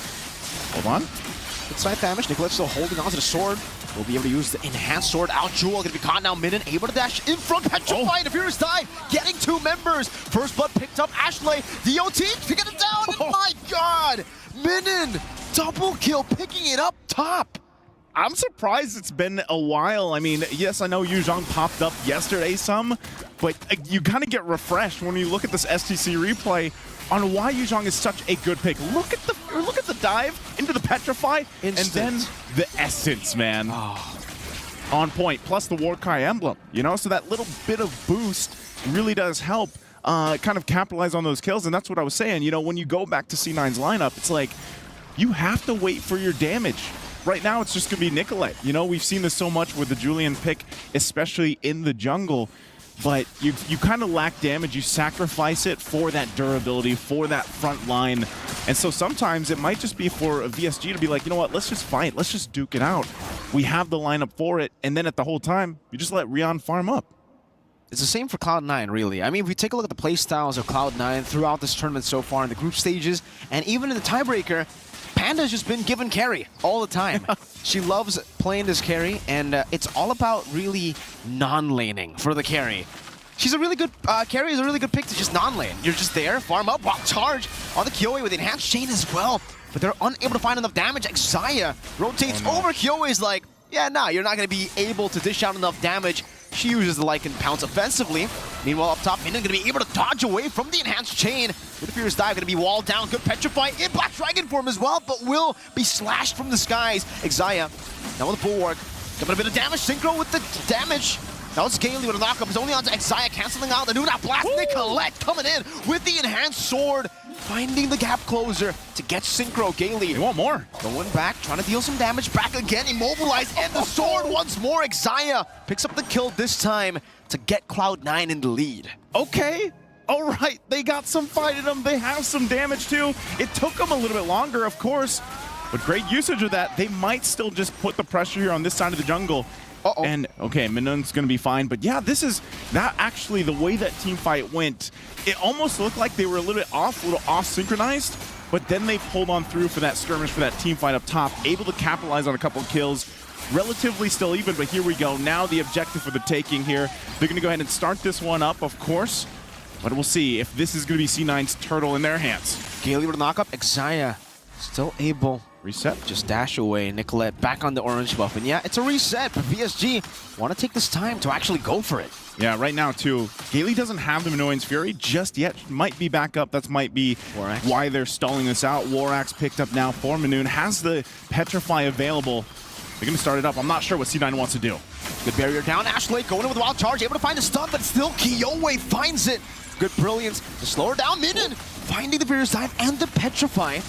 hold on. Good side damage. Nicolette still holding on to the sword. Will be able to use the enhanced sword. Out Jewel going to be caught now. Minin able to dash in front. Petrified. The Furious died. Getting 2 members. First blood picked up. Ashley. DOT to get it down. And my God. Minin. Double kill. Picking it up top. I'm surprised it's been a while. I mean, yes, I know Yuzhong popped up yesterday some, but you kind of get refreshed when you look at this STC replay on why Yuzhong is such a good pick. Look at the dive into the Petrify, and then the Essence, man. On point, plus the Warcry emblem, so that little bit of boost really does help kind of capitalize on those kills, and that's what I was saying. When you go back to C9's lineup, it's like you have to wait for your damage. Right now, it's just going to be Nicolette. We've seen this so much with the Julian pick, especially in the jungle, but you kind of lack damage. You sacrifice it for that durability, for that front line. And so sometimes it might just be for a VSG to be like, you know what, let's just fight. Let's just duke it out. We have the lineup for it. And then at the whole time, you just let Rion farm up. It's the same for Cloud9, really. I mean, if we take a look at the playstyles of Cloud9 throughout this tournament so far in the group stages, and even in the tiebreaker, Panda's just been given carry all the time. She loves playing this carry, and it's all about really non-laning for the carry. She's a really good, carry is a really good pick to just non-lane. You're just there, farm up, rock charge on the Kyoe with the enhanced chain as well, but they're unable to find enough damage. Xayah rotates over. Kyoe's like, yeah, nah, you're not going to be able to dish out enough damage. She uses the Lycan Pounce offensively. Meanwhile, up top, Minion going to be able to dodge away from the enhanced chain. With the Fierce Dive, going to be walled down. Good Petrify in Black Dragon form as well, but will be slashed from the skies. Xayah, now with the Bulwark. Got a bit of damage. Synchro with the damage. Now it's Gaily with a knockup. It's only on to Xayah, canceling out the new blast. Nicolette coming in with the enhanced sword, finding the gap closer to get Synchro. Gaily. You want more? Going back, trying to deal some damage. Back again, immobilized, and the sword once more. Xayah picks up the kill this time to get Cloud9 in the lead. Okay. All right, they got some fight in them. They have some damage too. It took them a little bit longer, of course, but great usage of that. They might still just put the pressure here on this side of the jungle. And, okay, Minun's going to be fine. But, yeah, this is that actually the way that team fight went. It almost looked like they were a little off synchronized. But then they pulled on through for that skirmish, for that team fight up top. Able to capitalize on a couple of kills. relatively still even, but here we go. Now the objective for the taking here. They're going to go ahead and start this one up, of course. But we'll see if this is going to be C9's turtle in their hands. Gaily with a knock up. Xayah still able. Reset. Just dash away. Nicolette back on the orange buff. And yeah, it's a reset, but VSG want to take this time to actually go for it. Yeah, right now, too. Gaily doesn't have the Minoan's Fury just yet. Might be back up. That might be why they're stalling this out. Warax picked up now for Minoon. Has the Petrify available. They're going to start it up. I'm not sure what C9 wants to do. Good barrier down. Ashley going in with a wild charge. Able to find a stun, but still Kiowe finds it. Good brilliance to slow her down. Minion finding the barrier side and the Petrify.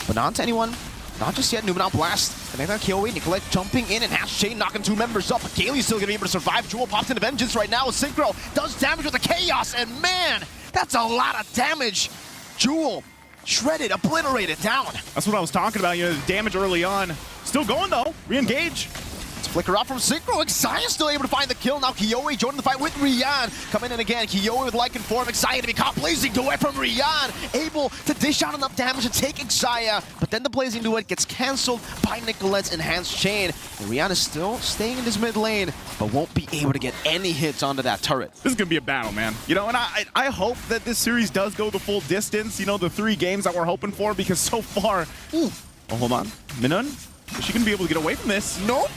But not to anyone. Not just yet. Numenal Blast. Connect on Kiowe. Nicolette jumping in and has Chain knocking 2 members up. But Gaily's still going to be able to survive. Jewel pops into Vengeance right now. Synchro does damage with the Chaos. And man, that's a lot of damage. Jewel shredded, obliterated down. That's what I was talking about. You know, the damage early on. Still going, though. Re-engage. Let's flicker out from Synchro. Xayah still able to find the kill. Now Kiowe joining the fight with Rian. Coming in again. Kiowe with Lycan form. Xayah to be caught blazing duet from Rian. Able to dish out enough damage to take Xayah. But then the blazing duet gets cancelled by Nicolette's enhanced chain. And Rian is still staying in his mid lane, but won't be able to get any hits onto that turret. This is going to be a battle, man. You know, and I hope that this series does go the full distance. You know, the 3 games that we're hoping for, because so far... Ooh. Oh, hold on. Minun? Is she going to be able to get away from this? No.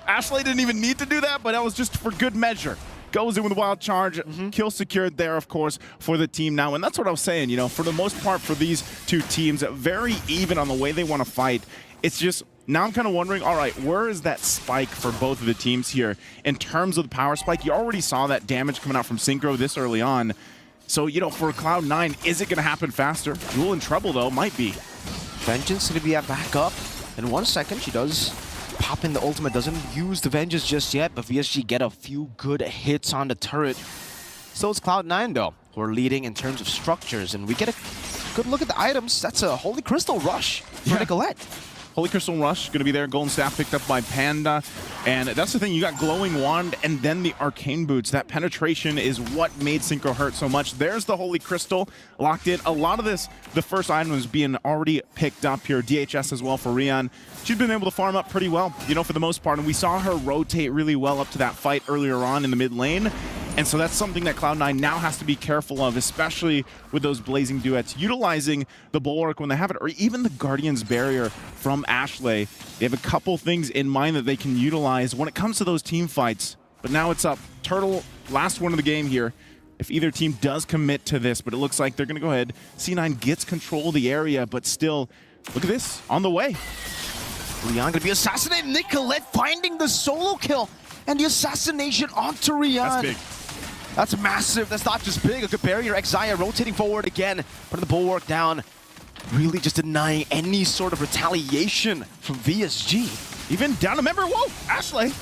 Ashley didn't even need to do that, but that was just for good measure. Goes in with a wild charge. Kill secured there, of course, for the team now. And that's what I was saying, you know, for the most part for these 2 teams, very even on the way they want to fight. It's just, now I'm kind of wondering, all right, where is that spike for both of the teams here in terms of the power spike? You already saw that damage coming out from Synchro this early on. So, you know, for Cloud9, is it going to happen faster? Jewel in trouble, though, might be. Vengeance going to be at back up. In 1 second, she does pop in the ultimate. Doesn't use the Vengeance just yet, but VSG get a few good hits on the turret. So it's Cloud9, though, who are leading in terms of structures. And we get a good look at the items. That's a Holy Crystal Rush for Nicolette. Holy Crystal Rush going to be there. Golden Staff picked up by Panda. And that's the thing. You got Glowing Wand and then the Arcane Boots. That penetration is what made Synchro hurt so much. There's the Holy Crystal locked in. A lot of this, the first item is being already picked up here. DHS as well for Rian. She's been able to farm up pretty well, you know, for the most part. And we saw her rotate really well up to that fight earlier on in the mid lane. And so that's something that Cloud9 now has to be careful of, especially with those blazing duets. Utilizing the Bulwark when they have it, or even the Guardian's Barrier from Ashley. They have a couple things in mind that they can utilize when it comes to those team fights. But now it's up. Turtle, last one of the game here. If either team does commit to this, but it looks like they're going to go ahead. C9 gets control of the area, but still, look at this, on the way. Rian going to be assassinated. Nicolette finding the solo kill and the assassination onto Rian. That's big. That's massive. That's not just big. A good barrier. Xayah rotating forward again. Putting the Bulwark down. Really just denying any sort of retaliation from VSG. Even down a member. Whoa, Ashley.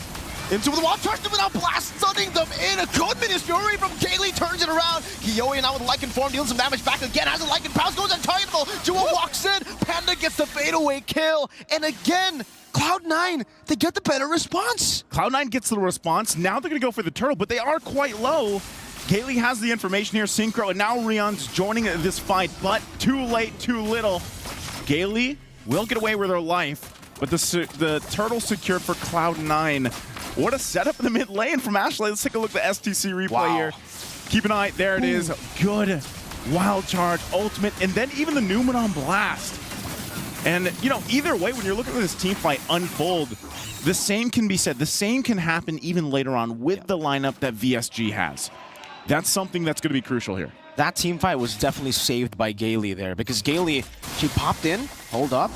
Into the wall, charged them without blast, stunning them in. A good Minions Fury from Gaily turns it around. Kiowe now with Lycan form, deals some damage back again. Has a Lycan pounce, goes untargetable. Jewel walks in. Panda gets the fadeaway kill. And again, Cloud9, they get the better response. Cloud9 gets the response. Now they're going to go for the turtle, but they are quite low. Gaily has the information here, Synchro, and now Rian's joining this fight, but too late, too little. Gaily will get away with her life, but the turtle secured for Cloud9. What a setup in the mid lane from Ashley. Let's take a look at the STC replay here. Keep an eye. There it is. Good wild charge, ultimate, and then even the Numenal Blast. And, you know, either way, when you're looking at this team fight unfold, the same can be said. The same can happen even later on with the lineup that VSG has. That's something that's going to be crucial here. That team fight was definitely saved by Gaily there, because Gaily, she popped in, hold up,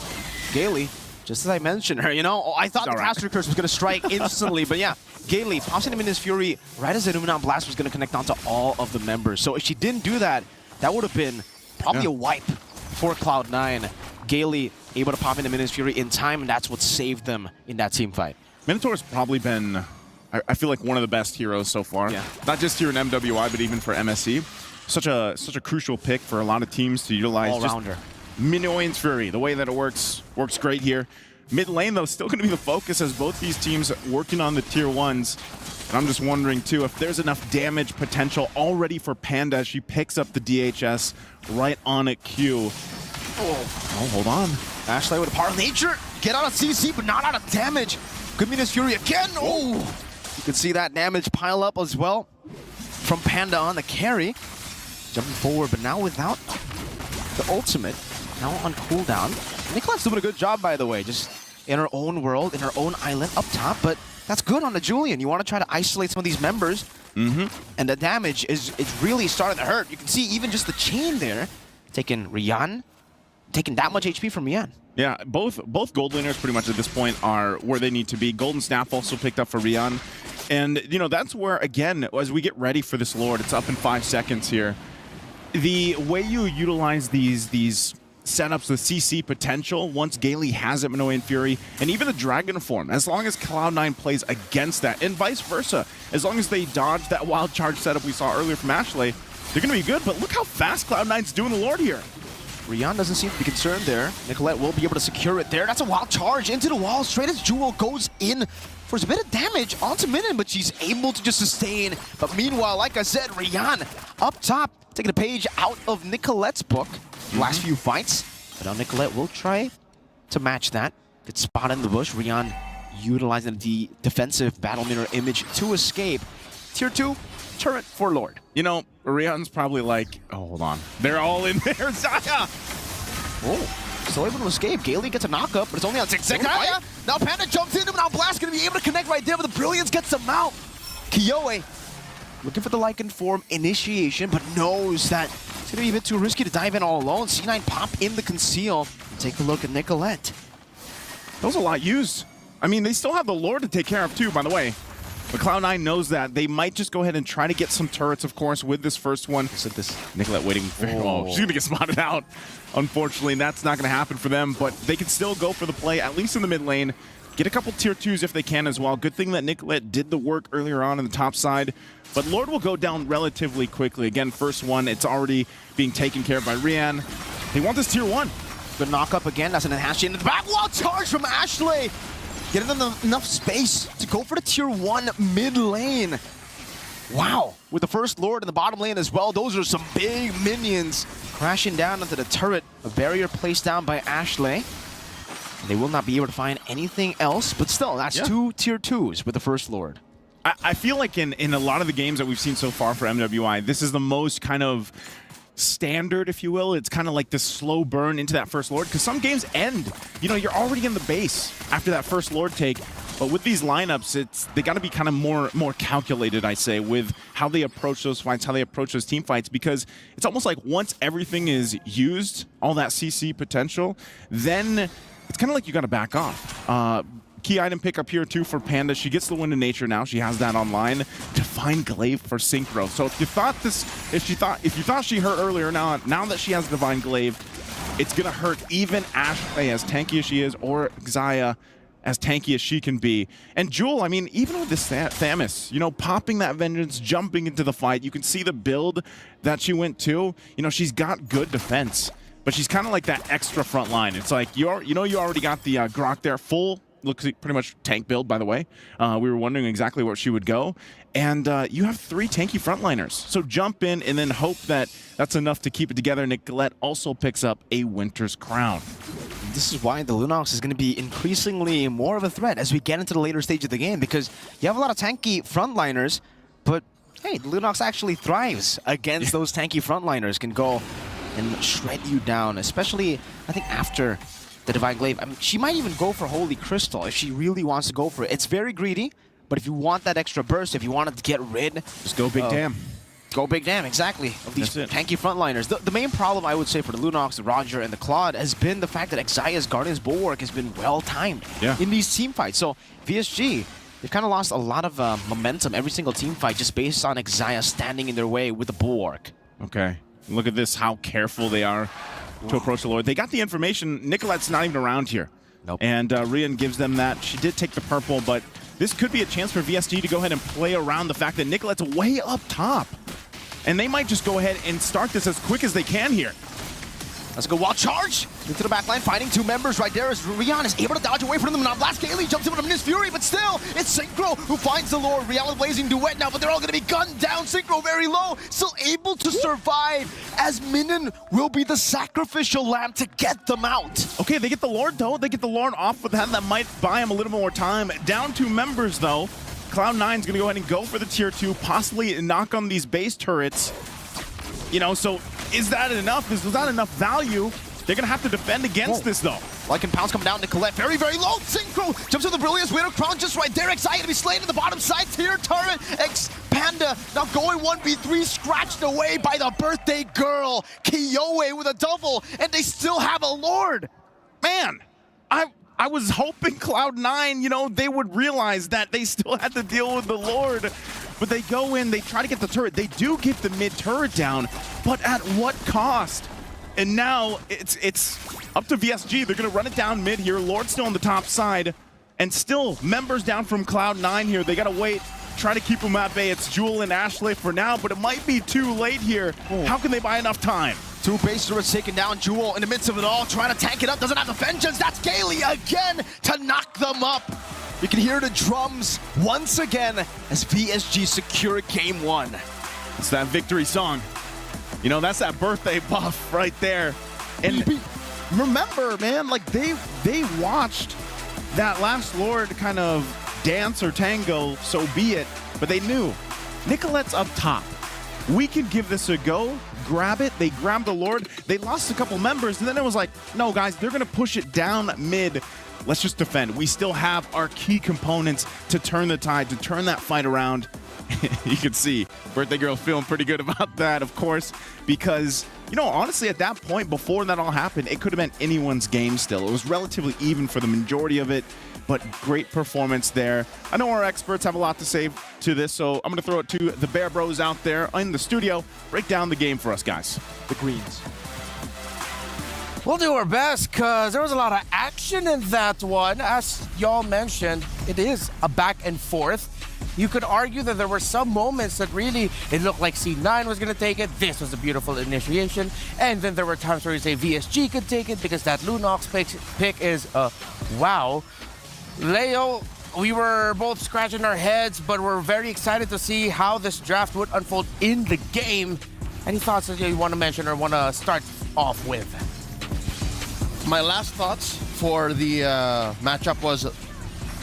Gaily, just as I mentioned her, you know, I thought the Caster Curse was going to strike instantly, but yeah, Gaily pops in Minions Fury right as the Numenal Blast was going to connect onto all of the members. So if she didn't do that, that would have been probably a wipe for Cloud9. Gaily able to pop into Minions Fury in time, and that's what saved them in that team fight. Minotaur's probably been, I feel like, one of the best heroes so far. Yeah. Not just here in MWI, but even for MSC. Such a crucial pick for a lot of teams to utilize. All-rounder. Minions Fury, the way that it works great here. Mid lane, though, still going to be the focus as both these teams working on the tier 1s. And I'm just wondering, too, if there's enough damage potential already for Panda as she picks up the DHS right on a Q. Oh, hold on. Ashley with a Power of Nature. get out of CC, but not out of damage. Good Minas Fury again. Oh, you can see that damage pile up as well from Panda on the carry. Jumping forward, but now without the ultimate. Now on cooldown. Nicolette's doing a good job, by the way, just in her own world, in her own island up top, but that's good on the Julian. You want to try to isolate some of these members, and the damage is really starting to hurt. You can see even just the chain there, taking Rian, taking that much HP from Rian. Yeah, both gold laners pretty much at this point are where they need to be. Golden Staff also picked up for Rian. And, you know, that's where, again, as we get ready for this Lord, it's up in 5 seconds here. The way you utilize these setups with CC potential, once Gailey has it, MWI and Fury, and even the Dragon form, as long as Cloud9 plays against that, and vice versa, as long as they dodge that wild charge setup we saw earlier from Ashley, they're going to be good. But look how fast Cloud9's doing the Lord here. Rian doesn't seem to be concerned there. Nicolette will be able to secure it there. That's a wild charge into the wall, straight as Jewel goes in for a bit of damage onto Minion, but she's able to just sustain. But meanwhile, like I said, Rian up top, taking a page out of Nicolette's book. Last few fights, but now Nicolette will try to match that. Good spot in the bush. Rian utilizing the defensive battle mirror image to escape. Tier 2 turret for Lord. You know, Rian's probably like, oh, hold on. They're all in there, Zaya! Oh, still able to escape. Gailey gets a knockup, but it's only on Zaya. Now Panda jumps in, but now Blast going to be able to connect right there, but the Brilliance gets him out. Kiyoe looking for the Lycan form initiation, but knows that it's going to be a bit too risky to dive in all alone. C9 pop in the conceal. Take a look at Nicolette. That was a lot used. I mean, they still have the Lord to take care of too, by the way. But Cloud9 knows that. They might just go ahead and try to get some turrets, of course, with this first one. Look at this. Nicolette waiting. Oh, she's going to get spotted out. Unfortunately, that's not going to happen for them, but they can still go for the play, at least in the mid lane. Get a couple tier 2s if they can as well. Good thing that Nicolette did the work earlier on in the top side. But Lord will go down relatively quickly. Again, first one, it's already being taken care of by Rian. They want this tier 1. Good knock up again. That's an enhanced into the back wall charge from Ashley. Getting them enough space to go for the tier 1 mid lane. Wow. With the first Lord in the bottom lane as well, those are some big minions crashing down into the turret. A barrier placed down by Ashley. They will not be able to find anything else, but still, that's 2 tier 2s with the first Lord. I feel like in a lot of the games that we've seen so far for MWI, this is the most kind of standard, if you will. It's kind of like this slow burn into that first Lord, because some games end. You know, you're already in the base after that first Lord take. But with these lineups, they got to be kind of more calculated, I say, with how they approach those fights, how they approach those team fights, because it's almost like once everything is used, all that CC potential, then it's kind of like you got to back off. Key item pickup here too for Panda. She gets the Wind of Nature now. She has that online. Divine Glaive for Synchro. So if you thought she hurt earlier, now that she has Divine Glaive, it's gonna hurt even Ashley, as tanky as she is, or Xayah, as tanky as she can be. And Jewel, I mean, even with this Thamus, you know, popping that Vengeance, jumping into the fight, you can see the build that she went to. You know, she's got good defense, but she's kind of like that extra front line. It's like, you already got the Grok there, full, looks like pretty much tank build, by the way. We were wondering exactly where she would go. And you have 3 tanky frontliners. So jump in and then hope that that's enough to keep it together. Nicolette also picks up a Winter's Crown. This is why the Lunox is going to be increasingly more of a threat as we get into the later stage of the game, because you have a lot of tanky frontliners, but hey, the Lunox actually thrives against those tanky frontliners, can go and shred you down, especially, I think, after the Divine Glaive. I mean, she might even go for Holy Crystal if she really wants to go for it. It's very greedy, but if you want that extra burst, if you wanted to get rid... Just go Big Damn. Go Big Damn, exactly, of these tanky frontliners. The main problem, I would say, for the Lunox, the Roger, and the Claude has been the fact that Xayah's Guardian's Bulwark has been well-timed in these team fights. So VSG, they've kind of lost a lot of momentum every single team fight just based on Xayah standing in their way with the Bulwark. Okay. Look at this, how careful they are to approach the Lord. They got the information. Nicolette's not even around here. Nope. And Rian gives them that. She did take the purple, but this could be a chance for VSG to go ahead and play around the fact that Nicolette's way up top. And they might just go ahead and start this as quick as they can here. Let's go wild charge into the back line, finding two members right there as Rion is able to dodge away from them. Now Blast Kaylee jumps into Minis Fury, but still, it's Synchro who finds the Lord. Rion with Blazing Duet now, but they're all going to be gunned down. Synchro very low, still able to survive as Minin will be the sacrificial lamb to get them out. Okay, they get the Lord though. They get the Lord off with that. That might buy him a little more time. Down 2 members though. Cloud9's going to go ahead and go for the tier 2, possibly knock on these base turrets. You know, so is that enough? Was that enough value? They're going to have to defend against this, though. Lycan Pounce coming down. Nicolette very, very low. Synchro jumps with the Brilliance. Widow Crown just right there. X going to be slain in the bottom side. Tier turret. X Panda now going 1v3. Scratched away by the birthday girl. Kiyoe with a double. And they still have a Lord. Man, I was hoping Cloud9, you know, they would realize that they still had to deal with the Lord. But they go in, they try to get the turret. They do get the mid turret down, but at what cost? And now it's up to VSG. They're going to run it down mid here. Lord still on the top side. And still, members down from Cloud9 here. They got to wait, try to keep them at bay. It's Jewel and Ashley for now, but it might be too late here. How can they buy enough time? 2 base turrets taking down. Jewel in the midst of it all, trying to tank it up. Doesn't have the vengeance. That's Kaylee again to knock them up. You can hear the drums once again as VSG secure game 1. It's that victory song. You know, that's that birthday buff right there. And remember, man, like they watched that last Lord kind of dance or tango, so be it. But they knew Nicolette's up top. We can give this a go. Grab it. They grabbed the Lord. They lost a couple members, and then it was like, no, guys, they're going to push it down mid. Let's just defend. We still have our key components to turn the tide, to turn that fight around. You can see Birthday Girl feeling pretty good about that, of course, because, you know, honestly, at that point, before that all happened, it could have been anyone's game still. It was relatively even for the majority of it, but great performance there. I know our experts have a lot to say to this, so I'm going to throw it to the Bear Bros out there in the studio. Break down the game for us, guys. The Greens. We'll do our best because there was a lot of action in that one. As y'all mentioned, it is a back and forth. You could argue that there were some moments that really, it looked like C9 was going to take it. This was a beautiful initiation. And then there were times where you say VSG could take it because that Lunox pick is wow. Leo, we were both scratching our heads, but we're very excited to see how this draft would unfold in the game. Any thoughts that you want to mention or want to start off with? My last thoughts for the matchup was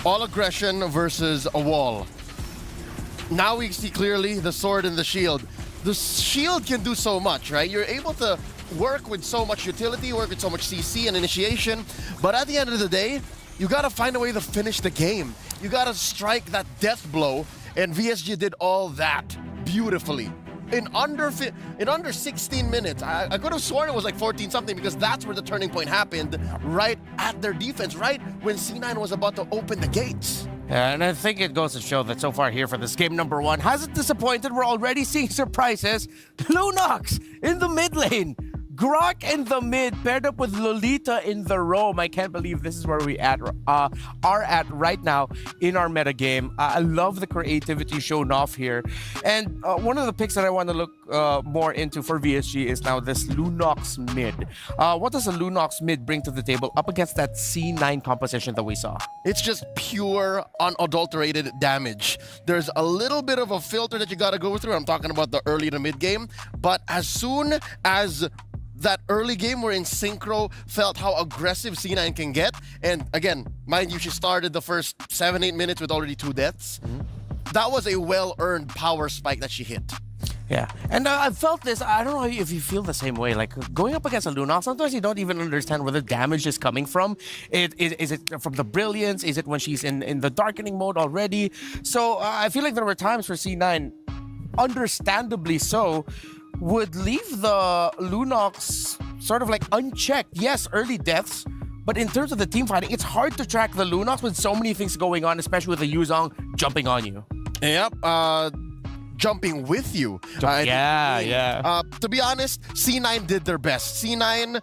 all aggression versus a wall. Now we see clearly the sword and the shield. The shield can do so much, right? You're able to work with so much utility, work with so much CC and initiation, but at the end of the day, you gotta find a way to finish the game. You gotta strike that death blow, and VSG did all that beautifully. In under 16 minutes. I could have sworn it was like 14 something because that's where the turning point happened, right at their defense, right when C9 was about to open the gates. Yeah, and I think it goes to show that so far here for this game number 1 hasn't disappointed. We're already seeing surprises. Lunox in the mid lane. Grok in the mid, paired up with Lolita in the roam. I can't believe this is where we are at right now in our meta game. I love the creativity shown off here. And one of the picks that I want to look more into for VSG is now this Lunox mid. What does a Lunox mid bring to the table up against that C9 composition that we saw? It's just pure, unadulterated damage. There's a little bit of a filter that you gotta go through. I'm talking about the early to mid game. But as soon as that early game wherein Synchro felt how aggressive C9 can get, and again, mind you, she started the first 7-8 minutes with already 2 deaths. That was a well-earned power spike that she hit. Yeah, and I felt this, I don't know if you feel the same way, like going up against a Lunox, sometimes you don't even understand where the damage is coming from. Is it from the brilliance? Is it when she's in the darkening mode already? So I feel like there were times where C9, understandably so, would leave the Lunox sort of like unchecked. Yes, early deaths, but in terms of the team fighting, it's hard to track the Lunox with so many things going on, especially with the Yuzong jumping on you. Yep, jumping with you. Yeah. To be honest, C9 did their best. C9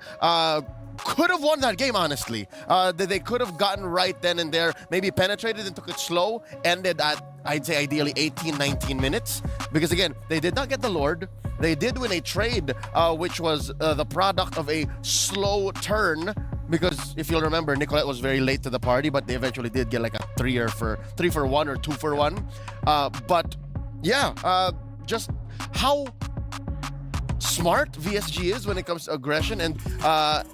could have won that game, honestly. They could have gotten right then and there, maybe penetrated and took it slow, ended at, I'd say, ideally 18, 19 minutes. Because again, they did not get the Lord. They did win a trade, which was the product of a slow turn. Because if you'll remember, Nicolette was very late to the party, but they eventually did get like a 3 for 1 or 2 for 1. But yeah, just how smart VSG is when it comes to aggression and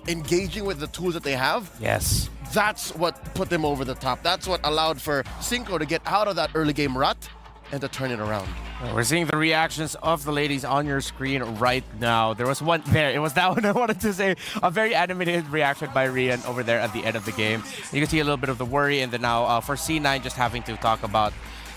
engaging with the tools that they have. Yes. That's what put them over the top. That's what allowed for Synchro to get out of that early game rut and to turn it around. We're seeing the reactions of the ladies on your screen right now. There was one there. It was that one I wanted to say. A very animated reaction by Rian over there at the end of the game. You can see a little bit of the worry, and then now for C9 just having to talk about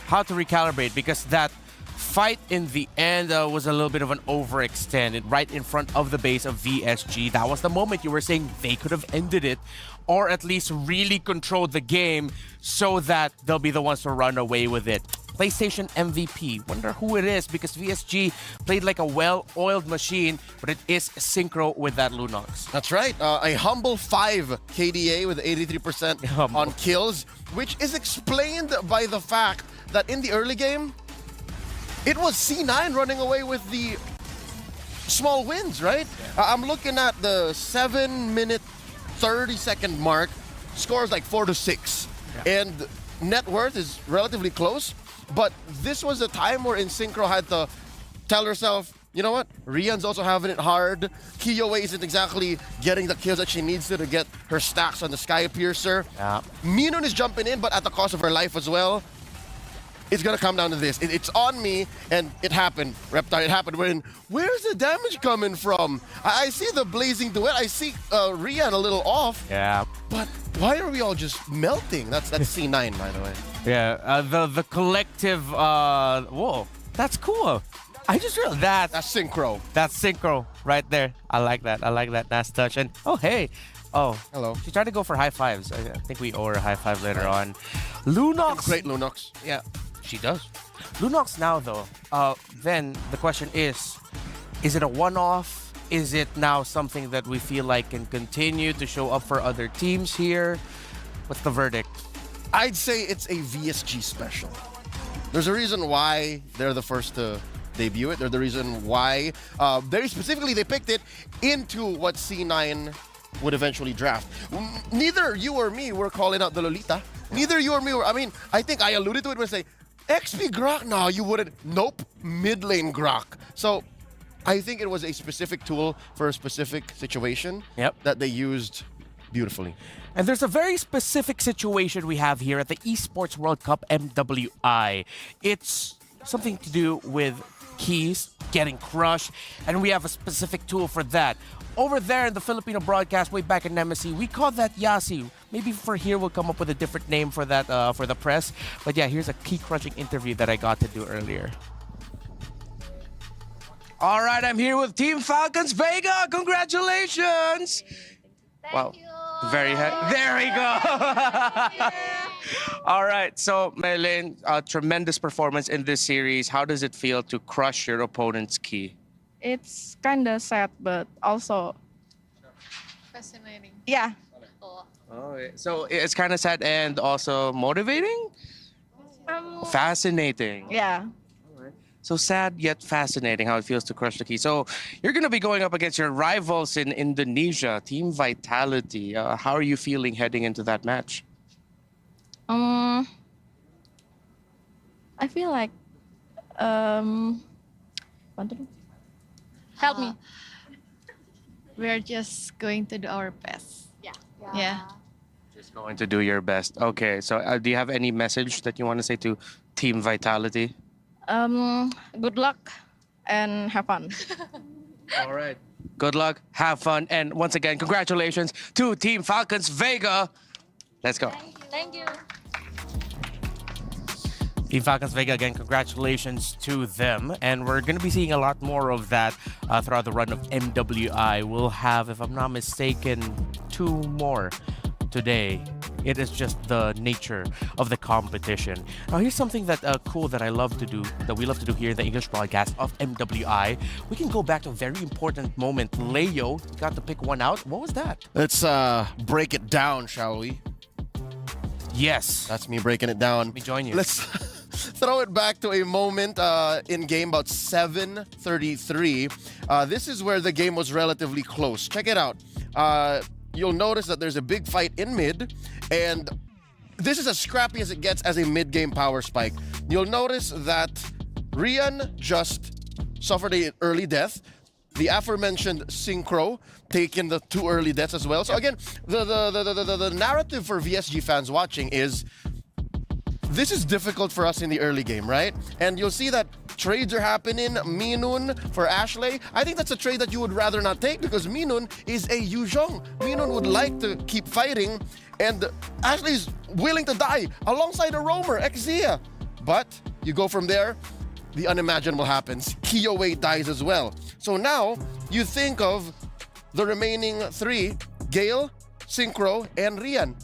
how to recalibrate, because that fight in the end was a little bit of an overextend right in front of the base of VSG. That was the moment you were saying they could have ended it, or at least really controlled the game so that they'll be the ones to run away with it. PlayStation MVP. Wonder who it is, because VSG played like a well-oiled machine, but it is Synchro with that Lunox. That's right. A humble 5 KDA with 83% on kills, which is explained by the fact that in the early game, it was C9 running away with the small wins, right? I'm looking at the 7-minute, 30-second mark. Scores like 4-6. Yeah. And net worth is relatively close. But this was the time where Synchro had to tell herself, you know what? Rian's also having it hard. Kiyowei isn't exactly getting the kills that she needs to get her stacks on the Sky Piercer. Yeah. Minun is jumping in, but at the cost of her life as well. It's gonna come down to this. It's on me, and it happened. Reptile, it happened. Where's the damage coming from? I see the blazing duet. I see Rian a little off. Yeah. But why are we all just melting? That's C9, by the way. Yeah, the collective, whoa, that's cool. I just realized that. That's Synchro. That's Synchro right there. I like that. I like that. Nice touch. And, oh, hey. Oh, hello. She tried to go for high fives. I think we owe her a high five later on. Lunox. Great Lunox. Yeah, she does. Lunox now, though, then the question is it a one-off? Is it now something that we feel like can continue to show up for other teams here? What's the verdict? I'd say it's a VSG special. There's a reason why they're the first to debut it. They're the reason why, very specifically, they picked it into what C9 would eventually draft. Neither you or me were calling out the Lolita. Neither you or me were, I think I alluded to it when I say, XP Grok? No, you wouldn't. Nope, mid lane Grok. So I think it was a specific tool for a specific situation that they used beautifully. And there's a very specific situation we have here at the Esports World Cup MWI. It's something to do with keys getting crushed, and we have a specific tool for that. Over there in the Filipino broadcast way back in MSC, we call that Yasi. Maybe for here we'll come up with a different name for that for the press. But yeah, here's a key crushing interview that I got to do earlier. All right, I'm here with Team Falcons Vega. Congratulations! Wow. Very there we go. All right, so Maylene, tremendous performance in this series. How does it feel to crush your opponent's key? It's kind of sad, but also fascinating. Yeah. Oh, so it's kind of sad and also motivating? Fascinating. Yeah. So sad yet fascinating how it feels to crush the key. So you're going to be going up against your rivals in Indonesia, Team Vitality. How are you feeling heading into that match? I feel like help me. We're just going to do our best. Yeah. Just going to do your best. Okay, so do you have any message that you want to say to Team Vitality? Good luck and have fun. All right. Good luck, have fun, and once again, congratulations to Team Falcons Vega. Let's go. Thank you. Team Falcons Vega, again, congratulations to them. And we're going to be seeing a lot more of that throughout the run of MWI. We'll have, if I'm not mistaken, 2 more today It is just the nature of the competition. Now, here's something that cool that I love to do, that we love to do here in the English broadcast of MWI. We can go back to a very important moment. Leo got to pick one out. What was that? Let's break it down, shall we? Yes. That's me breaking it down. Let me join you. Let's throw it back to a moment in game about 7:33. This is where the game was relatively close. Check it out. You'll notice that there's a big fight in mid, and this is as scrappy as it gets as a mid-game power spike. You'll notice that Rian just suffered an early death. The aforementioned Synchro taking the 2 early deaths as well. So again, the narrative for VSG fans watching is this is difficult for us in the early game, right? And you'll see that trades are happening. Minun for Ashley. I think that's a trade that you would rather not take because Minun is a Yuzhong. Minun would like to keep fighting, and Ashley's willing to die alongside a roamer, X EWC. But you go from there, the unimaginable happens. Kiyowei dies as well. So now you think of the remaining 3, Gale, Synchro, and Rian.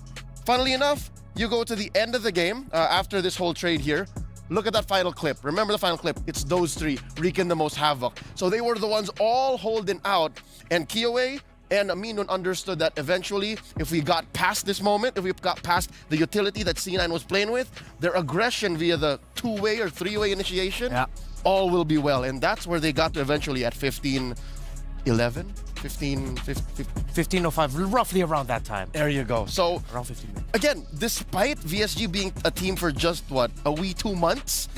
Funnily enough, you go to the end of the game after this whole trade here. Look at that final clip. Remember the final clip? It's those 3 wreaking the most havoc. So they were the ones all holding out, and Kiyowei and Minun understood that eventually, if we got past this moment, if we got past the utility that C9 was playing with, their aggression via the 2-way or 3-way initiation, all will be well. And that's where they got to eventually at 15-11? 15:05, roughly around that time. There you go. So, around 15 minutes. Again, despite VSG being a team for just, what, a wee 2 months,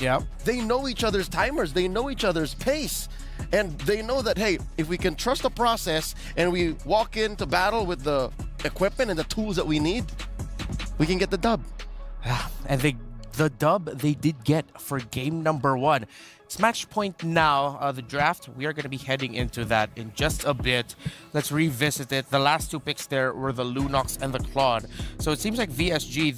they know each other's timers, they know each other's pace. And they know that, hey, if we can trust the process and we walk into battle with the equipment and the tools that we need, we can get the dub. And the dub they did get for game number 1. It's match point now. The draft, we are going to be heading into that in just a bit. Let's revisit it. The last 2 picks there were the Lunox and the Claude. So it seems like VSG,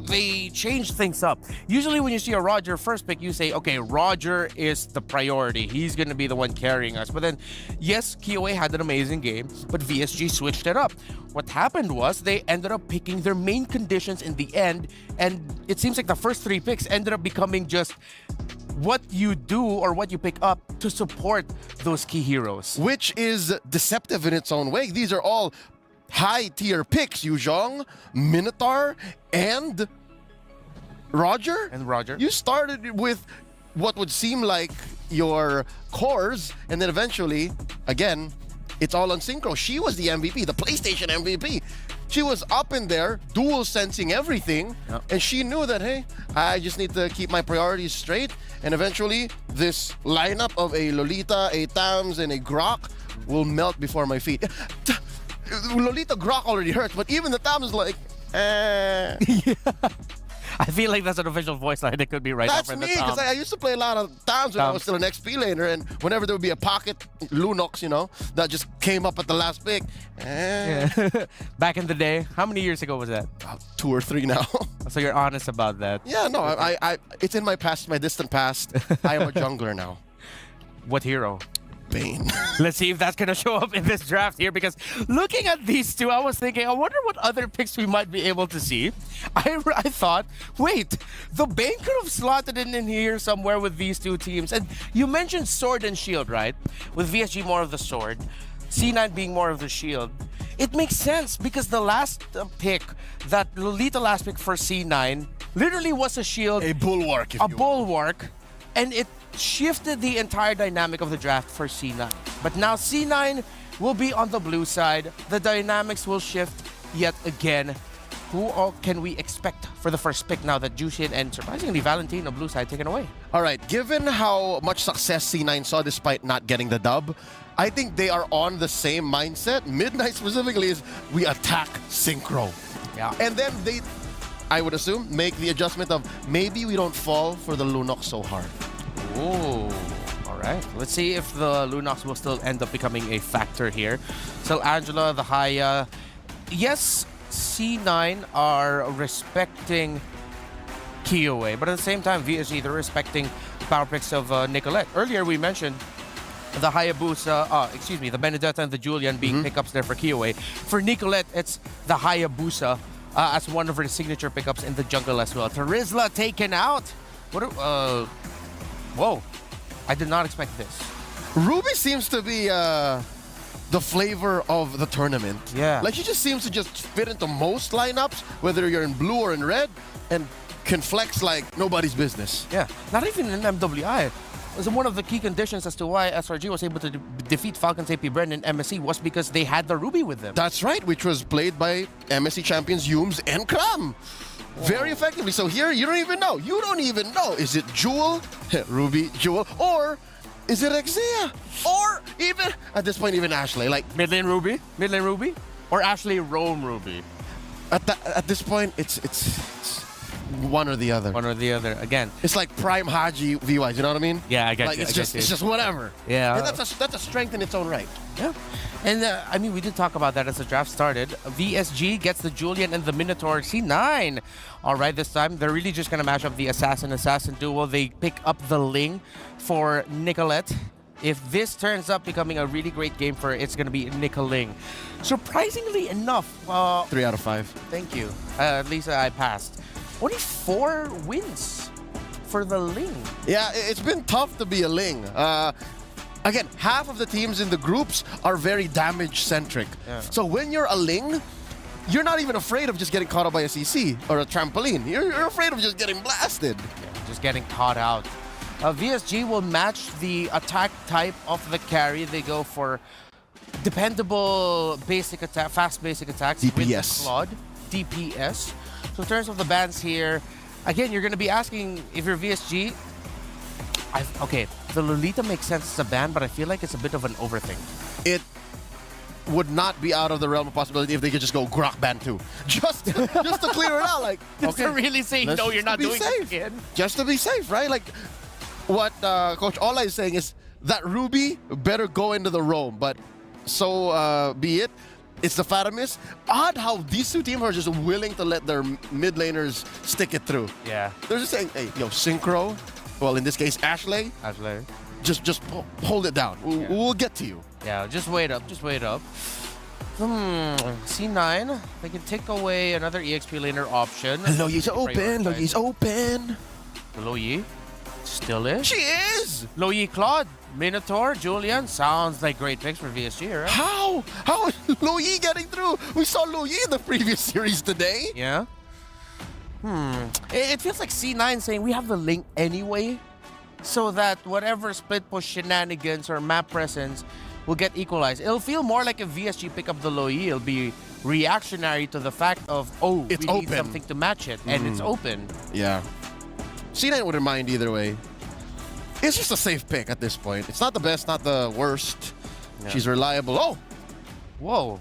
they changed things up. Usually when you see a Roger first pick, you say, okay, Roger is the priority. He's going to be the one carrying us. But then, yes, Kiyowei had an amazing game, but VSG switched it up. What happened was they ended up picking their main conditions in the end, and it seems like the first 3 picks ended up becoming just what you do or what you pick up to support those key heroes. Which is deceptive in its own way. These are all high-tier picks. Yuzhong, Minotaur, and Roger. You started with what would seem like your cores, and then eventually, again, it's all on Synchro. She was the MVP, the PlayStation MVP. She was up in there, dual sensing everything, and she knew that, hey, I just need to keep my priorities straight, and eventually this lineup of a Lolita, a Tams, and a Grok will melt before my feet. Lolita Grok already hurts, but even the Tams is like, I feel like that's an official voice line. It could be right That's up in me, the top. because I used to play a lot of Tams when I was still an XP laner, and whenever there would be a pocket Lunox, that just came up at the last pick. Back in the day, how many years ago was that? 2 or 3 now. So you're honest about that. Yeah, no, I it's in my past, my distant past. I am a jungler now. What hero? Bane. Let's see if that's going to show up in this draft here, because looking at these 2, I was thinking, I wonder what other picks we might be able to see. I thought, wait, the Bane could have slotted in here somewhere with these 2 teams. And you mentioned sword and shield, right? With VSG more of the sword, C9 being more of the shield. It makes sense because the last pick, that Lolita last pick for C9, literally was a shield. A bulwark, A bulwark. And it shifted the entire dynamic of the draft for C9. But now C9 will be on the blue side. The dynamics will shift yet again. Who all can we expect for the first pick now that Jushin and surprisingly Valentino blue side taken away? All right, given how much success C9 saw despite not getting the dub, I think they are on the same mindset. Midnight specifically is we attack Synchro. Yeah. And then they, I would assume, make the adjustment of maybe we don't fall for the Lunox so hard. Oh, all right. Let's see if the Lunox will still end up becoming a factor here. So Angela, the Haya. Yes, C9 are respecting Kiyowei, but at the same time, VSG, they're respecting power picks of Nicolette. Earlier, we mentioned the Hayabusa, the Benedetta and the Julian being pickups there for Kiyowei. For Nicolette, it's the Hayabusa as one of her signature pickups in the jungle as well. Terizla taken out. Whoa. I did not expect this. Ruby seems to be the flavor of the tournament. Yeah. Like, she just seems to just fit into most lineups, whether you're in blue or in red, and can flex like nobody's business. Yeah, not even in MWI. It was one of the key conditions as to why SRG was able to defeat Falcons AP Bren in MSC was because they had the Ruby with them. That's right, which was played by MSC champions Yums and Kram. Very effectively. So here, you don't even know. You don't even know. Is it Jewel, Ruby, Jewel, or is it Exea? Or even, at this point, even Ashley. Like, mid lane Ruby, or Ashley Roam Ruby. At this point, it's one or the other. One or the other. Again, it's like Prime Haji VY. You know what I mean? Yeah, I get like you. It's just whatever. Yeah. And that's a strength in its own right. Yeah. And I mean, we did talk about that as the draft started. VSG gets the Julian and the Minotaur C9. All right, this time they're really just gonna mash up the assassin duo. They pick up the Ling for Nicolette. If this turns up becoming a really great game for her, it's going to be Nicoling. Surprisingly enough... 3 out of 5. Thank you. At least I passed. Only 4 wins for the Ling. Yeah, it's been tough to be a Ling. Again, half of the teams in the groups are very damage-centric. Yeah. So when you're a Ling, you're not even afraid of just getting caught up by a CC or a trampoline. You're afraid of just getting blasted. Yeah, just getting caught out. VSG will match the attack type of the carry. They go for dependable basic attack, fast basic attacks DPS. with the Claude. DPS. So in terms of the bans here, again, you're going to be asking if you're VSG. Okay, the Lolita makes sense as a ban, but I feel like it's a bit of an overthink. It would not be out of the realm of possibility if they could just go Grok ban 2. Just to clear it out. Like, just to really say, no, you're not doing it again. Just to be safe, right? Like, what Coach Ola is saying is that Ruby better go into the roam, but so be it. It's the Fatamis. Odd how these two teams are just willing to let their mid laners stick it through. Yeah. They're just saying, hey, yo, Synchro, well, in this case, Ashley, just hold it down. We'll get to you. Yeah, just wait up, C9, they can take away another EXP laner option. Lo Yi's open, Lo Yi's open. Lo Yi still is. She is! Lo Yi Claude, Minotaur, Julian, sounds like great picks for VSG, right? How is Lo Yi getting through? We saw Lo Yi in the previous series today. Yeah. It feels like C9 saying we have the link anyway, so that whatever split push shenanigans or map presence will get equalized. It'll feel more like if VSG pick up the Lo Yi, it'll be reactionary to the fact of, oh, it's we open. need something to match it, and it's open. Yeah. C9 wouldn't mind either way. It's just a safe pick at this point. It's not the best, not the worst. Yeah. She's reliable. Oh! Whoa.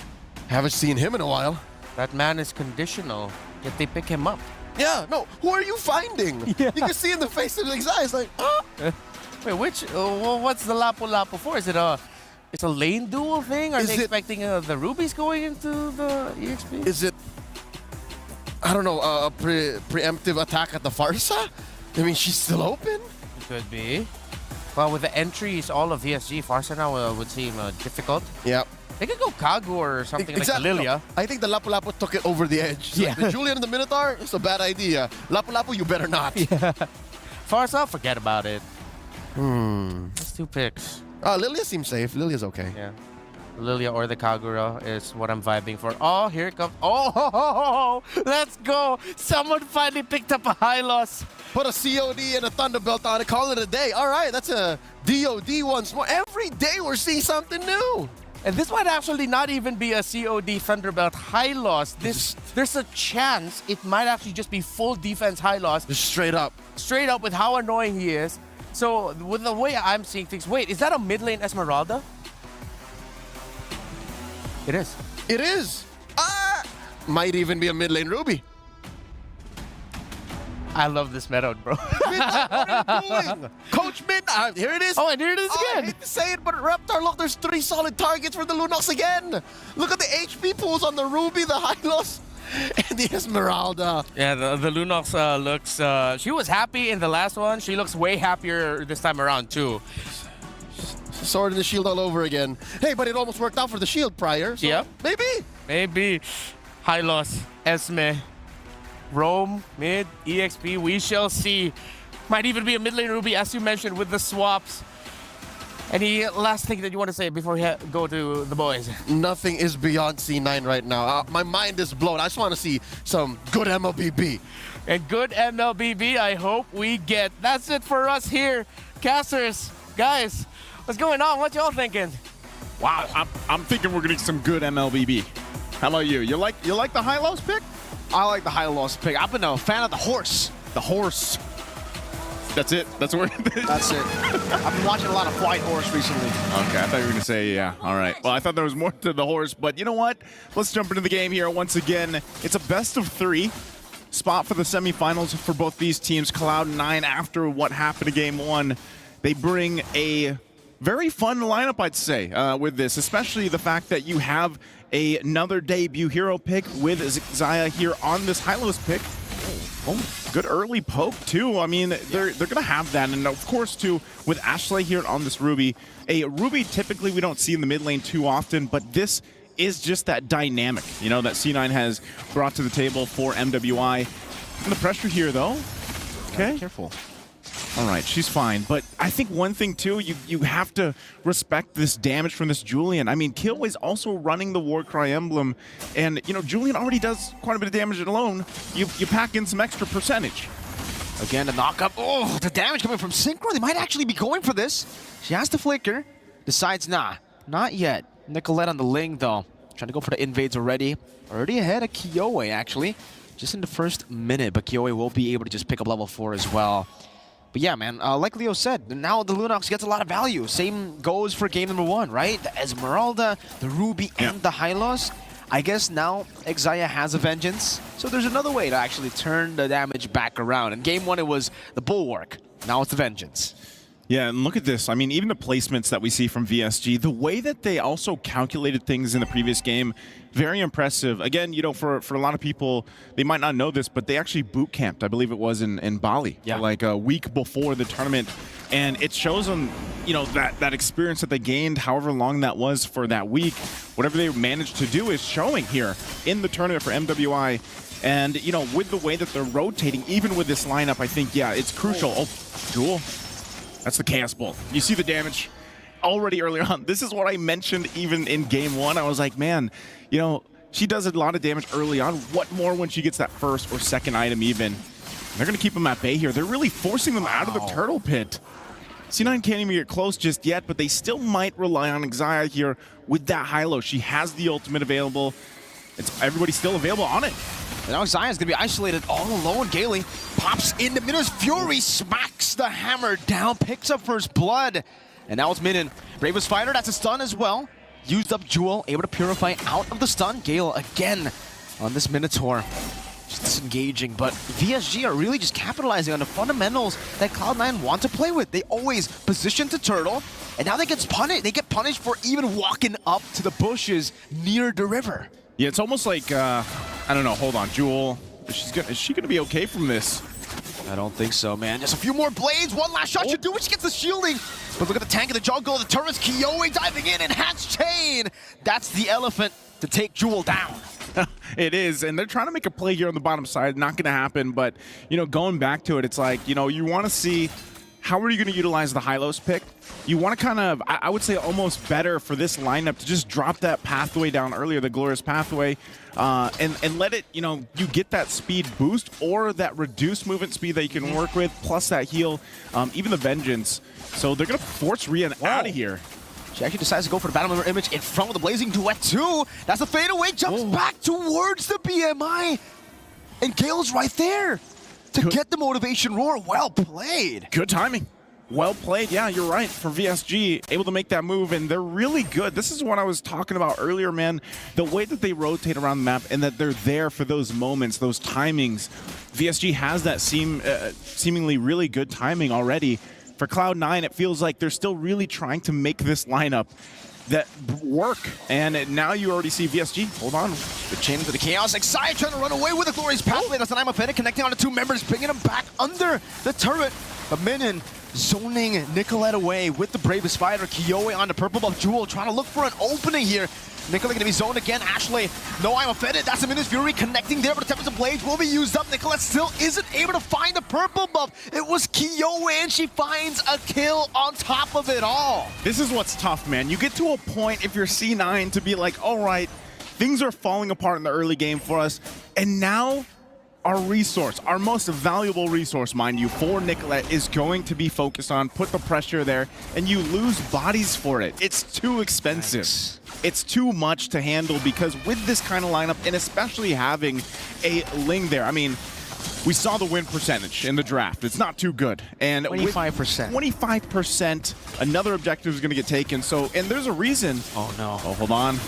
Haven't seen him in a while. That man is conditional, yet they pick him up. Yeah, no. Who are you finding? Yeah. You can see in the face of his eyes, like, Wait, what's the Lapu-Lapu for? Is it it's a lane duel thing? Are they expecting the rubies going into the EXP? Is it, I don't know, a preemptive attack at the Farsa? I mean, she's still open? It could be. Well, with the entries, all of VSG, Farsa now would seem difficult. Yeah. They could go Kagu or something Exactly. like Lilia. No, I think the Lapu-Lapu took it over the edge. Yeah. Like the Julian and the Minotaur, it's a bad idea. Lapu-Lapu, you better not. Yeah. Farsa, forget about it. That's 2 picks. Lilia seems safe. Lilia's okay. Yeah. Lilia or the Kagura is what I'm vibing for. Oh, here it comes. Oh, let's go. Someone finally picked up a high loss. Put a COD and a Thunderbelt on it. Call it a day. All right, that's a DOD once more. Every day we're seeing something new. And this might actually not even be a COD Thunderbelt high loss. There's a chance it might actually just be full defense high loss. Just straight up. Straight up with how annoying he is. So with the way I'm seeing things, wait, is that a mid lane Esmeralda? It is. It is. Might even be a mid lane Ruby. I love this meta, bro. Midnight, what are you doing? Coach Midnight, here it is. Oh, and here it is again. I hate to say it, but Reptar, look, there's 3 solid targets for the Lunox again. Look at the HP pools on the Ruby, the Hylos, and the Esmeralda. Yeah, the Lunox looks... she was happy in the last one. She looks way happier this time around, too. Sword in the shield all over again. Hey, but it almost worked out for the shield prior. So yeah. Maybe. Maybe. High loss. Esme, Rome, mid, EXP, we shall see. Might even be a mid lane Ruby, as you mentioned, with the swaps. Any last thing that you want to say before we go to the boys? Nothing is beyond C9 right now. My mind is blown. I just want to see some good MLBB. And good MLBB, I hope we get. That's it for us here. Casters, guys, what's going on? What y'all thinking? Wow, I'm thinking we're gonna get some good MLBB. How about you? You like the high-lows pick? I like the high-lows pick. I've been a fan of the horse. The horse. That's it? That's where That's it. I've been watching a lot of Flight Horse recently. Okay, I thought you were going to say, yeah. All right. Well, I thought there was more to the horse, but you know what? Let's jump into the game here once again. It's a best-of-3 spot for the semifinals for both these teams. Cloud9, after what happened in Game 1, they bring a very fun lineup, I'd say, with this, especially the fact that you have another debut hero pick with Xayah here on this high-lows pick. Oh, good early poke, too. I mean, they're going to have that. And, of course, too, with Ashley here on this Ruby. A Ruby, typically, we don't see in the mid lane too often, but this is just that dynamic, you know, that C9 has brought to the table for MWI. And the pressure here, though. Okay. Careful. All right, she's fine. But I think one thing, too, you have to respect this damage from this Julian. I mean, Killway's also running the Warcry emblem. And, you know, Julian already does quite a bit of damage alone. You pack in some extra percentage. Again, the knock-up. Oh, the damage coming from Synchro. They might actually be going for this. She has to flicker. Decides, nah, not yet. Nicolette on the Ling, though. Trying to go for the invades already. Already ahead of Kiyoi, actually. Just in the first minute, but Kiyoi will be able to just pick up level 4 as well. But yeah, man, like Leo said, now the Lunox gets a lot of value. Same goes for game number 1, right? The Esmeralda, the Ruby, and the Hylos. I guess now Xayah has a Vengeance, so there's another way to actually turn the damage back around. In game 1, it was the Bulwark. Now it's the Vengeance. Yeah, and look at this. I mean, even the placements that we see from VSG, the way that they also calculated things in the previous game, very impressive. Again, you know, for a lot of people, they might not know this, but they actually boot camped, I believe it was in Bali, like a week before the tournament. And it shows them, you know, that experience that they gained, however long that was for that week, whatever they managed to do is showing here in the tournament for MWI. And, you know, with the way that they're rotating, even with this lineup, I think, yeah, it's crucial. Oh, Jewel. That's the Chaos Bolt. You see the damage already early on. This is what I mentioned even in game 1. I was like, man, you know, she does a lot of damage early on. What more when she gets that first or second item even? They're going to keep them at bay here. They're really forcing them out of the turtle pit. C9 can't even get close just yet, but they still might rely on Xayah here with that high-low. She has the ultimate available. Everybody's still available on it. And now Xayah's gonna be isolated all alone. Gaily pops into Minna's Fury, smacks the hammer down, picks up first blood. And now it's Minnan. Bravest Fighter, that's a stun as well. Used up Jewel, able to purify out of the stun. Gale again on this Minotaur. Just disengaging, but VSG are really just capitalizing on the fundamentals that Cloud9 want to play with. They always position to turtle, and now they get punished for even walking up to the bushes near the river. Yeah, it's almost like, I don't know, hold on, Jewel, is she gonna be okay from this? I don't think so, man. Just a few more blades, one last shot should do it. She gets the shielding, but look at the tank of the jungle, the turrets, Kiyoi diving in, enhanced chain. That's the elephant to take Jewel down. It is, and they're trying to make a play here on the bottom side. Not gonna happen, but, you know, going back to it, it's like, you know, you wanna see how are you going to utilize the high-lows pick? You want to kind of, I would say almost better for this lineup to just drop that pathway down earlier, the glorious pathway, and let it, you know, you get that speed boost or that reduced movement speed that you can work with, plus that heal, even the Vengeance. So they're going to force Rian out of here. She actually decides to go for the Battle Member image in front of the Blazing Duet too. That's a fadeaway, jumps back towards the BMI. And Gale's right there to get the motivation roar. Well played. Good timing. Well played. Yeah, you're right. For VSG, able to make that move, and they're really good. This is what I was talking about earlier, man. The way that they rotate around the map and that they're there for those moments, those timings. VSG has that seemingly really good timing already. For Cloud9, it feels like they're still really trying to make this lineup that work, and now you already see VSG. Hold on. The chain into the chaos. Xayah trying to run away with the glorious pathway. That's an I'm offended, connecting on the two members, bringing them back under the turret. But Minnan zoning Nicolette away with the bravest fighter. Kiyoi on the purple buff. Jewel trying to look for an opening here. Nicolette going to be zoned again. Ashley, no, I'm offended. That's a Minus Fury connecting there, but the Tempest of Blades will be used up. Nicolette still isn't able to find the purple buff. It was Kiowe, and she finds a kill on top of it all. This is what's tough, man. You get to a point if you're C9 to be like, all right, things are falling apart in the early game for us, and now our resource, our most valuable resource, mind you, for Nicolette is going to be focused on, put the pressure there, and you lose bodies for it. It's too expensive. Nice. It's too much to handle because with this kind of lineup, and especially having a Ling there, I mean, we saw the win percentage in the draft. It's not too good. And 25%. 25%, another objective is going to get taken. So, and there's a reason. Oh, no. Oh, hold on.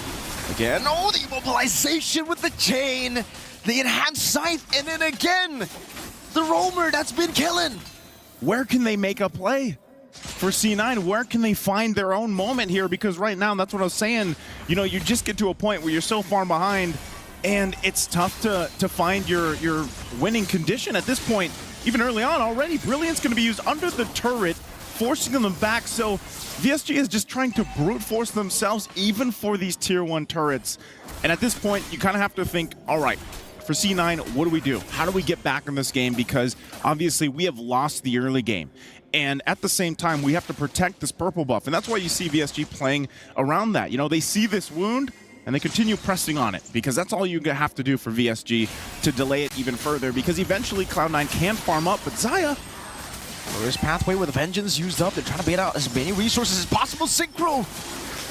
Again. Oh, the immobilization with the chain. The enhanced scythe, and then again, the roamer that's been killing. Where can they make a play for C9? Where can they find their own moment here? Because right now, that's what I was saying, you know, you just get to a point where you're so far behind, and it's tough to find your winning condition at this point. Even early on already, Brilliant's going to be used under the turret, forcing them back. So VSG is just trying to brute force themselves even for these tier 1 turrets. And at this point, you kind of have to think, all right, for C9, what do? How do we get back in this game? Because obviously we have lost the early game. And at the same time, we have to protect this purple buff. And that's why you see VSG playing around that. You know, they see this wound and they continue pressing on it because that's all you have to do for VSG to delay it even further because eventually Cloud9 can farm up, but Xayah, first pathway with Vengeance used up. They're trying to bait out as many resources as possible. Synchro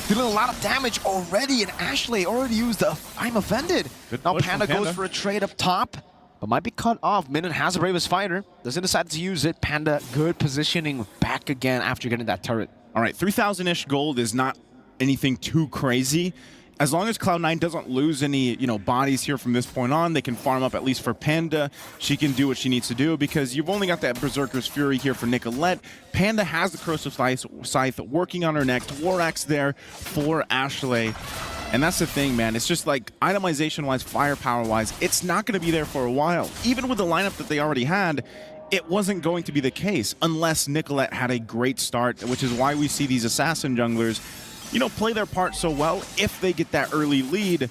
dealing a lot of damage already, and Ashley already used the I'm offended. Now Panda goes for a trade up top, but might be cut off. Minun has the bravest fighter. Doesn't decide to use it. Panda, good positioning back again after getting that turret. All right, 3,000-ish gold is not anything too crazy. As long as Cloud9 doesn't lose any, you know, bodies here from this point on, they can farm up at least for Panda. She can do what she needs to do because you've only got that Berserker's Fury here for Nicolette. Panda has the Corrosive Scythe working on her next. Dworak's there for Ashley. And that's the thing, man. It's just like itemization-wise, firepower-wise, it's not going to be there for a while. Even with the lineup that they already had, it wasn't going to be the case unless Nicolette had a great start, which is why we see these assassin junglers, you know, play their part so well if they get that early lead.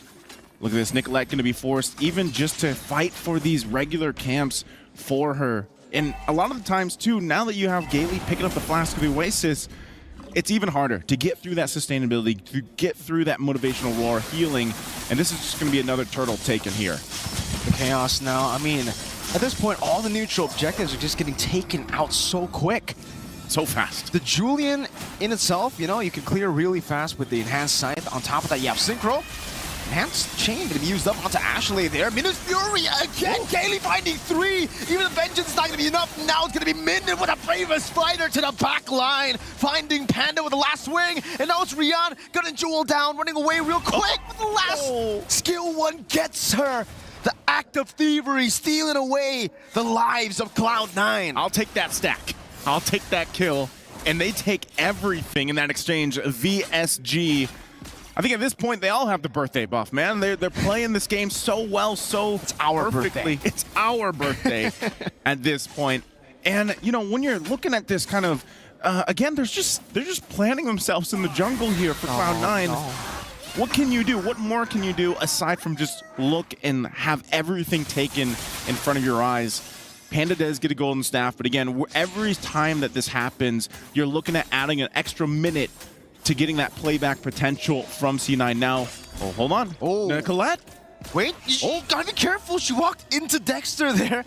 Look at this, Nicolette going to be forced even just to fight for these regular camps for her. And a lot of the times, too, now that you have Gailey picking up the Flask of the Oasis, it's even harder to get through that sustainability, to get through that motivational roar, healing, and this is just going to be another turtle taken here. The chaos now, I mean, at this point, all the neutral objectives are just getting taken out so quick. So fast. The Julian in itself, you know, you can clear really fast with the enhanced scythe. On top of that, you have Synchro. Enhanced chain going to be used up onto Ashley there. Minus Fury again. Gailey finding 3. Even the Vengeance not going to be enough. Now it's going to be Minun with a bravest fighter to the back line. Finding Panda with the last swing. And now it's Rian. Got a jewel down. Running away real quick. But the last skill one gets her. The act of thievery stealing away the lives of Cloud9. I'll take that stack. I'll take that kill. And they take everything in that exchange. VSG. I think at this point, they all have the birthday buff, man. They're playing this game so well, so it's our perfectly. Birthday. It's our birthday at this point. And, you know, when you're looking at this kind of, again, they're just planting themselves in the jungle here for Cloud9. No. What can you do? What more can you do aside from just look and have everything taken in front of your eyes? Panda does get a golden staff, but again, every time that this happens, you're looking at adding an extra minute to getting that playback potential from C9 now. Oh, hold on. Oh. Nicolette? Wait. Oh, gotta be careful. She walked into Dexter there.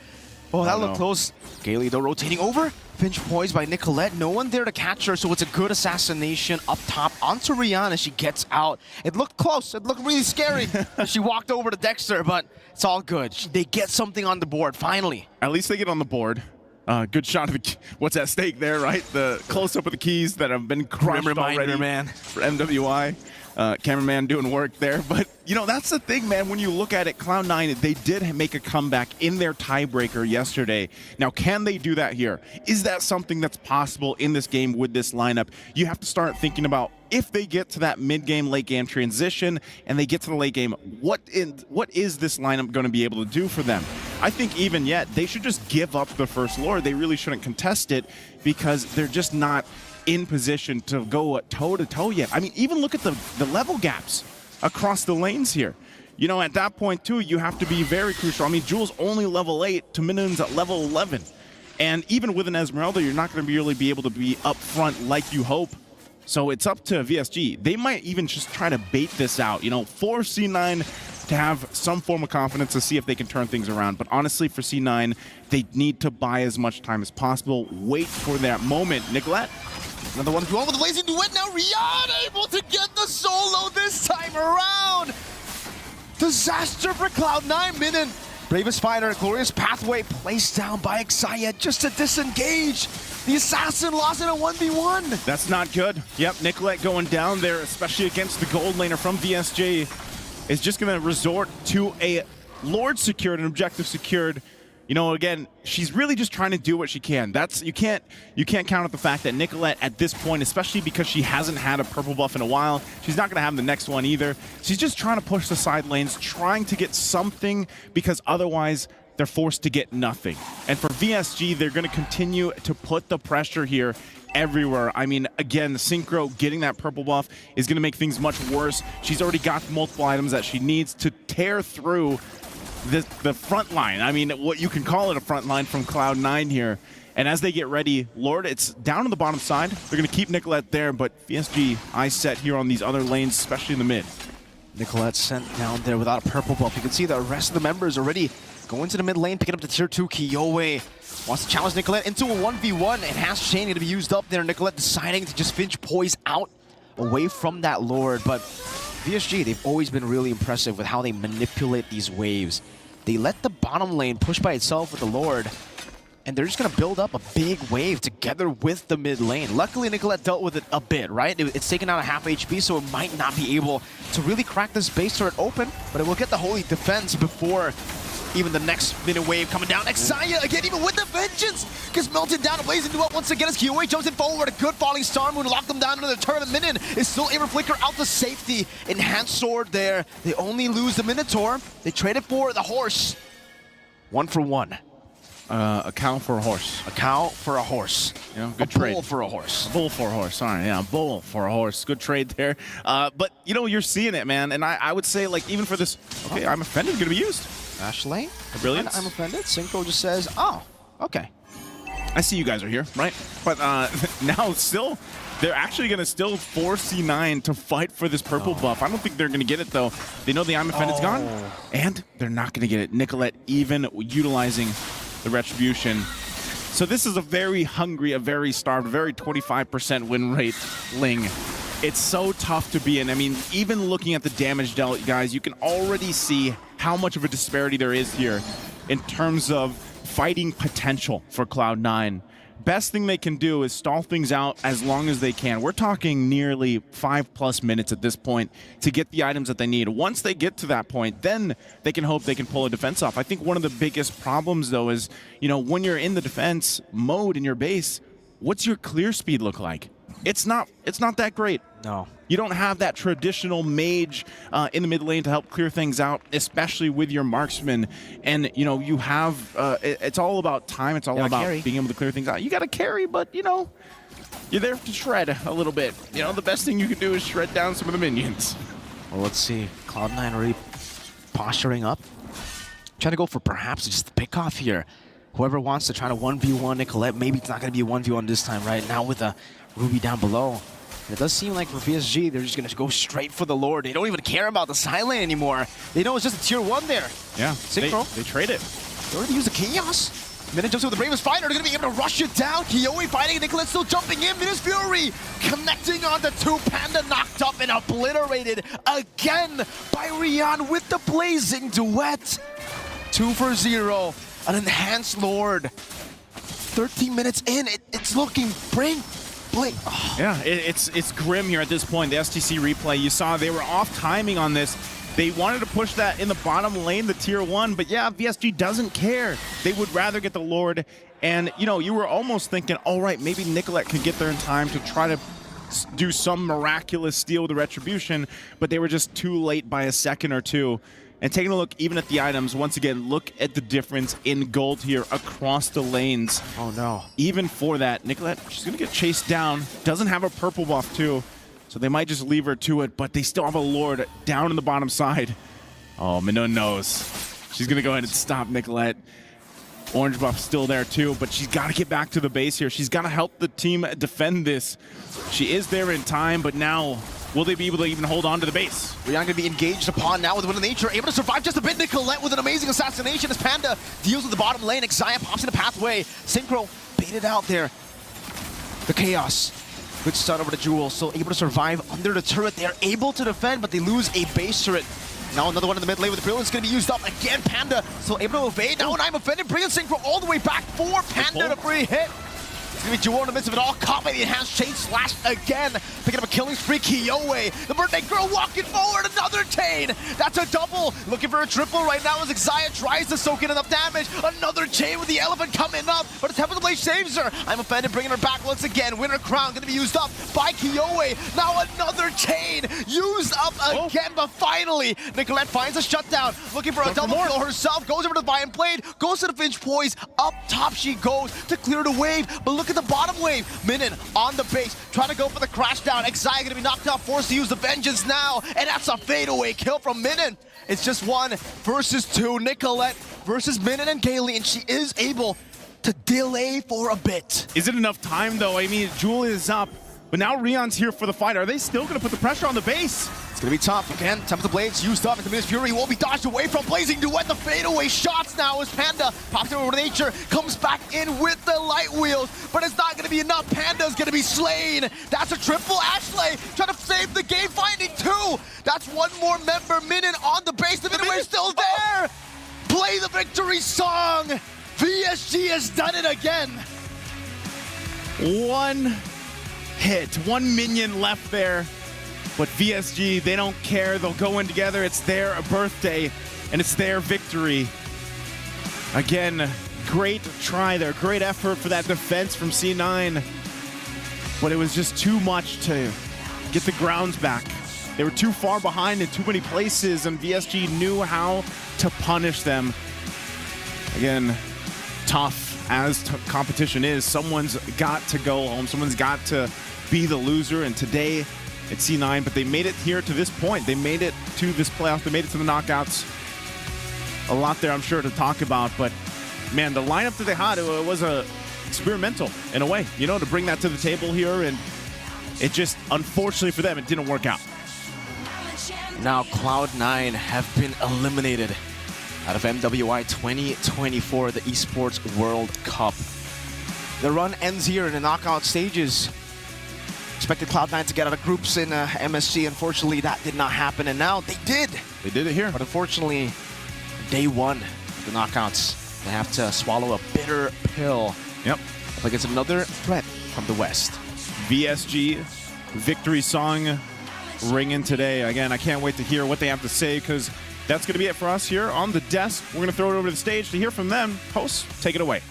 Oh, that looked close. Gailey, though, rotating over. Pinch poised by Nicolette. No one there to catch her, so it's a good assassination up top onto Rihanna. She gets out. It looked close. It looked really scary. She walked over to Dexter, but it's all good. They get something on the board, finally. At least they get on the board. Good shot of what's at stake there, right? The close-up of the keys that have been crushed already for MWI. Cameraman doing work there. But, you know, that's the thing, man. When you look at it, Cloud9, they did make a comeback in their tiebreaker yesterday. Now, can they do that here? Is that something that's possible in this game with this lineup? You have to start thinking about if they get to that mid-game, late-game transition and they get to the late game, what is this lineup going to be able to do for them? I think even yet, they should just give up the first Lord. They really shouldn't contest it because they're just not in position to go toe-to-toe yet. I mean, even look at the level gaps. across the lanes here. You know, at that point, too, you have to be very crucial. I mean, Jules only level 8 to Minions at level 11. And even with an Esmeralda, you're not going to really be able to be up front like you hope. So it's up to VSG. They might even just try to bait this out, you know, for C9 to have some form of confidence to see if they can turn things around. But honestly, for C9, they need to buy as much time as possible. Wait for that moment. Nicolette? Another one with the Blazing Duet now. Rian able to get the solo this time around. Disaster for Cloud9. Minion. Bravest Fighter, glorious pathway placed down by Xayah just to disengage. The assassin lost in a 1v1. That's not good. Yep, Nicolette going down there, especially against the gold laner from VSG, is just going to resort to a Lord secured, an objective secured. You know, again, she's really just trying to do what she can. That's you can't count out the fact that Nicolette at this point, especially because she hasn't had a purple buff in a while, she's not going to have the next one either. She's just trying to push the side lanes, trying to get something, because otherwise they're forced to get nothing. And for VSG, they're going to continue to put the pressure here everywhere. I mean, again, Synchro getting that purple buff is going to make things much worse. She's already got multiple items that she needs to tear through the front line. I mean, what you can call it a front line from Cloud9 here. And as they get ready, Lord, it's down on the bottom side. They're going to keep Nicolette there, but VSG eyes set here on these other lanes, especially in the mid. Nicolette sent down there without a purple buff. You can see the rest of the members already going to the mid lane, picking up the tier 2. Kiyoi wants to challenge Nicolette into a 1v1. And has Chain going to be used up there. Nicolette deciding to just finch poise out away from that Lord. But VSG, they've always been really impressive with how they manipulate these waves. They let the bottom lane push by itself with the Lord, and they're just going to build up a big wave together with the mid lane. Luckily, Nicolette dealt with it a bit, right? It's taken out a half HP, so it might not be able to really crack this base turret open, but it will get the Holy Defense before even the next minute wave coming down. Xayah again, even with the vengeance, gets melted down. Blazing Duet once again as Kiyoi jumps in forward. A good falling star moon to lock them down into the turret. The Minion is still able to flicker out the safety. Enhanced sword there. They only lose the Minotaur. They traded for the horse. 1 for 1. A cow for a horse. A cow for a horse. You know, good trade. A bull for a horse. A bull for a horse. Sorry, yeah, a bull for a horse. Good trade there. But, you know, you're seeing it, man. And I would say, like, even for this, okay, I'm offended, going to be used. Ash lane? Brilliant. I'm offended. Synchro just says, oh, okay. I see you guys are here, right? But now still, they're actually going to still force C9 to fight for this purple buff. I don't think they're going to get it, though. They know the I'm offended's gone, and they're not going to get it. Nicolette even utilizing the Retribution. So this is a very hungry, a very starved, very 25% win rate Ling. It's so tough to be in. I mean, even looking at the damage dealt, guys, you can already see how much of a disparity there is here in terms of fighting potential for Cloud9. Best thing they can do is stall things out as long as they can. We're talking nearly 5+ minutes at this point to get the items that they need. Once they get to that point, then they can hope they can pull a defense off. I think one of the biggest problems, though, is, you know, when you're in the defense mode in your base, what's your clear speed look like? It's not that great. No. You don't have that traditional mage in the mid lane to help clear things out, especially with your marksman. And, you know, you have, it's all about time. It's all about being able to clear things out. You got to carry, but, you know, you're there to shred a little bit. You know, the best thing you can do is shred down some of the minions. Well, let's see. Cloud9 already posturing up. Trying to go for perhaps just the pick off here. Whoever wants to try to 1v1 Nicolette, maybe it's not going to be a 1v1 this time, right? Now with a Ruby down below. And it does seem like for PSG, they're just going to go straight for the Lord. They don't even care about the side lane anymore. They know it's just a tier 1 there. Yeah, Synchro. They trade it. They already use the Chaos. Minute jumps with the Bravest Fighter. They're going to be able to rush it down. Kiyoi fighting. Nicolette still jumping in. Minus Fury connecting on the 2. Panda knocked up and obliterated again by Rian with the Blazing Duet. 2 for 0. An enhanced Lord. 13 minutes in. It's looking blink. Oh. Yeah, it's grim here at this point. The STC replay, you saw they were off timing on this. They wanted to push that in the bottom lane, the tier 1, but yeah, VSG doesn't care. They would rather get the Lord. And, you know, you were almost thinking, all right, maybe Nicolette can get there in time to try to do some miraculous steal with the Retribution, but they were just too late by a second or two. And taking a look even at the items, once again, look at the difference in gold here across the lanes. Oh, no. Even for that, Nicolette, she's going to get chased down. Doesn't have a purple buff, too. So they might just leave her to it, but they still have a Lord down in the bottom side. Oh, Minun knows. She's going to go ahead and stop Nicolette. Orange buff still there too, but she's got to get back to the base here. She's got to help the team defend this. She is there in time, but now will they be able to even hold on to the base? We're not going to be engaged upon now with Wind of Nature, able to survive just a bit. Nicolette with an amazing assassination as Panda deals with the bottom lane. Xayah pops in the pathway. Synchro baited out there. The Chaos. Good start over to Jewel, so able to survive under the turret. They're able to defend, but they lose a base turret. Now another one in the mid lane with the Brilliant's going to be used up. Again, Panda still able to evade. Now I'm offended. Brilliant Synchro all the way back for Panda to free hit. It's going to be Jewel in the midst of it all. Caught by the enhanced chain slash again. Picking up a killing spree. Kiowe, the birthday girl walking forward. Another chain. That's a double. Looking for a triple right now as Xayah tries to soak in enough damage. Another chain with the elephant coming up. But Temple of the Blade saves her. I'm offended, bringing her back once again. Winter Crown going to be used up by Kiowe. Now another chain used up again. But finally, Nicolette finds a shutdown. Looking for a double kill herself. Goes over to the Vine Blade. Goes to the Finch Poise. Up top she goes to clear the wave. But look at the bottom wave. Minun on the base, trying to go for the crash down. Xayah gonna be knocked out, forced to use the Vengeance now, and that's a fadeaway kill from Minun. It's just 1 versus 2. Nicolette versus Minun and Kaylee, and she is able to delay for a bit. Is it enough time though? I mean, Jewel is up, but now Rion's here for the fight. Are they still gonna put the pressure on the base? It's gonna be tough. Again, Temple of the Blades used up, and the Miss Fury will be dodged away from Blazing Duet. The fadeaway shots now as Panda pops over to Nature, comes back in with the light wheels, but it's not gonna be enough. Panda's gonna be slain. That's a triple. Ashley trying to save the game, finding 2. That's one more member. Minun on the base. The Minun still there. Play the victory song. VSG has done it again. 1 hit, 1 minion left there. But VSG, they don't care. They'll go in together. It's their birthday, and it's their victory. Again, great try there. Great effort for that defense from C9. But it was just too much to get the grounds back. They were too far behind in too many places, and VSG knew how to punish them. Again, tough as competition is. Someone's got to go home. Someone's got to be the loser, and today, it's C9, but they made it here to this point. They made it to this playoff. They made it to the knockouts. A lot there, I'm sure, to talk about, but man, the lineup that they had, it was experimental in a way, you know, to bring that to the table here, and it just, unfortunately for them, it didn't work out. Now Cloud9 have been eliminated out of MWI 2024, the Esports World Cup. The run ends here in the knockout stages. Expected Cloud9 to get out of groups in MSC. Unfortunately, that did not happen, and now they did. They did it here. But unfortunately, day 1 of the knockouts, they have to swallow a bitter pill. Yep. Like it's another threat from the West. VSG victory song ringing today. Again, I can't wait to hear what they have to say, because that's going to be it for us here on the desk. We're going to throw it over to the stage to hear from them. Hosts, take it away.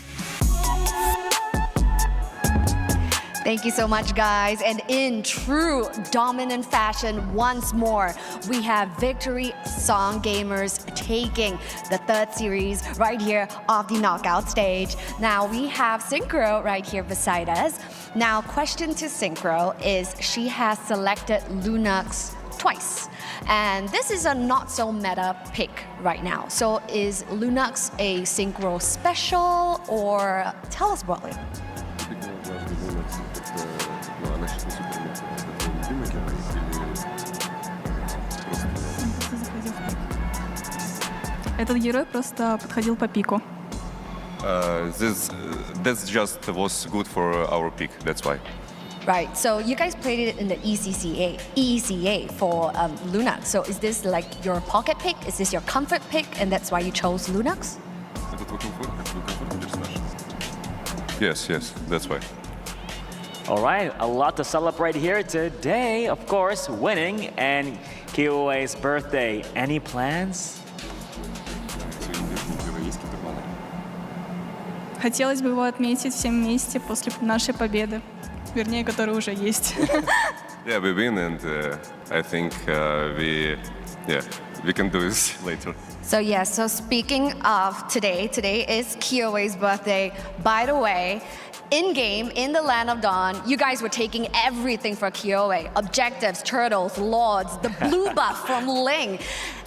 Thank you so much, guys. And in true dominant fashion, once more, we have Victory Song Gamers taking the 3rd series right here off the knockout stage. Now we have Synchro right here beside us. Now, question to Synchro is she has selected Lunox twice. And this is a not so meta pick right now. So is Lunox a Synchro special, or tell us broadly? Этот герой просто подходил по пику. That's just was good for our pick. That's why. Right. So you guys played it in the ECA for Lunox. So is this like your pocket pick? Is this your comfort pick, and that's why you chose Lunox? Yes, that's why. All right, a lot to celebrate here today. Of course, winning and Kiowe's birthday. Any plans? Хотелось бы его отметить всем вместе после нашей победы. Вернее, которая уже есть. Yeah, we win, and I think we can do this later. So so speaking of today is Kiowe's birthday. By the way, In-game, in the Land of Dawn, you guys were taking everything for Kyoe. Objectives, turtles, lords, the blue buff from Ling.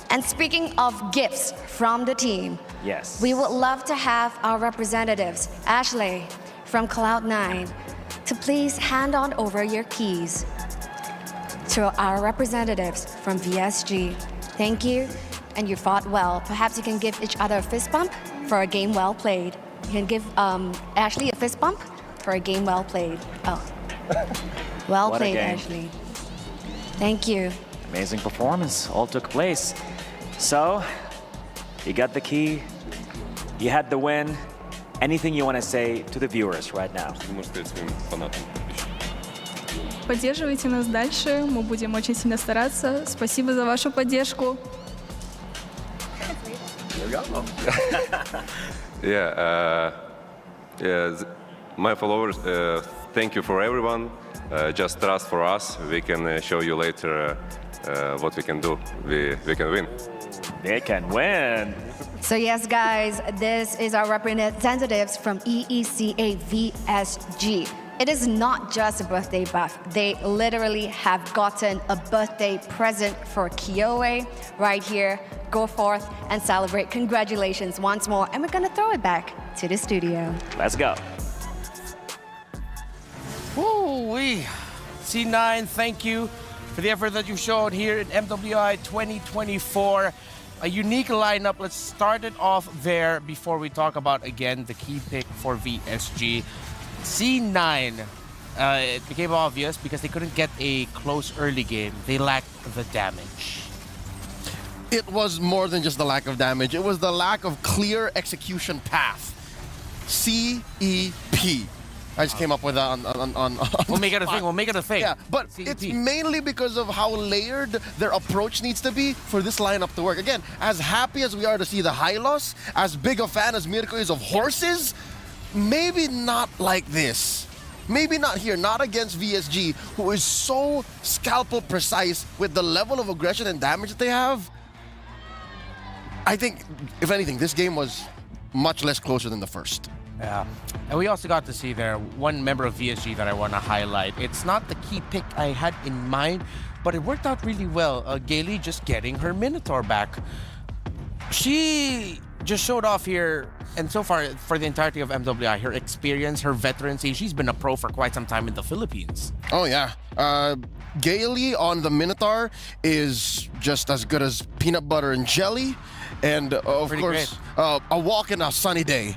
And speaking of gifts from the team, yes, we would love to have our representatives, Ashley from Cloud9, to please hand on over your keys to our representatives from VSG. Thank you, and you fought well. Perhaps you can give each other a fist bump for a game well played. You can give Ashley a fist bump for a game well played. Oh, well played, Ashley. Thank you. Amazing performance all took place. So, you got the key, you had the win. Anything you want to say to the viewers right now? Поддерживайте нас дальше, мы будем очень сильно стараться. Спасибо за вашу поддержку. My followers, thank you for everyone. Just trust for us. We can show you later what we can do. We can win. They can win. So yes, guys, this is our representatives from EECA VSG. It is not just a birthday buff. They literally have gotten a birthday present for Kyoe right here. Go forth and celebrate. Congratulations once more. And we're going to throw it back to the studio. Let's go. Woo-wee. C9, thank you for the effort that you showed here in MWI 2024. A unique lineup. Let's start it off there before we talk about, again, the key pick for VSG. C9, it became obvious because they couldn't get a close early game. They lacked the damage. It was more than just the lack of damage. It was the lack of clear execution path. CEP. I just came up with that on We'll make it a thing. We'll make it a thing. Yeah, but it's mainly because of how layered their approach needs to be for this lineup to work. Again, as happy as we are to see the Hylos, as big a fan as Mirko is of horses, maybe not like this. Maybe not here, not against VSG, who is so scalpel precise with the level of aggression and damage that they have. I think, if anything, this game was much less closer than the first. Yeah, and we also got to see there one member of VSG that I want to highlight. It's not the key pick I had in mind, but it worked out really well. Gailey just getting her Minotaur back. She just showed off here, and so far for the entirety of MWI, her experience, her veterancy. She's been a pro for quite some time in the Philippines. Oh yeah, Gailey on the Minotaur is just as good as peanut butter and jelly, and of course a walk in a sunny day.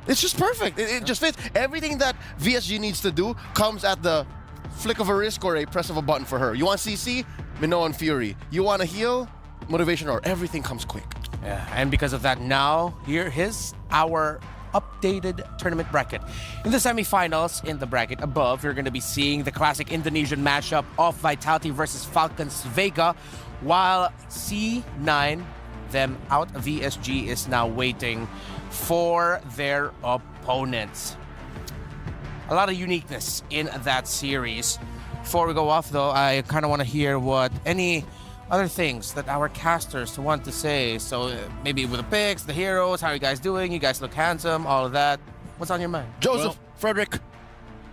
It's just perfect. It just fits. Everything that VSG needs to do comes at the flick of a wrist or a press of a button for her. You want CC? Minoan and Fury. You want to heal? Motivation or everything comes quick. Yeah, and because of that, now here is our updated tournament bracket. In the semifinals, in the bracket above, you're going to be seeing the classic Indonesian matchup of Vitality versus Falcons Vega, while C9, them out VSG, is now waiting for their opponents. A lot of uniqueness in that series. Before we go off, though, I kind of want to hear what any other things that our casters want to say. So maybe with the picks, the heroes, how are you guys doing? You guys look handsome, all of that. What's on your mind? Joseph, Frederick.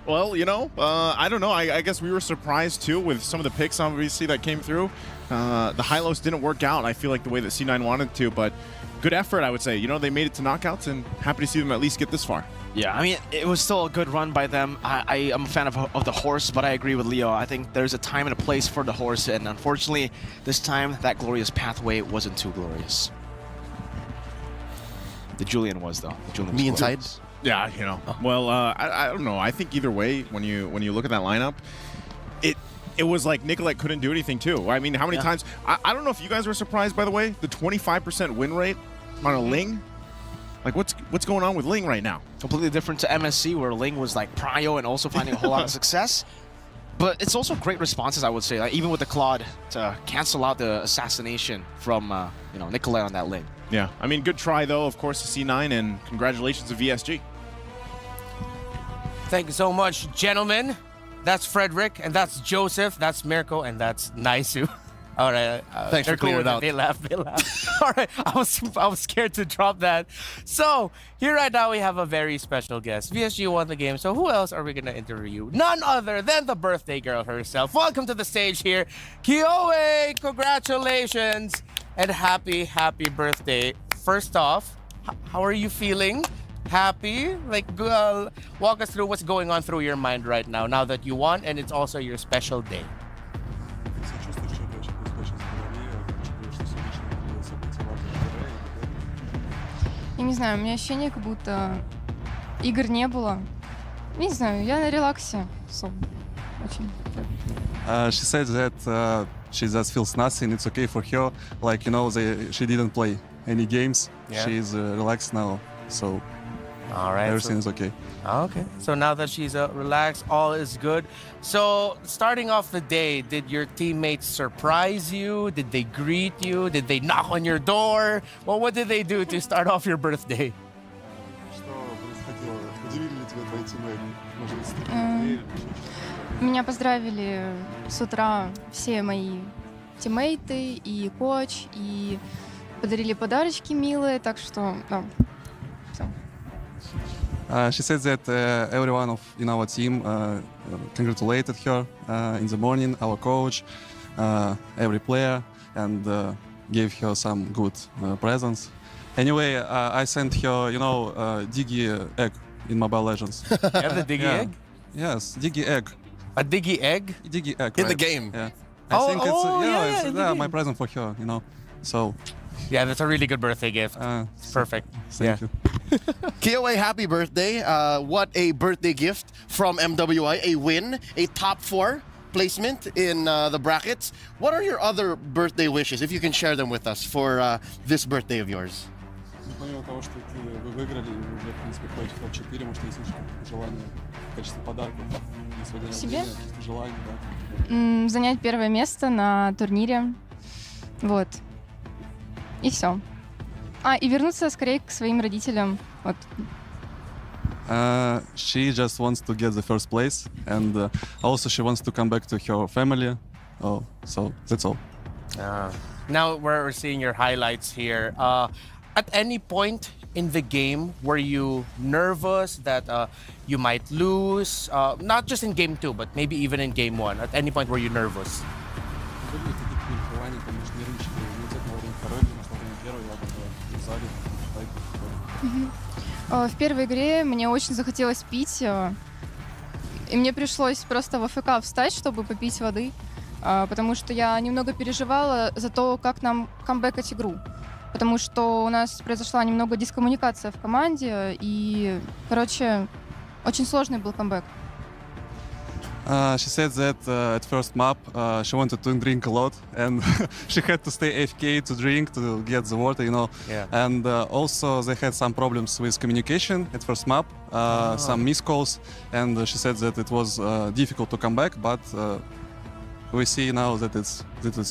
Well, you know, I don't know. I guess we were surprised, too, with some of the picks, obviously, that came through. The Hylos didn't work out, I feel like, the way that C9 wanted to, but good effort, I would say. You know, they made it to knockouts, and happy to see them at least get this far. Yeah, I mean, it was still a good run by them. I am a fan of the horse, but I agree with Leo. I think there's a time and a place for the horse, and unfortunately, this time, that glorious pathway wasn't too glorious. The Julian was, though. The Julian Me inside? Yeah, you know. Well, I don't know. I think either way, when you look at that lineup, it was like Nicolette couldn't do anything, too. I mean, how many times... I don't know if you guys were surprised, by the way, the 25% win rate on a Ling. Like, what's going on with Ling right now? Completely different to MSC, where Ling was like prio and also finding a whole lot of success. But it's also great responses, I would say, like, even with the Claude to cancel out the assassination from Nicolette on that Ling. Yeah, I mean, good try, though, of course, to C9, and congratulations to VSG. Thank you so much, gentlemen. That's Frederick, and that's Joseph, that's Mirko, and that's Naisu. All right. Thanks for they're cool clearing with it out. They laugh. All right. I was scared to drop that. So here right now we have a very special guest. VSG won the game. So who else are we gonna interview? None other than the birthday girl herself. Welcome to the stage here, Kiowe. Congratulations and happy birthday. First off, how are you feeling? Happy? Like, walk us through what's going on through your mind right now that you won and it's also your special day. Я не знаю, у меня ощущение, как будто игр не было. Не знаю, я на релаксе. Очень. She said that she just feels nothing. It's okay for her. Like, you know, she didn't play any games. Yeah. She's relaxed now. So all right, everything is okay. Okay. So now that she's relaxed, all is good. So starting off the day, did your teammates surprise you? Did they greet you? Did they knock on your door? Well, what did they do to start off your birthday? Меня поздравили с утра все мои тиммейты и коуч, и подарили подарочки милые, так что, да, все. She said that everyone in our team congratulated her in the morning, our coach, every player, and gave her some good presents. Anyway, I sent her, you know, Diggy egg in Mobile Legends. You have the Diggy egg? Yes, Diggy egg. A Diggy egg? Diggy egg. In right. the game? Yeah. I think it's yeah, my present for her, you know. So. Yeah, that's a really good birthday gift. It's perfect. Thank you. Kiowe, happy birthday. What a birthday gift from MWI. A win, a top 4 placement in the brackets. What are your other birthday wishes, if you can share them with us for this birthday of yours? Помимо того, что вы выиграли, уже, в принципе, ходите в топ-4, может, есть еще желание в качестве подарков, на свой день Себе? рождения, какие-то желания, да? Занять первое место на турнире. Вот. И все. И вернуться скорее к своим родителям. Вот. She just wants to get the first place, and also she wants to come back to her family. Oh, so that's all. Now we're seeing your highlights here. At any point in the game, were you nervous that you might lose? Not just in game 2, but maybe even in game 1. At any point, were you nervous? В первой игре мне очень захотелось пить, и мне пришлось просто в АФК встать, чтобы попить воды, потому что я немного переживала за то, как нам камбэкать игру. Потому что у нас произошла немного дискоммуникация в команде, и, короче, очень сложный был камбэк. She said that at first map she wanted to drink a lot, and she had to stay AFK to drink, to get the water, you know. Yeah. And also they had some problems with communication at first map, some miscalls, and she said that it was difficult to come back, but we see now that it's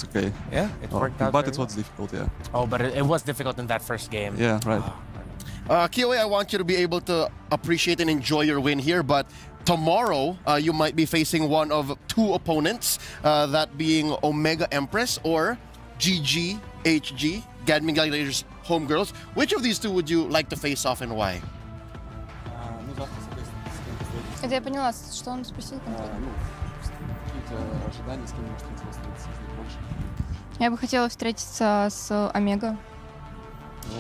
okay. Yeah, it worked out. But it was difficult, yeah. Oh, but it was difficult in that first game. Yeah, right. Kiowe, I want you to be able to appreciate and enjoy your win here, but tomorrow you might be facing one of 2 opponents, that being Omega Empress or GGHG, Gadmin Gladiators Homegirls. Which of these 2 would you like to face off and why? Это я поняла, что он спросил конкретно. Я бы хотела встретиться с Омега.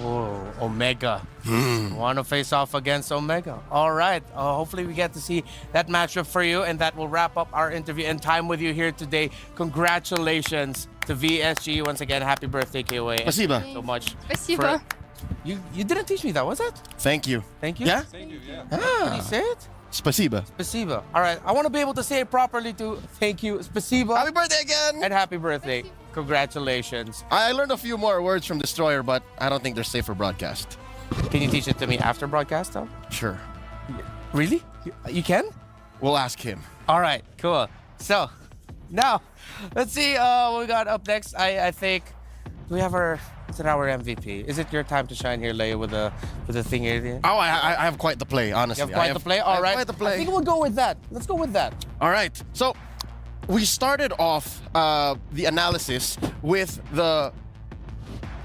Oh, Omega. Want to face off against Omega. All right. Hopefully we get to see that matchup for you, and that will wrap up our interview and time with you here today. Congratulations to VSG. Once again, happy birthday, KOA. Спасибо. So much. Спасибо. You didn't teach me that, was it? Thank you. Thank you? Yeah? Thank you, yeah. Can you say it? Spasiba. Spasiba. All right. I want to be able to say it properly too. Thank you. Spasiba. Happy birthday again. And happy birthday. Congratulations. I learned a few more words from Destroyer, but I don't think they're safe for broadcast. Can you teach it to me after broadcast, though? Sure. Really? You can? We'll ask him. All right, cool. So, now, let's see what we got up next. I think, do we have our MVP? Is it your time to shine here, Leia, with the thing here? Oh, I have quite the play, honestly. You have quite the play? All right. Quite the play. I think we'll go with that. Let's go with that. All right. So, we started off the analysis with the,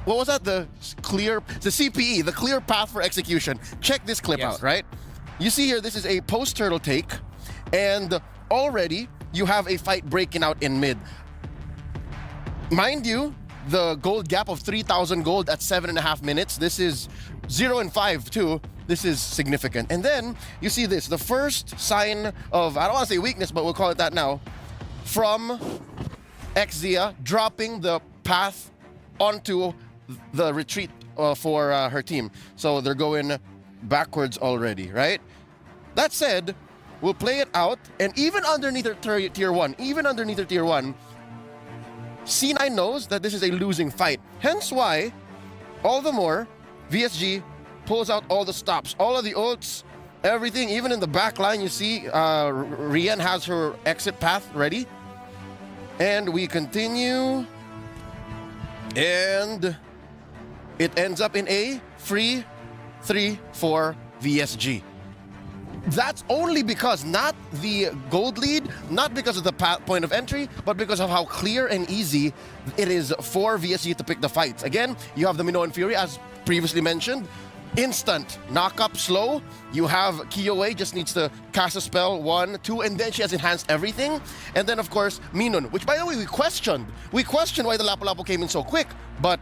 what was that? The CPE, the clear path for execution. Check this clip out, right? You see here, this is a post-turtle take, and already you have a fight breaking out in mid. Mind you, the gold gap of 3,000 gold at 7.5 minutes. This is 0 and 5 too. This is significant. And then you see this, the first sign of, I don't want to say weakness, but we'll call it that now, from X dropping the path onto the retreat for her team. So they're going backwards already, right? That said, we'll play it out, and even underneath their tier 1, C9 knows that this is a losing fight. Hence why, all the more, VSG pulls out all the stops, all of the ults, everything. Even in the back line, you see Rian has her exit path ready. And we continue. And it ends up in a free 3 for VSG. That's only because, not the gold lead, not because of the point of entry, but because of how clear and easy it is for VSG to pick the fights. Again, you have the Minoan Fury, as previously mentioned. Instant knock-up slow. You have Kiyowei, just needs to cast a spell, 1, 2, and then she has enhanced everything. And then, of course, Minun, which, by the way, we questioned. We questioned why the Lapu-Lapu came in so quick, but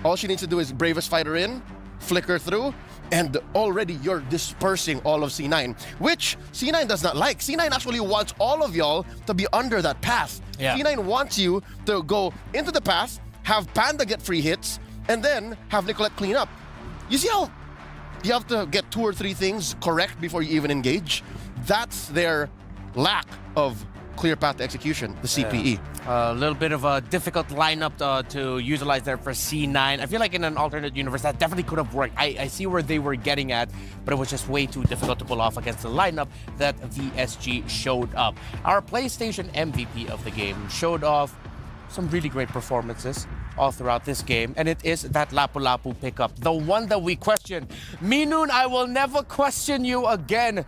all she needs to do is Bravest Fighter in, flicker through, and already you're dispersing all of C9, which C9 does not like. C9 actually wants all of y'all to be under that path. Yeah. C9 wants you to go into the path, have Panda get free hits, and then have Nicolette clean up. You see how you have to get 2 or 3 things correct before you even engage? That's their lack of clear path to execution, the CPE. A little bit of a difficult lineup to utilize there for C9. I feel like in an alternate universe, that definitely could have worked. I see where they were getting at, but it was just way too difficult to pull off against the lineup that VSG showed up. Our PlayStation MVP of the game showed off some really great performances all throughout this game, and it is that Lapu-Lapu pickup, the one that we questioned. Minun, I will never question you again.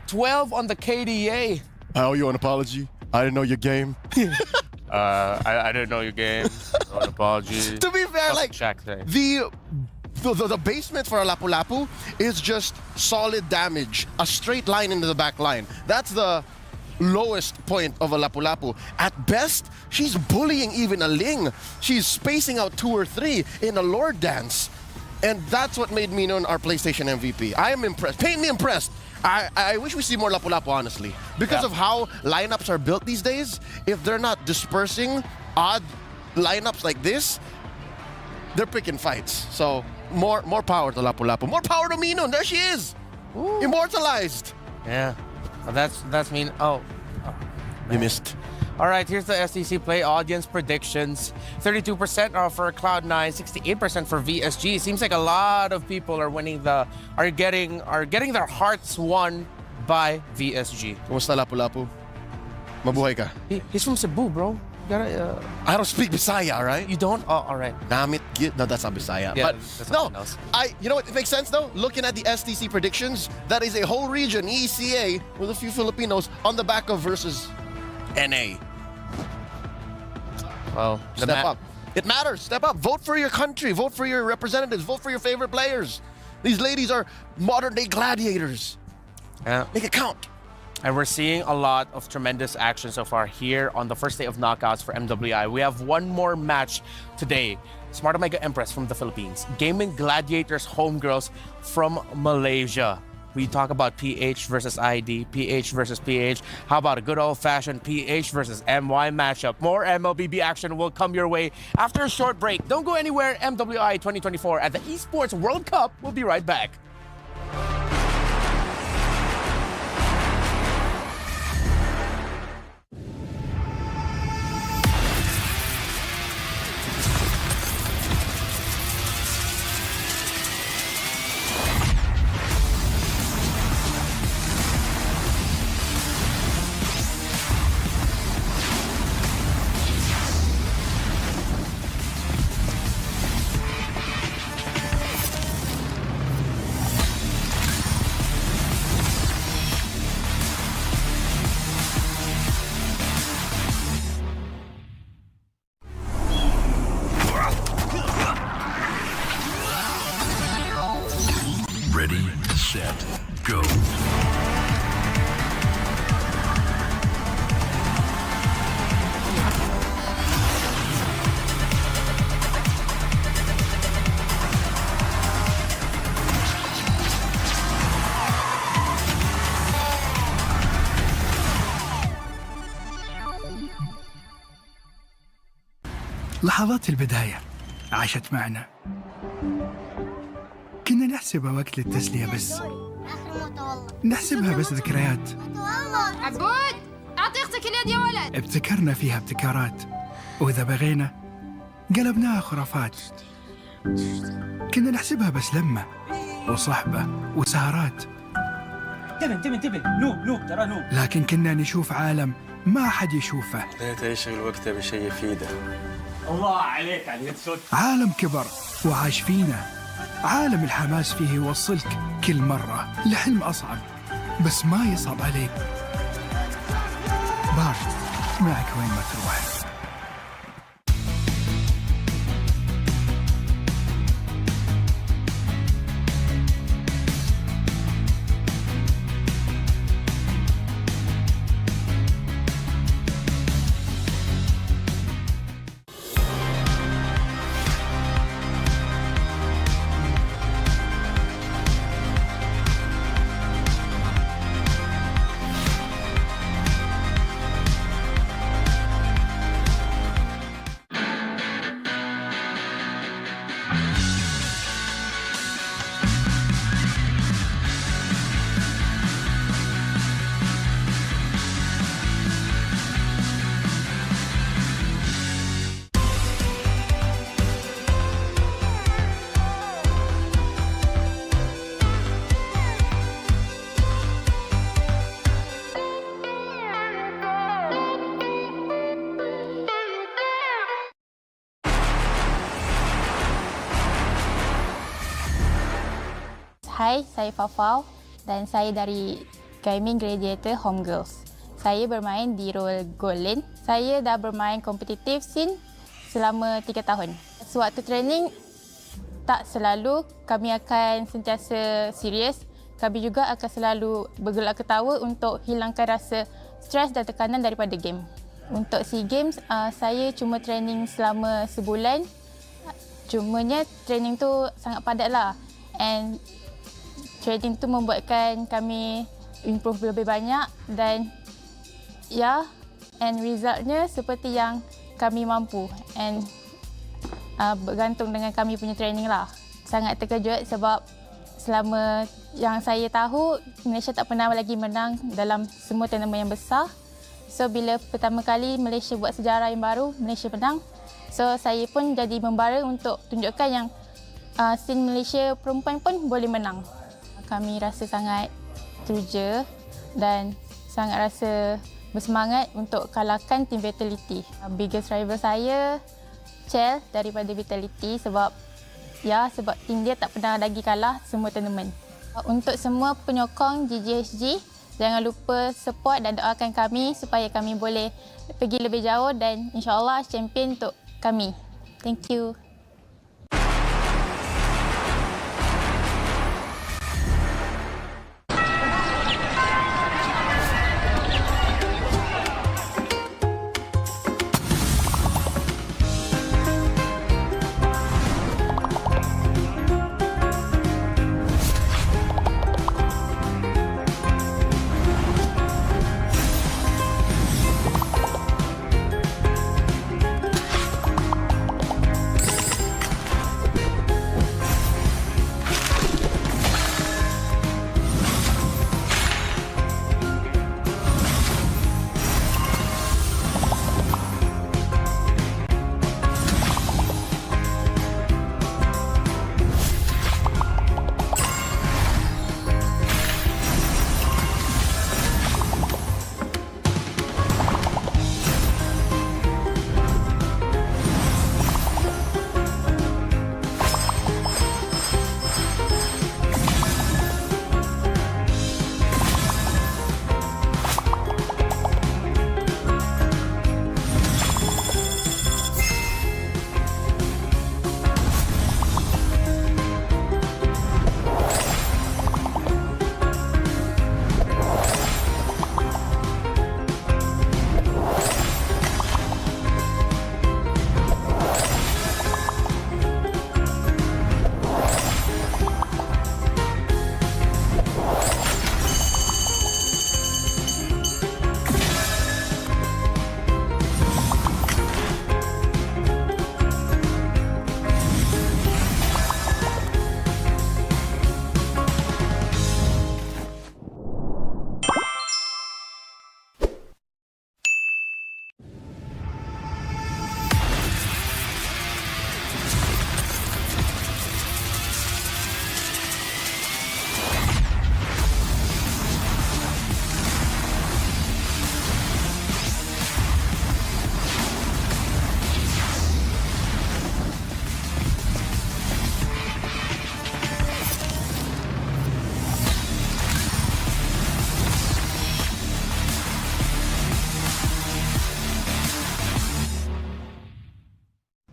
12 on the KDA. I owe you an apology. I didn't know your game. I didn't know your game. No apology. To be fair, like, the basement for a Lapu-Lapu is just solid damage, a straight line into the back line. That's the lowest point of a Lapu-Lapu. At best, she's bullying even a Ling. She's spacing out 2 or 3 in a Lord Dance. And that's what made Minun our PlayStation MVP. I am impressed. Paint me impressed. I wish we see more Lapu-Lapu, honestly. Because of how lineups are built these days, if they're not dispersing odd lineups like this, they're picking fights. So more power to Lapu-Lapu. More power to Minun. There she is. Ooh. Immortalized. Yeah. That's mean. Oh. You missed. All right, here's the STC Play audience predictions. 32% are for Cloud9, 68% for VSG. Seems like a lot of people are are getting their hearts won by VSG. Kumusta Lapu-Lapu? Mabuhay ka? He's from Cebu, bro. You gotta, I don't speak Bisaya, right? You don't? Oh, all right. Namit, no, that's not Bisaya. Yeah, but that's no, else. you know what? It makes sense though. Looking at the STC predictions, that is a whole region, ECA, with a few Filipinos on the back of versus NA. Well, step up. It matters. Step up. Vote for your country. Vote for your representatives. Vote for your favorite players. These ladies are modern-day gladiators. Yeah. Make it count. And we're seeing a lot of tremendous action so far here on the first day of knockouts for MWI. We have one more match today. Smart Omega Empress from the Philippines. Gaming Gladiators Homegirls from Malaysia. We talk about PH versus ID, PH versus PH. How about a good old-fashioned PH versus MY matchup? More MLBB action will come your way after a short break. Don't go anywhere. MWI 2024 at the Esports World Cup. We'll be right back. لحظات البداية عاشت معنا، كنا نحسبها وقت للتسلية بس، نحسبها بس ذكريات. عبود أعطي أختك اليد يا ولد. ابتكرنا فيها ابتكارات، وإذا بغينا قلبناها خرافات. كنا نحسبها بس لمة وصحبة وسهرات، انتبه نوب ترى نوب. لكن كنا نشوف عالم ما حد يشوفه. ليت يشغل وقته بشيء يفيده. الله عليك على الصوت. عالم كبر وعاش فينا، عالم الحماس فيه يوصلك كل مرة لحلم أصعب، بس ما يصعب عليك. بارد معك وين ما تروح. Hai, saya Fafau dan saya dari Gaming Gladiator Homegirls. Saya bermain di role Gold Lane. Saya dah bermain kompetitif scene selama 3 tahun. Sewaktu training, tak selalu kami akan sentiasa serius. Kami juga akan selalu bergelak ketawa untuk hilangkan rasa stres dan tekanan daripada game. Untuk SEA Games, saya cuma training selama sebulan. Cumanya training tu sangat padat lah. And training tu membuatkan kami improve lebih banyak dan and resultnya seperti yang kami mampu and bergantung dengan kami punya training lah. Sangat terkejut sebab selama yang saya tahu Malaysia tak pernah lagi menang dalam semua tournament yang besar. So bila pertama kali Malaysia buat sejarah yang baru, Malaysia menang. So saya pun jadi membara untuk tunjukkan yang scene Malaysia perempuan pun boleh menang. Kami rasa sangat teruja dan sangat rasa bersemangat untuk kalahkan tim Vitality. Biggest rival saya, Chell daripada Vitality sebab tim dia tak pernah lagi kalah semua tournament. Untuk semua penyokong GGSG, jangan lupa support dan doakan kami supaya kami boleh pergi lebih jauh dan insyaAllah champion untuk kami. Thank you.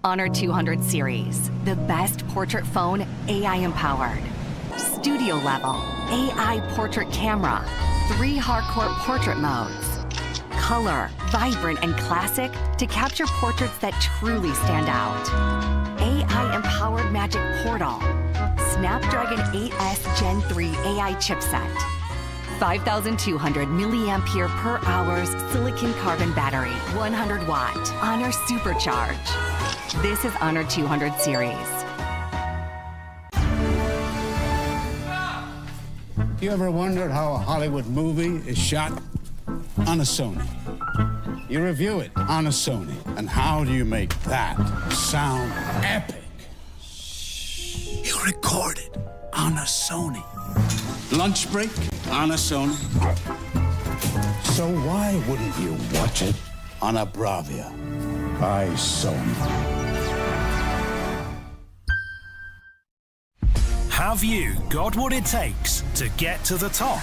Honor 200 series, the best portrait phone AI empowered. Studio level, AI portrait camera, 3 hardcore portrait modes. Color, vibrant and classic to capture portraits that truly stand out. AI empowered magic portal. Snapdragon 8S Gen 3 AI chipset. 5,200 milliampere per hours silicon carbon battery, 100 watt. Honor Supercharge. This is Honor 200 series. You ever wondered how a Hollywood movie is shot? On a Sony. You review it on a Sony. And how do you make that sound epic? You record it on a Sony. Lunch break on a Sony. So why wouldn't you watch it on a Bravia by Sony? Have you got what it takes to get to the top?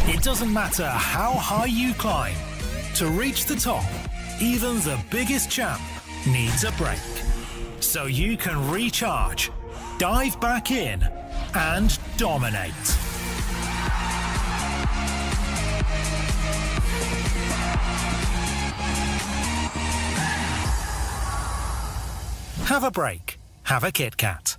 It doesn't matter how high you climb. To reach the top, even the biggest champ needs a break. So you can recharge, dive back in, and dominate. Have a break. Have a Kit Kat.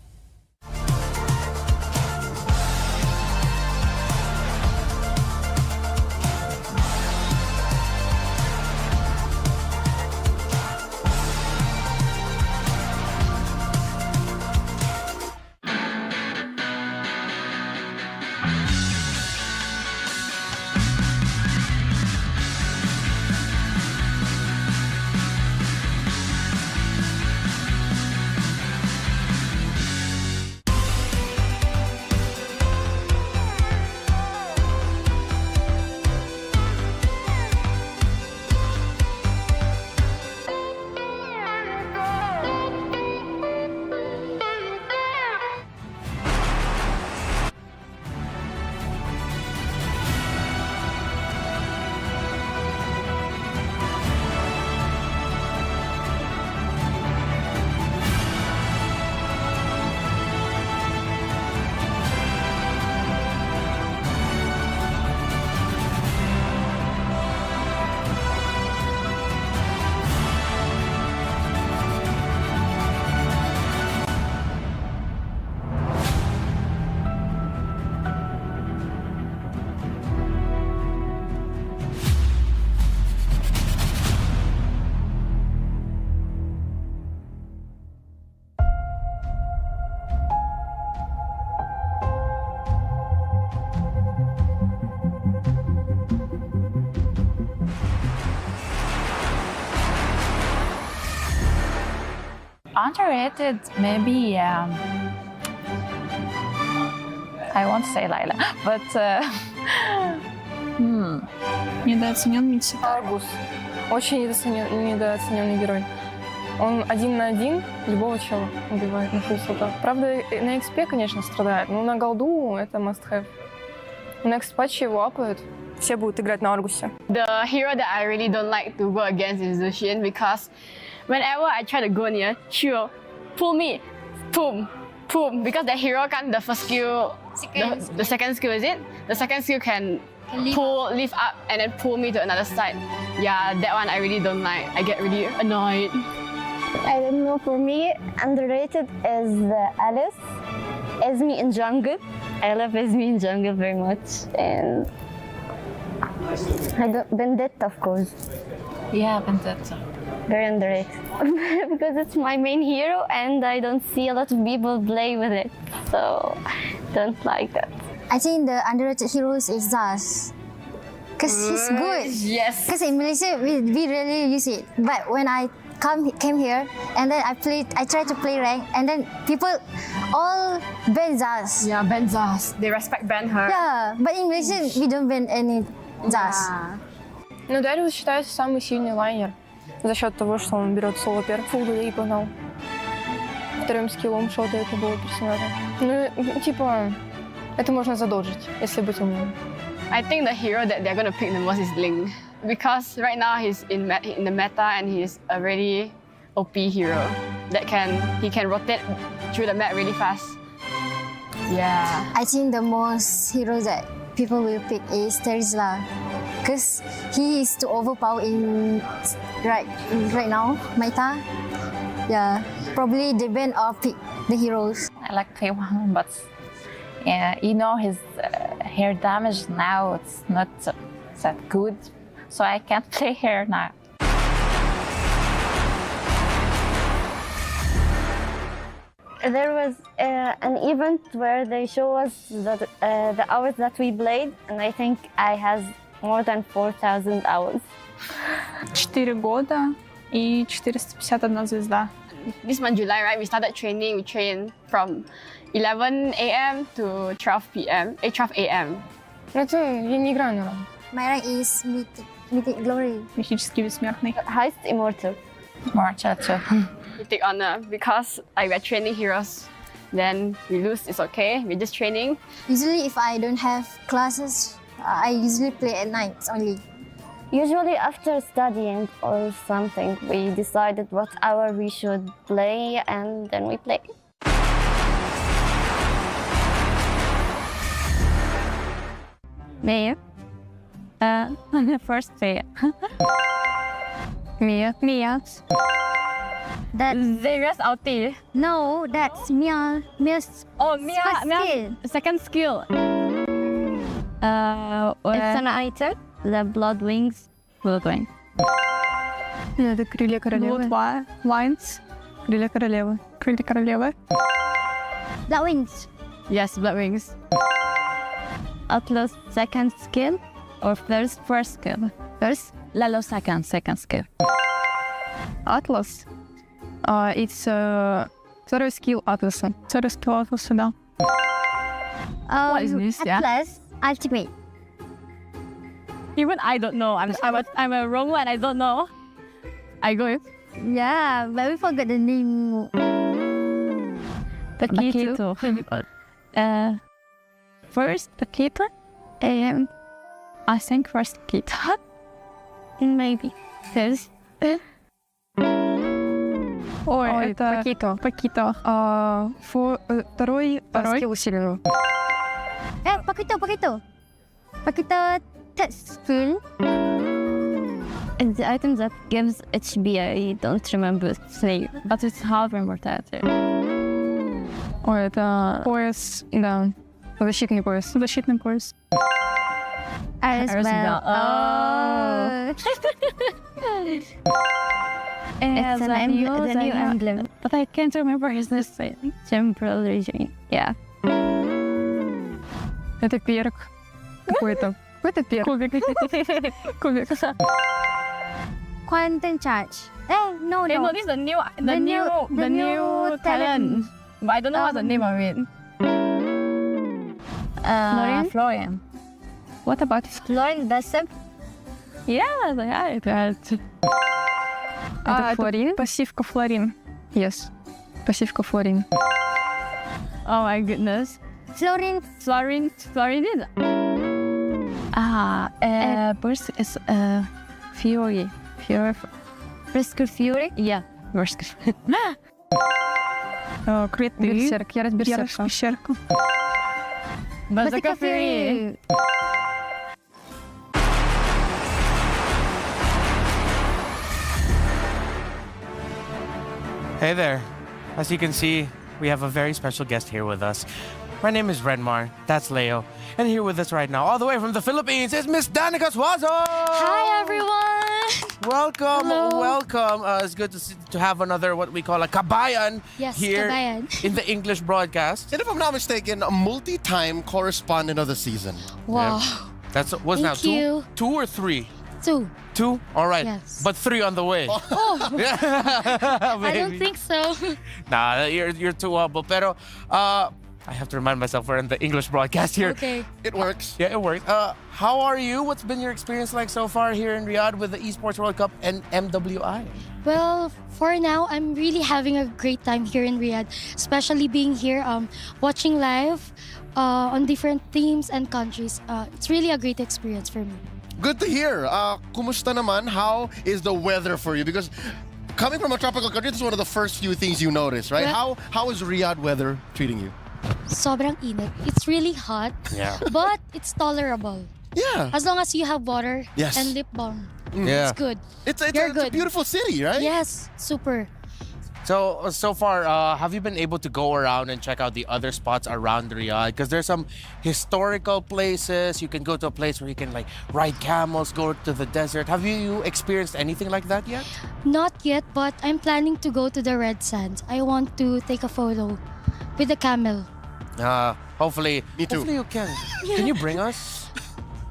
Underrated, maybe. I won't say Layla, but Недооценен Митси. Аргус. Очень недооцененный герой. Он 1 на 1 любого чела убивает на фулл-сотах. Правда, на XP, конечно, страдает, но на голду это must-have. В next патче его апают. Все будут играть на Аргусе. The hero that I really don't like to go against is Lucian because whenever I try to go near, she will pull me. Boom. Boom. Because the hero can, the first skill, the second skill, is it? The second skill can lift up and then pull me to another side. Yeah, that one I really don't like. I get really annoyed. I don't know, for me, underrated is Alice. Esme in jungle. I love Esme in jungle very much. And Vendetta, of course. Yeah, Vendetta. Very underrated. Because it's my main hero and I don't see a lot of people play with it. So, don't like that. I think the underrated heroes is Zaz. Because he's good. Yes. Because in Malaysia, we rarely use it. But when I came here and then I tried to play rank and then people all ban Zaz. Yeah, ban Zaz. They respect ban her. Yeah, but in Malaysia, we don't ban any Zaz. Но Дариус считается самый сильный лайнер за счет того, что он берет соло первый фулл и погнал. Вторым скиллом шотает любого персонажа. Ну, типа, это можно задолжить, если быть умным. I think the hero that they're gonna pick the most is Ling. Because right now he's in the meta and he's already OP hero that he can rotate through the map really fast. Yeah. I think the most hero that people will pick is Terizla, because he is too overpowered in right now, Maita. Yeah, probably the band or pick the heroes. I like K1, but yeah, you know his hair damage now, it's not that good, so I can't play hair now. There was an event where they show us the hours that we played, and I think I has more than 4,000 hours. 4 года и 451 звезда. This month, July, right? We started training. We trained from 11 a.m. to 12 p.m. 12 a.m. Я не играю на ранг. My rank is Mythic Glory. Мифический бессмертный. Highest Immortal. Mythic Honor, because we are training heroes. Then we lose, it's okay. We're just training. Usually, if I don't have classes, I usually play at nights only. Usually after studying or something, we decided what hour we should play, and then we play. Mia. I'm the first player. Mia. That's Zeria's ulti. No, that's Mia. Mia's Mia. Second skill. It's an item. The Blood Wings. Blood Wings. Это крылья королевы. Blood Wings. Крылья королевы. Крылья королевы. Blood Wings. Yes, Blood Wings. Atlas second skill or first skill? First? Lalo second skill. Atlas. It's второй скилл Атласа. Второй скилл Атласа, да. What is this? Atlas Ultimate. Even I don't know. I'm a wrong one. I don't know. I go. Yeah, but we forgot the name. Paquito. First Paquito. I think first Paquito. Maybe. First. Ой, это Пакито. Второй скилл усиленный. Paquito. Paquito third skill. And the item that gives HB, I don't remember its name, but it's half immortality. Ой, это пояс, да. Защитный пояс. Защитный пояс. Arizbell. It's the new emblem. But I can't remember his name. Temporal region. Yeah. Это перк. Какой-то перк. Кубик. Quantum charge. No. This is the new talent. But I don't know what's the name of it. Florian. What about Florian Bessem? Yeah, это Флорин? Пассивка Флорин. Yes. Пассивка Флорин. Oh my goodness. Florin. Burst is Fury. Brisker Fury? Yeah, Brisker. Крит Берсерк. Я Берсерка. Bazooka Fury. Hey there. As you can see, we have a very special guest here with us. My name is Renmar. That's Leo. And here with us right now, all the way from the Philippines, is Miss Danica Suazo! Hi, everyone! Welcome. It's good to have another, what we call a kabayan here kabayan. in the English broadcast. And if I'm not mistaken, a multi-time correspondent of the season. Wow. Yeah. What's now two or three? Two? All right. Yes. But 3 on the way. Oh! I don't think so. Nah, you're too humble. Pero, I have to remind myself we're in the English broadcast here. Okay. It works. Yeah, it works. How are you? What's been your experience like so far here in Riyadh with the Esports World Cup and MWI? Well, for now, I'm really having a great time here in Riyadh, especially being here, watching live on different teams and countries. It's really a great experience for me. Good to hear. Kumusta naman? How is the weather for you? Because coming from a tropical country, this is one of the first few things you notice, right? Well- How is Riyadh weather treating you? Sobrang init. It's really hot. Yeah. But it's tolerable. Yeah. As long as you have water Yes. and lip balm. Yeah. It's good. It's You're a good. beautiful city, right? Yes, super. So far, have you been able to go around and check out the other spots around Riyadh? Because there's some historical places. You can go to a place where you can like ride camels, go to the desert. Have you experienced anything like that yet? Not yet, but I'm planning to go to the Red Sands. I want to take a photo with the camel. Hopefully. Me too. Hopefully you can. Can you bring us?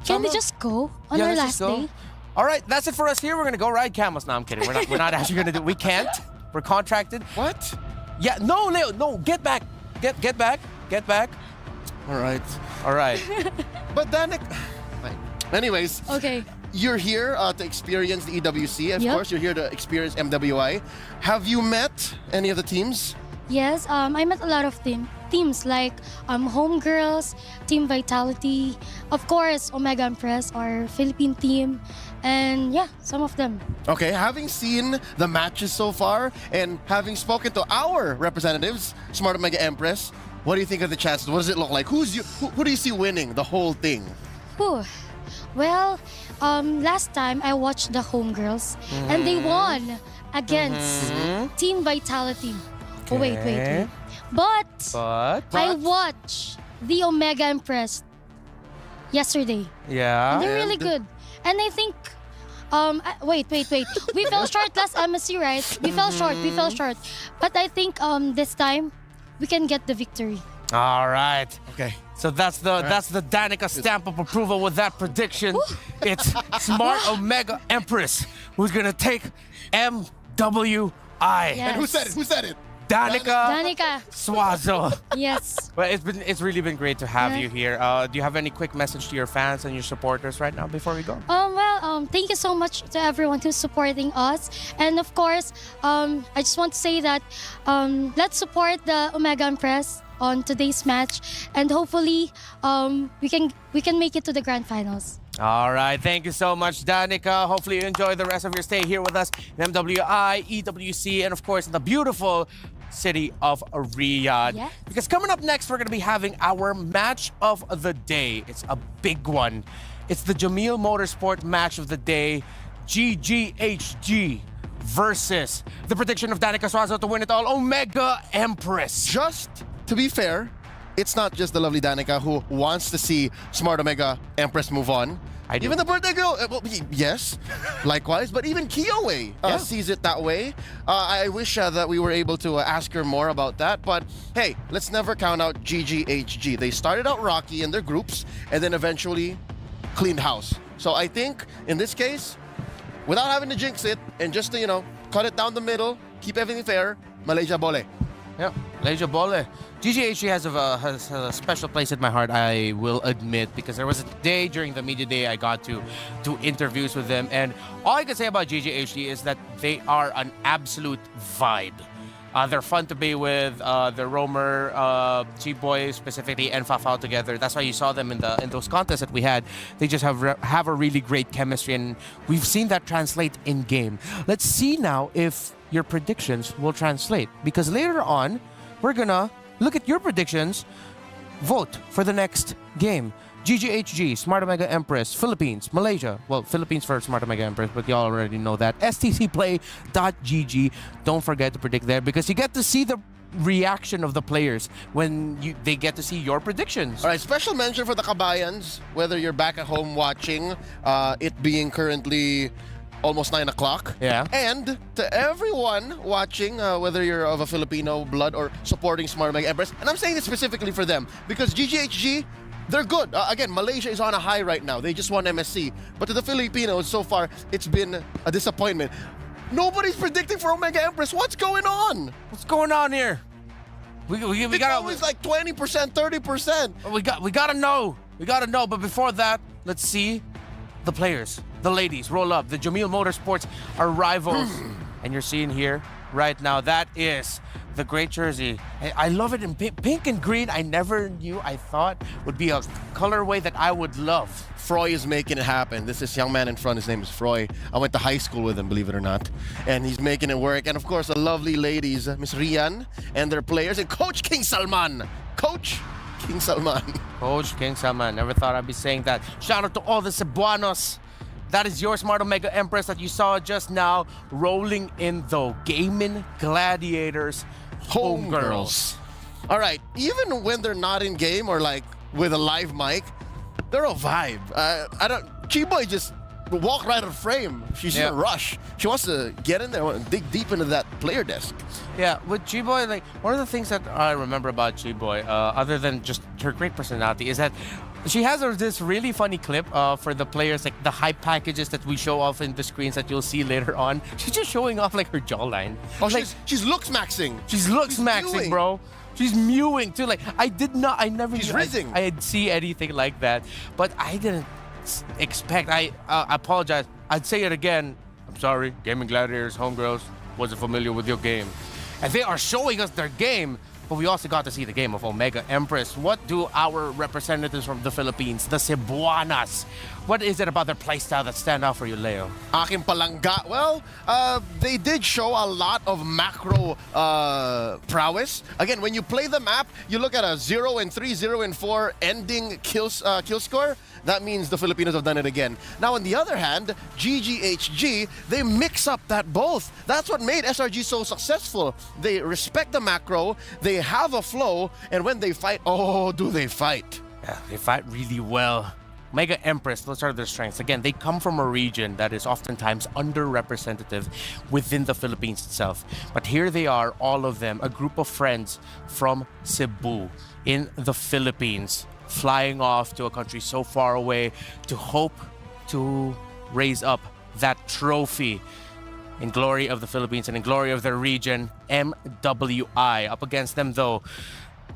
Can we just go on Yeah, our let's last just go. day? All right, that's it for us here. We're gonna go ride camels. No, I'm kidding. We're not actually gonna do. We can't. We're contracted. What? Yeah. No, Leo. No. Get back. Get back. Get back. All right. All right. But then, anyways. Okay. You're here to experience the EWC. Of Yep. course, you're here to experience MWI. Have you met any of the teams? Yes, I met a lot of teams like Homegirls, Team Vitality, of course, Omega Empress, our Philippine team, and yeah, some of them. Okay, having seen the matches so far and having spoken to our representatives, Smart Omega Empress, what do you think of the chances? What does it look like? Who do you see winning the whole thing? Whew. Well, last time I watched the Homegirls and they won against Team Vitality. Oh, wait. But I watched the Omega Empress yesterday. Yeah. And they're really good. And I think, wait. We fell short last MSC, right? We fell short. But I think this time we can get the victory. All right. Okay. So that's the Danica stamp of approval with that prediction. It's Smart Omega Empress who's gonna take MWI. Yes. And who said it? Danica. Swazo. Yes. Well, it's really been great to have you here. Do you have any quick message to your fans and your supporters right now before we go? Thank you so much to everyone who's supporting us. And of course, I just want to say that let's support the Omega Empress on today's match, and hopefully we can make it to the grand finals. All right, thank you so much, Danica. Hopefully you enjoy the rest of your stay here with us in MWI, EWC, and of course in the beautiful city of Riyadh. Yes. Because coming up next, we're going to be having our match of the day. It's a big one. It's the Jamil Motorsport match of the day, GGHG versus the prediction of Danica Suazo to win it all, Omega Empress. Just to be fair, it's not just the lovely Danica who wants to see Smart Omega Empress move on. Even the birthday girl, yes, likewise. But even Kiowe sees it that way. I wish that we were able to ask her more about that. But hey, let's never count out GGHG. They started out rocky in their groups and then eventually cleaned house. So I think in this case, without having to jinx it and just to, cut it down the middle, keep everything fair, Malaysia Bole. Yeah, Malaysia Bole. GGHG has a special place in my heart, I will admit, because there was a day during the media day I got to do interviews with them, and all I can say about GGHG is that they are an absolute vibe. They're fun to be with. The Romer, G-Boy specifically, and Fafao together. That's why you saw them in those contests that we had. They just have a really great chemistry, and we've seen that translate in game. Let's see now if your predictions will translate, because later on we're gonna look at your predictions, vote for the next game. GGHG, Smart Omega Empress, Philippines, Malaysia. Well, Philippines for Smart Omega Empress, but y'all already know that. stcplay.gg. Don't forget to predict there, because you get to see the reaction of the players when they get to see your predictions. All right, special mention for the Kabayans, whether you're back at home watching, it being currently almost 9 o'clock. Yeah. And to everyone watching, whether you're of a Filipino blood or supporting Smart Omega Empress, and I'm saying this specifically for them, because GGHG, they're good. Again, Malaysia is on a high right now. They just won MSC. But to the Filipinos, so far, it's been a disappointment. Nobody's predicting for Omega Empress. What's going on? What's going on here? We gotta. Always like 20%, 30%. We gotta know. We gotta know. But before that, let's see the players, the ladies, roll up. The Jamil Motorsports are rivals, and you're seeing here right now. That is the great jersey. I love it in pink and green. I never knew, I thought would be a colorway that I would love. Froy is making it happen. This is young man in front. His name is Froy. I went to high school with him, believe it or not. And he's making it work. And of course, the lovely ladies, Miss Rian and their players, and Coach King Salman. Coach King Salman. Coach King Salman. Never thought I'd be saying that. Shout out to all the Cebuanos. That is your Smart Omega Empress that you saw just now, rolling in the Gaming Gladiators Homegirls. All right, even when they're not in game or like with a live mic, they're a vibe. Chiboy just walk right out of frame. She's in a rush. She wants to get in there and dig deep into that player desk. Yeah, with Chiboy, like one of the things that I remember about Chiboy, other than just her great personality, is that she has this really funny clip for the players, like the hype packages that we show off in the screens that you'll see later on. She's just showing off like her jawline. Oh, like, she's looks maxing. She's looks maxing, bro. She's mewing too. Like I never. She's rizzing. I'd see anything like that, but I didn't expect. I apologize. I'd say it again. I'm sorry, Gaming Gladiators Homegirls wasn't familiar with your game, and they are showing us their game. But we also got to see the game of Omega Empress. What do our representatives from the Philippines, the Cebuanas, what is it about their playstyle that stand out for you, Leo? Aking palangga. Well, they did show a lot of macro prowess. Again, when you play the map, you look at a 0-3, 0-4 ending kill score. That means the Filipinos have done it again. Now, on the other hand, GGHG, they mix up that both. That's what made SRG so successful. They respect the macro, they have a flow, and when they fight, oh, do they fight. Yeah, they fight really well. Omega Empress, those are their strengths. Again, they come from a region that is oftentimes underrepresented within the Philippines itself. But here they are, all of them, a group of friends from Cebu in the Philippines, flying off to a country so far away to hope to raise up that trophy in glory of the Philippines and in glory of their region, MWI. Up against them, though,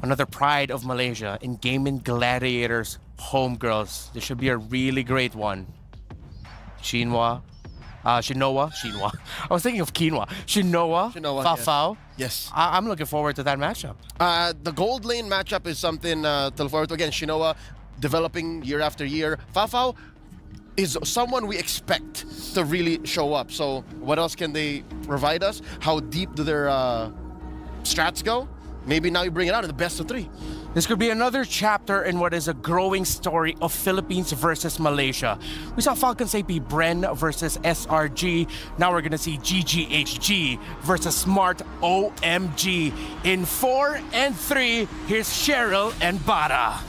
another pride of Malaysia in Gaming Gladiators Homegirls. This should be a really great one. Shinoa. I was thinking of quinoa. Shinoa, Fafao. Yes. I'm looking forward to that matchup. The gold lane matchup is something to look forward to. Again, Shinoa developing year after year. Fafao is someone we expect to really show up. So what else can they provide us? How deep do their strats go? Maybe now you bring it out in the best of 3. This could be another chapter in what is a growing story of Philippines versus Malaysia. We saw Falcons AP Bren versus SRG. Now we're gonna see GGHG versus Smart OMG. In 4 and 3, here's Cheryl and Bara.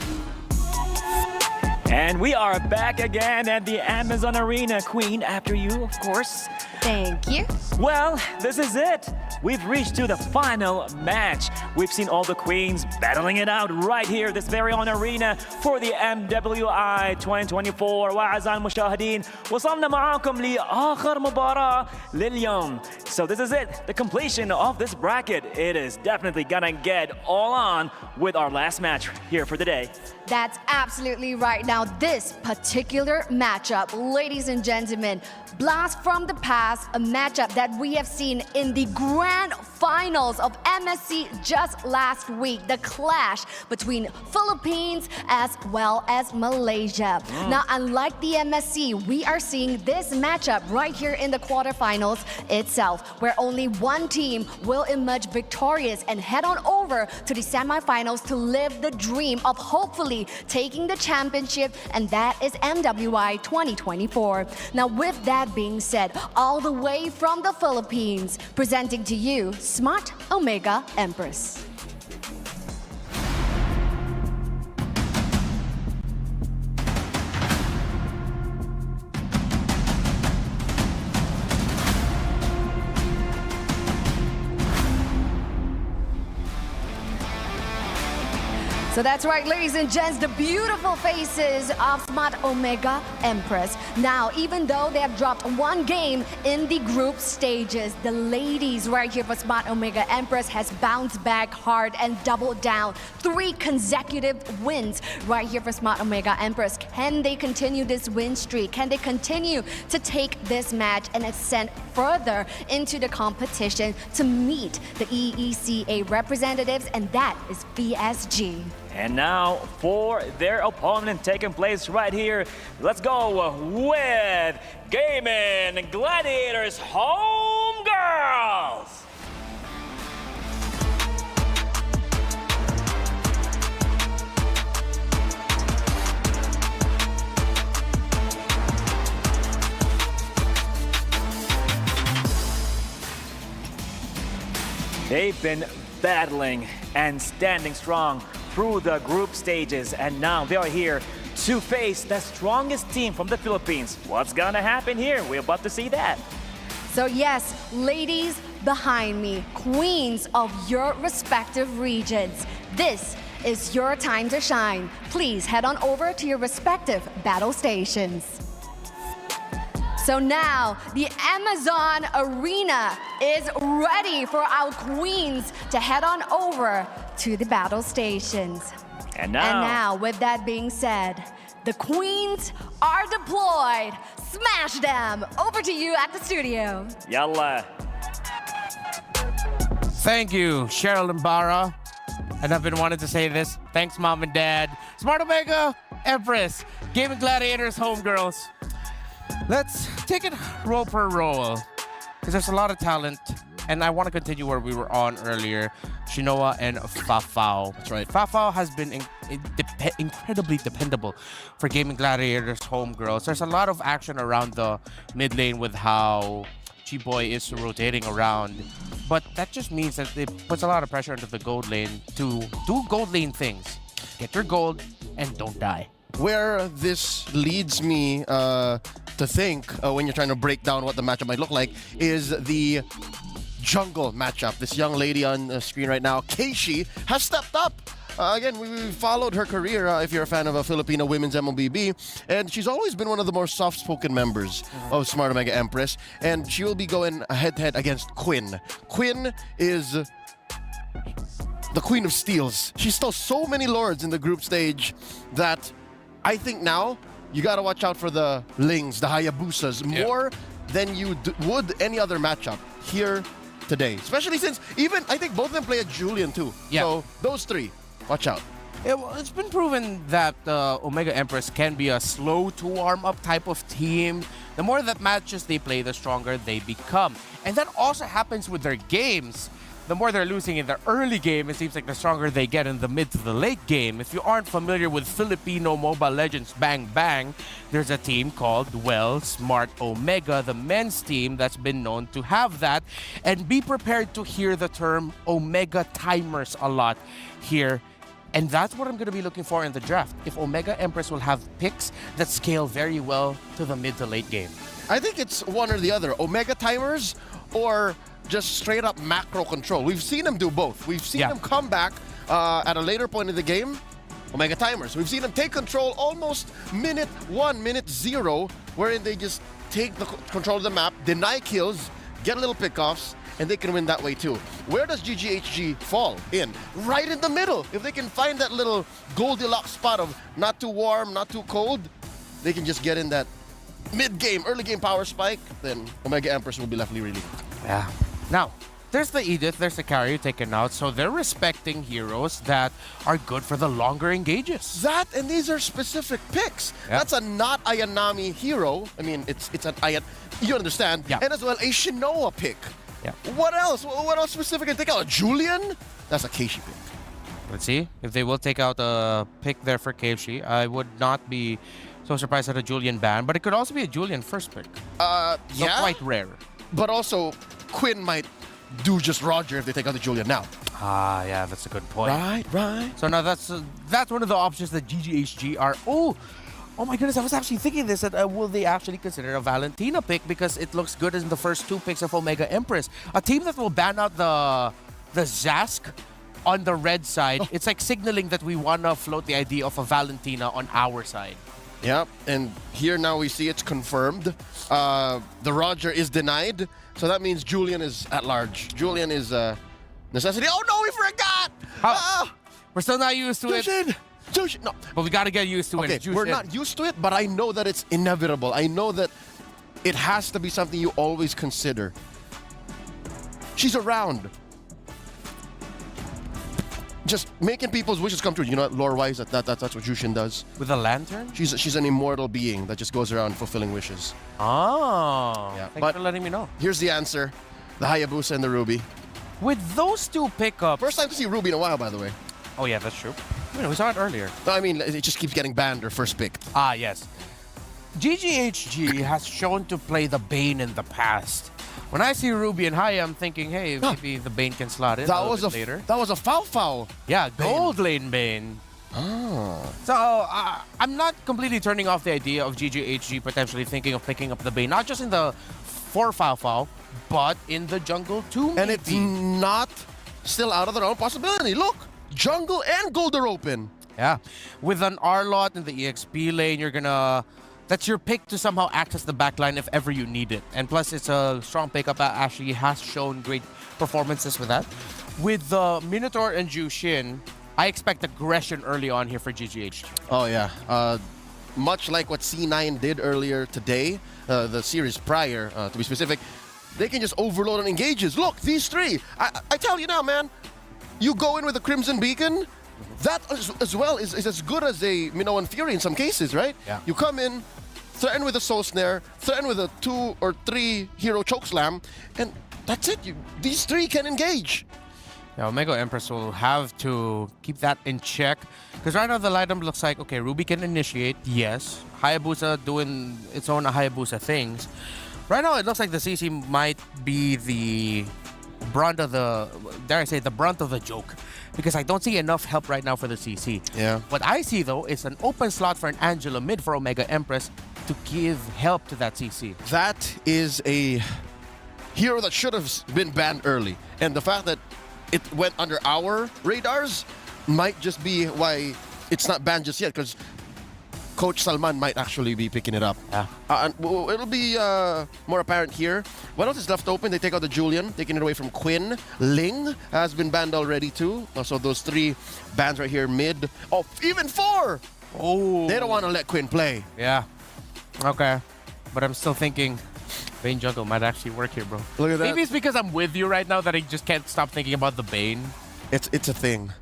And we are back again at the Amazon Arena. Queen, after you, of course. Thank you. Well, this is it. We've reached to the final match. We've seen all the queens battling it out right here, this very own arena for the MWI 2024. وأعزائي المشاهدين وصلنا معاكم لآخر مباراة لليوم. So this is it, the completion of this bracket. It is definitely gonna get all on with our last match here for the day. That's absolutely right. Now, this particular matchup, ladies and gentlemen, blast from the past, a matchup that we have seen in the grand finals of MSC just last week, the clash between Philippines as well as Malaysia. Now, unlike the MSC, we are seeing this matchup right here in the quarterfinals itself, where only one team will emerge victorious and head on over to the semifinals to live the dream of hopefully taking the championship, and that is MWI 2024. Now, with that being said, all the way from the Philippines, presenting to you Smart Omega Empress. So that's right, ladies and gents, the beautiful faces of Smart Omega Empress. Now, even though they have dropped one game in the group stages, the ladies right here for Smart Omega Empress has bounced back hard and doubled down. 3 consecutive wins right here for Smart Omega Empress. Can they continue this win streak? Can they continue to take this match and ascend further into the competition to meet the EECA representatives? And that is PSG. And now for their opponent taking place right here, let's go with Gaming Gladiators Homegirls. They've been battling and standing strong through the group stages, and now they are here to face the strongest team from the Philippines. What's gonna happen here? We're about to see that. So yes, ladies behind me, queens of your respective regions, this is your time to shine. Please head on over to your respective battle stations. So now, the Amazon Arena is ready for our queens to head on over to the battle stations. And now, with that being said, the queens are deployed. Smash them! Over to you at the studio. Yalla. Thank you, Cheryl and Bara. And I've been wanting to say this. Thanks, Mom and Dad. Smart Omega, Empress, Gaming Gladiators, Homegirls. Let's take it roll per roll, because there's a lot of talent, and I want to continue where we were on earlier. Shinoa and Fafao. That's right. Fafao has been incredibly dependable for Gaming Gladiators Homegirls. There's a lot of action around the mid lane with how Chiboy is rotating around, but that just means that it puts a lot of pressure into the gold lane to do gold lane things. Get your gold and don't die. Where this leads me to think when you're trying to break down what the matchup might look like is the jungle matchup. This young lady on the screen right now, Keishi, has stepped up. Again, we followed her career if you're a fan of a Filipino women's MLBB, and she's always been one of the more soft-spoken members of Smart Omega Empress, and she will be going head-to-head against Quinn. Quinn is the Queen of Steals. She stole so many lords in the group stage that I think now you gotta watch out for the Lings, the Hayabusas, more than you would any other matchup here today. Especially since even, I think both of them play at Julian too. Yeah. So those 3, watch out. It's been proven that Omega Empress can be a slow to warm up type of team. The more that matches they play, the stronger they become. And that also happens with their games. The more they're losing in the early game, it seems like the stronger they get in the mid to the late game. If you aren't familiar with Filipino Mobile Legends Bang Bang, there's a team called, well, Smart Omega, the men's team that's been known to have that. And be prepared to hear the term Omega Timers a lot here. And that's what I'm going to be looking for in the draft. If Omega Empress will have picks that scale very well to the mid to late game. I think it's one or the other. Omega Timers or just straight up macro control. We've seen them do both. We've seen them come back at a later point in the game. Omega Timers. We've seen them take control almost minute 1, minute 0, wherein they just take the control of the map, deny kills, get little pickoffs, and they can win that way too. Where does GGHG fall in? Right in the middle. If they can find that little Goldilocks spot of not too warm, not too cold, they can just get in that mid-game, early-game power spike, then Omega Empress will be left really good. Yeah. Now, there's the Edith, there's the carry taken out, so they're respecting heroes that are good for the longer engages. That, and these are specific picks. Yeah. That's a not Ayanami hero. I mean, it's an Ayan, you understand. Yeah. And as well, a Shinoa pick. Yeah. What else? What else specific can take out? A Julian? That's a Keishi pick. Let's see if they will take out a pick there for Keishi. I would not be so surprised at a Julian ban, but it could also be a Julian first pick. Yeah. Quite rare. But also, Quinn might do just Roger if they take out the Julian now. Ah, yeah, that's a good point. Right. So now that's one of the options that GGHG are. Oh my goodness, I was actually thinking this, that will they actually consider a Valentina pick, because it looks good in the first 2 picks of Omega Empress. A team that will ban out the Zask on the red side, it's like signaling that we want to float the idea of a Valentina on our side. Yep, and here now we see it's confirmed. The Roger is denied, so that means Julian is at large. Julian is necessity. Oh no, we forgot! We're still not used to it. Jushin, no. But we got to get used to it. Okay, we're not used to it, but I know that it's inevitable. I know that it has to be something you always consider. She's around. Just making people's wishes come true. You know, lore-wise, that's what Jushin does. With a lantern? She's an immortal being that just goes around fulfilling wishes. Oh, yeah. Thanks for letting me know. Here's the answer. The Hayabusa and the Ruby. With those two pickups... First time to see Ruby in a while, by the way. Oh, yeah, that's true. We saw it earlier. No, I mean, it just keeps getting banned or first picked. Ah, yes. GGHG has shown to play the Bane in the past. When I see Ruby and Haya, I'm thinking, hey, maybe the Bane can slot in later. That was a foul. Yeah, gold lane Bane. Oh. So, I'm not completely turning off the idea of GGHG potentially thinking of picking up the Bane, not just in the 4 foul, but in the jungle too, maybe. And it's not still out of the realm of possibility. Look, jungle and gold are open. Yeah, with an Arlot in the EXP lane, you're gonna... That's your pick to somehow access the backline if ever you need it. And plus, it's a strong pickup that actually has shown great performances with that. With the Minotaur and Jushin, I expect aggression early on here for GGH. Oh, yeah. Much like what C9 did earlier today, the series prior, to be specific, they can just overload on engages. Look, these three. I tell you now, man, you go in with a Crimson Beacon, that as well is as good as a Minoan Fury in some cases, right? Yeah. You come in, threaten with a Soul Snare, threaten with a 2 or 3 hero Chokeslam, and that's it. These three can engage. Yeah, Omega Empress will have to keep that in check. Because right now the lineup looks like, okay, Ruby can initiate, yes. Hayabusa doing its own Hayabusa things. Right now it looks like the CC might be the brunt of the, dare I say, the brunt of the joke. Because I don't see enough help right now for the CC. Yeah. What I see, though, is an open slot for an Angela mid for Omega Empress to give help to that CC. That is a hero that should have been banned early. And the fact that it went under our radars might just be why it's not banned just yet, because Coach Salman might actually be picking it up. Yeah. And it'll be more apparent here. What else is left open? They take out the Julian, taking it away from Quinn. Ling has been banned already too. So those 3 bans right here mid. Oh, even 4! Oh. They don't want to let Quinn play. Yeah. Okay. But I'm still thinking Bane jungle might actually work here, bro. Look at that. Maybe it's because I'm with you right now that I just can't stop thinking about the Bane. It's a thing.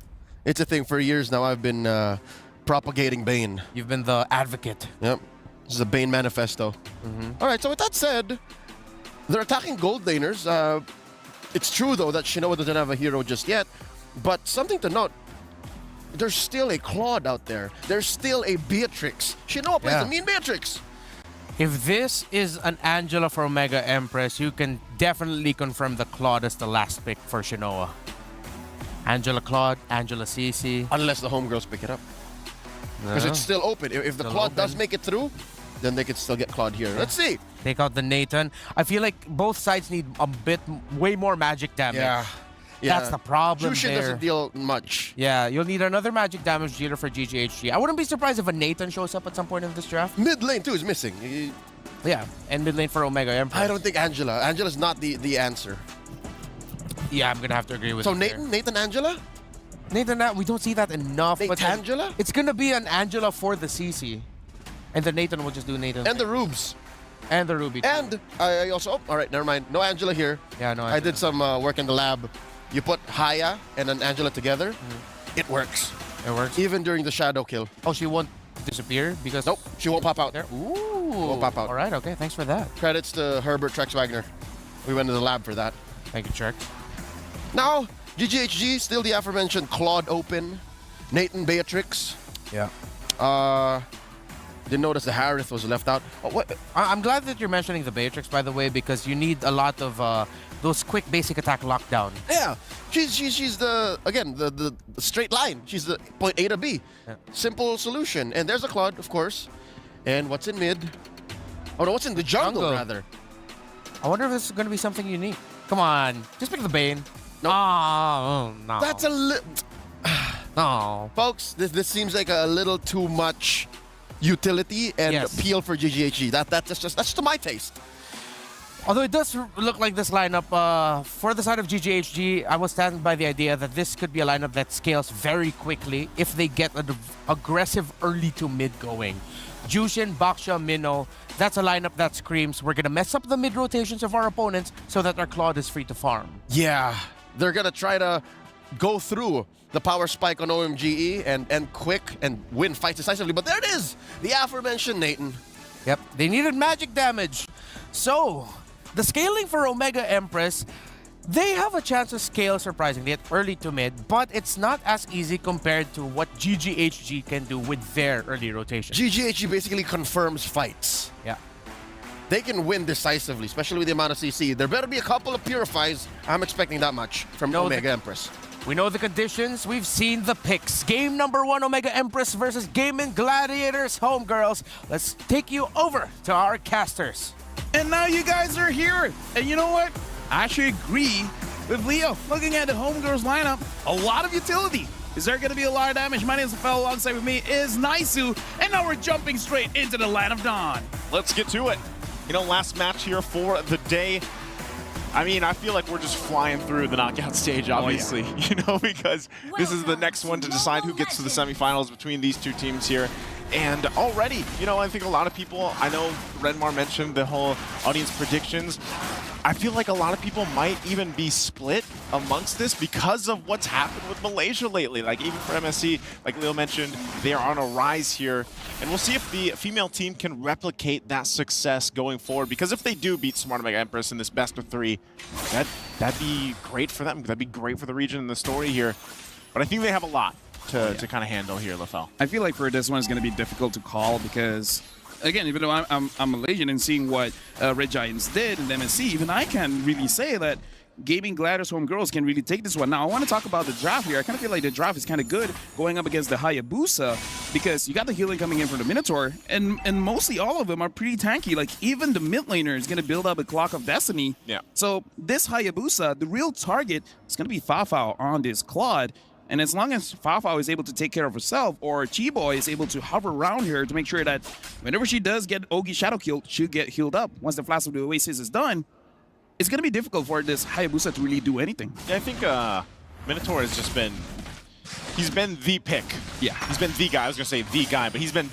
It's a thing. For years now, I've been propagating Bane. You've been the advocate. Yep. This is a Bane manifesto. All right, so with that said, they're attacking gold laners. It's true, though, that Shinoa doesn't have a hero just yet. But something to note, there's still a Claude out there. There's still a Beatrix. Shinoa plays the mean Beatrix. If this is an Angela for Omega Empress, you can definitely confirm the Claude as the last pick for Shinoa. Angela Claude, Angela CC. Unless the homegirls pick it up. Because it's still open. If the Claude does make it through, then they could still get Claude here. Let's see. Take out the Nathan. I feel like both sides need a bit, way more magic damage. Yeah. That's the problem Jushin there. doesn't deal much. Yeah, you'll need another magic damage dealer for GGHG. I wouldn't be surprised if a Nathan shows up at some point in this draft. Mid lane too is missing. Yeah, and mid lane for Omega Empress. I don't think Angela. Angela's not the answer. Yeah, I'm gonna have to agree with you. So Nathan Angela? Nathan, we don't see that enough. But Angela? It's gonna be an Angela for the CC. And the Nathan will just do Nathan. And the Rubes. And the Ruby too. And I also, all right, never mind. No Angela here. Yeah, no Angela. I did some work in the lab. You put Haya and an Angela together, it works. It works? Even during the shadow kill. Oh, she won't disappear? Because nope, she won't pop out. There. Ooh. Won't pop out. All right, okay, thanks for that. Credits to Herbert Trex Wagner. We went to the lab for that. Thank you, Trex. Now, GGHG, still the aforementioned Claude open. Nathan Beatrix. Yeah. Didn't notice the Harith was left out. Oh, what? I'm glad that you're mentioning the Beatrix, by the way, because you need a lot of those quick basic attack lockdown. Yeah, she's the, again, the straight line. She's the point A to B. Yeah. Simple solution. And there's a Claude, of course. And what's in mid? Oh no, what's in the jungle, rather? I wonder if this is going to be something unique. Come on, just pick the Bane. No. No. That's a little... No. Folks, this seems like a little too much utility and appeal for GGHG. That's just to my taste. Although it does look like this lineup, for the side of GGHG, I will stand by the idea that this could be a lineup that scales very quickly if they get an aggressive early to mid going. Jushin, Baksha, Minnow, that's a lineup that screams, we're going to mess up the mid rotations of our opponents so that our Claude is free to farm. Yeah, they're going to try to go through the power spike on OMGE and quick and win fights decisively. But there it is, the aforementioned Nathan. Yep, they needed magic damage. So, the scaling for Omega Empress, they have a chance to scale surprisingly at early to mid, but it's not as easy compared to what GGHG can do with their early rotation. GGHG basically confirms fights. Yeah. They can win decisively, especially with the amount of CC. There better be a couple of Purifies. I'm expecting that much from Omega Empress. We know the conditions. We've seen the picks. Game number 1, Omega Empress versus Gaming Gladiators Homegirls. Let's take you over to our casters. And now you guys are here. And you know what? I actually agree with Leo. Looking at the Homegirls lineup, a lot of utility. Is there going to be a lot of damage? My name is Fel. Alongside with me is Naisu. And now we're jumping straight into the Land of Dawn. Let's get to it. You know, last match here for the day. I mean, I feel like we're just flying through the knockout stage, obviously, you know, because this is the next one to decide who gets to the semifinals between these two teams here. And already, you know, I think a lot of people, I know Renmar mentioned the whole audience predictions. I feel like a lot of people might even be split amongst this because of what's happened with Malaysia lately. Like even for MSC, like Leo mentioned, they are on a rise here. And we'll see if the female team can replicate that success going forward. Because if they do beat Smart Omega Empress in this best of 3, that'd be great for them. That'd be great for the region and the story here. But I think they have a lot to kind of handle here, LaFell. I feel like for this one, it's going to be difficult to call because, again, even though I'm Malaysian and seeing what Red Giants did in MSC, even I can really say that Gaming Gladiators Homegirls can really take this one. Now, I want to talk about the draft here. I kind of feel like the draft is kind of good going up against the Hayabusa because you got the healing coming in from the Minotaur, and mostly all of them are pretty tanky. Like, even the mid laner is going to build up a Clock of Destiny. Yeah. So this Hayabusa, the real target is going to be Fafao on this Claude. And as long as Fafao is able to take care of herself, or Chiboy is able to hover around her to make sure that whenever she does get Ogi Shadow killed, she'll get healed up. Once the Flash of the Oasis is done, it's going to be difficult for this Hayabusa to really do anything. Yeah, I think Minotaur has just been, he's been the pick. Yeah. He's been the guy. I was going to say the guy, but he's been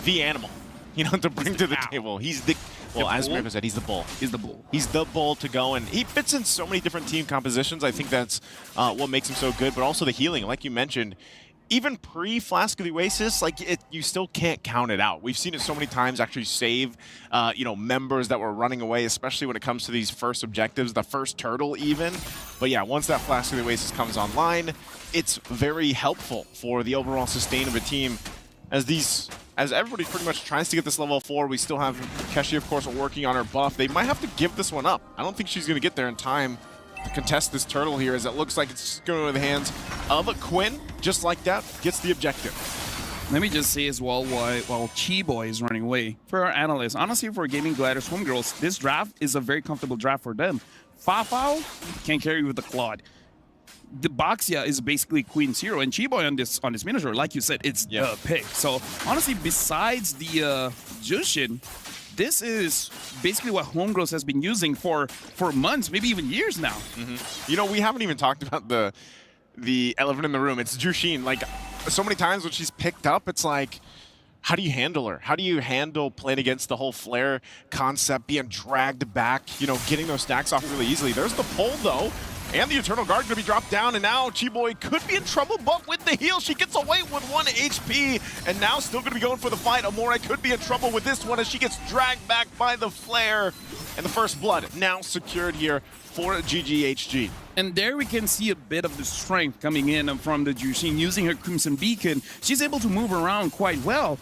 the animal, you know, to bring to the table. He's the, well, as Mirko said, he's the bull. He's the bull. He's the bull to go, and he fits in so many different team compositions. I think that's what makes him so good, but also the healing, like you mentioned. Even pre-Flask of the Oasis, like you still can't count it out. We've seen it so many times actually save, you know, members that were running away, especially when it comes to these first objectives, the first turtle even. But yeah, once that Flask of the Oasis comes online, it's very helpful for the overall sustain of a team. As everybody pretty much tries to get this level 4, we still have Keshi, of course, working on her buff. They might have to give this one up. I don't think she's going to get there in time to contest this turtle here, as it looks like it's going to the hands of a Quinn. Just like that, gets the objective. Let me just say as well, while Chiboy is running away, for our analysts, honestly, for Gaming Gladiators Homegirls, this draft is a very comfortable draft for them. Fafao can carry with the Claude. The Baxia is basically Queen Zero, and Chiboy on this Minotaur, like you said, it's the pick. So honestly, besides the Jushin, this is basically what Homegirls has been using for months, maybe even years now. You know, we haven't even talked about the elephant in the room. It's Jushin. Like, so many times when she's picked up, it's like, how do you handle her? How do you handle playing against the whole flare concept, being dragged back, you know, getting those stacks off really easily? There's the pull, though. And the Eternal Guard going to be dropped down, and now Chiboy could be in trouble, but with the heal, she gets away with 1 HP, and now still going to be going for the fight. Amore could be in trouble with this one as she gets dragged back by the flare, and the first blood now secured here for GGHG. And there we can see a bit of the strength coming in from the Jushin using her Crimson Beacon. She's able to move around quite well.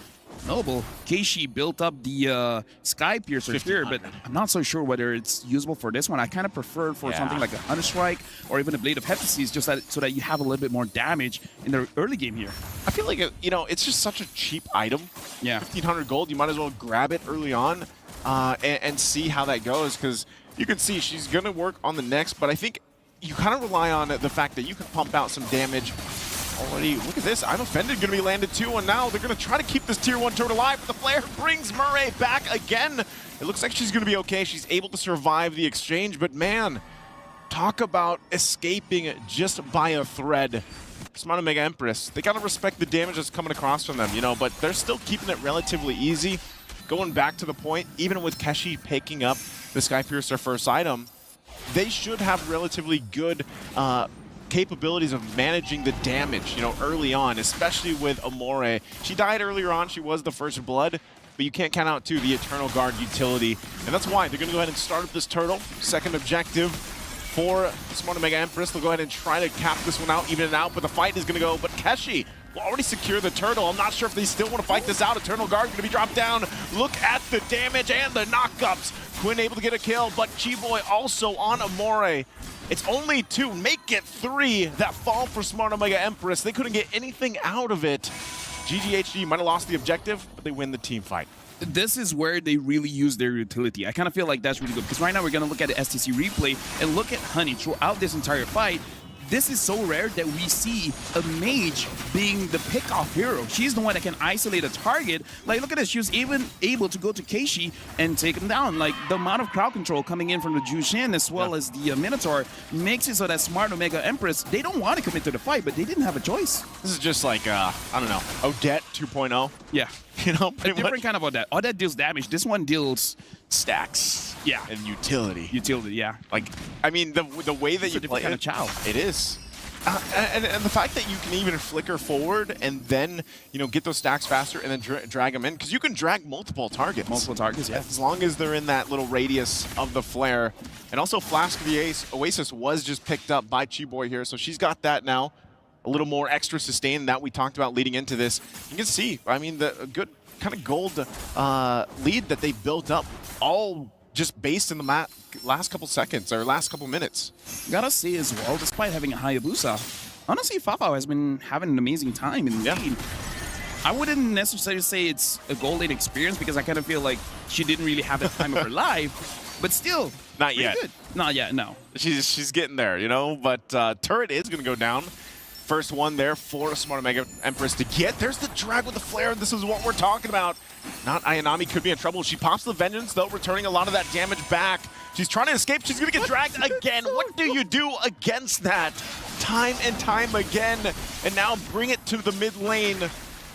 Noble, Keishi built up the Sky Piercer here, but I'm not so sure whether it's usable for this one. I kind of prefer for something like a Hunter Strike or even a Blade of Hephaestus, just so that you have a little bit more damage in the early game here. I feel like, you know, it's just such a cheap item. Yeah. 1,500 gold, you might as well grab it early on and see how that goes, because you can see she's going to work on the next, but I think you kind of rely on the fact that you can pump out some damage already. Look at this. I'm Offended going to be landed too, and now they're going to try to keep this tier 1 turret alive, but the flare brings Murray back again. It looks like she's going to be okay. She's able to survive the exchange, but man, talk about escaping just by a thread. Smart Omega Empress, they got to respect the damage that's coming across from them, you know, but they're still keeping it relatively easy. Going back to the point, even with Keshi picking up the Skypiercer first item, they should have relatively good capabilities of managing the damage, you know, early on, especially with Amore. She died earlier on, she was the first blood, but you can't count out, too, the Eternal Guard utility. And that's why they're going to go ahead and start up this turtle. Second objective for Smart Omega Empress. They'll go ahead and try to cap this one out, even it out, but the fight is going to go. But Keshi will already secure the turtle. I'm not sure if they still want to fight this out. Eternal Guard going to be dropped down. Look at the damage and the knockups. Quinn able to get a kill, but Chiboy also on Amore. It's only 2, make it 3 that fall for Smart Omega Empress. They couldn't get anything out of it. GGHG might have lost the objective, but they win the team fight. This is where they really use their utility. I kind of feel like that's really good because right now we're going to look at the STC replay and look at Honey throughout this entire fight. This is so rare that we see a mage being the pick-off hero. She's the one that can isolate a target. Like, look at this. She was even able to go to Keishi and take him down. Like, the amount of crowd control coming in from the Jushin as well as the Minotaur makes it so that Smart Omega Empress, they don't want to commit to the fight, but they didn't have a choice. This is just like, I don't know, Odette 2.0. Yeah. You know, a different kind of Odette. Odette deals damage. This one deals stacks. Yeah. And utility. Utility, yeah. Like, I mean, the way that you play kind of Chow. It is. And the fact that you can even flicker forward and then, you know, get those stacks faster and then drag them in, because you can drag multiple targets. Multiple targets, yeah. As long as they're in that little radius of the flare. And also Flask of the Oasis was just picked up by Chiboy here, so she's got that now. A little more extra sustain that we talked about leading into this. You can see, I mean, the good kind of gold lead that they built up, all just based in the last couple seconds or last couple minutes. Gotta say as well, despite having a Hayabusa, honestly, Fafao has been having an amazing time in the lead. I wouldn't necessarily say it's a gold lane experience because I kind of feel like she didn't really have the time of her life, but still, not yet. Good. Not yet, no. She's getting there, you know, but turret is going to go down. First one there for Smart Omega Empress to get. There's the drag with the flare. This is what we're talking about. Not Ayanami could be in trouble. She pops the Vengeance, though, returning a lot of that damage back. She's trying to escape. She's going to get dragged again. What do you do against that? Time and time again. And now bring it to the mid lane.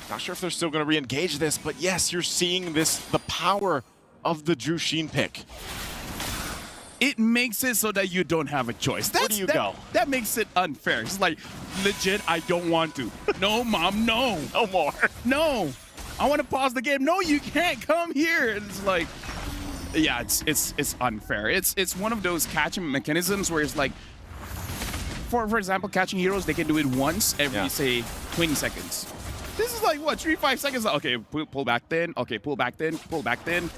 Not sure if they're still going to re-engage this, but yes, you're seeing this, the power of the Jushin pick. It makes it so that you don't have a choice. Where do you go? That makes it unfair. It's like, legit, I don't want to. No, Mom, no. No more. No. I want to pause the game. No, you can't come here. And it's like, yeah, it's unfair. It's one of those catching mechanisms where it's like, for example, catching heroes, they can do it once every, say, 20 seconds. This is like, what, 3-5 seconds? Okay, pull back then. Okay, pull back then. Pull back then.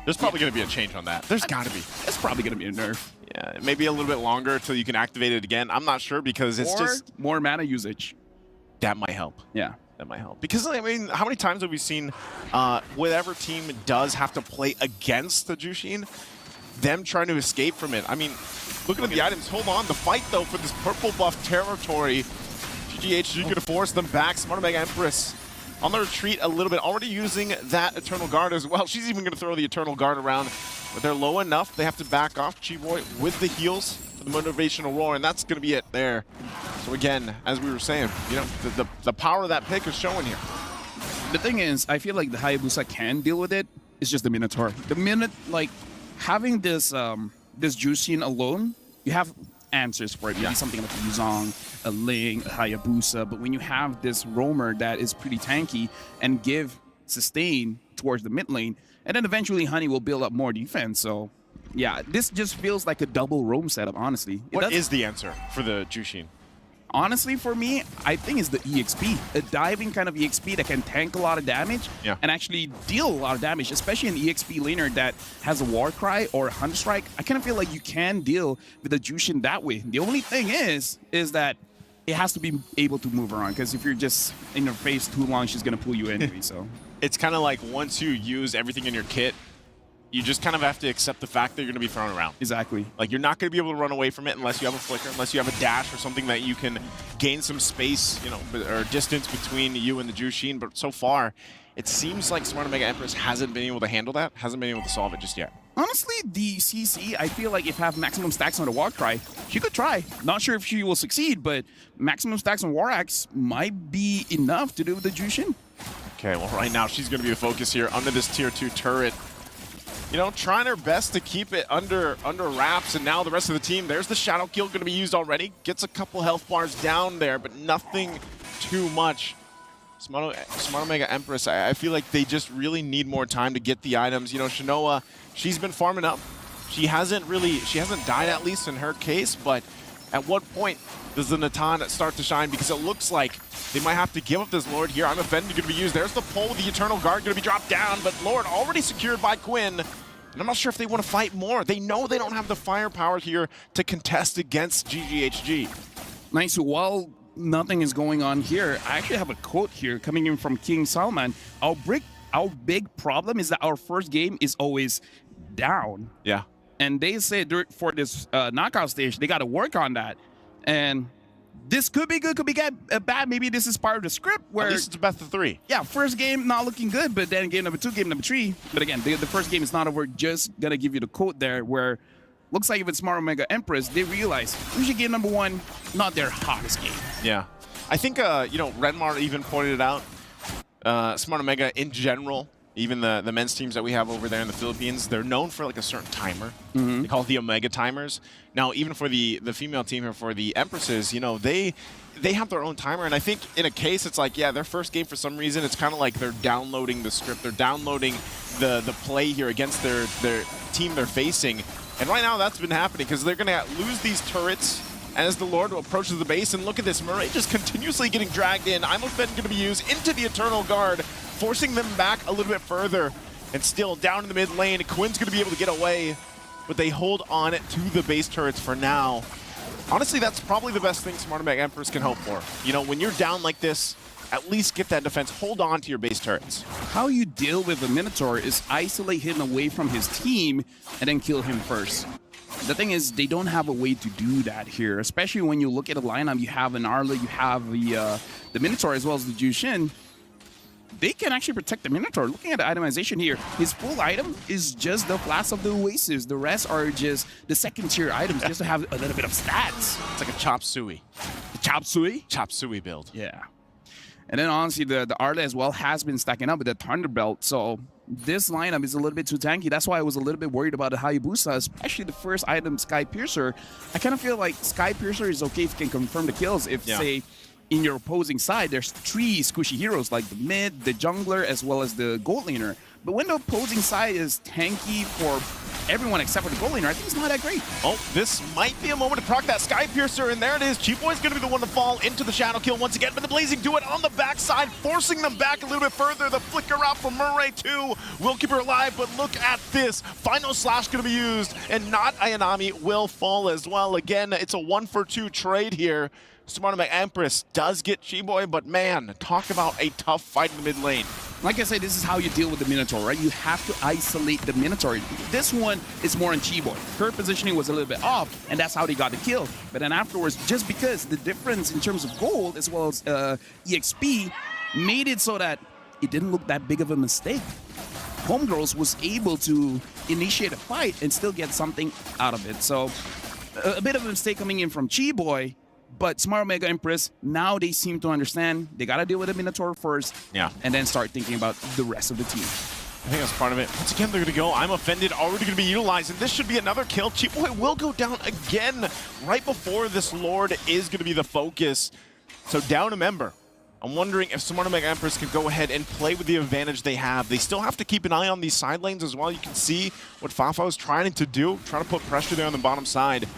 There's probably going to be a change on that. There's got to be. It's probably going to be a nerf. Yeah, maybe a little bit longer until you can activate it again. I'm not sure because it's just... more mana usage. That might help. Yeah. That might help. Because, I mean, how many times have we seen whatever team does have to play against the Jushin, them trying to escape from it? I mean, looking at the items, hold on. The fight, though, for this purple buff territory, GGHG going to force them back. Smart Omega Empress on the retreat a little bit, already using that Eternal Guard as well. She's even going to throw the Eternal Guard around, but they're low enough. They have to back off. Chiboy with the heals for the motivational roar, and that's going to be it there. So again, as we were saying, you know, the power of that pick is showing here. The thing is, I feel like the Hayabusa can deal with it. It's just the Minotaur. The minute, like, having this this Jushin alone, you have answers for it. Maybe something like a Yuzong, a Ling, a Hayabusa, but when you have this roamer that is pretty tanky and give sustain towards the mid lane, and then eventually Honey will build up more defense. So yeah, this just feels like a double roam setup, honestly. What is the answer for the Jushin? Honestly, for me, I think it's the EXP. A diving kind of EXP that can tank a lot of damage and actually deal a lot of damage, especially an EXP laner that has a War Cry or a Hunt Strike. I kind of feel like you can deal with the Jushin that way. The only thing is that it has to be able to move around, because if you're just in her face too long, she's going to pull you anyway. So it's kind of like once you use everything in your kit, you just kind of have to accept the fact that you're going to be thrown around. Exactly. Like, you're not going to be able to run away from it unless you have a flicker, unless you have a dash or something that you can gain some space, you know, or distance between you and the Jushin. But so far, it seems like Smart Omega Empress hasn't been able to handle that, hasn't been able to solve it just yet. Honestly, the CC, I feel like if have maximum stacks on the Warcry, she could try. Not sure if she will succeed, but maximum stacks on War Axe might be enough to do with the Jushin. Okay, well, right now she's going to be the focus here under this tier 2 turret. You know, trying her best to keep it under wraps, and now the rest of the team, there's the Shadow Kill going to be used already. Gets a couple health bars down there, but nothing too much. Smart Omega Empress, I feel like they just really need more time to get the items. You know, Shanoa, she's been farming up. She hasn't died, at least in her case, but at what point does the Natan start to shine? Because it looks like they might have to give up this Lord here. I'm offended going to be used. There's the pull, the Eternal Guard going to be dropped down, but Lord already secured by Quinn. And I'm not sure if they want to fight more. They know they don't have the firepower here to contest against GGHG. Nice. While nothing is going on here, I actually have a quote here coming in from King Salman. Our big problem is that our first game is always down. Yeah. And they say for this knockout stage, they got to work on that. And this could be good, could be bad. Maybe this is part of the script where... At least it's best of 3. Yeah, first game not looking good, but then game number 2, game number 3. But again, the first game is not over. Just going to give you the quote there where looks like even Smart Omega Empress, they realize usually game number 1, not their hottest game. Yeah. I think, you know, Redmar even pointed it out. Smart Omega in general, even the men's teams that we have over there in the Philippines, they're known for like a certain timer. They call it the Omega timers. Now, even for the female team here, for the Empresses, you know, they have their own timer. And I think in a case, it's like, yeah, their first game for some reason, it's kind of like they're downloading the script. They're downloading the play here against their team they're facing. And right now that's been happening because they're going to lose these turrets as the Lord approaches the base. And look at this, Murray just continuously getting dragged in. I'm going to be used into the Eternal Guard, forcing them back a little bit further. And still down in the mid lane, Quinn's going to be able to get away, but they hold on it to the base turrets for now. Honestly, that's probably the best thing Smart Omega Empress can hope for. You know, when you're down like this, at least get that defense. Hold on to your base turrets. How you deal with the Minotaur is isolate him away from his team and then kill him first. The thing is, they don't have a way to do that here, especially when you look at the lineup. You have an Arla, you have the Minotaur as well as the Jushin. They can actually protect the Minotaur. Looking at the itemization here, his full item is just the Flask of the Oasis. The rest are just the second tier items just to have a little bit of stats. It's like a Chop Suey. The Chop Suey? Chop Suey build. Yeah. And then honestly, the Arla as well has been stacking up with the Thunderbelt. So this lineup is a little bit too tanky. That's why I was a little bit worried about the Hayabusa, especially the first item, Sky Piercer. I kind of feel like Sky Piercer is okay if you can confirm the kills. If, say, in your opposing side, there's 3 squishy heroes, like the mid, the jungler, as well as the gold laner. But when the opposing side is tanky for everyone except for the gold laner, I think it's not that great. Oh, this might be a moment to proc that Sky Piercer, and there it is. Cheap Boy's going to be the one to fall into the Shadow Kill once again, but the Blazing do it on the backside, forcing them back a little bit further. The flicker out from Murray, too, will keep her alive, but look at this. Final Slash going to be used, and not Ayanami will fall as well. Again, it's a 1-for-2 trade here. Smart Omega Empress does get Chiboy, but man, talk about a tough fight in the mid lane. Like I said, this is how you deal with the Minotaur, right? You have to isolate the Minotaur. This one is more on Chiboy. Her positioning was a little bit off, and that's how they got the kill. But then afterwards, just because the difference in terms of gold as well as EXP made it so that it didn't look that big of a mistake. Homegirls was able to initiate a fight and still get something out of it. So a bit of a mistake coming in from Chiboy. But Smart Omega Empress, now they seem to understand they got to deal with the Minotaur first, and then start thinking about the rest of the team. I think that's part of it. Once again, they're going to go. I'm offended, already going to be utilized, and this should be another kill. Cheap Boy will go down again right before this Lord is going to be the focus. So down a member. I'm wondering if Smart Omega Empress can go ahead and play with the advantage they have. They still have to keep an eye on these side lanes as well. You can see what Fafa is trying to do, trying to put pressure there on the bottom side.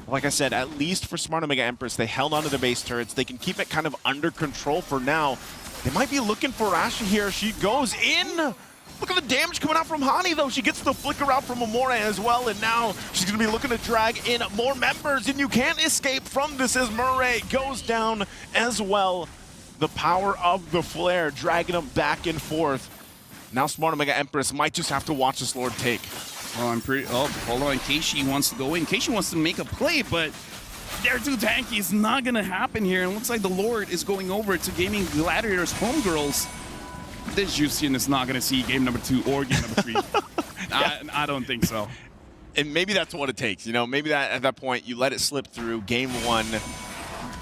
Like I said, at least for Smart Omega Empress, they held onto the base turrets. They can keep it kind of under control for now. They might be looking for Asha here. She goes in. Look at the damage coming out from Hani, though. She gets the flicker out from Amore as well, and now she's going to be looking to drag in more members, and you can't escape from this as Murray goes down as well. The power of the flare, dragging them back and forth. Now Smart Omega Empress might just have to watch this Lord take. Oh, hold on. Keishi wants to go in. Keishi wants to make a play, but they're too tanky. It's not going to happen here. And it looks like the Lord is going over to Gaming Gladiators Homegirls. This Jushin is not going to see game number 2 or game number 3. Yeah. I don't think so. And maybe that's what it takes. You know, maybe that at that point you let it slip through game 1.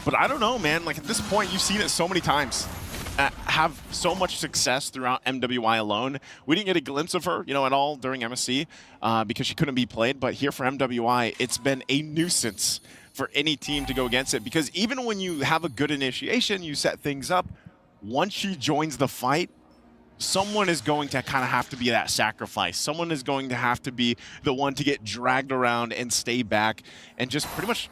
But I don't know, man. Like at this point, you've seen it so many times. Have so much success throughout MWI alone. We didn't get a glimpse of her, you know, at all during MSC because she couldn't be played. But here for MWI, it's been a nuisance for any team to go against it, because even when you have a good initiation, you set things up, once she joins the fight, someone is going to kind of have to be that sacrifice. Someone is going to have to be the one to get dragged around and stay back and just pretty much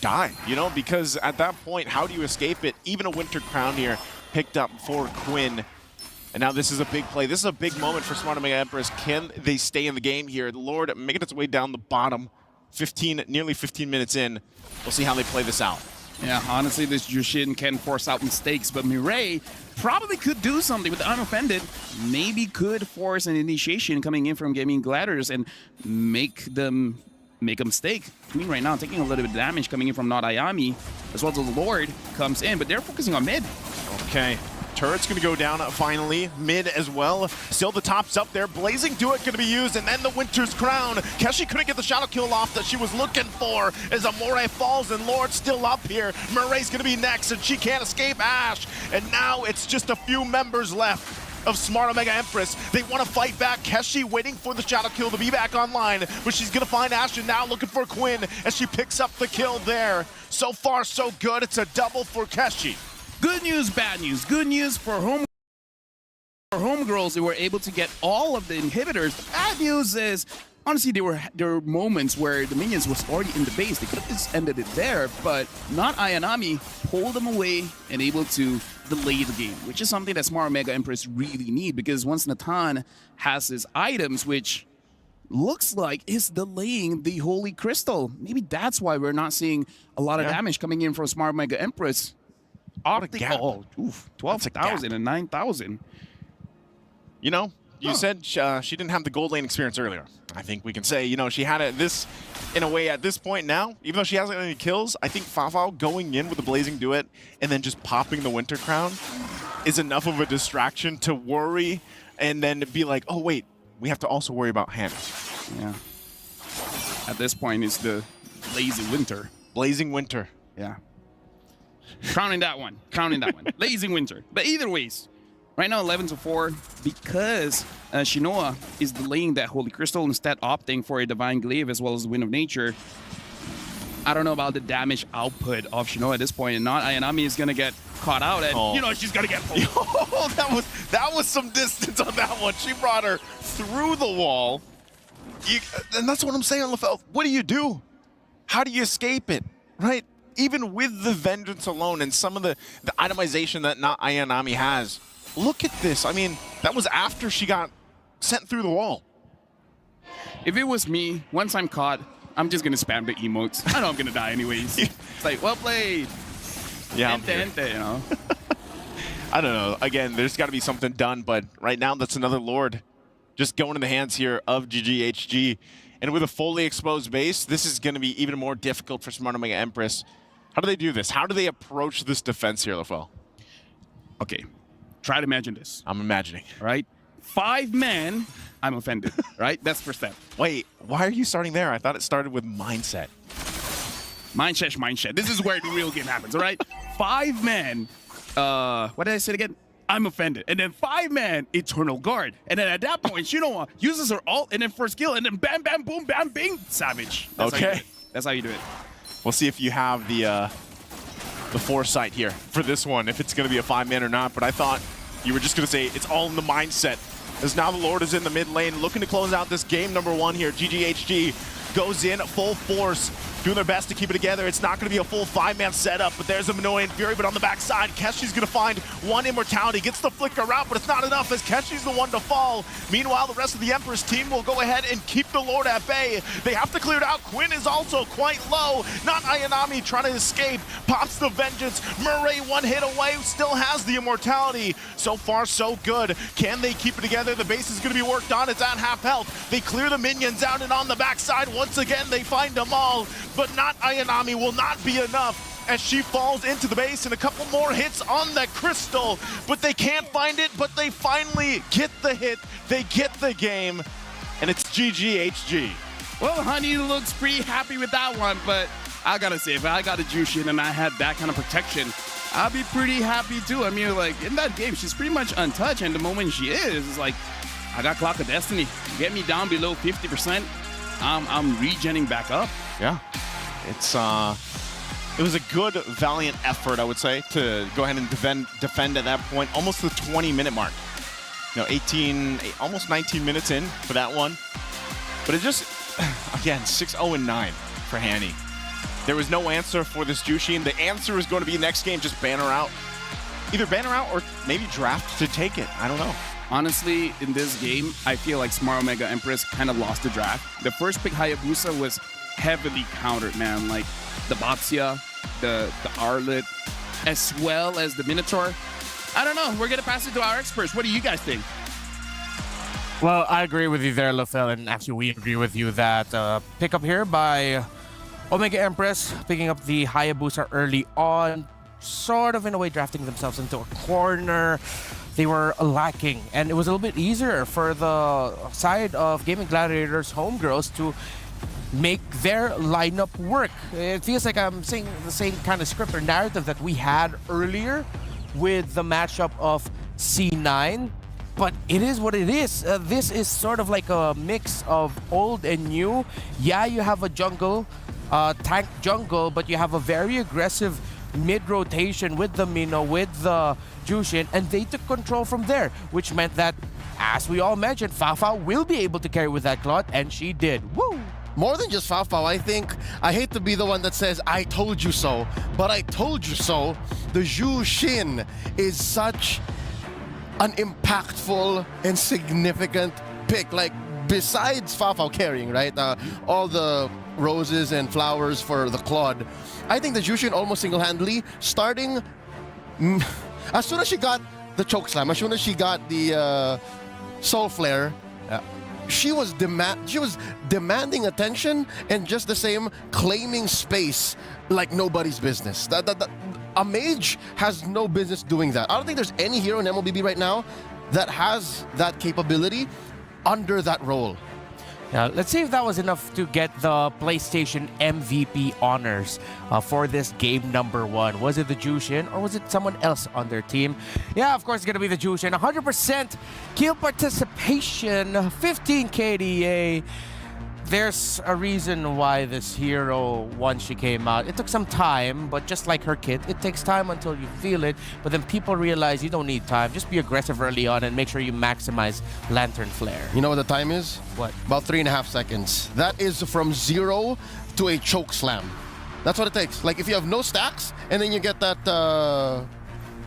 die, you know, because at that point, how do you escape it? Even a Winter Crown here picked up for Quinn. And now this is a big play. This is a big moment for Smart Omega Empress. Can they stay in the game here? The Lord making its way down the bottom. Nearly 15 minutes in. We'll see how they play this out. Yeah, honestly, this Jushin can force out mistakes, but Mireille probably could do something with the Unoffended. Maybe could force an initiation coming in from Gaming Gladiators and make them make a mistake. Queen right now taking a little bit of damage coming in from Not Ayami, as well as the Lord comes in, but they're focusing on mid. Okay. Turret's going to go down finally. Mid as well. Still the top's up there. Blazing Duet going to be used, and then the Winter's Crown. Keshi couldn't get the shadow kill off that she was looking for as Amore falls, and Lord's still up here. Murray's going to be next, and she can't escape Ash. And now it's just a few members left of Smart Omega Empress. They want to fight back. Keshi waiting for the shadow kill to be back online, but she's going to find Ashen now looking for Quinn as she picks up the kill there. So far, so good. It's a double for Keshi. Good news, bad news. Good news for homegirls, they were able to get all of the inhibitors. Bad news is, honestly, there were moments where the minions was already in the base. They could have just ended it there, but Not Ayanami pulled them away and able to delay the game, which is something that Smart Omega Empress really need, because once Natan has his items, which looks like is delaying the Holy Crystal, maybe that's why we're not seeing a lot of damage coming in from Smart Omega Empress. Oh, 12,000 and 9,000. You know, you said she didn't have the gold lane experience earlier. I think we can say, you know, she had it in a way at this point now, even though she hasn't any kills, I think Fafao going in with the Blazing Duet and then just popping the Winter Crown is enough of a distraction to worry and then be like, oh, wait, we have to also worry about Hannah. Yeah. At this point, it's the Blazing Winter. Blazing Winter. Yeah. Crowning that one. Blazing Winter. But either ways, right now 11-4, because Shinoa is delaying that Holy Crystal, instead opting for a Divine Glaive as well as the Wind of Nature. I don't know about the damage output of Shinoa at this point, and Not Ayanami is going to get caught out, and you know she's going to get pulled. Oh, that was some distance on that one. She brought her through the wall. And that's what I'm saying, LaFell. What do you do? How do you escape it, right? Even with the Vengeance alone and some of the itemization that Not Ayanami has. Look at this. I mean, that was after she got sent through the wall. If it was me, once I'm caught, I'm just going to spam the emotes. I know I'm going to die anyways. It's like, well played. Yeah. You know. I don't know. Again, there's got to be something done, but right now that's another Lord just going in the hands here of GGHG. And with a fully exposed base, this is going to be even more difficult for Smart Omega Empress. How do they do this? How do they approach this defense here, LaFell? Okay, try to imagine this. I'm imagining. Right? 5 men, I'm offended, right? That's first step. Wait, why are you starting there? I thought it started with mindset. Mindset. This is where the real game happens, all right? 5 men, what did I say again? I'm offended. And then 5 men, Eternal Guard. And then at that point, Shinoa uses her ult and then first skill, and then bam, bam, boom, bam, bing, Savage. That's how you do it. We'll see if you have the foresight here for this one, if it's going to be a 5-man or not. But I thought you were just going to say it's all in the mindset. As now the Lord is in the mid lane, looking to close out this game number 1 here. GGHG goes in full force. doing their best to keep it together. It's not going to be a full 5-man setup, but there's a Minoan Fury, but on the backside, Keshi's going to find one Immortality, gets the flicker out, but it's not enough as Keshi's the one to fall. Meanwhile, the rest of the Empress team will go ahead and keep the Lord at bay. They have to clear it out. Quinn is also quite low. Not Ayanami trying to escape. Pops the Vengeance. Murray one hit away, still has the Immortality. So far, so good. Can they keep it together? The base is going to be worked on. It's at half health. They clear the minions out, and on the backside, once again, they find them all. But not Ayanami will not be enough as she falls into the base, and a couple more hits on that crystal, but they can't find it, but they finally get the hit. They get the game, and it's GGHG. Well, Honey looks pretty happy with that one, but I gotta say, if I got a Jushin and I had that kind of protection, I'd be pretty happy too. I mean, like, in that game, she's pretty much untouched, and the moment she is, it's like, I got Clock of Destiny. Get me down below 50%, I'm regenning back up. Yeah, it was a good, valiant effort, I would say, to go ahead and defend at that point, almost the 20-minute mark. You know, almost 19 minutes in for that one. But it just, again, 6-0-9 for Hanny. There was no answer for this Jushin. The answer is going to be next game, just ban her out. Either ban her out or maybe draft to take it. I don't know. Honestly, in this game, I feel like Smart Omega Empress kind of lost the draft. The first pick, Hayabusa, was heavily countered, man. Like the Batsia, the Arlet, as well as the Minotaur. I don't know. We're going to pass it to our experts. What do you guys think? Well, I agree with you there, Lafel, and actually we agree with you that pick up here by Omega Empress, picking up the Hayabusa early on, sort of in a way drafting themselves into a corner. They were lacking, and it was a little bit easier for the side of Gaming Gladiators homegirls to make their lineup work. It feels like I'm seeing the same kind of script or narrative that we had earlier with the matchup of C9, but it is what it is. This is sort of like a mix of old and new. Yeah, you have a jungle, tank jungle, but you have a very aggressive mid-rotation with the Mino, with the Jushin, and they took control from there, which meant that, as we all mentioned, Fafa will be able to carry with that Clot, and she did. Woo! More than just Fafa, I think, I hate to be the one that says, I told you so, but I told you so. The Jushin is such an impactful and significant pick. Like, besides Fafa carrying, right? All the roses and flowers for the Claude. I think the Jushin almost single-handedly, starting as soon as she got the chokeslam, as soon as she got the soul flare, she was demanding attention and just the same claiming space like nobody's business. A mage has no business doing that. I don't think there's any hero in MLBB right now that has that capability under that role. Yeah, let's see if that was enough to get the PlayStation MVP honors for this game number 1. Was it the Jushin or was it someone else on their team? Yeah, of course it's going to be the Jushin. 100% kill participation, 15 KDA. There's a reason why this hero, once she came out, it took some time, but just like her kit, it takes time until you feel it, but then people realize you don't need time. Just be aggressive early on and make sure you maximize Lantern Flare. You know what the time is? What? About 3.5 seconds. That is from 0 to a choke slam. That's what it takes. Like if you have no stacks and then you get that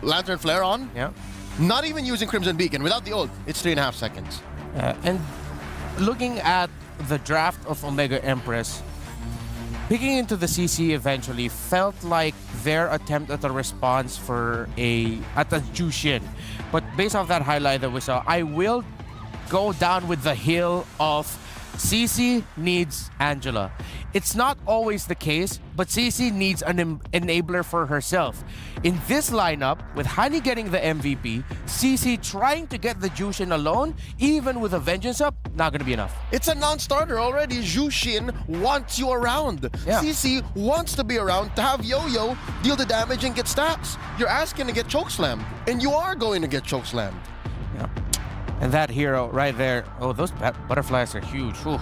Lantern Flare on, not even using Crimson Beacon, without the ult, it's 3.5 seconds. And looking at the draft of Omega Empress, picking into the CC eventually felt like their attempt at a response at the Jushin. But based off that highlight that we saw, I will go down with the hill of CC needs Angela. It's not always the case, but CC needs an enabler for herself. In this lineup, with Hani getting the MVP, CC trying to get the Jushin alone, even with a Vengeance up, not going to be enough. It's a non-starter already. Jushin wants you around. CC wants to be around to have Yo-Yo deal the damage and get stats. You're asking to get chokeslammed, and you are going to get chokeslammed. Yeah. And that hero right there, oh, those butterflies are huge. Oof.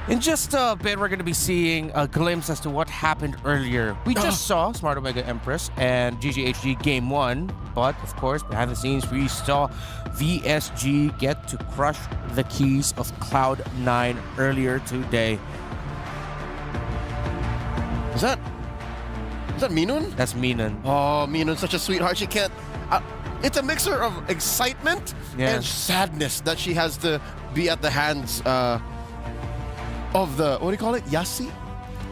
In just a bit, we're going to be seeing a glimpse as to what happened earlier. We just saw Smart Omega Empress and GGHG Game 1, but of course, behind the scenes, we saw VSG get to crush the keys of Cloud9 earlier today. Is that Minun? That's Minun. Oh, Minun, such a sweetheart. She can't... it's a mixture of excitement and sadness that she has to be at the hands of the... What do you call it? Yasi?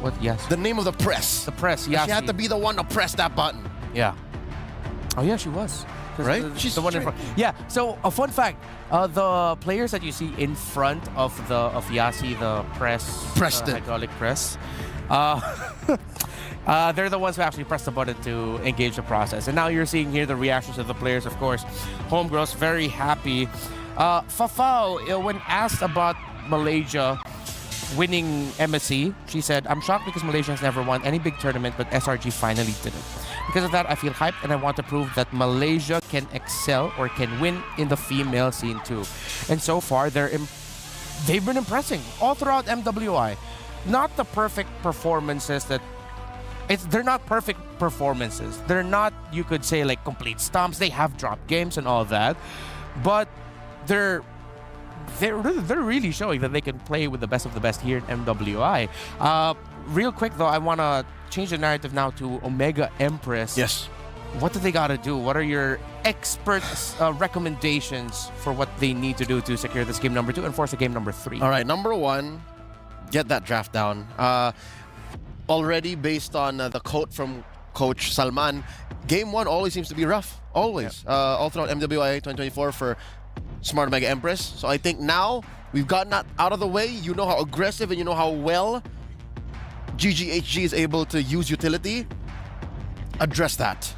What Yasi? The name of the press. The press, Yasi. She had to be the one to press that button. Yeah. Oh, yeah, she was. Right? She's the one in front. Yeah, so a fun fact. The players that you see in front of Yasi, the Preston. hydraulic press, they're the ones who actually press the button to engage the process. And now you're seeing here the reactions of the players, of course. Homegirls very happy. Fafao, when asked about Malaysia winning MSC, she said, "I'm shocked because Malaysia has never won any big tournament, but SRG finally did it. Because of that, I feel hyped and I want to prove that Malaysia can excel or can win in the female scene too." And so far, they've been impressing all throughout MWI. Not the perfect performances that... They're not perfect performances. They're not, you could say, like complete stomps. They have drop games and all that. But they're really showing that they can play with the best of the best here in MWI. Real quick though, I want to change the narrative now to Omega Empress. Yes. What do they got to do? What are your experts' recommendations for what they need to do to secure this game number 2 and force a game number 3? All right, number 1, get that draft down. Already based on the quote from Coach Salman, game 1 always seems to be rough. Always. All throughout MWI 2024 for Smart Omega Empress. So I think now we've gotten that out of the way. You know how aggressive and you know how well GGHG is able to use utility. Address that.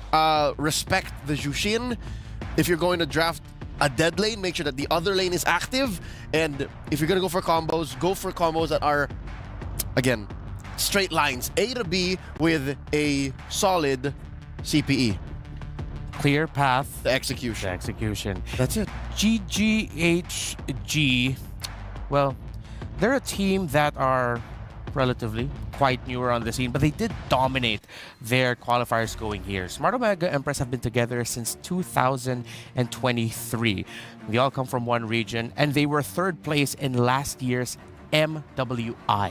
Respect the Jushin. If you're going to draft a dead lane, make sure that the other lane is active. And if you're going to go for combos that are, again, straight lines. A to B with a solid CPE. Clear path. The execution. That's it. GGHG, well, they're a team that are relatively quite newer on the scene, but they did dominate their qualifiers going here. Smart Omega Empress have been together since 2023. They all come from one region, and they were 3rd place in last year's MWI.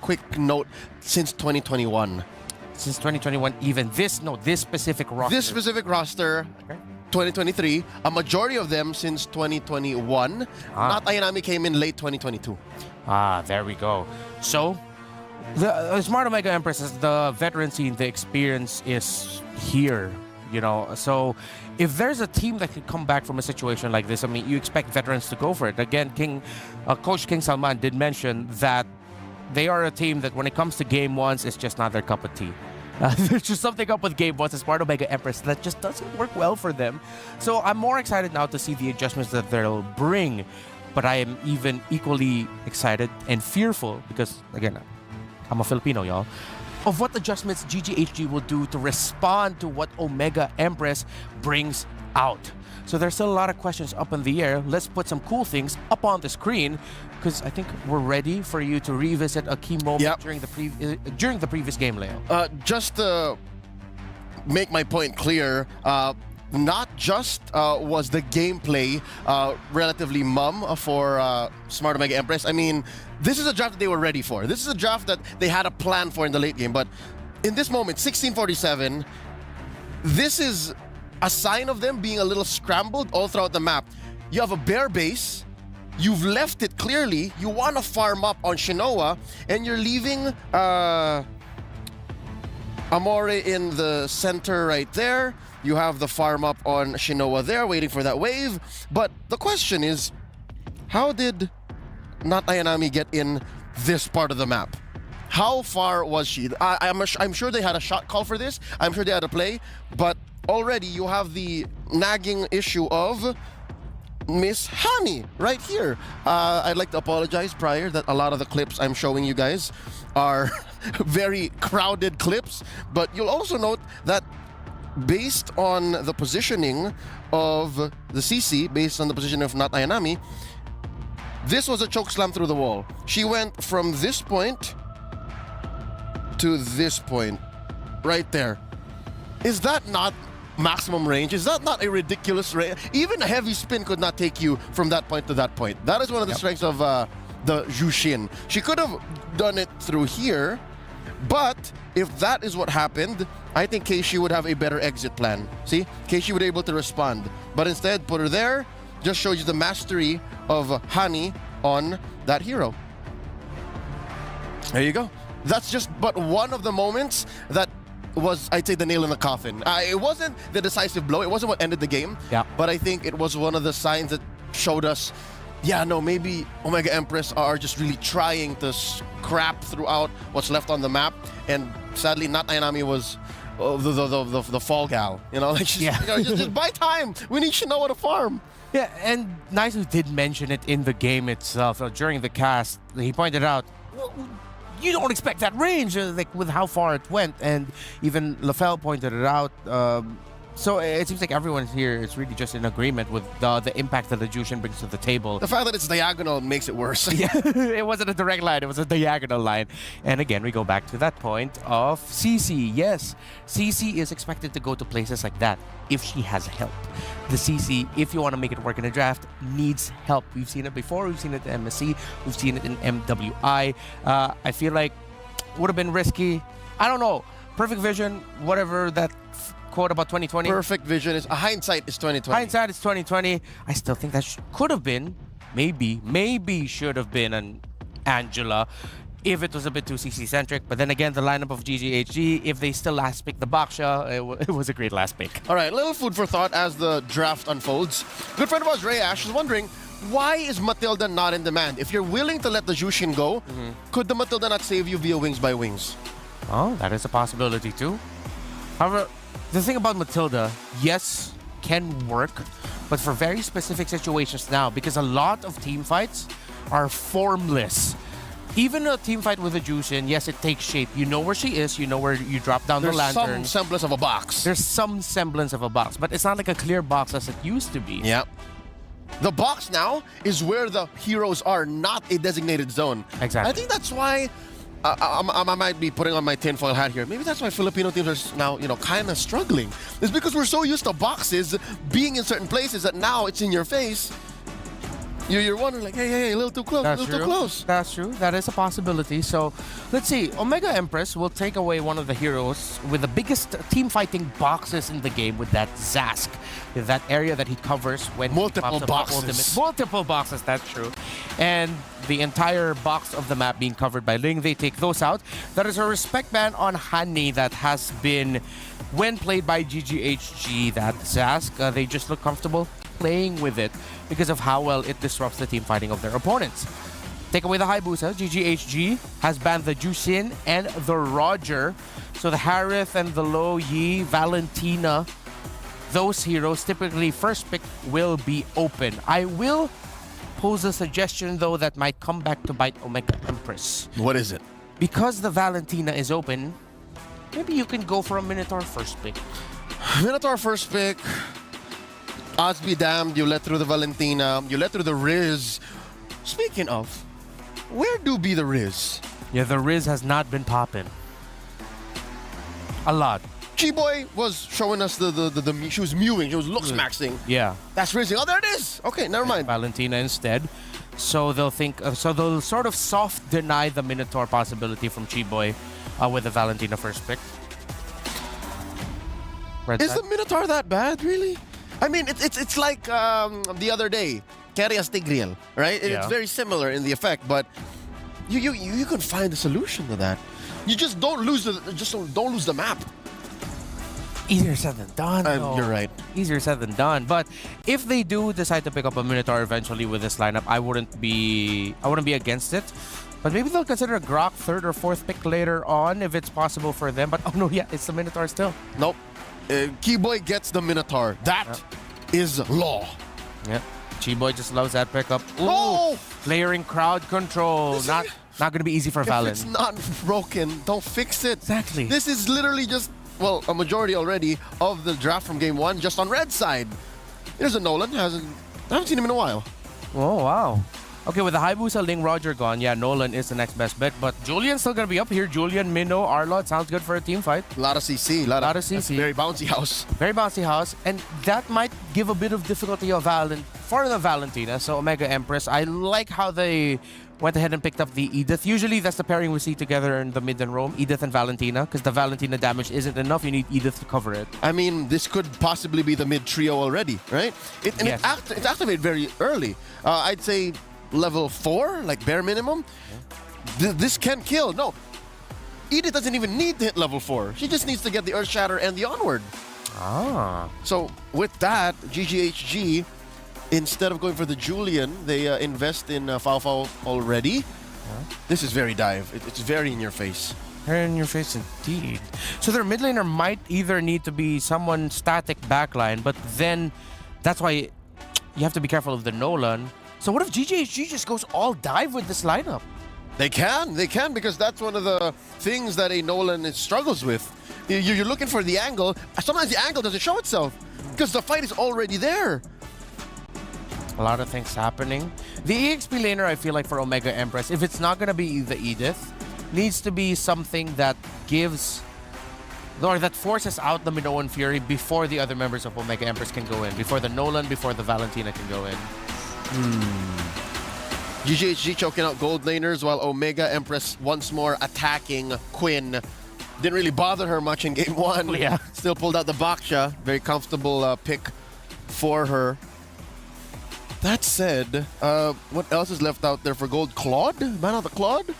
Quick note, since 2021. Since 2021, even this specific roster. This specific roster, 2023, a majority of them since 2021. Not Ayanami came in late 2022. There we go. So, the Smart Omega Empress is the veteran scene, the experience is here, you know. So, if there's a team that could come back from a situation like this, I mean, you expect veterans to go for it. Again, Coach King Salman did mention that they are a team that when it comes to game 1s, it's just not their cup of tea. There's just something up with game 1s and Smart Omega Empress that just doesn't work well for them. So I'm more excited now to see the adjustments that they'll bring. But I am even equally excited and fearful because, again, I'm a Filipino, y'all, of what adjustments GGHG will do to respond to what Omega Empress brings out. So there's still a lot of questions up in the air. Let's put some cool things up on the screen because I think we're ready for you to revisit a key moment during the previous game, Leo. Just to make my point clear, not just was the gameplay relatively mum for Smart Omega Empress. I mean, this is a draft that they were ready for. This is a draft that they had a plan for in the late game. But in this moment, 1647, this is a sign of them being a little scrambled all throughout the map. You have a bare base. You've left it clearly. You want to farm up on Shinoa, and you're leaving Amore in the center right there. You have the farm up on Shinoa there, waiting for that wave. But the question is, how did not Ayanami get in this part of the map? How far was she? I'm sure they had a shot call for this. I'm sure they had a play. But already you have the nagging issue of Miss Hani right here. I'd like to apologize prior that a lot of the clips I'm showing you guys are very crowded clips. But you'll also note that based on the positioning of the CC, based on the position of Not Ayanami, this was a choke slam through the wall. She went from this point to this point, right there. Is that not maximum range? Is that not a ridiculous range? Even a heavy spin could not take you from that point to that point. That is one of the strengths of the Jushin. She could have done it through here, But if that is what happened, I think Keishi would have a better exit plan. See? Keishi would be able to respond. But instead, put her there, just shows you the mastery of Hani on that hero. There you go. That's just but one of the moments that was, I'd say, the nail in the coffin. It wasn't the decisive blow. It wasn't what ended the game. Yeah. But I think it was one of the signs that showed us, yeah, no, maybe Omega Empress are just really trying to scrap throughout what's left on the map. And sadly, not Ayanami was the fall gal. You know, like she's, you know, just buy time. We need Shinoa to farm. Yeah, and Naisu did mention it in the game itself. During the cast, he pointed out, you don't expect that range, like with how far it went. And even LaFell pointed it out. So it seems like everyone here is really just in agreement with the impact that the Jushin brings to the table. The fact that it's diagonal makes it worse. Yeah, it wasn't a direct line, it was a diagonal line. And again, we go back to that point of CC. Yes, CC is expected to go to places like that if she has help. The CC, if you want to make it work in a draft, needs help. We've seen it before, we've seen it in MSC, we've seen it in MWI. I feel like it would have been risky. I don't know. Perfect Vision, whatever that quote about 2020. Perfect Vision is hindsight is 2020. Hindsight is 2020. I still think that could have been, maybe should have been an Angela if it was a bit too CC centric. But then again, the lineup of GGHG, if they still last pick the Baksha, it was a great last pick. All right, little food for thought as the draft unfolds. Good friend of ours, Ray Ash, is wondering, why is Matilda not in demand? If you're willing to let the Jushin go, could the Matilda not save you via Wings by Wings? Oh, that is a possibility too. However, the thing about Matilda, yes, can work, but for very specific situations now, because a lot of team fights are formless. Even a team fight with a Jushin, yes, it takes shape. You know where she is, you know where you drop down the lantern. There's some semblance of a box. There's some semblance of a box, but it's not like a clear box as it used to be. Yeah. The box now is where the heroes are, not a designated zone. Exactly. I think that's why I might be putting on my tinfoil hat here. Maybe that's why Filipino teams are now, you know, kind of struggling. It's because we're so used to boxes being in certain places that now it's in your face. You're wondering like, hey, a little too close, too close. That's true. That is a possibility. So let's see. Omega Empress will take away one of the heroes with the biggest team fighting boxes in the game with that Zask. That area that he covers when multiple boxes. Multiple boxes, that's true. And the entire box of the map being covered by Ling, they take those out. That is a respect ban on Hani that has been, when played by GGHG, that Zask, they just look comfortable playing with it because of how well it disrupts the team fighting of their opponents. Take away the Hayabusa, GGHG has banned the Jushin and the Roger. So the Harith and the Lo Yi, Valentina, those heroes, typically first pick will be open. I will pose a suggestion though that might come back to bite Omega Empress. What is it? Because the Valentina is open, maybe you can go for a Minotaur first pick. Minotaur first pick. Odds be damned, you let through the Valentina, you let through the Riz. Speaking of, where do be the Riz? Yeah, the Riz has not been popping. A lot. G-Boy was showing us the she was mewing, she was looks maxing. Yeah. That's Rizzing. Oh, there it is. Okay, never mind. Valentina instead. So they'll think, so they'll sort of soft deny the Minotaur possibility from G-Boy with the Valentina first pick. Is the Minotaur that bad, really? I mean, it's like the other day, Kerias Tigreal, right? Yeah. It's very similar in the effect, but you can find a solution to that. You just don't lose the map. Easier said than done. You're right. Easier said than done. But if they do decide to pick up a Minotaur eventually with this lineup, I wouldn't be against it. But maybe they'll consider a Grok third or fourth pick later on if it's possible for them. But oh no, yeah, it's the Minotaur still. Nope. Keyboy gets the Minotaur. That is law. Yeah. G-Boy just loves that pickup. Ooh, oh! Layering crowd control. Not going to be easy for Valen. If it's not broken, don't fix it. Exactly. This is literally just, well, a majority already of the draft from game one just on red side. There's a Nolan. I haven't seen him in a while. Oh, wow. Okay, with the Hayabusa, Ling, Roger gone, yeah, Nolan is the next best bet, but Julian's still going to be up here. Julian, Minnow, Arlott, sounds good for a team fight. A lot of CC, a lot of CC. Very bouncy house. Very bouncy house, and that might give a bit of difficulty for the Valentina. So Omega Empress, I like how they went ahead and picked up the Edith. Usually that's the pairing we see together in the mid and roam, Edith and Valentina, because the Valentina damage isn't enough. You need Edith to cover it. I mean, this could possibly be the mid trio already, right? It's activated very early. I'd say level 4, like bare minimum. This can kill. No, Edith doesn't even need to hit level 4. She just needs to get the Earth Shatter and the Onward. So with that, GGHG, instead of going for the Julian, they invest in Fao already. This is very dive. It's very in your face. Very in your face indeed. So their mid laner might either need to be someone static backline, but then that's why you have to be careful of the Nolan. So what if GGHG just goes all dive with this lineup? They can, because that's one of the things that a Nolan struggles with. You're looking for the angle. Sometimes the angle doesn't show itself because the fight is already there. A lot of things happening. The EXP laner, I feel like for Omega Empress, if it's not going to be the Edith, needs to be something that gives, or that forces out the Minoan Fury before the other members of Omega Empress can go in, before the Nolan, before the Valentina can go in. GGHG choking out gold laners while Omega Empress once more attacking Quinn. Didn't really bother her much in game 1. Yeah. Still pulled out the Baksha. Very comfortable pick for her. That said, what else is left out there for gold? Claude? Man out the Claude?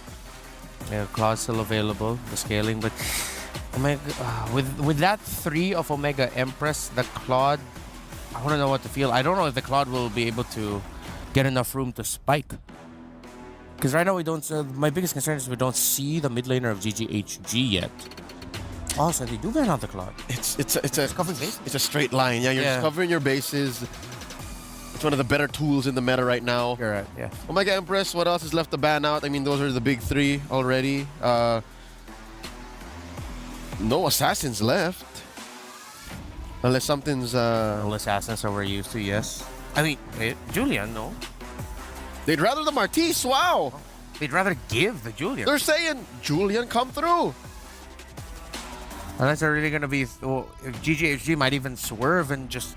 Yeah, Claude's still available, the scaling, but Omega, with that 3 of Omega Empress, the Claude, I want to know what to feel. I don't know if the Claude will be able to get enough room to spike. Because right now we don't, my biggest concern is we don't see the mid laner of GGHG yet. Oh, so they do ban out the Claude. It's a straight line. Yeah, you're just covering your bases. It's one of the better tools in the meta right now. You're right, yeah. Omega Empress, what else is left to ban out? I mean, those are the big 3 already. No assassins left. Unless something's... Unless assassins are we're used to, yes. I mean, Julian, no. They'd rather the Martis, wow. They'd rather give the Julian. They're saying, Julian, come through. Unless they're really going to be... GGHG might even swerve and just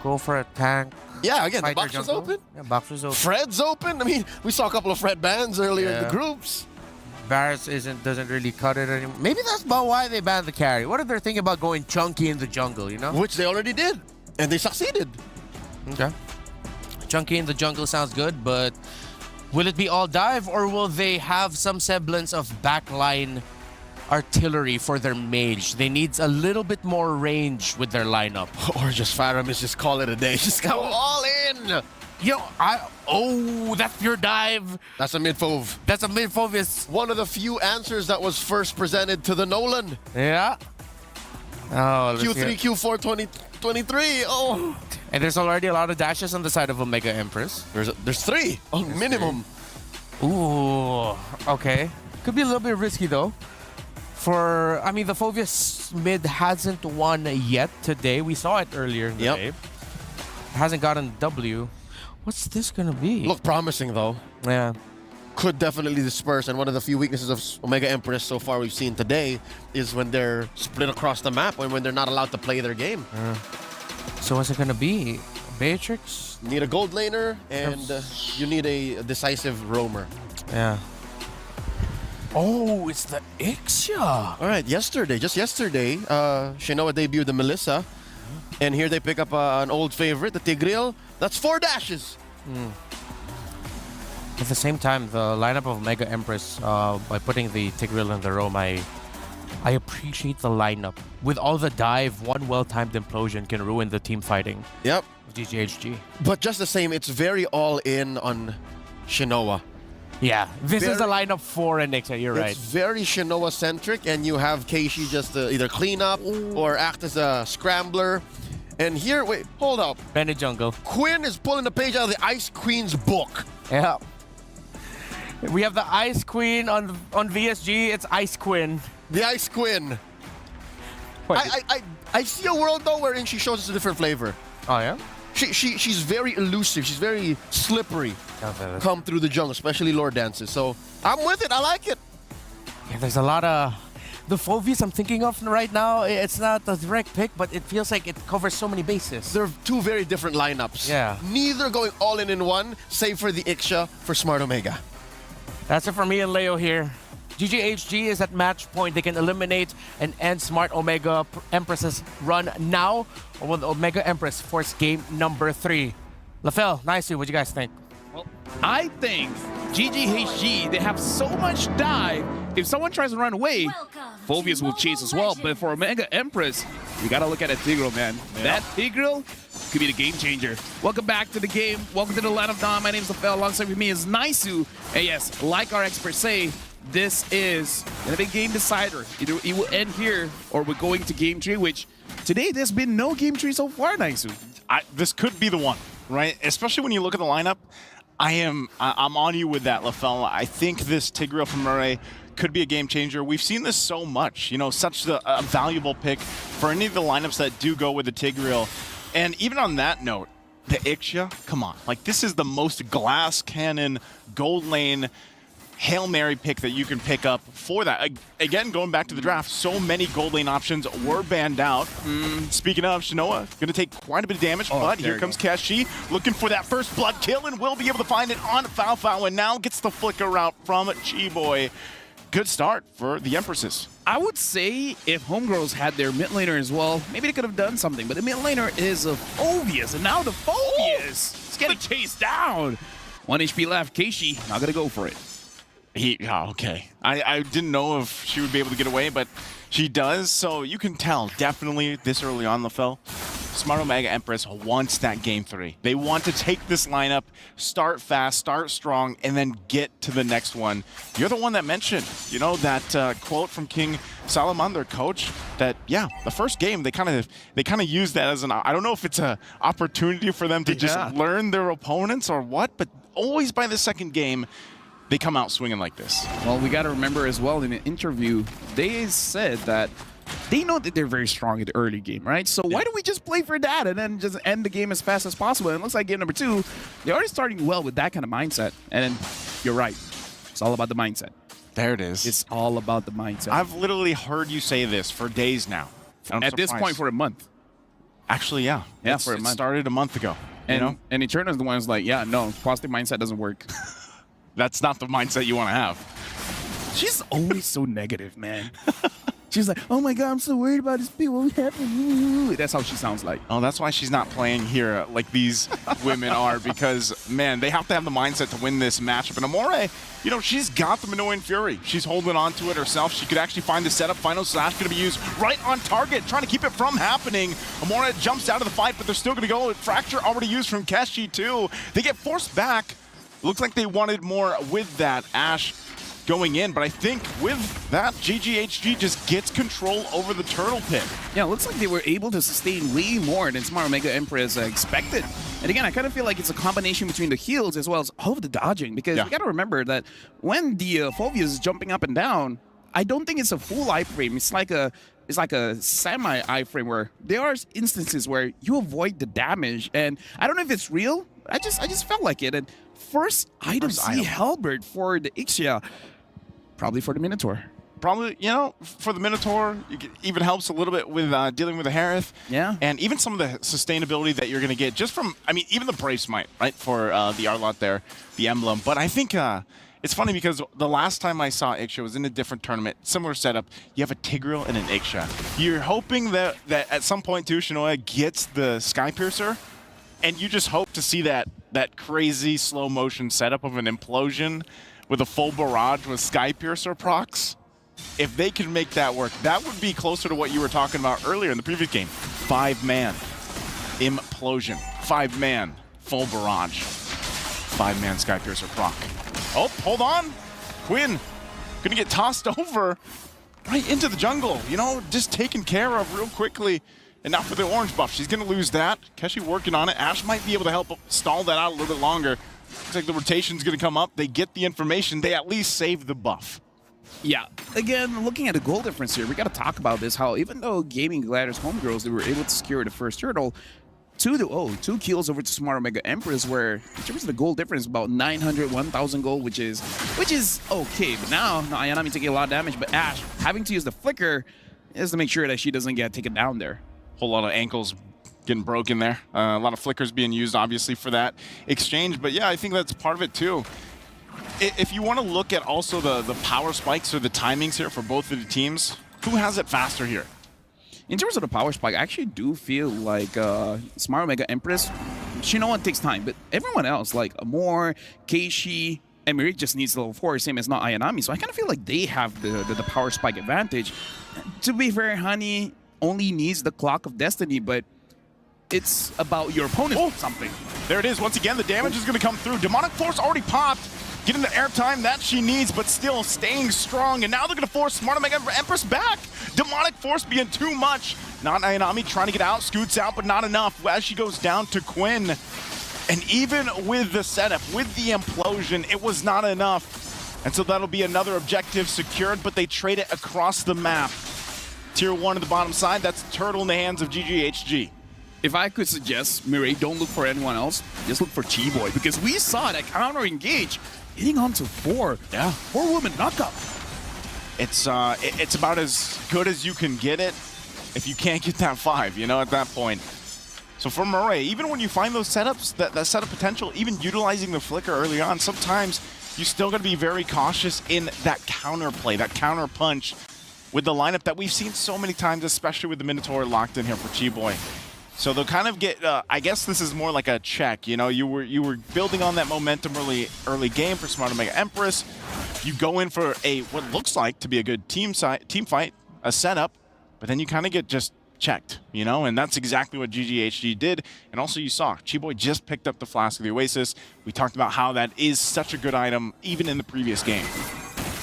go for a tank. Yeah, again, the box was open. Yeah, box was open. Fred's open. I mean, we saw a couple of Fred bans earlier in the groups. Barris doesn't really cut it anymore. Maybe that's about why they banned the carry. What if they're thinking about going chunky in the jungle, you know? Which they already did. And they succeeded. Okay. Chunky in the jungle sounds good, but will it be all dive or will they have some semblance of backline artillery for their mage? They need a little bit more range with their lineup. Or just Faramis, just call it a day. Just go all in. Yo, that's your dive. That's a mid-fove. That's a mid-fove. Is one of the few answers that was first presented to the Nolan. Yeah. Oh, Q3, Q4, 2023. Oh. And there's already a lot of dashes on the side of Omega Empress. There's 3 on minimum. 3. Ooh, okay. Could be a little bit risky though. I mean, the Phoveus mid hasn't won yet today. We saw it earlier in the day. Hasn't gotten W. What's this gonna be? Look promising though. Yeah. Could definitely disperse, and one of the few weaknesses of Omega Empress so far we've seen today is when they're split across the map and when they're not allowed to play their game. So what's it gonna be? Beatrix? You need a gold laner and you need a decisive roamer. Yeah. Oh, it's the Ixia. All right, just yesterday, Shinoa debuted the Melissa, and here they pick up an old favorite, the Tigreal. That's 4 dashes. At the same time, the lineup of Omega Empress, by putting the Tigreal in the roam, I appreciate the lineup. With all the dive, one well-timed implosion can ruin the team fighting. Yep. Of GGHG. But just the same, it's very all-in on Shinoa. Yeah, this is a lineup for an Ixia, you're right. It's very Shinoa-centric, and you have Keishi just to either clean up or act as a scrambler. And here, wait, hold up. Bennett Jungle. Quinn is pulling the page out of the Ice Queen's book. Yeah. We have the Ice Queen on VSG. It's Ice Quinn. The Ice Quinn. I see a world, though, wherein she shows us a different flavor. Oh, yeah? she's very elusive. She's very slippery. Come through the jungle, especially lore dances. So I'm with it. I like it. Yeah, there's a lot of the Phobias I'm thinking of right now. It's not a direct pick, but it feels like it covers so many bases. They're two very different lineups. Yeah. Neither going all in one, save for the Ixia for Smart Omega. That's it for me and Leo here. GGHG is at match point. They can eliminate and end Smart Omega Empress's run now, or will the Omega Empress force game number 3? LaFell, nice. What do you guys think? Well, I think GGHG, they have so much dive. If someone tries to run away, Phobias will chase as well. But for Omega Empress, you gotta look at a Tigreal, man. Yeah. That Tigreal could be the game changer. Welcome back to the game. Welcome to the Land of Dawn. My name is LaFell. Alongside with me is Naisu. And yes, like our experts say, this is gonna be a game decider. Either it will end here or we're going to game 3, which today there's been no game 3 so far, Naisu. This could be the one, right? Especially when you look at the lineup. I'm on you with that, LaFell. I think this Tigreal from Murray could be a game changer. We've seen this so much, you know, such a valuable pick for any of the lineups that do go with the Tigreal. And even on that note, the Ixia, come on. Like, this is the most glass cannon, gold lane, Hail Mary pick that you can pick up for that. Again, going back to the draft, so many gold lane options were banned out. Speaking of, Shinoa, going to take quite a bit of damage, but here comes Kashi looking for that first blood kill and will be able to find it on Foul Foul, and now gets the flicker route from Chiboy. Good start for the Empresses. I would say if Homegirls had their mid laner as well, maybe they could have done something, but the mid laner is a Phobias, and now the Phobias is getting chased down. 1 HP left, Keishi not going to go for it. Okay. I didn't know if she would be able to get away, but she does. So you can tell, definitely this early on, LaFell, Smart Omega Empress wants that game 3. They want to take this lineup, start fast, start strong, and then get to the next one. You're the one that mentioned, you know, that quote from King Solomon, their coach, that, yeah, the first game, they kind of use that as I don't know if it's an opportunity for them to just learn their opponents or what, but always by the second game, they come out swinging like this. Well, we got to remember as well, in an interview, they said that they know that they're very strong in the early game, right? So why don't we just play for that and then just end the game as fast as possible? And it looks like game number 2, they're already starting well with that kind of mindset. And you're right. It's all about the mindset. There it is. It's all about the mindset. I've literally heard you say this for days now. At this point, for a month. Actually, yeah. Yeah, for a month. It started a month ago. And, you know? And Eterna's the one who's like, yeah, no, positive mindset doesn't work. That's not the mindset you want to have. She's always so negative, man. She's like, oh my God, I'm so worried about these people. What happened? That's how she sounds like. Oh, that's why she's not playing here like these women are, because, man, they have to have the mindset to win this matchup. And Amore, you know, she's got the Minoan Fury. She's holding on to it herself. She could actually find the setup. Final Slash going to be used right on target, trying to keep it from happening. Amore jumps out of the fight, but they're still going to go. Fracture already used from Keshi, too. They get forced back. Looks like they wanted more with that Ashe going in, but I think with that, GGHG just gets control over the turtle pit. Yeah, it looks like they were able to sustain way more than Smart Omega Empress expected. And again, I kind of feel like it's a combination between the heals as well as all of the dodging, because you got to remember that when the Phobias is jumping up and down, I don't think it's a full iframe. It's like a semi iframe where there are instances where you avoid the damage, and I don't know if it's real. I just felt like it. And first item C Halberd for the Ixia, probably for the Minotaur. Probably, you know, for the Minotaur, it even helps a little bit with dealing with the Harith. Yeah. And even some of the sustainability that you're going to get just from, I mean, even the Brave Smite, right, for the Arlott there, the emblem. But I think it's funny because the last time I saw Ixia was in a different tournament, similar setup. You have a Tigreal and an Ixia. You're hoping that at some point, too, Shinoa gets the Sky Piercer, and you just hope to see that crazy slow motion setup of an implosion with a full barrage with Sky Piercer procs. If they can make that work, that would be closer to what you were talking about earlier in the previous game. 5-man implosion, 5-man full barrage, 5-man Sky Piercer proc. Oh, hold on. Quinn gonna get tossed over right into the jungle, you know, just taken care of real quickly. And now for the orange buff, she's going to lose that. Keshi working on it. Ashe might be able to help stall that out a little bit longer. Looks like the rotation's going to come up. They get the information. They at least save the buff. Yeah. Again, looking at the goal difference here, we got to talk about this, how even though Gaming Gladiators Homegirls, they were able to secure the first turtle, 2 kills over to Smart Omega Empress, where in terms of the gold difference, about 900, 1,000 gold, which is okay. But now Ayanami taking a lot of damage, but Ash having to use the flicker is to make sure that she doesn't get taken down there. Whole lot of ankles getting broken there. A lot of flickers being used, obviously, for that exchange. But yeah, I think that's part of it too. If you want to look at also the power spikes or the timings here for both of the teams, who has it faster here? In terms of the power spike, I actually do feel like Smart Omega Empress, Shinoa takes time, but everyone else, like Amor, Keishi, and Mirik just needs level 4, same as not Ayanami. So I kind of feel like they have the power spike advantage. To be fair, Honey only needs the Clock of Destiny, but it's about your opponent something. There it is. Once again, the damage is going to come through. Demonic Force already popped. Getting the airtime that she needs, but still staying strong. And now they're going to force Smart Omega Empress back. Demonic Force being too much. Not Ayanami trying to get out, scoots out, but not enough as she goes down to Quinn. And even with the setup, with the implosion, it was not enough. And so that'll be another objective secured, but they trade it across the map. Tier 1 at the bottom side, that's Turtle in the hands of GGHG. If I could suggest, Mirai, don't look for anyone else. Just look for T-Boy, because we saw that counter-engage hitting on to 4. Yeah. 4 women knockup. It's about as good as you can get it if you can't get that 5, you know, at that point. So for Murray, even when you find those setups, that setup potential, even utilizing the flicker early on, sometimes you still got to be very cautious in that counter play, that counter punch with the lineup that we've seen so many times, especially with the Minotaur locked in here for Chi-Boy. So they'll kind of get, I guess this is more like a check, you know, you were building on that momentum early game for Smart Omega Empress. You go in for what looks like to be a good team fight, a setup, but then you kind of get just checked, you know, and that's exactly what GGHG did. And also you saw, Chi-Boy just picked up the Flask of the Oasis. We talked about how that is such a good item, even in the previous game.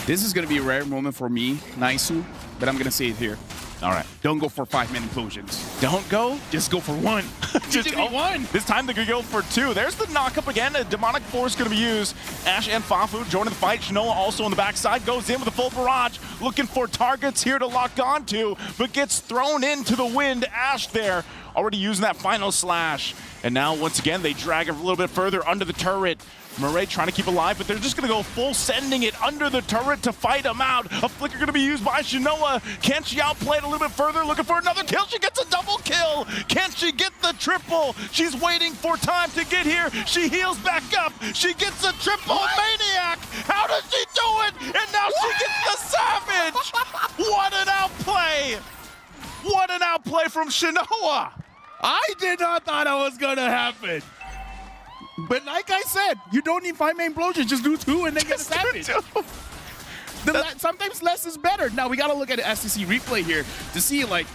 This is going to be a rare moment for me, Naisu, but I'm going to say it here. All right. Don't go for 5-man implosions. Don't go? Just go for 1. Just go 1. This time they're going to go for 2. There's the knock-up again. A Demonic Force going to be used. Ash and Fafu joining the fight. Shinoa also on the backside. Goes in with a full barrage. Looking for targets here to lock onto, but gets thrown into the wind. Ash there already using that final slash. And now, once again, they drag it a little bit further under the turret. Murray trying to keep alive, but they're just going to go full sending it under the turret to fight him out. A flicker going to be used by Shinoa. Can she outplay it a little bit further? Looking for another kill. She gets a double kill. Can she get the triple? She's waiting for time to get here. She heals back up. She gets a triple. Maniac. How does she do it? And now she gets the Savage. What an outplay. What an outplay from Shinoa. I did not thought that was going to happen. But like I said, you don't need 5-man implosions. Just do 2 and then get a Savage. Sometimes less is better. Now, we got to look at the STC replay here to see, like,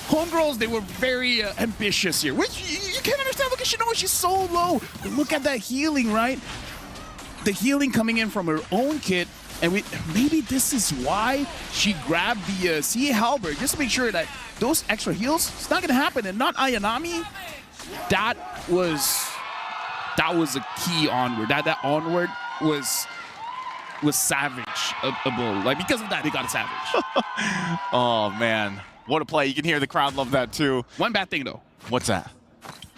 homegirls, they were very ambitious here, which you can't understand. Look at Shinoa. She's so low. But look at that healing, right? The healing coming in from her own kit. And maybe this is why she grabbed the CA Halberd, just to make sure that those extra heals, it's not going to happen. And not Ayanami. That was a key onward. That onward was savage-able. Like, because of that, they got a Savage. Oh, man. What a play. You can hear the crowd love that, too. One bad thing, though. What's that?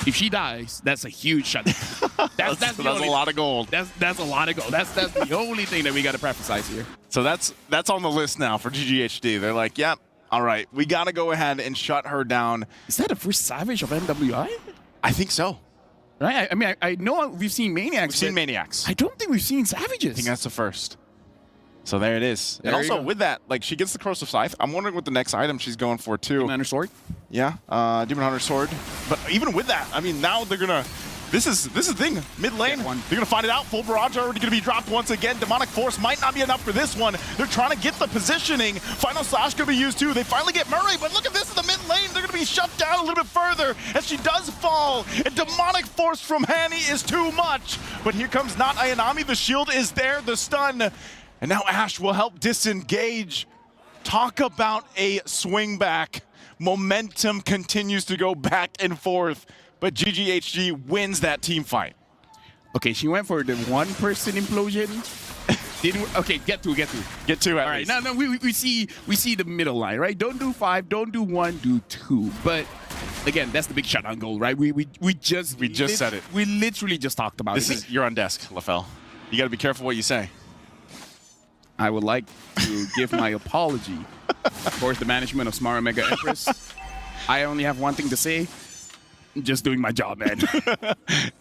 If she dies, that's a huge shutdown. That's a lot of gold. That's a lot of gold. That's the only thing that we got to emphasize here. So that's on the list now for GGHD. They're like, yep, all right, we got to go ahead and shut her down. Is that the first Savage of MWI? I think so. Right? I mean, I know we've seen Maniacs. We've seen Maniacs. I don't think we've seen Savages. I think that's the first. So there it is. And also with that, like, she gets the Corrosive Scythe. I'm wondering what the next item she's going for, too. Demon Hunter Sword? Yeah, Demon Hunter Sword. But even with that, I mean, now they're going to... This is the thing. Mid lane, they're going to find it out. Full barrage already going to be dropped once again. Demonic Force might not be enough for this one. They're trying to get the positioning. Final Slash going to be used, too. They finally get Murray, but look at this in the mid lane. They're going to be shut down a little bit further as she does fall. And Demonic Force from Hani is too much. But here comes not Ayanami. The shield is there, the stun. And now Ash will help disengage. Talk about a swing back. Momentum continues to go back and forth, but GGHG wins that team fight. Okay, she went for the one-person implosion. Okay, get two. Get 2 at All right, least. we see the middle line, right? Don't do 5, don't do 1, do 2. But Again, that's the big shutdown goal, right? We just said it. We literally just talked about it. You're on desk, LaFell. You got to be careful what you say. I would like to give my apology towards the management of Smart Omega Empress. I only have one thing to say. I'm just doing my job, man.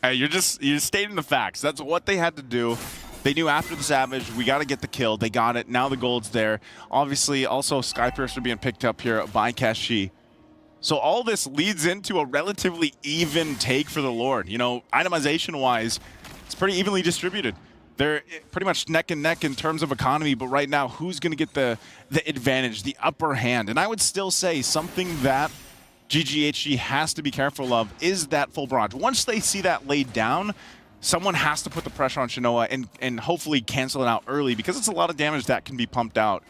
Hey, you're stating the facts. That's what they had to do. They knew after the Savage, we got to get the kill. They got it. Now the gold's there. Obviously, also Skypiercer being picked up here by Kashi. So all this leads into a relatively even take for the Lord. You know, itemization-wise, it's pretty evenly distributed. They're pretty much neck and neck in terms of economy, but right now, who's going to get the advantage, the upper hand? And I would still say something that GGHG has to be careful of is that full barrage. Once they see that laid down, someone has to put the pressure on Shinoa and hopefully cancel it out early, because it's a lot of damage that can be pumped out.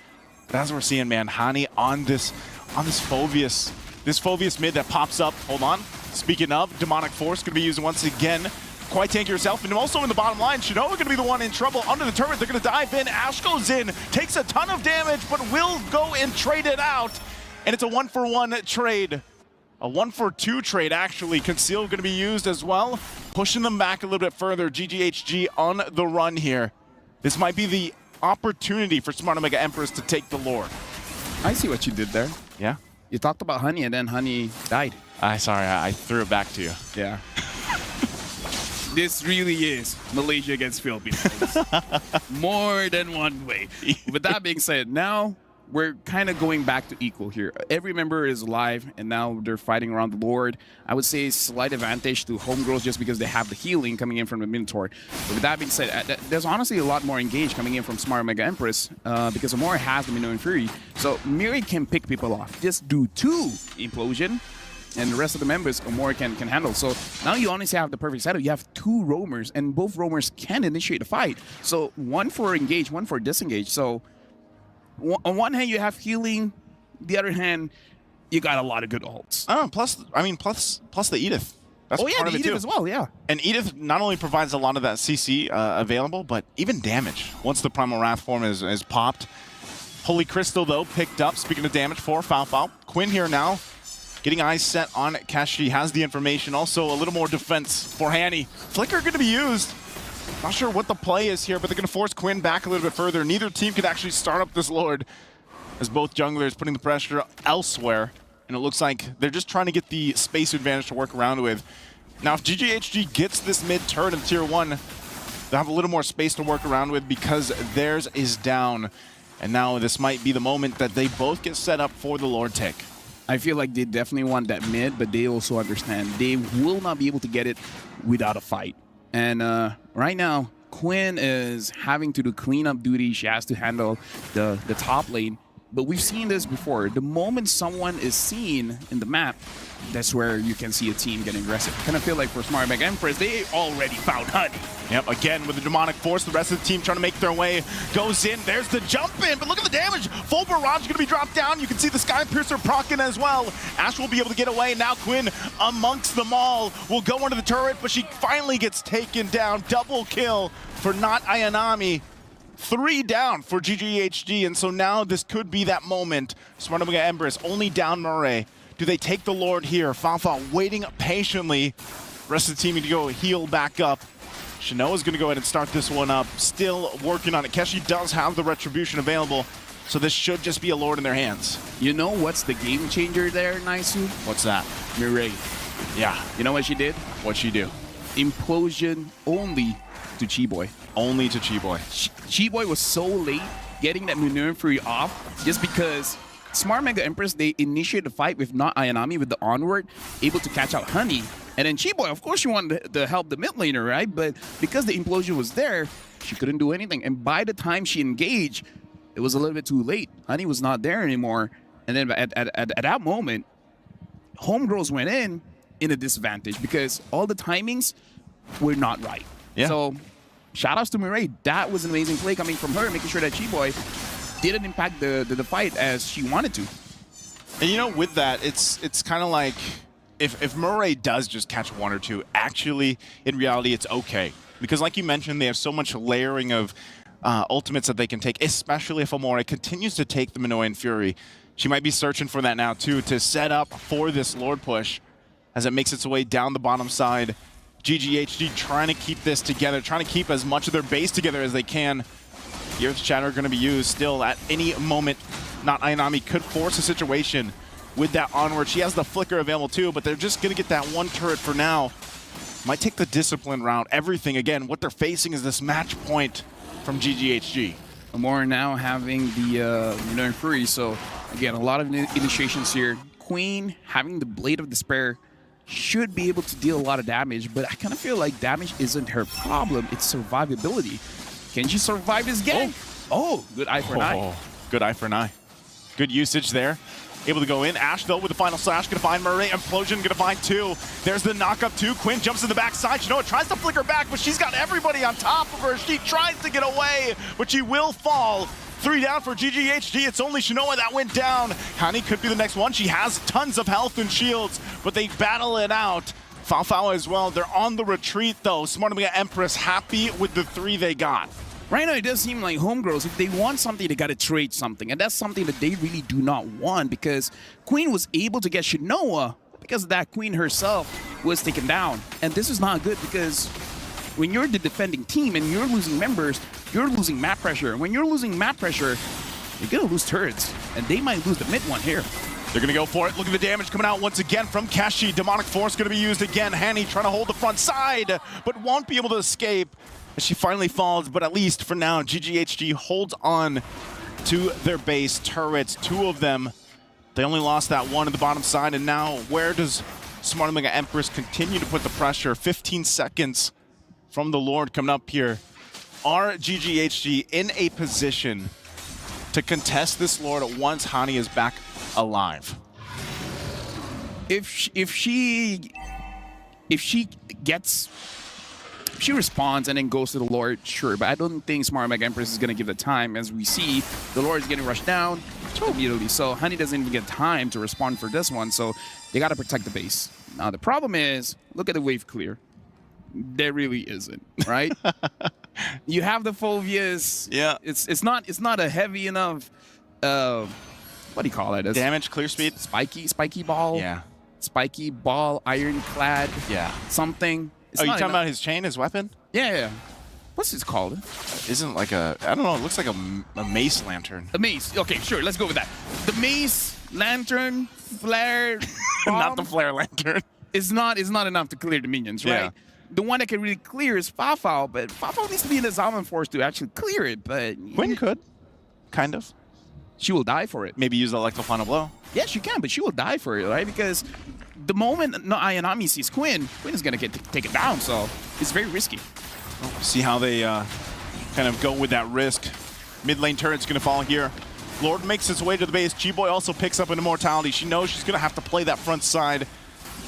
But as we're seeing, man, Hani on this Phoveus. This Phoveus mid that pops up. Hold on. Speaking of, Demonic Force going to be used once again. Quite tanky herself, and also in the bottom line, Shinoa going to be the one in trouble under the turret. They're going to dive in. Ash goes in, takes a ton of damage, but will go and trade it out. And it's a 1-for-1 trade. A 1-for-2 trade, actually. Conceal going to be used as well. Pushing them back a little bit further. GGHG on the run here. This might be the opportunity for Smart Omega Empress to take the Lord. I see what you did there. Yeah? You talked about Honey, and then Honey died. Sorry, I threw it back to you. Yeah. This really is Malaysia against Philippines. More than one way. With that being said, now we're kind of going back to equal here. Every member is alive, and now they're fighting around the Lord. I would say slight advantage to Homegirls just because they have the healing coming in from the Minotaur. But with that being said, there's honestly a lot more engaged coming in from Smart Omega Empress because Amora has the Minoan Fury. So Miri can pick people off. Just do 2 Implosion, and the rest of the members Amora can handle. So now you honestly have the perfect setup. You have 2 roamers, and both roamers can initiate a fight. So 1 for engage, 1 for disengage. So on one hand, you have healing. The other hand, you got a lot of good ults. Oh, plus the Edith. That's part of it Edith too. as well, yeah. And Edith not only provides a lot of that CC available, but even damage once the Primal Wrath form is popped. Holy Crystal, though, picked up. Speaking of damage for Foul. Quinn here now, getting eyes set on Kashi. Has the information. Also, a little more defense for Hanny. Flicker going to be used. Not sure what the play is here, but they're going to force Quinn back a little bit further. Neither team could actually start up this Lord, as both junglers putting the pressure elsewhere. And it looks like they're just trying to get the space advantage to work around with. Now, if GGHG gets this mid turret in Tier 1, they'll have a little more space to work around with because theirs is down. And now this might be the moment that they both get set up for the Lord take. I feel like they definitely want that mid, but they also understand they will not be able to get it without a fight. And right now, Quinn is having to do cleanup duty. She has to handle the top lane. But we've seen this before. The moment someone is seen in the map, that's where you can see a team getting aggressive. I kind of feel like for Smart Omega Empress, they already found Honey. Yep, again with the Demonic Force, the rest of the team trying to make their way. Goes in, there's the jump in, but look at the damage. Full barrage going to be dropped down. You can see the Skypiercer proccing as well. Ash will be able to get away. Now Quinn amongst them all will go under the turret, but she finally gets taken down. Double kill for not Ayanami. 3 down for GGHG, and so now this could be that moment. Smart Omega Empress only down Murray. Do they take the Lord here? Fanfa waiting patiently. Rest of the team need to go heal back up. Shinoa's going to go ahead and start this one up. Still working on it. Keshi does have the Retribution available, so this should just be a Lord in their hands. You know what's the game changer there, Naisu? What's that? Mireille. Yeah. You know what she did? What'd she do? Implosion only to Chi-Boy. Only to Chi-Boy. Chi-Boy was so late getting that Minoan Fury off just because Smart Mega Empress, they initiated the fight with not Ayanami with the onward, able to catch out Honey. And then Chi-Boy, of course, she wanted to help the mid laner, right? But because the implosion was there, she couldn't do anything. And by the time she engaged, it was a little bit too late. Honey was not there anymore. And then at that moment, Homegirls went in a disadvantage because all the timings were not right. Yeah. So shout outs to Mireille. That was an amazing play coming from her, making sure that Chi-Boy didn't impact the fight as she wanted to. And you know, with that, it's kind of like if Murray does just catch 1 or 2, actually, in reality, it's okay. Because like you mentioned, they have so much layering of ultimates that they can take, especially if Amore continues to take the Minoan Fury. She might be searching for that now, too, to set up for this Lord push. as it makes its way down the bottom side. GGHG trying to keep this together, trying to keep as much of their base together as they can. The Earth Shatter going to be used still at any moment. Not Ayanami could force a situation with that onward. She has the flicker available too, but they're just going to get that one turret for now. Might take the discipline route. Everything, again, what they're facing is this match point from GGHG. More now having the Lunar Fury, so again, a lot of initiations here. Queen having the Blade of Despair should be able to deal a lot of damage, but I kind of feel like damage isn't her problem, it's survivability. Can she survive this game? Oh, good eye for an eye. Good eye for an eye. Good usage there. Able to go in. Ash, though, with the final slash. Going to find Murray. Implosion going to find 2. There's the knock-up 2. Quinn jumps in the backside. Shinoa tries to flicker back, but she's got everybody on top of her. She tries to get away, but she will fall. 3 down for GGHG. It's only Shinoa that went down. Hani could be the next one. She has tons of health and shields, but they battle it out. Fao as well. They're on the retreat, though. Smart Omega Empress happy with the 3 they got. Right now, it does seem like Homegirls, if they want something, they got to trade something. And that's something that they really do not want, because Queen was able to get Shinoa because that Queen herself was taken down. And this is not good, because when you're the defending team and you're losing members, you're losing map pressure. When you're losing map pressure, you're going to lose turrets. And they might lose the mid one here. They're going to go for it. Look at the damage coming out once again from Kashi. Demonic Force going to be used again. Hani trying to hold the front side, but won't be able to escape. She finally falls, but at least for now, GGHG holds on to their base turrets. 2 of them. They only lost that one at the bottom side, and now where does Smart Omega Empress continue to put the pressure? 15 seconds from the Lord coming up here. Are GGHG in a position to contest this Lord once Hani is back alive? If she responds and then goes to the Lord, sure, but I don't think Smart Omega Empress is going to give the time. As we see, the Lord is getting rushed down immediately, so Honey doesn't even get time to respond for this one, so they got to protect the base. Now, the problem is, look at the wave clear. There really isn't, right? You have the Phobias. Yeah. It's not a heavy enough, what do you call it? Damage, clear speed? Spiky ball? Yeah. Spiky ball, ironclad. Yeah. Something. It's you talking about his chain, his weapon? Yeah. What's it called? Isn't like a, I don't know, it looks like a mace lantern. A mace. Okay, sure, let's go with that. The mace, lantern, flare, not the flare lantern. Is not enough to clear the minions, right? Yeah. The one that can really clear is Fafao, but Fafao needs to be in the Zaman Force to actually clear it, but... Quinn could. Kind of. She will die for it. Maybe use the Electro Final Blow. Yes, she can, but she will die for it, right? Because the moment Ayanami sees Quinn is going to get taken down, so it's very risky. Well, see how they kind of go with that risk. Mid lane turret's going to fall here. Lord makes his way to the base. G-Boy also picks up an Immortality. She knows she's going to have to play that front side,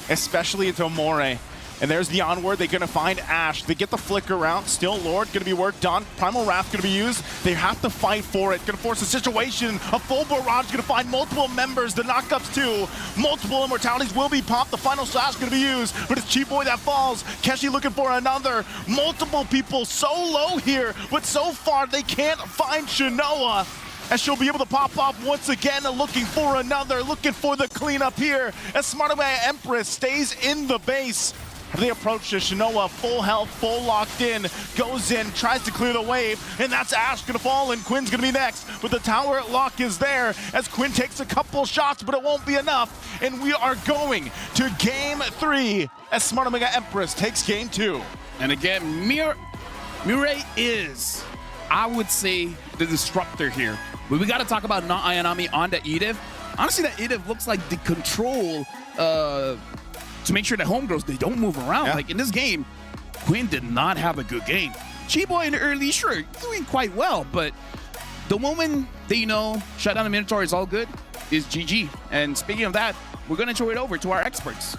especially into Amore. And there's the onward. They're going to find Ash. They get the flicker out. Still Lord going to be worked on. Primal Wrath going to be used. They have to fight for it. Going to force a situation. A full barrage going to find multiple members. The knockups too. Multiple Immortalities will be popped. The final slash going to be used. But it's Cheap-Boy that falls. Keshi looking for another. Multiple people so low here. But so far they can't find Shinoa. As she'll be able to pop off once again, looking for another. Looking for the cleanup here. As Smart Omega Empress stays in the base. They approach to Shinoa, full health, full locked in, goes in, tries to clear the wave, and that's Ash gonna fall, and Quinn's gonna be next. But the tower lock is there as Quinn takes a couple shots, but it won't be enough. And we are going to game 3 as Smart Omega Empress takes game 2. And again, Mirai is, I would say, the disruptor here. But we gotta talk about not Ayanami on the Edith. Honestly, that Edith looks like the control to make sure that homegirls, they don't move around. Yeah. Like in this game, Quinn did not have a good game. Chi-Boy in the early, sure, doing quite well, but the moment they shut down the Minotaur is all good, is GG. And speaking of that, we're gonna throw it over to our experts.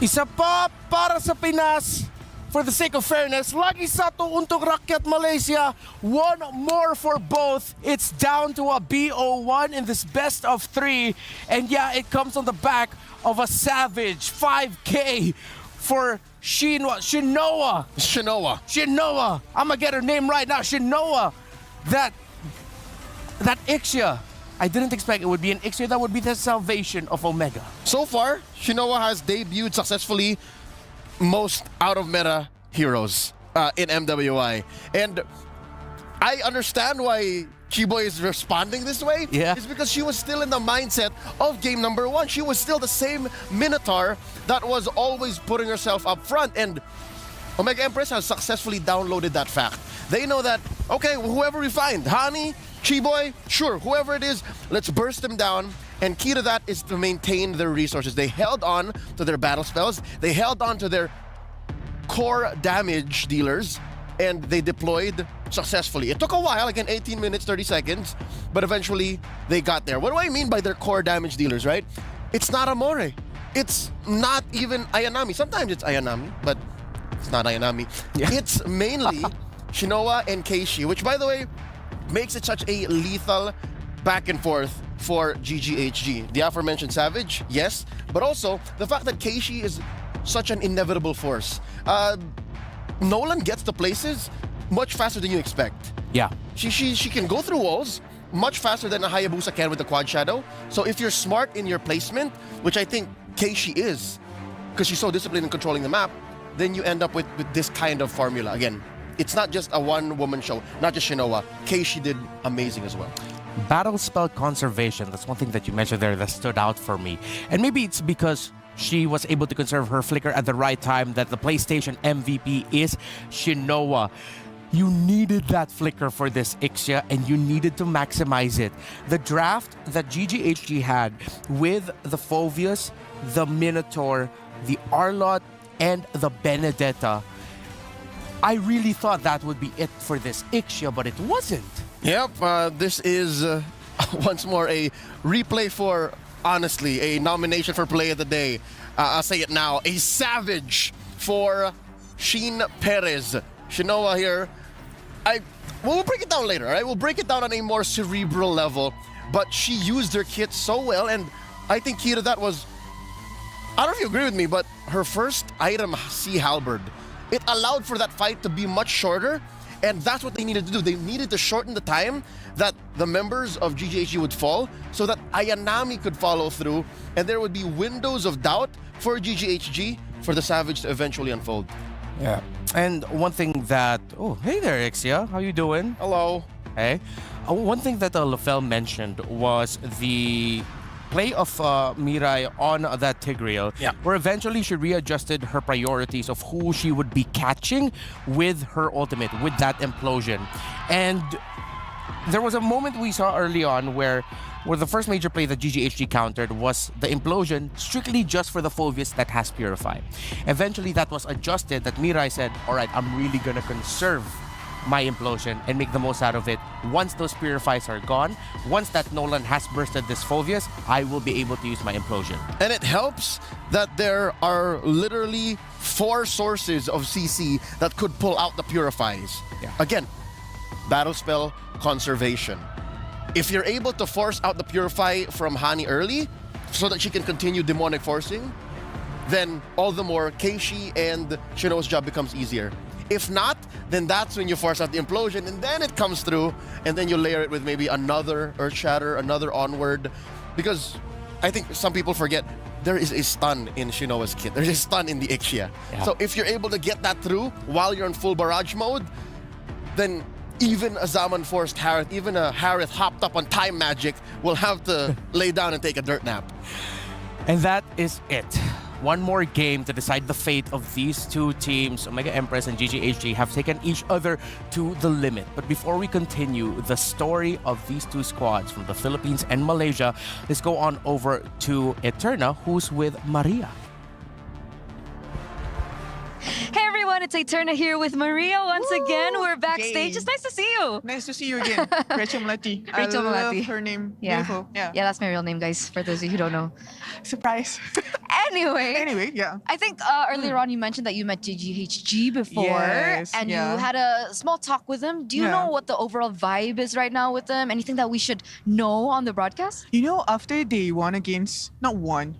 Isa pa para sa Pinas. For the sake of fairness, lagi satu untuk rakyat Malaysia. One more for both. It's down to a BO1 in this best of 3. And yeah, it comes on the back of a savage 5K for Shinoa. I'm gonna get her name right now. Shinoa. That Ixia I didn't expect it would be an Ixia that would be the salvation of Omega. So far, Shinoa has debuted successfully most out-of-meta heroes in MWI. And I understand why Chiboy is responding this way. Yeah. It's because she was still in the mindset of game number 1. She was still the same Minotaur that was always putting herself up front. And Omega Empress has successfully downloaded that fact. They know that, okay, whoever we find, Hani, Chiboy, sure, whoever it is, let's burst them down. And key to that is to maintain their resources. They held on to their battle spells. They held on to their core damage dealers, and they deployed successfully. It took a while, like in 18 minutes, 30 seconds, but eventually they got there. What do I mean by their core damage dealers, right? It's not Amore. It's not even Ayanami. Sometimes it's Ayanami, but it's not Ayanami. Yeah. It's mainly Shinoa and Keishi, which, by the way, makes it such a lethal back and forth for GGHG. The aforementioned Savage, yes, but also the fact that Keishi is such an inevitable force. Nolan gets to places much faster than you expect. Yeah. She can go through walls much faster than a Hayabusa can with the Quad Shadow. So if you're smart in your placement, which I think Keishi is, because she's so disciplined in controlling the map, then you end up with this kind of formula. Again, it's not just a one-woman show, not just Shinoa. Keishi did amazing as well. Battle spell conservation, that's one thing that you mentioned there that stood out for me. And maybe it's because she was able to conserve her flicker at the right time that the PlayStation MVP is Shinoa. You needed that flicker for this Ixia, and you needed to maximize it. The draft that GGHG had with the Phoveus, the Minotaur, the Arlott, and the Benedetta, I really thought that would be it for this Ixia, but it wasn't. Yep, this is once more a replay for, honestly, a nomination for Play of the Day. I'll say it now, a savage for Sheen Perez. Shinoa here. We'll break it down later, all right? We'll break it down on a more cerebral level, but she used her kit so well, and I think key to that was, I don't know if you agree with me, but her first item, Sea Halberd, it allowed for that fight to be much shorter, and that's what they needed to do. They needed to shorten the time that the members of GGHG would fall so that Ayanami could follow through, and there would be windows of doubt for GGHG for the Savage to eventually unfold. Yeah. And one thing that... Oh, hey there, Ixia. How you doing? Hello. Hey. One thing that Lafel mentioned was the play of Mirai on that Tigreal, where eventually she readjusted her priorities of who she would be catching with her ultimate, with that implosion. And there was a moment we saw early on where the first major play that GGHG countered was the implosion strictly just for the Phoveus that has Purify. Eventually that was adjusted, that Mirai said, all right, I'm really gonna conserve my implosion and make the most out of it. Once those Purifies are gone, once that Nolan has bursted this Phoveus, I will be able to use my implosion. And it helps that there are literally 4 sources of CC that could pull out the Purifies. Yeah. Again, battle spell conservation. If you're able to force out the Purify from Hani early so that she can continue demonic forcing, then all the more Keishi and Shinoa's job becomes easier. If not, then that's when you force out the implosion, and then it comes through, and then you layer it with maybe another Earth Shatter, another Onward, because I think some people forget there is a stun in Shinoa's kit. There's a stun in the Ixia. Yeah. So if you're able to get that through while you're in full barrage mode, then even a Zaman forced Harith, even a Harith hopped up on time magic will have to lay down and take a dirt nap. And that is it. One more game to decide the fate of these two teams. Omega Empress and GGHG have taken each other to the limit. But before we continue the story of these two squads from the Philippines and Malaysia, let's go on over to Eterna, who's with Maria. Hey everyone, it's Eterna here with Maria once again. We're backstage. It's nice to see you. Nice to see you again. Rachel Malati. Rachel I Malati. love her name. Yeah. Beautiful. Yeah. Yeah, that's my real name, guys, for those of you who don't know. Surprise. Anyway, yeah. I think earlier on you mentioned that you met GGHG before Yes, and yeah. you had a small talk with them. Do you know what the overall vibe is right now with them? Anything that we should know on the broadcast? You know, after they won against,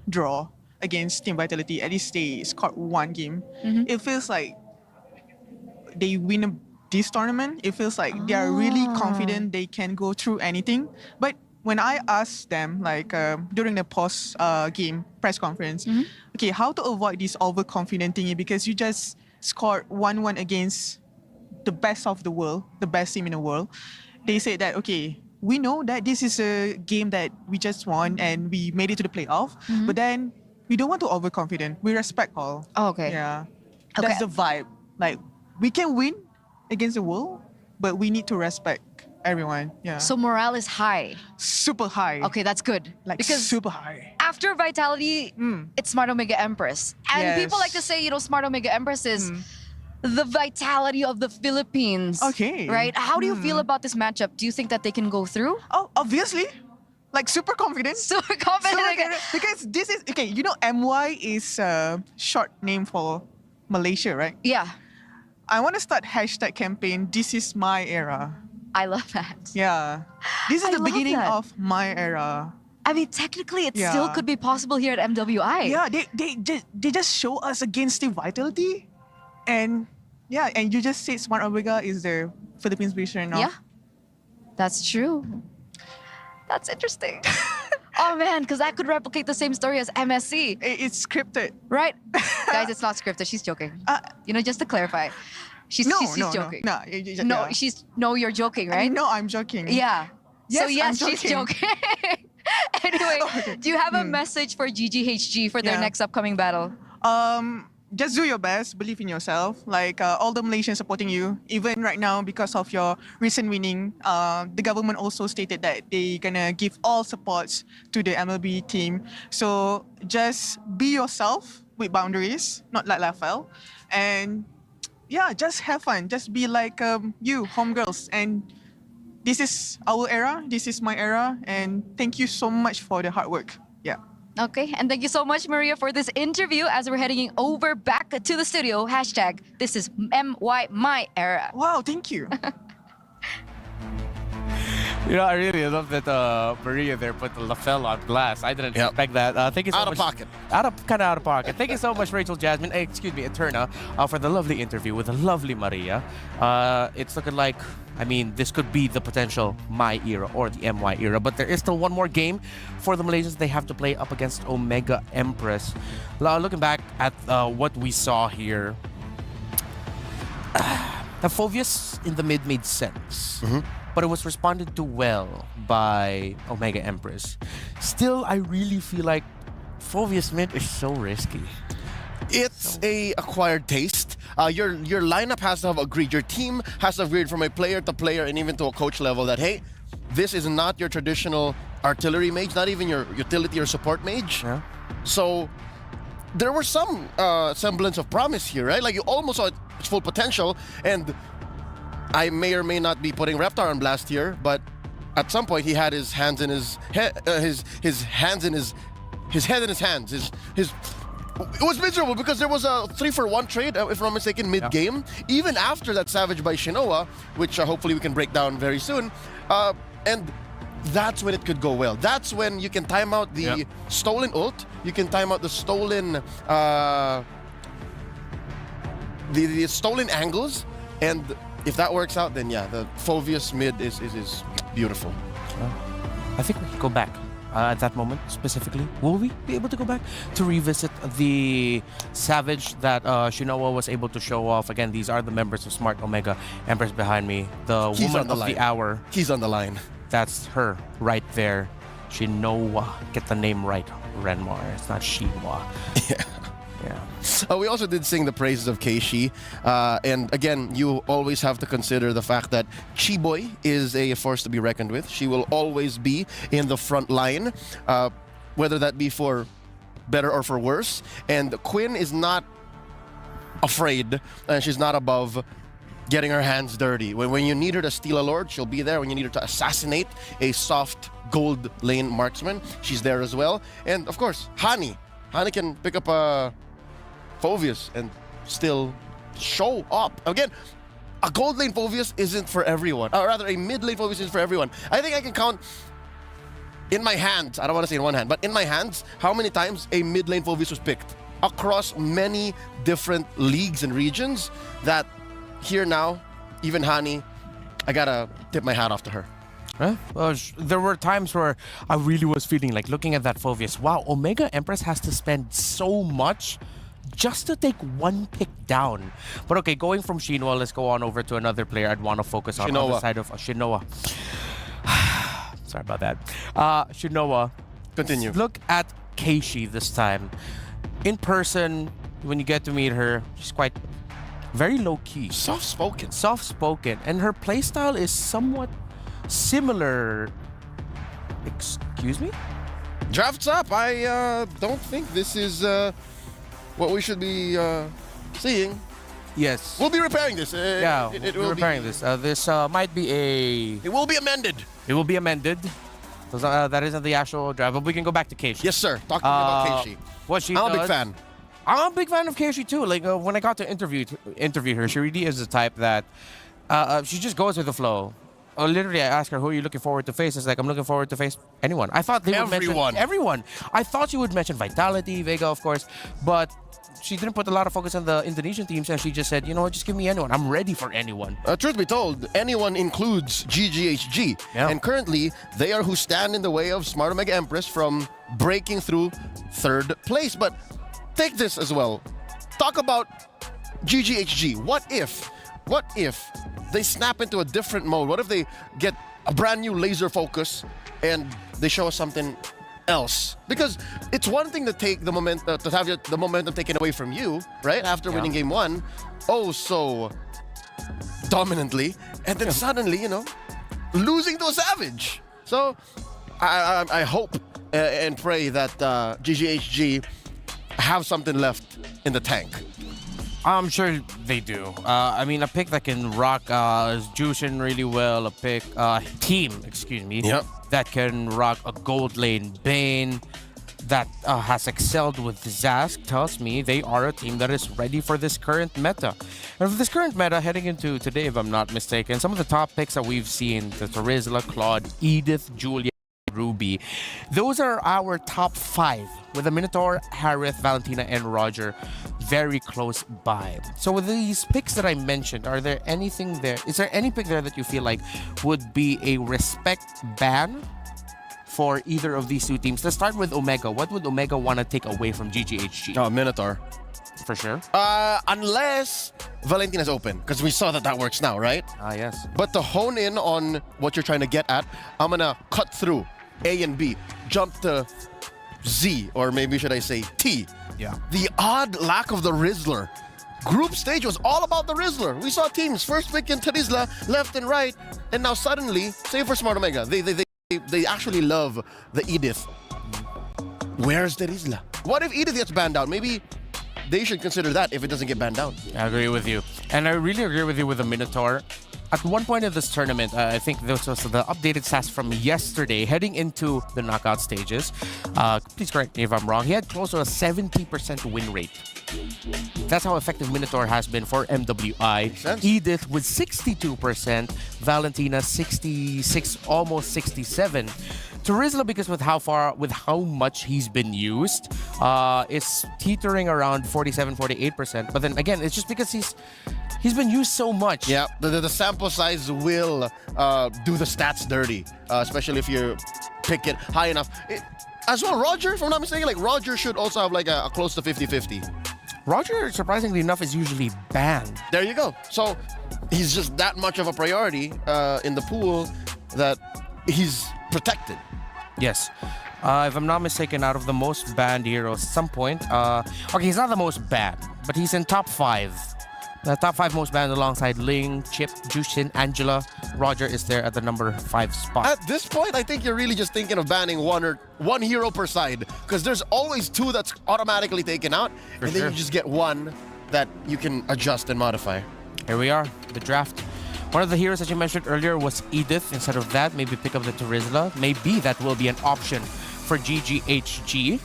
draw against Team Vitality, at least they scored 1 game. It feels like they win this tournament. It feels like they are really confident they can go through anything. But when I asked them, like during the post game press conference, okay, how to avoid this overconfident thingy, because you just scored 1-1 against the best of the world, the best team in the world. They said that, okay, we know that this is a game that we just won and we made it to the playoff, but then we don't want to overconfident. We respect all. Oh, okay. Yeah. Okay. That's the vibe. Like, we can win against the world, but we need to respect everyone. Yeah. So morale is high. Super high. Okay, that's good. Like because super high. after Vitality, it's Smart Omega Empress. And Yes. people like to say, you know, Smart Omega Empress is the vitality of the Philippines. Okay. Right? How do you feel about this matchup? Do you think that they can go through? Oh, obviously. Like super confident. Super confident. Because this is, okay, you know MY is a short name for Malaysia, right? Yeah. I want to start hashtag campaign, this is my era. I love that. Yeah. This is I the love beginning that. of my era. I mean, technically, it Yeah. still could be possible here at MWI. Yeah, they just show us against the Vitality. And yeah, and you just said Smart Omega is the Philippines version of... Yeah. That's true. That's interesting. Oh man, because that could replicate the same story as MSC. It's scripted. Right? Guys, it's not scripted. She's joking. You know, just to clarify. She's joking. No, you're joking, right? No, I'm joking. Yeah. Yes, so yes, I'm she's joking. Anyway, do you have a message for GGHG for their Yeah. next upcoming battle? Just do your best, believe in yourself. Like all the Malaysians supporting you, even right now because of your recent winning. The government also stated that they're gonna give all supports to the MLB team. So just be yourself with boundaries, not like Rafael. And yeah, just have fun. Just be like you, homegirls. And this is our era. This is my era. And thank you so much for the hard work. Yeah. Okay, and thank you so much, Maria, for this interview as we're heading over back to the studio. Hashtag, this is MY My Era. Wow, thank you. You know, I really love that Maria there put the Lafell on glass. I didn't expect that. Thank you so much. Out of pocket. Thank you so much, Rachel Jasmine. Excuse me, Eterna, for the lovely interview with the lovely Maria. It's looking like, I mean, this could be the potential My era or the MY era, but there is still one more game for the Malaysians. They have to play up against Omega Empress. Looking back at what we saw here, the Phovius in the mid made sense. But it was responded to well by Omega Empress. Still, I really feel like Phovius mid is so risky. It's a acquired taste. Your lineup has to have agreed. Your team has to have agreed from a player to player and even to a coach level that, hey, this is not your traditional artillery mage, not even your utility or support mage. Yeah. So there was some semblance of promise here, right? Like you almost saw its full potential, and I may or may not be putting Reptar on blast here, but at some point he had his hands in his head, his hands in his head in his hands. His it was miserable because there was a 3-for-1 trade, if I'm not mistaken, mid-game. Even after that Savage by Shinoa, which hopefully we can break down very soon. And that's when it could go well. That's when you can time out the stolen ult. You can time out the stolen the stolen angles, and if that works out, then yeah, the Phovius mid is beautiful. I think we can go back at that moment specifically. Will we be able to go back to revisit the Savage that Shinoa was able to show off? Again, these are the members of Smart Omega Empress behind me. The He's woman on the of line. the hour. He's on the line. That's her right there. Shinoa. Get the name right, Renmar. It's not Shinwa. Yeah. We also did sing the praises of Keishi. And again, you always have to consider the fact that Chiboy is a force to be reckoned with. She will always be in the front line, whether that be for better or for worse. And Quinn is not afraid, and she's not above getting her hands dirty. When you need her to steal a lord, she'll be there. When you need her to assassinate a soft gold lane marksman, she's there as well. And of course, Hani. Hani can pick up a Phovius and still show up. Again, a gold lane Phovius isn't for everyone. Or rather, a mid lane Phovius isn't for everyone. I think I can count in my hands, I don't want to say in one hand, but in my hands, how many times a mid lane Phovius was picked across many different leagues and regions that here now, even Hani, I gotta tip my hat off to her. Huh? There were times where I really was feeling like looking at that Phoveus. Wow, Omega Empress has to spend so much just to take one pick down. But okay, going from Shinwa, let's go on over to another player I'd want to focus on the side of Shinoa. Sorry about that. Shinoa. Continue. Look at Keishi this time. In person, when you get to meet her, she's quite very low-key. Soft-spoken. Soft-spoken. And her playstyle is somewhat similar. Excuse me? Drafts up. I don't think this is what we should be seeing. Yes. We'll be repairing this. Yeah, it we're will repairing this. This might be a... It will be amended. It will be amended. That isn't the actual draft, but we can go back to Keishi. Yes, sir. Talk to me about Keishi. What she I'm a does, big fan. I'm a big fan of Keishi too. Like when I got to interview her, she really is the type that she just goes with the flow. Literally, I asked her, who are you looking forward to face? It's like, I'm looking forward to face anyone. I thought they would mention everyone. I thought she would mention Vitality, Vega, of course, but she didn't put a lot of focus on the Indonesian teams, and she just said, you know what, just give me anyone. I'm ready for anyone. Truth be told, anyone includes GGHG. Yeah. And currently, they are who stand in the way of Smart Omega Empress from breaking through third place. But take this as well. Talk about GGHG. What if they snap into a different mode? What if they get a brand new laser focus and they show us something else? Because it's one thing to take the momentum, to have the momentum taken away from you, right? After winning game one, oh so dominantly, and then suddenly, you know, losing to a Savage. So I hope and pray that GGHG have something left in the tank. I'm sure they do. I mean, a pick that can rock Jushin really well, a pick, team, excuse me, that can rock a gold lane Bane, that has excelled with Zask, tells me they are a team that is ready for this current meta. And for this current meta, heading into today, if I'm not mistaken, some of the top picks that we've seen, the Terizla, Claude, Edith, Julia, Ruby, those are our top 5, with the Minotaur, Harith, Valentina, and Roger very close by. So with these picks that I mentioned, are there anything there? Is there any pick there that you feel like would be a respect ban for either of these two teams? Let's start with Omega. What would Omega want to take away from GGHG? Oh, Minotaur. For sure. Unless Valentina's open, because we saw that works now, right? Yes. But to hone in on what you're trying to get at, I'm gonna cut through A and B, jump to Z, or maybe should I say T. Yeah. The odd lack of the Rizzler. Group stage was all about the Rizzler. We saw teams first pick in Terizla, left and right, and now suddenly, save for Smart Omega, they actually love the Edith. Where's the Terizla? What if Edith gets banned out? Maybe they should consider that if it doesn't get banned out. I agree with you. And I really agree with you with the Minotaur. At one point in this tournament, I think this was the updated stats from yesterday, heading into the knockout stages. Please correct me if I'm wrong. He had close to a 70% win rate. That's how effective Minotaur has been for MWI. Edith with 62%, Valentina 66, almost 67. Terizla, because with how much he's been used, is teetering around 47-48%. But then again, it's just because he's been used so much. Yeah, the sample size will do the stats dirty, especially if you pick it high enough. As well, Roger, if I'm not mistaken, like Roger should also have like a close to 50-50. Roger, surprisingly enough, is usually banned. There you go. So he's just that much of a priority in the pool that he's protected. Yes. If I'm not mistaken, out of the most banned heroes at some point, okay, he's not the most banned, but he's in top 5. The top 5 most banned alongside Ling, Chip, Jushin, Angela. Roger is there at the number 5 spot. At this point, I think you're really just thinking of banning one hero per side, because there's always 2 that's automatically taken out, and then you just get 1 that you can adjust and modify. Here we are, the draft. One of the heroes that you mentioned earlier was Edith. Instead of that, maybe pick up the Terizla. Maybe that will be an option for GGHG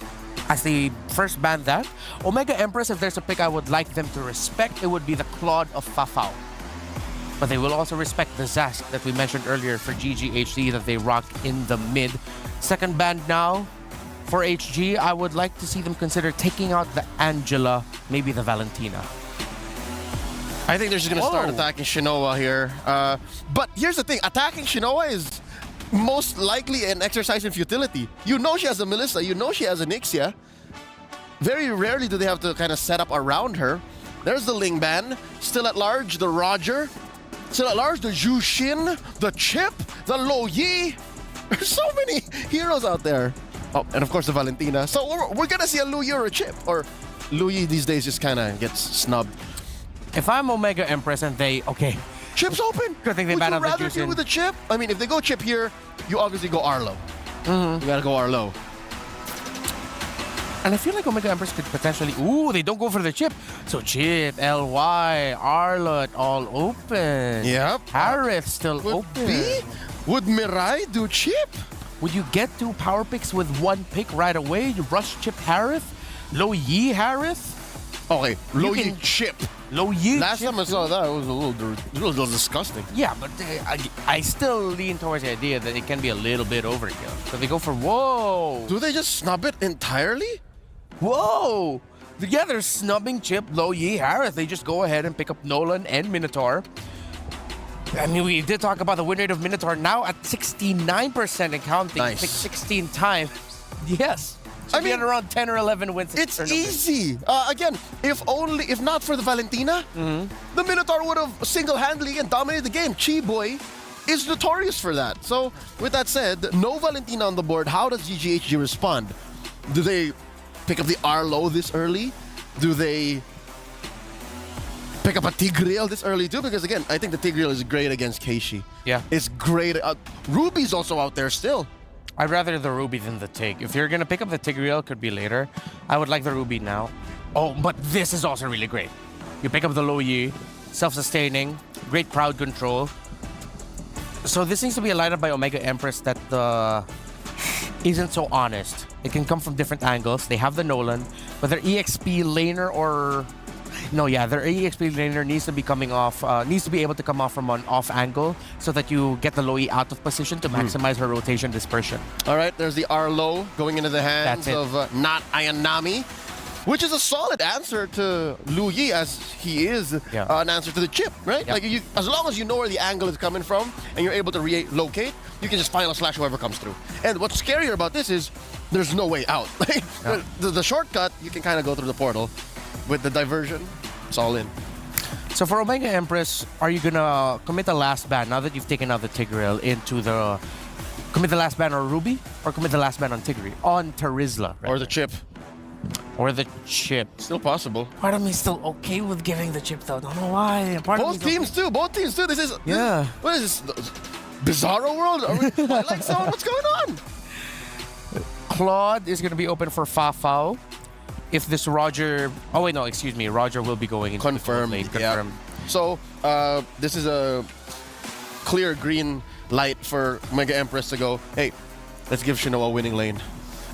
as they first ban that. Omega Empress, if there's a pick I would like them to respect, it would be the Claude of Fafao. But they will also respect the Zask that we mentioned earlier for GGHG that they rock in the mid. Second ban now for HG, I would like to see them consider taking out the Angela, maybe the Valentina. I think they're just going to start attacking Shinoa here. But here's the thing. Attacking Shinoa is most likely an exercise in futility. You know she has a Melissa, you know she has an Ixia. Very rarely do they have to kind of set up around her. There's the Lingban, still at large, the Roger, still at large, the Zhu Xin, the Chip, the Lo Yi. There's so many heroes out there. Oh, and of course the Valentina. So we're gonna see a Lu Yi or a Chip, or Lu Yi these days just kind of gets snubbed. If I'm Omega Empress and Chip's open. Good thing they Would ban you out the rather juice deal with the Chip? I mean, if they go Chip here, you obviously go Arlo. You gotta go Arlo. And I feel like Omega Empress could potentially... Ooh, they don't go for the Chip. So Chip, LY, Arlot, all open. Yep. Harith still open. Would Mirai do Chip? Would you get 2 power picks with 1 pick right away? You rush Chip Harith? Lo Yi Harith? Okay, Lo Yi Chip. Lo Yi Last Chip time I saw that, it was a little disgusting. Yeah, but I still lean towards the idea that it can be a little bit overkill. So they go for... Whoa! Do they just snub it entirely? Whoa! Yeah, they're snubbing Chip, Lo Yi, Harith. They just go ahead and pick up Nolan and Minotaur. I mean, we did talk about the win rate of Minotaur now at 69% and counting. Nice. Picked 16 times. Yes. I mean, around 10 or 11 wins. It's easy. Again, if not for the Valentina, the Minotaur would have single-handedly and dominated the game. Chi Boy is notorious for that. So, with that said, no Valentina on the board. How does GGHG respond? Do they pick up the Arlo this early? Do they pick up a Tigreal this early too? Because again, I think the Tigreal is great against Keishi. Yeah. It's great. Ruby's also out there still. I'd rather the Ruby than the Tig. If you're going to pick up the Tigreal, it could be later. I would like the Ruby now. Oh, but this is also really great. You pick up the Lo Yi, self-sustaining, great crowd control. So this seems to be a lineup by Omega Empress that isn't so honest. It can come from different angles. They have the Nolan, but their EXP laner or... No, yeah, their EXP laner needs to be coming off, needs to be able to come off from an off angle so that you get the Lo Yi out of position to maximize her rotation dispersion. All right, there's the Arlo going into the hands of not Ayanami, which is a solid answer to Lu Yi as he is an answer to the Chip, right? Yeah. Like as long as you know where the angle is coming from and you're able to relocate, you can just final slash whoever comes through. And what's scarier about this is there's no way out. Like the shortcut, you can kind of go through the portal. With the diversion, it's all in. So for Omega Empress, are you gonna commit the last ban now that you've taken out the Tigreal into the... Commit the last ban on Ruby or commit the last ban on Tigreal? On Terizla. Or the Chip. Or the Chip. Still possible. Part of me is still okay with giving the Chip though. Don't know why. Both teams too. This is... Yeah. What is this? Bizarro world? Are we Twilight Zone? What's going on? Claude is gonna be open for Fafao. If this Roger... Oh, wait, no, excuse me. Roger will be going into Confirmed. the lane. Confirmed. Yeah. So, this is a clear green light for Mega Empress to go, hey, let's give Shinoa a winning lane.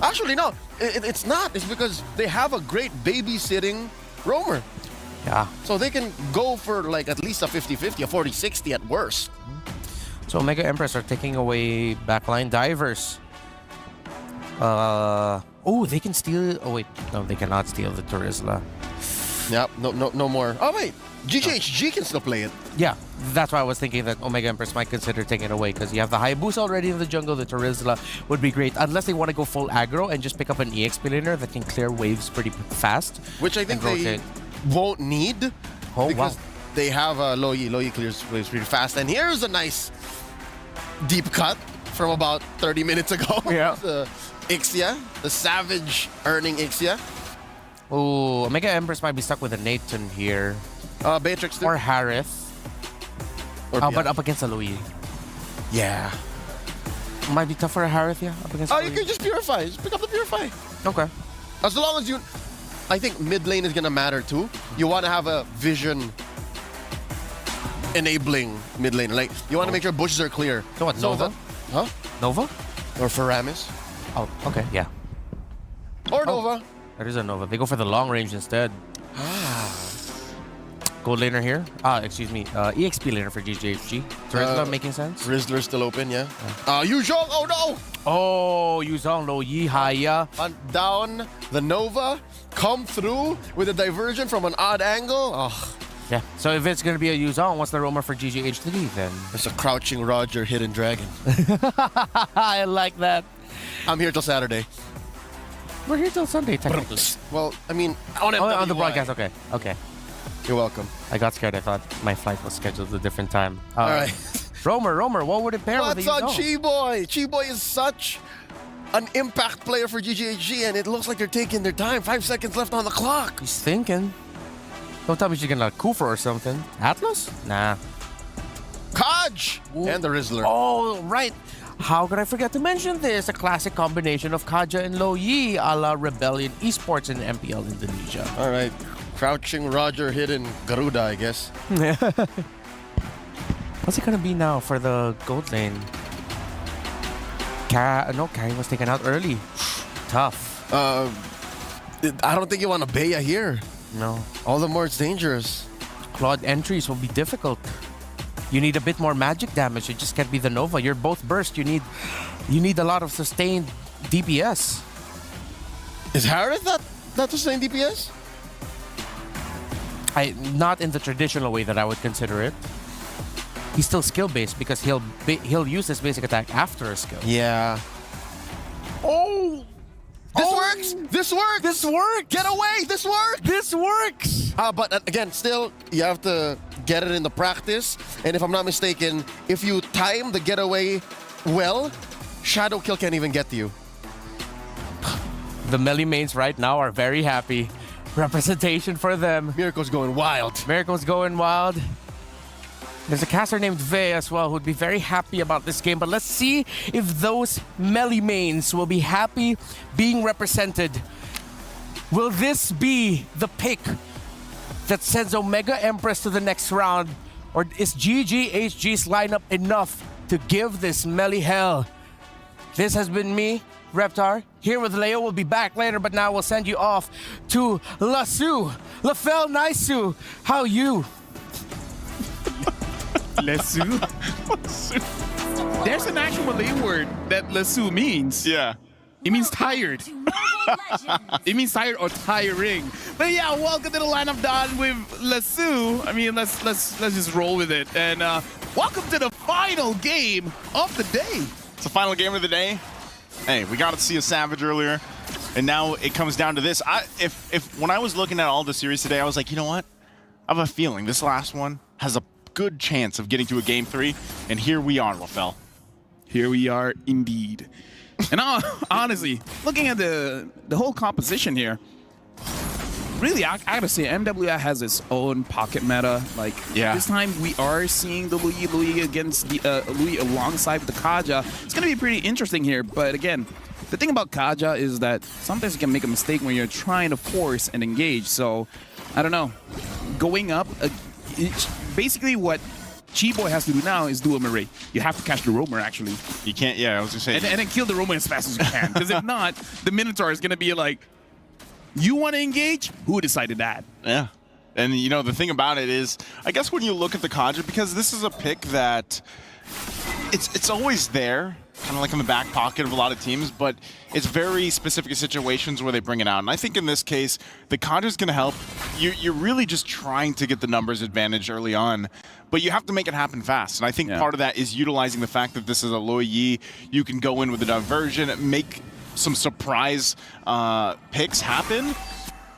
Actually, no. It's not. It's because they have a great babysitting roamer. Yeah. So they can go for like at least a 50-50, a 40-60 at worst. So Mega Empress are taking away backline divers. Oh, they can steal... Oh, wait. No, they cannot steal the Terizla. Yep. No more. Oh, wait. GGHG can still play it. Yeah. That's why I was thinking that Omega Empress might consider taking it away because you have the Hayabusa already in the jungle. The Terizla would be great unless they want to go full aggro and just pick up an EXP laner that can clear waves pretty fast. Which I think they won't need because they have Lo Yi. Lo Yi clears waves pretty fast. And here's a nice deep cut from about 30 minutes ago. Yeah. The Ixia, the Savage earning Ixia. Oh, Omega Empress might be stuck with a Nathan here. Beatrix or Harith. But up against a Lo Yi. Yeah. Might be tough for a Harith, yeah? Up against you can just Purify. Just pick up the Purify. Okay. As long as you... I think mid lane is going to matter too. You want to have a vision enabling mid lane. Like, you want to make sure bushes are clear. So what, Nova? Huh? Nova? Or Faramis. Oh, okay, yeah. Or Nova. There is a Nova. They go for the long range instead. Gold laner here. Excuse me. EXP laner for GGHG. Terizla making sense? Rizzler's still open, yeah. Yuzhong, oh no! Oh, Yuzhong, Lo Yi, Haya. Hunt down the Nova. Come through with a diversion from an odd angle. Oh. Yeah. So if it's going to be a Yuzong, what's the rumor for GGH3 then? It's a Crouching Roger Hidden Dragon. I like that. I'm here till Saturday. We're here till Sunday, technically. Well, I mean, on the broadcast. Okay. Okay. You're welcome. I got scared. I thought my flight was scheduled a different time. All right. Romer, what would it pair with? What's on Chi-Boy? Chi-Boy is such an impact player for GGHG, and it looks like they're taking their time. 5 seconds left on the clock. He's thinking. Don't tell me she's gonna Kufa or something. Atlas? Nah. Kaj! And the Rizzler. Oh, right. How could I forget to mention this? A classic combination of Kaja and Lo Yi a la Rebellion Esports in MPL Indonesia. All right. Crouching Roger Hidden Garuda, I guess. What's it gonna be now for the gold lane? Kai was taken out early. Tough. I don't think you want to Bea here. No. All the more it's dangerous. Claude entries will be difficult. You need a bit more magic damage. It just can't be the Nova. You're both burst. You need a lot of sustained DPS. Is Harith that sustained DPS? Not in the traditional way that I would consider it. He's still skill-based because he'll use his basic attack after a skill. Yeah. Oh! This works! This works! This works! Get away! This works! This works! But again, still, you have to get it in the practice. And if I'm not mistaken, if you time the getaway well, Shadow Kill can't even get to you. The melee mains right now are very happy. Representation for them. Miracle's going wild. Miracle's going wild. There's a caster named Vey as well who'd be very happy about this game. But let's see if those melee mains will be happy being represented. Will this be the pick that sends Omega Empress to the next round? Or is GGHG's lineup enough to give this melee hell? This has been me, Reptar, here with Leo. We'll be back later, but now we'll send you off to Lasu. Lafel Naisu, how you? Lesu? There's an actual Malay word that Lesu means. Yeah. It means tired. It means tired or tiring. But yeah, welcome to the lineup done with Lesu. I mean, let's just roll with it. And welcome to the final game of the day. It's the final game of the day. Hey, we got to see a Savage earlier, and now it comes down to this. If when I was looking at all the series today, I was like, you know what? I have a feeling this last one has a good chance of getting to a game 3, and here we are, Lafel. Here we are indeed. And honestly, looking at the whole composition here, really, I gotta say, MWI has its own pocket meta. Like, this time we are seeing the Louis against the Louis alongside the Kaja. It's gonna be pretty interesting here. But again, the thing about Kaja is that sometimes you can make a mistake when you're trying to force and engage. So, I don't know. Going up, basically what Chi-Boy has to do now is do a Marais. You have to catch the Roamer, actually. You can't, I was gonna say. And then kill the Roamer as fast as you can. Because if not, the Minotaur is gonna be like, you want to engage? Who decided that? Yeah. And, you know, the thing about it is, I guess when you look at the Kaja, because this is a pick that it's always there, kind of like in the back pocket of a lot of teams, but it's very specific situations where they bring it out. And I think in this case, the Kaja is going to help. You're really just trying to get the numbers advantage early on, but you have to make it happen fast. And I think part of that is utilizing the fact that this is a Lo Yi. You can go in with a diversion, make some surprise picks happen.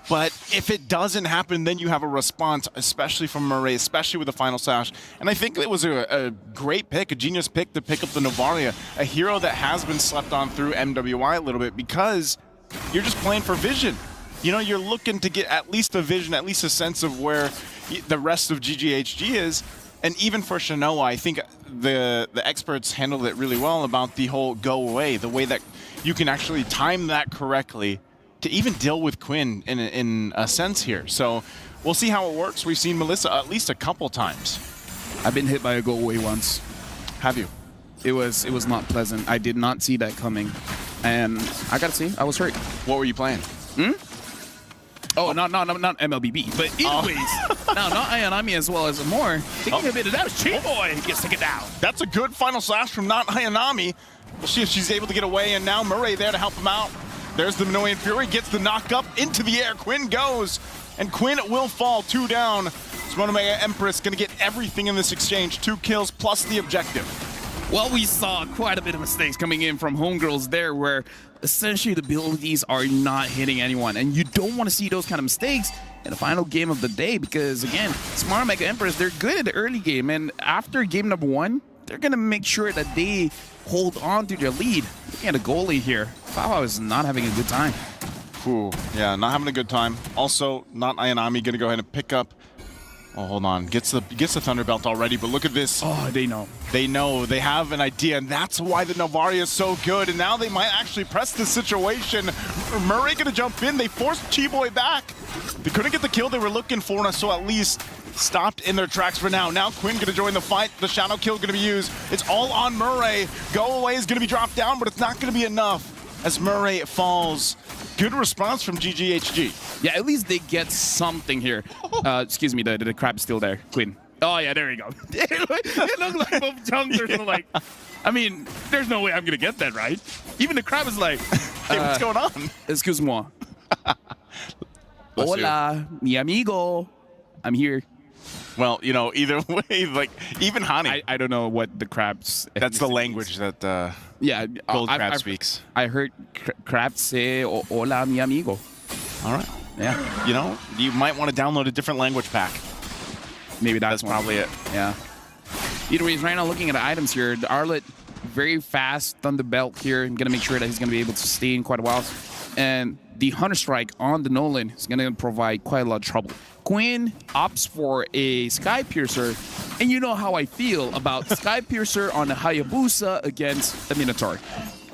But if it doesn't happen, then you have a response, especially from Marais, especially with the final sash. And I think it was a great pick, a genius pick to pick up the Novaria, a hero that has been slept on through MWI a little bit because you're just playing for vision. You know, you're looking to get at least a vision, at least a sense of where the rest of GGHG is. And even for Shanoa, I think the experts handled it really well about the whole go away, the way that you can actually time that correctly to even deal with Quinn in a sense here. So we'll see how it works. We've seen Melissa at least a couple times. I've been hit by a go away once. Have you? It was not pleasant. I did not see that coming. And I gotta say, I was hurt. What were you playing? Oh, not MLBB. But anyways, now not Ayanami as well as Amor. Taking a bit of damage. Chi-Boy gets taken down. That's a good final slash from not Ayanami. We'll see if she's able to get away, and now Murray there to help him out. There's the Minoan Fury, gets the knock up into the air. Quinn goes, and Quinn will fall 2 down. Omega Empress going to get everything in this exchange. 2 kills plus the objective. Well, we saw quite a bit of mistakes coming in from homegirls there, where essentially the abilities are not hitting anyone. And you don't want to see those kind of mistakes in the final game of the day because, again, Smart Omega Empress, they're good at the early game. And after game number 1, they're going to make sure that they hold on to their lead. Looking at a goalie here, Fawa is not having a good time. Ooh, yeah, not having a good time. Also, not Ayanami going to go ahead and pick up. Oh, hold on. Gets the Thunderbelt already, but look at this. Oh, they know. They know. They have an idea, and that's why the Navaria is so good. And now they might actually press the situation. Murray going to jump in. They forced Chiboy back. They couldn't get the kill they were looking for, so at least stopped in their tracks for now. Now Quinn going to join the fight. The shadow kill going to be used. It's all on Murray. Go away is going to be dropped down, but it's not going to be enough as Murray falls. Good response from GGHG. Yeah, at least they get something here. Excuse me, the crab's still there. Quinn. Oh, yeah, there you go. It looked like both junglers were like, I mean, there's no way I'm going to get that, right? Even the crab is like, hey, what's going on? Excuse-moi. Hola, mi amigo. I'm here. Well, you know, either way, like, even Hani. I don't know what the crab's... That's the language that yeah, Gold Crab speaks. I heard crab say, hola, mi amigo. All right. Yeah. You know, you might want to download a different language pack. Maybe that's probably it. Yeah. Either way, right now looking at the items here, the Arlet, very fast on the belt here. I'm going to make sure that he's going to be able to stay in quite a while. And the Hunter Strike on the Nolan is going to provide quite a lot of trouble. Quinn opts for a Sky Piercer, and you know how I feel about Sky Piercer on a Hayabusa against the Minotaur.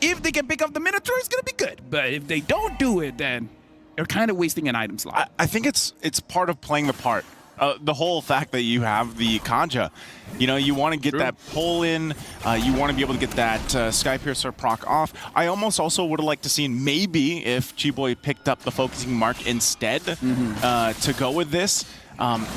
If they can pick up the Minotaur, it's going to be good. But if they don't do it, then they're kind of wasting an item slot. I think it's part of playing the part. The whole fact that you have the Kanja, you know, you want to get that pull in, you want to be able to get that Sky Piercer proc off. I almost also would have liked to see maybe if Chiboy picked up the focusing mark instead to go with this.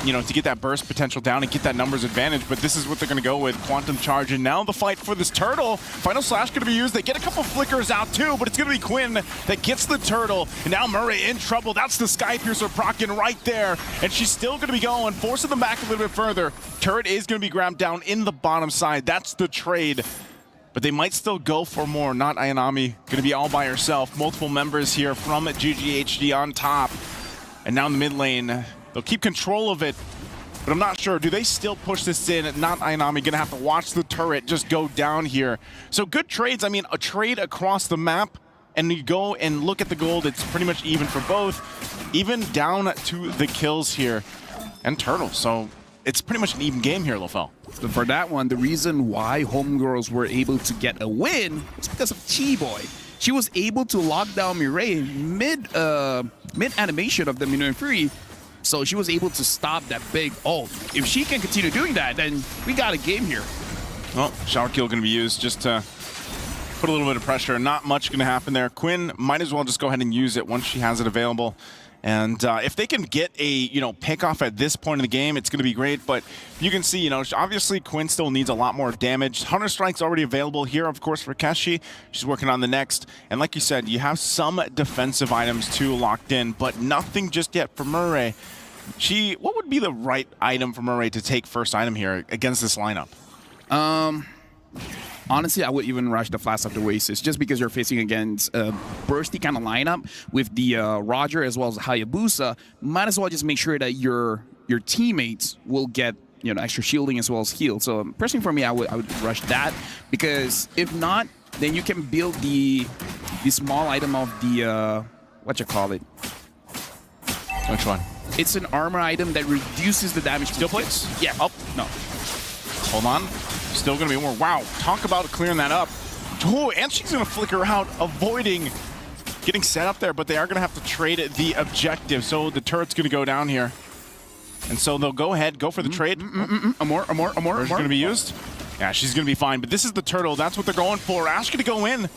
You know, to get that burst potential down and get that numbers advantage, but this is what they're going to go with, Quantum Charge, and now the fight for this turtle. Final Slash going to be used. They get a couple flickers out too, but it's going to be Quinn that gets the turtle, and now Murray in trouble. That's the Sky Piercer procking right there, and she's still going to be going, forcing them back a little bit further. Turret is going to be grabbed down in the bottom side. That's the trade. But they might still go for more. Not Ayanami, going to be all by herself. Multiple members here from GGHD on top, and now in the mid lane. They'll keep control of it, but I'm not sure. Do they still push this in? Not Ayanami, gonna have to watch the turret just go down here. So good trades. I mean, a trade across the map, and you go and look at the gold, it's pretty much even for both. Even down to the kills here. And turtle, so it's pretty much an even game here, Lofel. For that one, the reason why Homegirls were able to get a win was because of Chiboy. She was able to lock down Mireille mid-animation of the Minuan Fury. So she was able to stop that big ult. If she can continue doing that, then we got a game here. Well, shower kill going to be used just to put a little bit of pressure. Not much going to happen there. Quinn might as well just go ahead and use it once she has it available. And if they can get a, you know, pick off at this point in the game, it's going to be great. But you can see, you know, obviously Quinn still needs a lot more damage. Hunter Strike's already available here, of course, for Keshi. She's working on the next. And like you said, you have some defensive items too locked in, but nothing just yet for Murray. What would be the right item for Murray to take first item here against this lineup? Honestly, I would even rush the Flash of the Oasis just because you're facing against a bursty kind of lineup with the Roger as well as Hayabusa. Might as well just make sure that your teammates will get, you know, extra shielding as well as heal. So personally for me, I would rush that, because if not, then you can build the small item of the what you call it? Which one? It's an armor item that reduces the damage. Steel plates? Yeah. Oh, no. Hold on. Still going to be more. Wow. Talk about clearing that up. Oh, and she's going to flicker out, avoiding getting set up there, but they are going to have to trade the objective. So the turret's going to go down here. And so they'll go ahead, go for the trade. A more. Where's going to be used? Yeah, she's going to be fine. But this is the turtle. That's what they're going for. Ash going to go in.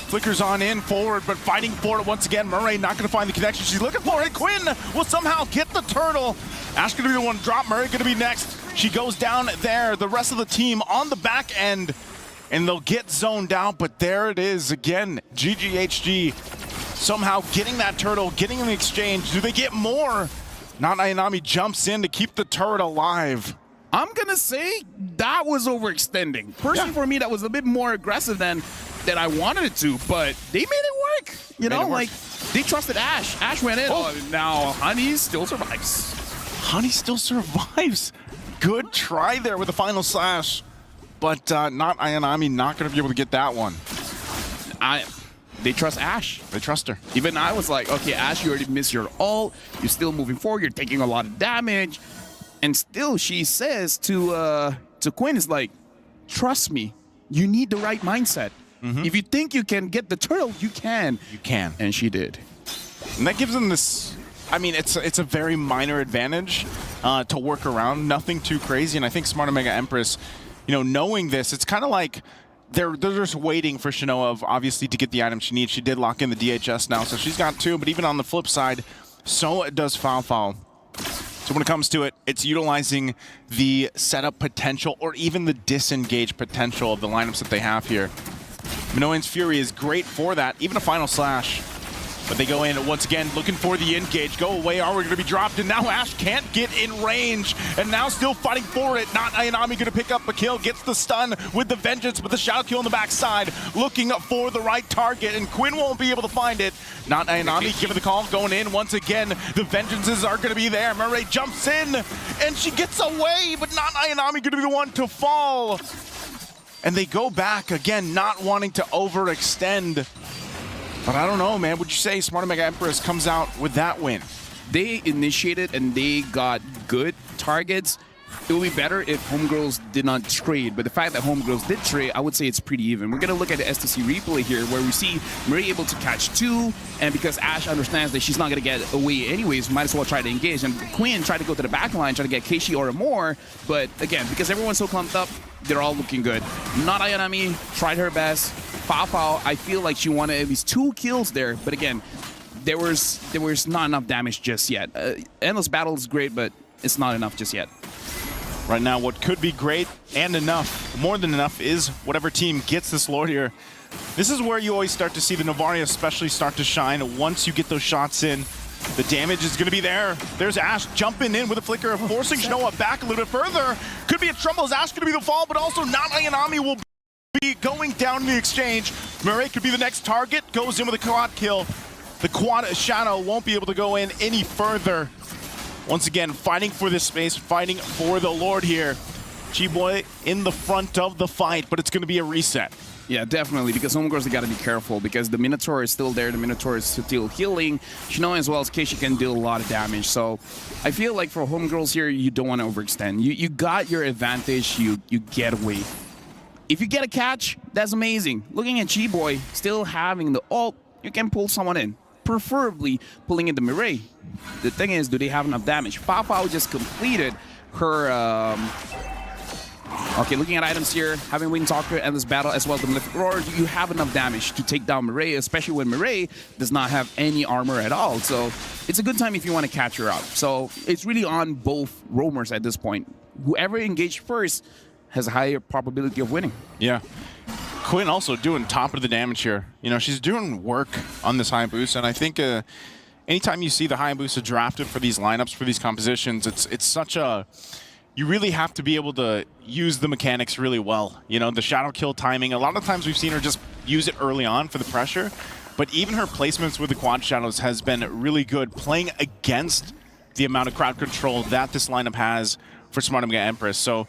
Flickers on in, forward, but fighting for it once again. Murray not going to find the connection. She's looking for it. Quinn will somehow get the turtle. Ash going to be the one to drop. Murray going to be next. She goes down there. The rest of the team on the back end, and they'll get zoned out, but there it is again. GGHG somehow getting that turtle, getting in the exchange. Do they get more? Not Ayanami jumps in to keep the turret alive. I'm gonna say that was overextending. Personally, for me, that was a bit more aggressive than I wanted it to, but they made it work. You know, like they trusted Ash. Ash went in. Oh, now Honey still survives. Honey still survives. Good try there with the final slash, but not Ayanami. Not gonna be able to get that one. They trust Ash. They trust her. Even I was like, okay, Ash, you already missed your ult. You're still moving forward. You're taking a lot of damage. And still, she says to Quinn, is like, trust me, you need the right mindset. If you think you can get the turtle, you can. You can. And she did. And that gives them this, I mean, it's a very minor advantage to work around. Nothing too crazy. And I think Smart Omega Empress, you know, knowing this, it's kind of like they're just waiting for Shinoa, obviously, to get the item she needs. She did lock in the DHS now, so she's got 2. But even on the flip side, so does Foul. So when it comes to it, it's utilizing the setup potential or even the disengage potential of the lineups that they have here. Minoan's Fury is great for that, even a final slash. But they go in once again, looking for the engage. Go away, are we going to be dropped? And now Ash can't get in range. And now still fighting for it. Not Ayanami going to pick up a kill. Gets the stun with the Vengeance, but the shadow kill on the backside. Looking for the right target, and Quinn won't be able to find it. Not Ayanami giving the call, going in once again. The Vengeances are going to be there. Murray jumps in, and she gets away, but not Ayanami going to be the one to fall. And they go back again, not wanting to overextend. But I don't know, man. Would you say Smart Omega Empress comes out with that win? They initiated and they got good targets. It would be better if Homegirls did not trade, but the fact that Homegirls did trade, I would say it's pretty even. We're going to look at the STC replay here where we see Marie able to catch 2, and because Ash understands that she's not going to get away anyways, might as well try to engage. And Quinn tried to go to the back line, try to get Keishi or more, but again, because everyone's so clumped up, they're all looking good. Not Ayanami, tried her best. Fafao, I feel like she wanted at least 2 kills there, but again, there was not enough damage just yet. Endless Battle is great, but it's not enough just yet. Right now, what could be great and enough, more than enough, is whatever team gets this Lord here. This is where you always start to see the Novaria especially start to shine. Once you get those shots in, the damage is going to be there. There's Ash jumping in with a flicker, forcing Shinoa back a little bit further. Could be a trouble. Is Ash going to be the fall, but also not Ayanami will be going down in the exchange. Murray could be the next target. Goes in with a quad kill. The quad shadow won't be able to go in any further. Once again, fighting for this space, fighting for the Lord here. Chiboy in the front of the fight, but it's going to be a reset. Yeah, definitely, because Homegirls, they got to be careful because the Minotaur is still there. The Minotaur is still healing. Shinoa as well as Keishi can deal a lot of damage. So I feel like for Homegirls here, you don't want to overextend. You got your advantage. You get away. If you get a catch, that's amazing. Looking at Chiboy, still having the ult, you can pull someone in. Preferably pulling in the Mireille. The thing is, do they have enough damage? Fafao just completed her... Okay, looking at items here, having Wind Talker and this battle as well as the Malefic Roar, you have enough damage to take down Mireille, especially when Mireille does not have any armor at all. So it's a good time if you want to catch her out. So it's really on both roamers at this point. Whoever engaged first has a higher probability of winning. Yeah. Quinn also doing top of the damage here. You know, she's doing work on this Hayabusa, and I think anytime you see the Hayabusa drafted for these lineups, for these compositions, it's such a... You really have to be able to use the mechanics really well. You know, the shadow kill timing, a lot of times we've seen her just use it early on for the pressure, but even her placements with the quad shadows has been really good, playing against the amount of crowd control that this lineup has for Smart Omega Empress. So,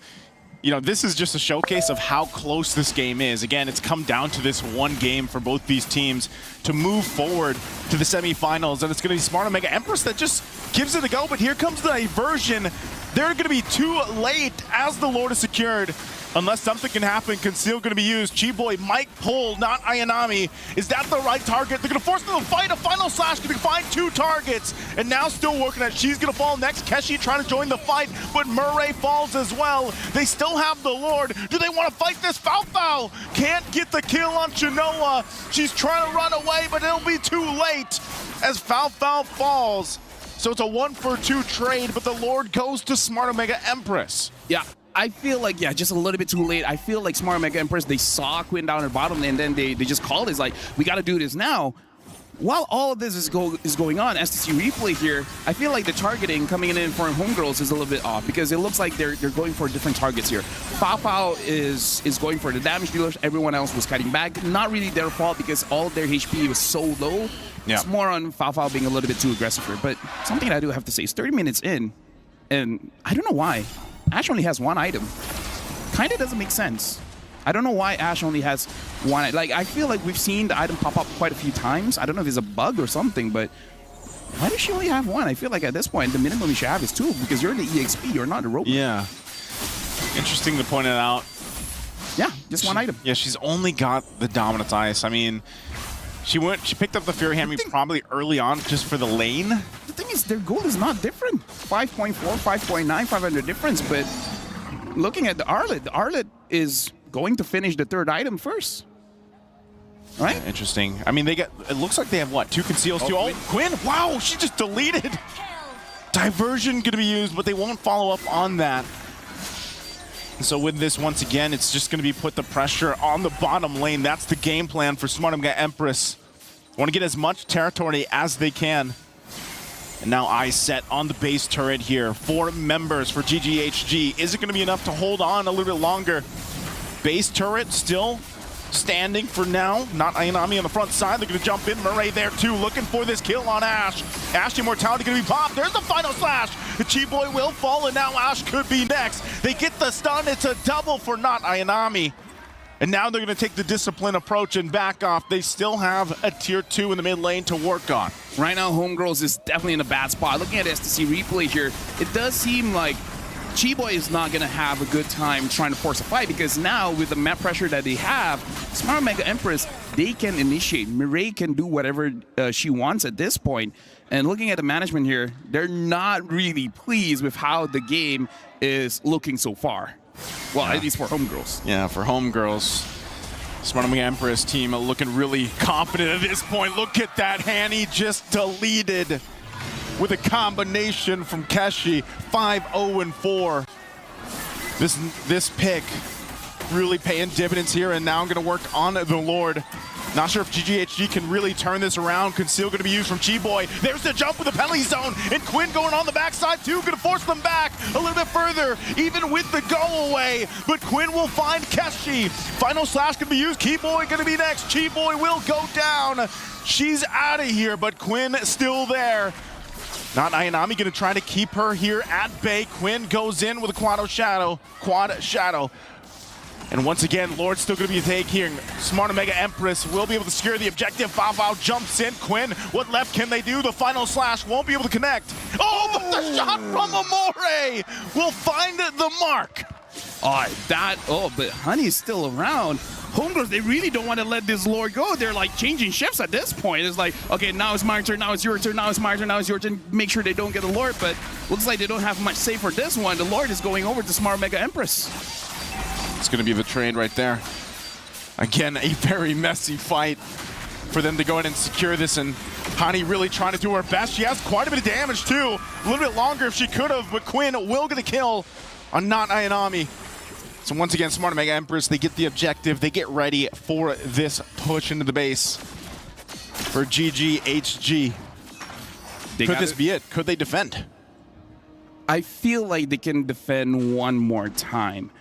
you know, this is just a showcase of how close this game is. Again, it's come down to this one game for both these teams to move forward to the semifinals, and it's going to be Smart Omega Empress that just gives it a go, but here comes the diversion. They're going to be too late as the Lord is secured. Unless something can happen, Conceal going to be used. Chiboy might pull, not Ayanami. Is that the right target? They're going to force them to fight a final slash. Going to find 2 targets. And now still working at she's going to fall next. Keshi trying to join the fight, but Murray falls as well. They still have the Lord. Do they want to fight this? Fafao can't get the kill on Shinoa. She's trying to run away, but it'll be too late as Fafao falls. So it's a 1-for-2 trade, but the Lord goes to Smart Omega Empress. Yeah. I feel like, yeah, just a little bit too late. I feel like Smart Omega Empress, they saw Quinn down at bottom, and then they just called it. It's like, we got to do this now. while all of this is going on, STC replay here, I feel like the targeting coming in for Homegirls is a little bit off because it looks like they're going for different targets here. Fafao is going for the damage dealers. Everyone else was cutting back. Not really their fault because all of their HP was so low. Yeah. It's more on Fafao being a little bit too aggressive here. But something I do have to say is 30 minutes in, and I don't know why, Ash only has one item. Kind of doesn't make sense. I don't know why Ash only has one. Like, I feel like we've seen the item pop up quite a few times. I don't know if it's a bug or something, but why does she only have one? I feel like at this point, the minimum you should have is two because you're the EXP, you're not a robot. Yeah. Interesting to point it out. Yeah, just one item. Yeah, she's only got the Dominant Ice. I mean, she picked up the Fury Hammer probably early on just for the lane. The thing is, their goal is not different. 5.4, 5.9, 500 difference, but looking at the Arlet is going to finish the third item first. Right? Yeah, interesting. I mean, it looks like they have, what, 2 conceals, too? Oh, Quinn, wow, she just deleted. Diversion going to be used, but they won't follow up on that. And so with this, once again, it's just going to be put the pressure on the bottom lane. That's the game plan for Smart Empress. Want to get as much territory as they can. And now eyes set on the base turret here. 4 members for GGHG. Is it going to be enough to hold on a little bit longer? Base turret still standing for now. Not Ayanami on the front side. They're going to jump in. Murray there too, looking for this kill on Ash. Ash Immortality going to be popped. There's the final slash. The Chi-Boy will fall, and now Ash could be next. They get the stun. It's a double for not Ayanami. And now they're going to take the discipline approach and back off. They still have a tier 2 in the mid lane to work on. Right now, Homegirls is definitely in a bad spot. Looking at STC replay here, it does seem like Chi-Boy is not going to have a good time trying to force a fight because now with the map pressure that they have, Smart Mega Empress, they can initiate. Mireille can do whatever she wants at this point. And looking at the management here, they're not really pleased with how the game is looking so far. Well, at least for Homegirls. Yeah, for Homegirls. Smart Mega Empress team looking really confident at this point. Look at that, Hanny just deleted with a combination from Keshi. 5-0-4. This pick really paying dividends here, and now I'm going to work on the Lord. Not sure if GGHG can really turn this around. Conceal going to be used from Chi-Boy. There's the jump with the penalty zone, and Quinn going on the backside too, going to force them back a little bit further, even with the go away. But Quinn will find Keshi. Final slash going to be used. Chi-Boy going to be next. Chi-Boy will go down. She's out of here, but Quinn still there. Not Ayanami going to try to keep her here at bay. Quinn goes in with a quad shadow. And once again, Lord's still going to be taking. Smart Omega Empress will be able to secure the objective. Fafao jumps in. Quinn, what left can they do? The final slash won't be able to connect. Oh, but the shot from Amore will find the mark. But Honey's still around. Homegirls, they really don't want to let this Lord go. They're like changing shifts at this point. It's like, okay, now it's my turn, now it's your turn, now it's my turn, now it's your turn. Make sure they don't get the Lord, but looks like they don't have much say for this one. The Lord is going over to Smart Mega Empress. It's going to be the trade right there. Again, a very messy fight for them to go in and secure this, and Hani really trying to do her best. She has quite a bit of damage too. A little bit longer if she could have, but Quinn will get a kill on not Ayanami. So once again, Smart Mega Empress, they get the objective. They get ready for this push into the base for GGHG. Could this be it? Could they defend? I feel like they can defend one more time.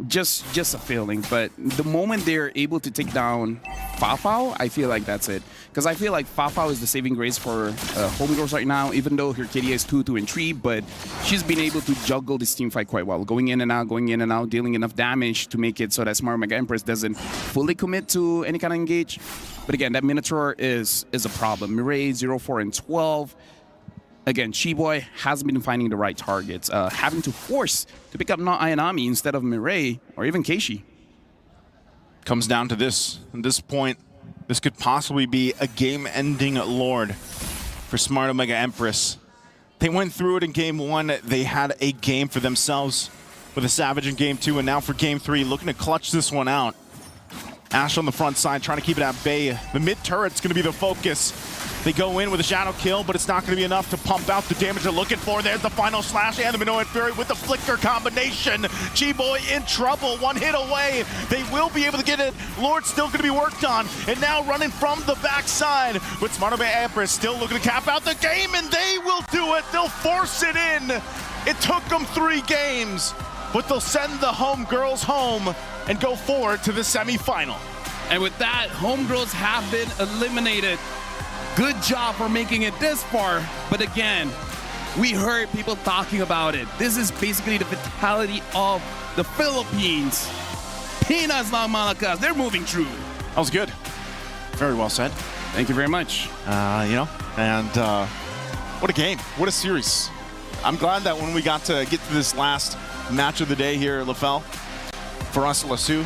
Just a feeling, but the moment they're able to take down Fafao, I feel like that's it. Because I feel like Fafao is the saving grace for Homegirls right now, even though her KD is 2, 2, and 3, but she's been able to juggle this team fight quite well. Going in and out, dealing enough damage to make it so that Smart Mega Empress doesn't fully commit to any kind of engage. But again, that Minotaur is a problem. Mireille, 0, 4, and 12. Again, Chi-Boy hasn't been finding the right targets, having to force to pick up not Ayanami instead of Mireille or even Keishi. Comes down to this. At this point, this could possibly be a game-ending Lord for Smart Omega Empress. They went through it in Game 1. They had a game for themselves with a Savage in Game 2, and now for Game 3, looking to clutch this one out. Ash on the front side, trying to keep it at bay. The mid turret's going to be the focus. They go in with a shadow kill, but it's not going to be enough to pump out the damage they're looking for. There's the final slash and the Minoan Fury with the flicker combination. G-Boy in trouble, one hit away. They will be able to get it. Lord's still going to be worked on. And now running from the backside with Smart Bay Empress still looking to cap out the game, and they will do it. They'll force it in. It took them 3 games, but they'll send the homegirls home and go forward to the semifinal. And with that, homegirls have been eliminated. Good job for making it this far. But again, we heard people talking about it. This is basically the fatality of the Philippines. Pinas lang malakas. They're moving through. That was good. Very well said. Thank you very much. What a game. What a series. I'm glad that when we got to get to this last match of the day here, LaFell, for us, Lasu,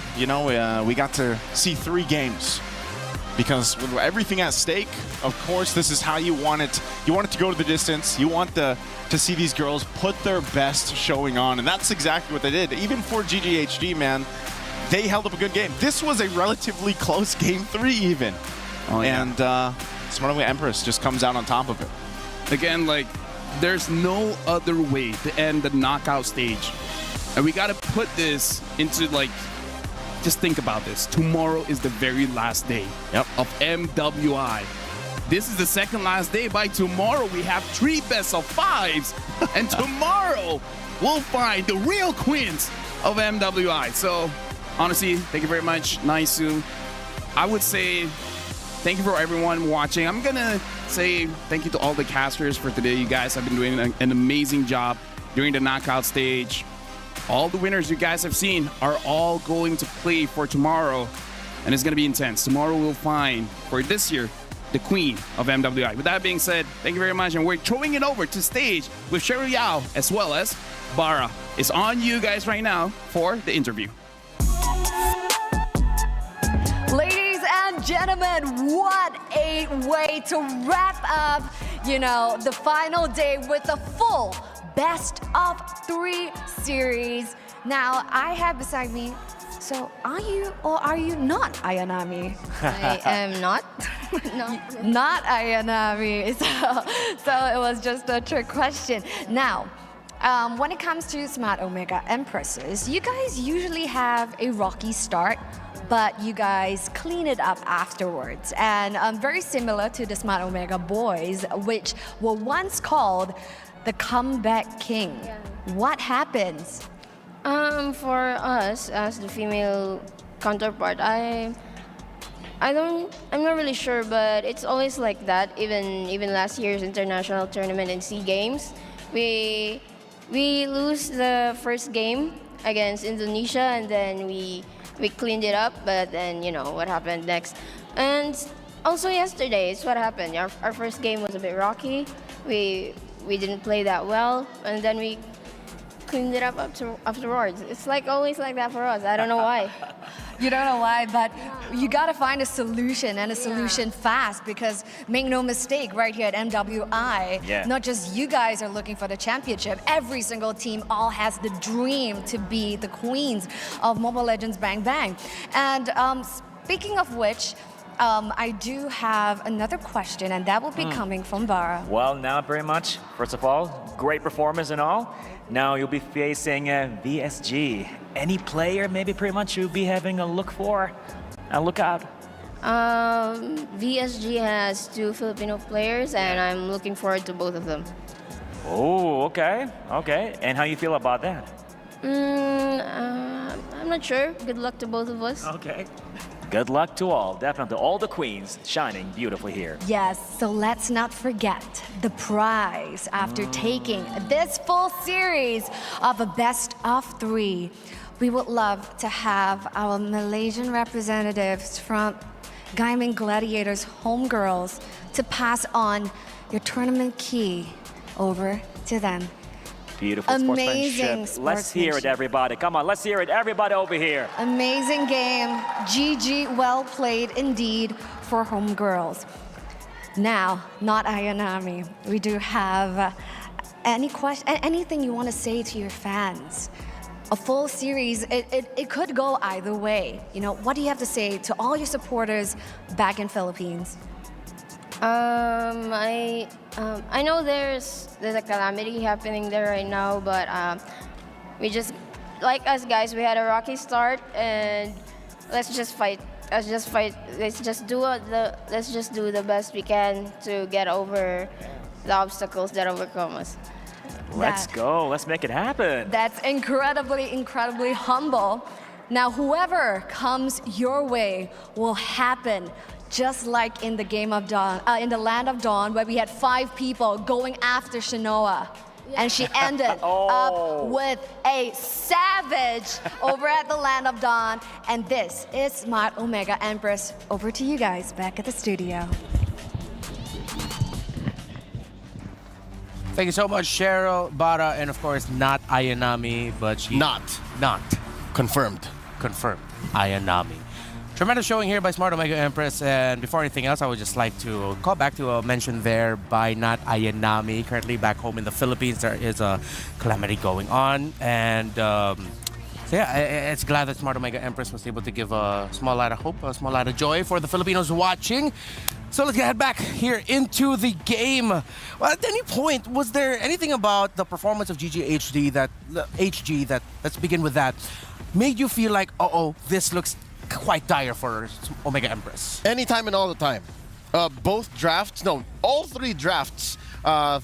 we got to see 3 games. Because with everything at stake, of course, this is how you want it. You want it to go to the distance. You want to see these girls put their best showing on. And that's exactly what they did. Even for GGHD, man, they held up a good game. This was a relatively close game 3 even. Oh, yeah. And Smart Away Empress just comes out on top of it. Again, there's no other way to end the knockout stage. And we got to put this into, just think about this. Tomorrow is the very last day of MWI. This is the second last day. By tomorrow, we have 3 best-of-5s. And tomorrow, we'll find the real queens of MWI. So, honestly, thank you very much, Naisu. I would say thank you for everyone watching. I'm going to say thank you to all the casters for today. You guys have been doing an amazing job during the knockout stage. All the winners you guys have seen are all going to play for tomorrow, and it's going to be intense. Tomorrow we'll find, for this year, the queen of MWI. With that being said, thank you very much, and we're throwing it over to stage with Cheryl Yao as well as Bara. It's on you guys right now for the interview. Ladies and gentlemen, what a way to wrap up, the final day with a full best-of-3 series. Now, I have beside me, so are you or are you not Ayanami? I am not. No. Not Ayanami. So it was just a trick question. Now, when it comes to Smart Omega Empresses, you guys usually have a rocky start, but you guys clean it up afterwards. And very similar to the Smart Omega boys, which were once called the comeback king. Yeah. What happens? For us as the female counterpart, I'm not really sure, but it's always like that. Even last year's international tournament and SEA Games, we lose the first game against Indonesia, and then we cleaned it up. But then what happened next, and also yesterday, it's what happened. Our first game was a bit rocky. We didn't play that well, and then we cleaned it up afterwards. It's always like that for us. I don't know why. You don't know why, but you gotta find a solution, and a solution fast, because make no mistake, right here at MWI, not just you guys are looking for the championship. Every single team all has the dream to be the queens of Mobile Legends Bang Bang. And speaking of which, I do have another question, and that will be coming from Bara. Well, now pretty much, first of all, great performance and all. Now you'll be facing VSG. Any player maybe pretty much you'll be having a look out? VSG has 2 Filipino players, and I'm looking forward to both of them. Oh, okay. And how you feel about that? I'm not sure. Good luck to both of us. Okay. Good luck to all, definitely. All the queens shining beautifully here. Yes, so let's not forget the prize after taking this full series of a best-of-3. We would love to have our Malaysian representatives from Gaming Gladiators Homegirls to pass on your tournament key over to them. Beautiful sportsmanship. Let's hear it, everybody. Come on, let's hear it, everybody over here. Amazing game. GG, well played indeed for homegirls. Now, not Ayanami. We do have anything you want to say to your fans a full series, it could go either way. You know, what do you have to say to all your supporters back in Philippines? I know there's a calamity happening there right now, but we just, like us guys, we had a rocky start, and let's just fight. Let's just fight. Let's just do the best we can to get over the obstacles that overcome us. Let's go. Let's make it happen. That's incredibly humble. Now, whoever comes your way will happen, just like in the Game of Dawn, in the Land of Dawn, where we had 5 people going after Shinoa. And she ended up with a savage over at the Land of Dawn. And this is Smart Omega Empress. Over to you guys back at the studio. Thank you so much, Cheryl, Bara, and of course, not Ayanami, but she... Not. Confirmed. Ayanami. Tremendous showing here by Smart Omega Empress, and before anything else, I would just like to call back to a mention there by Not Ayanami. Currently back home in the Philippines, there is a calamity going on, and so yeah, it's glad that Smart Omega Empress was able to give a small light of hope, a small light of joy for the Filipinos watching. So let's get back here into the game. Well, at any point, was there anything about the performance of HG that, let's begin with that, made you feel like, this looks quite dire for Omega Empress? Anytime and all the time. All 3 drafts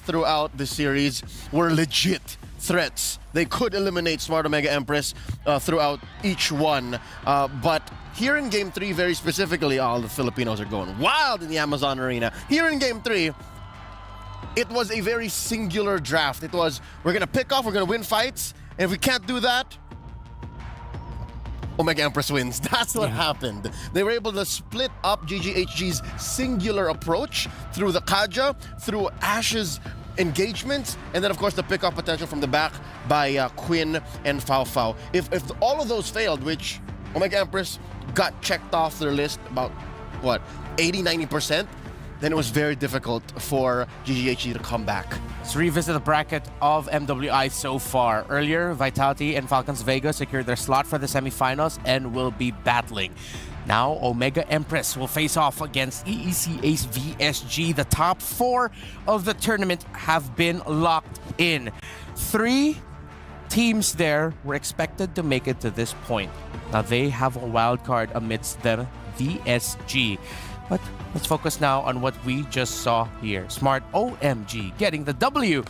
throughout the series were legit threats. They could eliminate Smart Omega Empress throughout each one. But here in Game 3, very specifically, all the Filipinos are going wild in the Amazon Arena. Here in Game 3, it was a very singular draft. It was, we're going to pick off, we're going to win fights, and if we can't do that, Omega Empress wins. That's what happened. They were able to split up GGHG's singular approach through the Kaja, through Ash's engagements, and then of course the pick-off potential from the back by Quinn and Fao. If all of those failed, which Omega Empress got checked off their list about, 80-90%, then it was very difficult for GGHG to come back. Let's revisit the bracket of MWI so far. Earlier, Vitality and Falcons Vega secured their slot for the semifinals and will be battling. Now, Omega Empress will face off against EEC Ace VSG. The top 4 of the tournament have been locked in. 3 teams there were expected to make it to this point. Now, they have a wild card amidst them, VSG. But let's focus now on what we just saw here. Smart OMG getting the W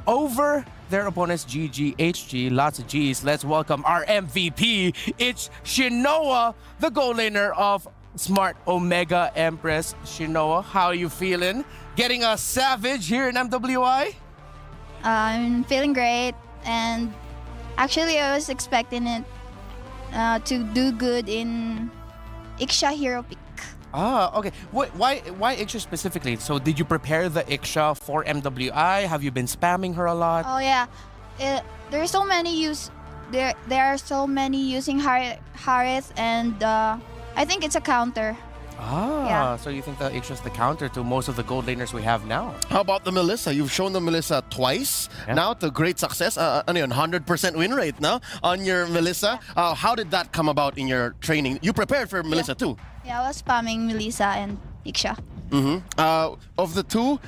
over their opponents GGHG. Lots of G's. Let's welcome our MVP. It's Shinoa, the goal laner of Smart Omega Empress. Shinoa, how are you feeling? Getting a savage here in MWI? I'm feeling great, and actually I was expecting it to do good in Iksha Hero Pick. Okay. Why Iksha specifically? So did you prepare the Iksha for MWI? Have you been spamming her a lot? Oh yeah, there are so many using Harith, and I think it's a counter. So you think that Iksha's the counter to most of the gold laners we have now? How about the Melissa? You've shown the Melissa twice now to great success. 100% win rate now on your Melissa. How did that come about in your training? You prepared for Melissa too? Yeah, I was spamming Melissa and Iksha. Of the 2,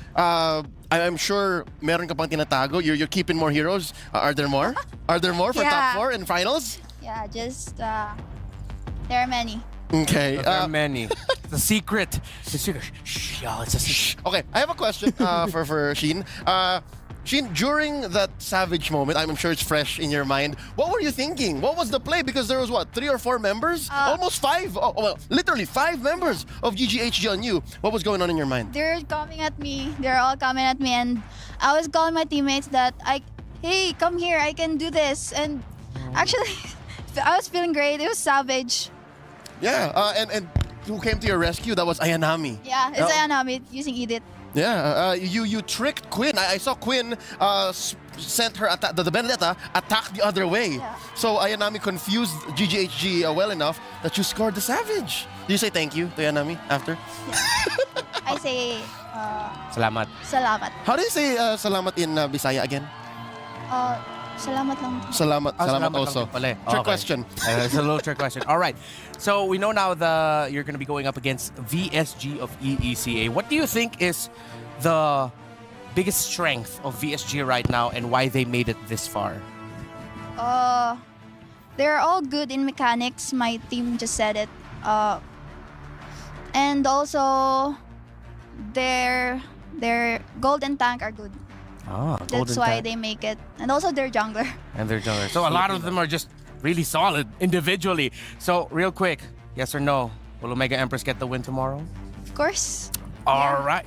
I'm sure meron ka pang tinatago. You're keeping more heroes. Are there more? Are there more for top 4 in finals? Yeah, just there are many. Okay. There are many. The secret. Shh, y'all, it's a secret. Okay, I have a question for Sheen. Sheen, during that savage moment, I'm sure it's fresh in your mind. What were you thinking? What was the play? Because there was 3 or 4 members? Almost 5. Literally 5 members of GGHG on you. What was going on in your mind? They're coming at me. They're all coming at me, and I was calling my teammates that hey, come here, I can do this. And actually, I was feeling great. It was savage. Yeah, and who came to your rescue? That was Ayanami. Yeah, it's Ayanami using Edith. Yeah, you tricked Quinn. I saw Quinn sent her the Benedetta attack the other way. Yeah. So Ayanami confused GGHG well enough that you scored the savage. Do you say thank you to Ayanami after? Yeah. I say Salamat. Salamat. How do you say salamat in Bisaya again? Salamat lang. Salamat, salamat also. lang pala eh. Trick Okay. question. It's a little trick question. All right. So we know now you're going to be going up against VSG of EECA. What do you think is the biggest strength of VSG right now and why they made it this far? They're all good in mechanics. My team just said it. And also, their gold and tank are good. That's why they make it. And also their jungler. And their jungler. So a lot of them are just really solid individually. So real quick, yes or no, will Omega Empress get the win tomorrow? Of course. All right.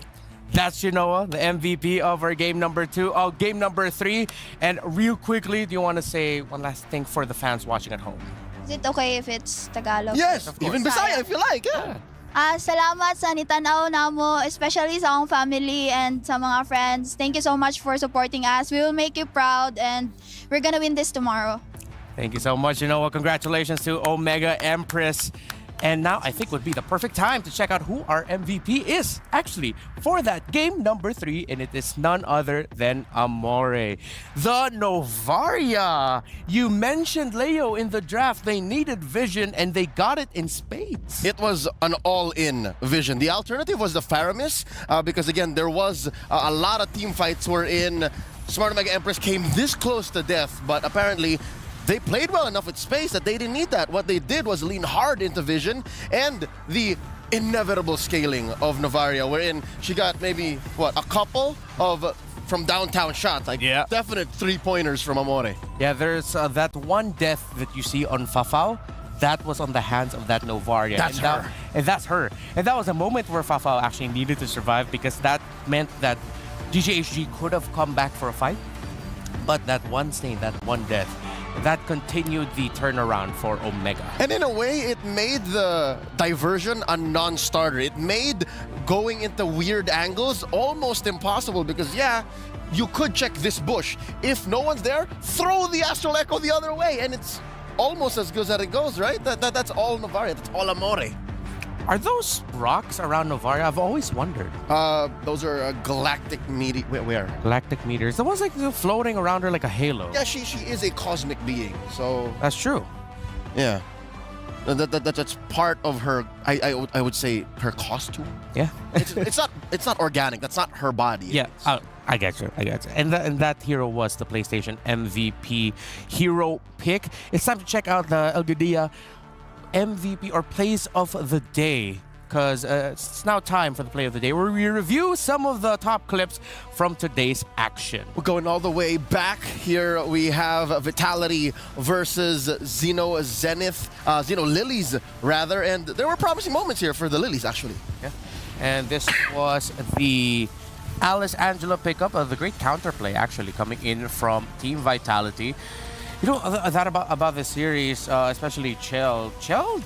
That's Shinoa, the MVP of our game number 2. Game number 3. And real quickly, do you want to say one last thing for the fans watching at home? Is it okay if it's Tagalog? Yes, even Bisaya if you like. Yeah. Salamat sa nitanaw namo, especially sa akong family and sa mga friends. Thank you so much for supporting us. We will make you proud and we're gonna win this tomorrow. Thank you so much, Shinoa. Congratulations to Omega Empress. And now I think would be the perfect time to check out who our MVP is actually for that game number 3, and it is none other than Amore. The Novaria. You mentioned, Leo, in the draft they needed vision and they got it in spades. It was an all-in vision. The alternative was the Faramis because again there was a lot of team fights wherein Smart Omega Empress came this close to death, but apparently they played well enough with space that they didn't need that. What they did was lean hard into vision and the inevitable scaling of Novaria, wherein she got maybe, a couple of from downtown shots. Definite 3-pointers from Amore. Yeah, there's that one death that you see on Fafao. That was on the hands of that Novaria. That's her. And that's her. And that was a moment where Fafao actually needed to survive because that meant that GGHG could have come back for a fight. But that one stain, that one death, that continued the turnaround for Omega. And in a way, it made the diversion a non-starter. It made going into weird angles almost impossible because, you could check this bush. If no one's there, throw the Astral Echo the other way, and it's almost as good as it goes, right? That's all Novaria. That's all Amore. Are those rocks around Novaria? I've always wondered. Those are galactic meteors. Where? Galactic meteors. The ones like floating around her like a halo. Yeah, she is a cosmic being, so... That's true. Yeah. That's part of her, I would say, her costume. Yeah. it's not organic. That's not her body. Yeah, I get you. And that hero was the PlayStation MVP hero pick. It's time to check out the El Gudia MVP or plays of the day, because it's now time for the play of the day where we review some of the top clips from today's action. We're going all the way back. Here we have Vitality versus Xeno Zenith, Xeno Lilies rather, and there were promising moments here for the Lilies actually. Yeah. And this was the Alice Angela pickup of the great counterplay actually coming in from Team Vitality. You know, that about this series, especially Chell. Chell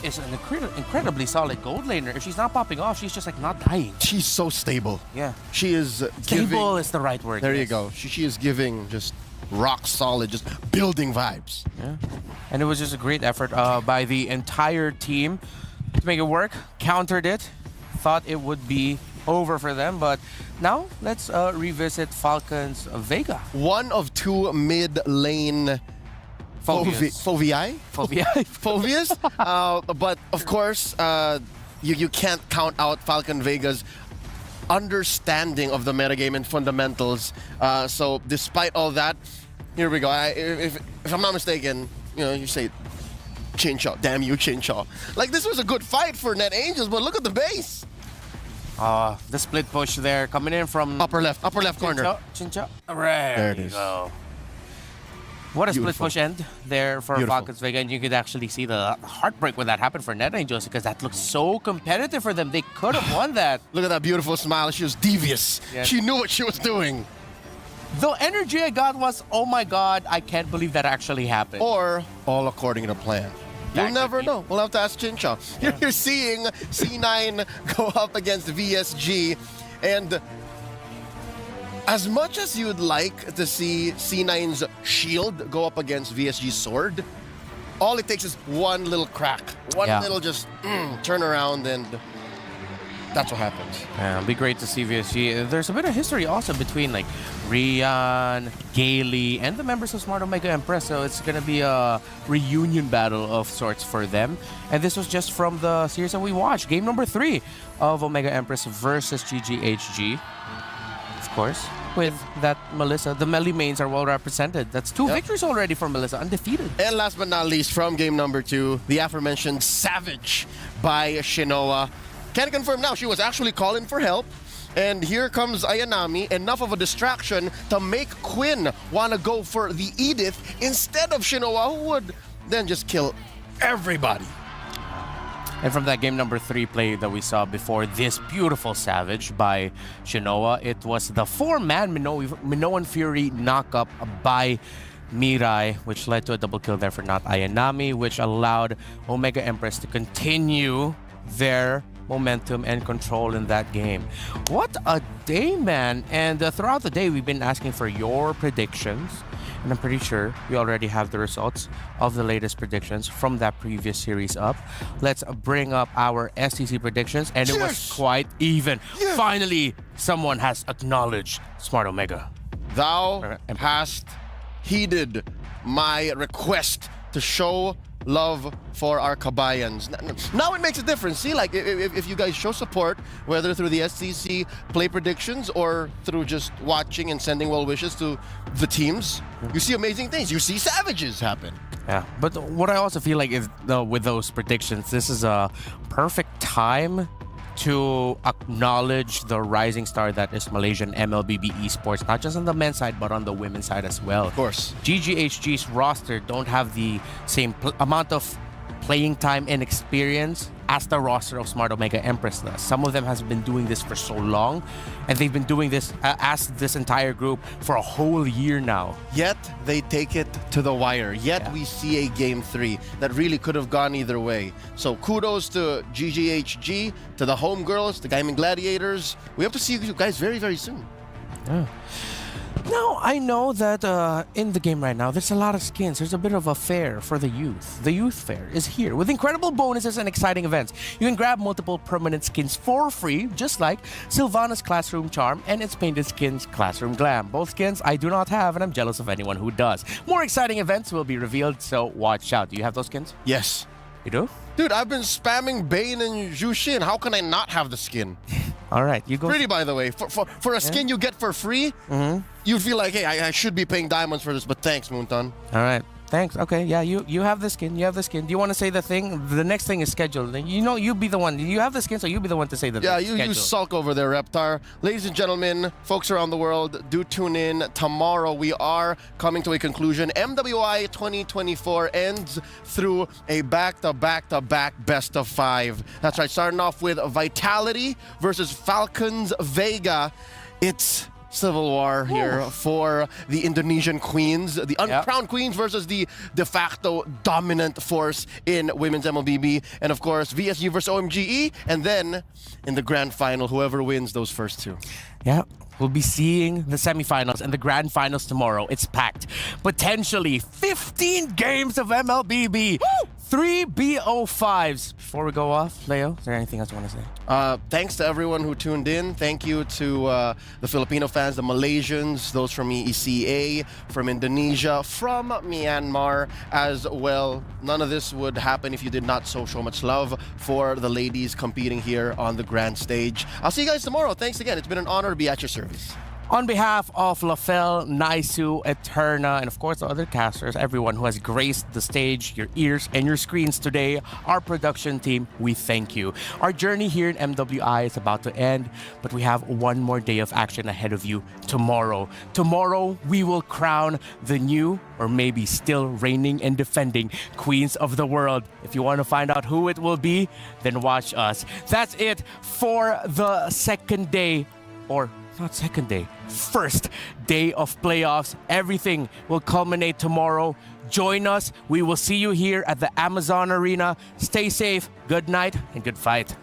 is an incredibly solid gold laner. If she's not popping off, she's just like not dying. She's so stable. Yeah. She is Stable is the right word. There yes. you go. She is giving just rock solid, just building vibes. Yeah. And it was just a great effort by the entire team to make it work. Countered it. Thought it would be over for them, but now let's revisit Falcon's Vega. One of 2 mid-lane Fovias. But of course, you can't count out Falcon Vega's understanding of the metagame and fundamentals. So despite all that, here we go. If I'm not mistaken, you say Chinchaw. Damn you, Chinchaw. Like, this was a good fight for Net Angels, but look at the base. The split push there coming in from upper left corner. Chincha. There it you is. Go. What a Beautiful. split push end there for Beautiful. Falcons Vega, and you could actually see the heartbreak when that happened for Net Angels because that looked so competitive for them. They could have won that. Look at that beautiful smile. She was devious. Yes. She knew what she was doing. The energy I got was, oh my god, I can't believe that actually happened. Or all according to plan. You'll never know. We'll have to ask Chinchaw. Yeah. You're seeing C9 go up against VSG, and as much as you'd like to see C9's shield go up against VSG's sword, all it takes is one little crack, one little just turn around, and that's what happens. Yeah, it'll be great to see VSG. There's a bit of history also between like Rian, Gailey, and the members of Smart Omega Empress. So it's gonna be a reunion battle of sorts for them. And this was just from the series that we watched, game number 3 of Omega Empress versus GGHG. Of course, with that Melissa, the Melly mains are well represented. That's 2 victories already for Melissa, undefeated. And last but not least, from game number 2, the aforementioned Savage by Shinoa. Can confirm now, she was actually calling for help. And here comes Ayanami, enough of a distraction to make Quinn want to go for the Edith instead of Shinoa, who would then just kill everybody. And from that game number 3 play that we saw before, this beautiful Savage by Shinoa, it was the 4-man Minoan Fury knockup by Mirai, which led to a double kill there for not Ayanami, which allowed Omega Empress to continue their momentum and control in that game. What a day, man. And throughout the day, we've been asking for your predictions. And I'm pretty sure we already have the results of the latest predictions from that previous series up. Let's bring up our STC predictions. And it was quite even. Finally, someone has acknowledged Smart Omega. Thou hast heeded my request to show love for our kabayans. Now it makes a difference. See, like if you guys show support, whether through the STC play predictions or through just watching and sending well wishes to the teams, you see amazing things. You see Savages happen. Yeah, but what I also feel like is with those predictions, this is a perfect time to acknowledge the rising star that is Malaysian MLBB esports, not just on the men's side, but on the women's side as well. Of course. GGHG's roster don't have the same amount of playing time and experience as the roster of Smart Omega Empress does. Some of them has been doing this for so long, and they've been doing this as this entire group for a whole year now. Yet they take it to the wire. Yet we see a game 3 that really could have gone either way. So kudos to GGHG, to the homegirls, the Gaming Gladiators. We have to see you guys very, very soon. Yeah. Now, I know that in the game right now, there's a lot of skins. There's a bit of a fair for the youth. The youth fair is here with incredible bonuses and exciting events. You can grab multiple permanent skins for free, just like Sylvana's Classroom Charm and its painted skins Classroom Glam. Both skins I do not have, and I'm jealous of anyone who does. More exciting events will be revealed, so watch out. Do you have those skins? Yes. You do? Dude, I've been spamming Bane and Jushin. How can I not have the skin? All right, you go. Pretty, by the way. For a skin you get for free, you feel like, hey, I should be paying diamonds for this, but thanks, Moonton. All right. Thanks. Okay, yeah, you have the skin. You have the skin. Do you want to say the thing? The next thing is scheduled. You know, you be the one. You have the skin, so you be the one to say the Yeah, you sulk over there, Reptar. Ladies and gentlemen, folks around the world, do tune in. Tomorrow we are coming to a conclusion. MWI 2024 ends through a back-to-back-to-back best of 5. That's right, starting off with Vitality versus Falcons Vega. It's civil war here for the Indonesian queens, the uncrowned queens versus the de facto dominant force in women's MLBB, and of course VSU versus OMGE, and then in the grand final, whoever wins those first 2. Yeah. We'll be seeing the semifinals and the grand finals tomorrow. It's packed. Potentially 15 games of MLBB. 3 BO5s. Before we go off, Leo, is there anything else you want to say? Thanks to everyone who tuned in. Thank you to the Filipino fans, the Malaysians, those from ECA, from Indonesia, from Myanmar as well. None of this would happen if you did not show so much love for the ladies competing here on the grand stage. I'll see you guys tomorrow. Thanks again. It's been an honor to be at your service. On behalf of Lafel, Naisu, Eterna, and of course the other casters, everyone who has graced the stage, your ears, and your screens today, our production team, we thank you. Our journey here in MWI is about to end, but we have one more day of action ahead of you tomorrow. Tomorrow, we will crown the new, or maybe still reigning and defending, Queens of the World. If you want to find out who it will be, then watch us. That's it for the second day, or not second day, first day of playoffs. Everything will culminate tomorrow. Join us. We will see you here at the Amazon Arena. Stay safe, good night, and good fight.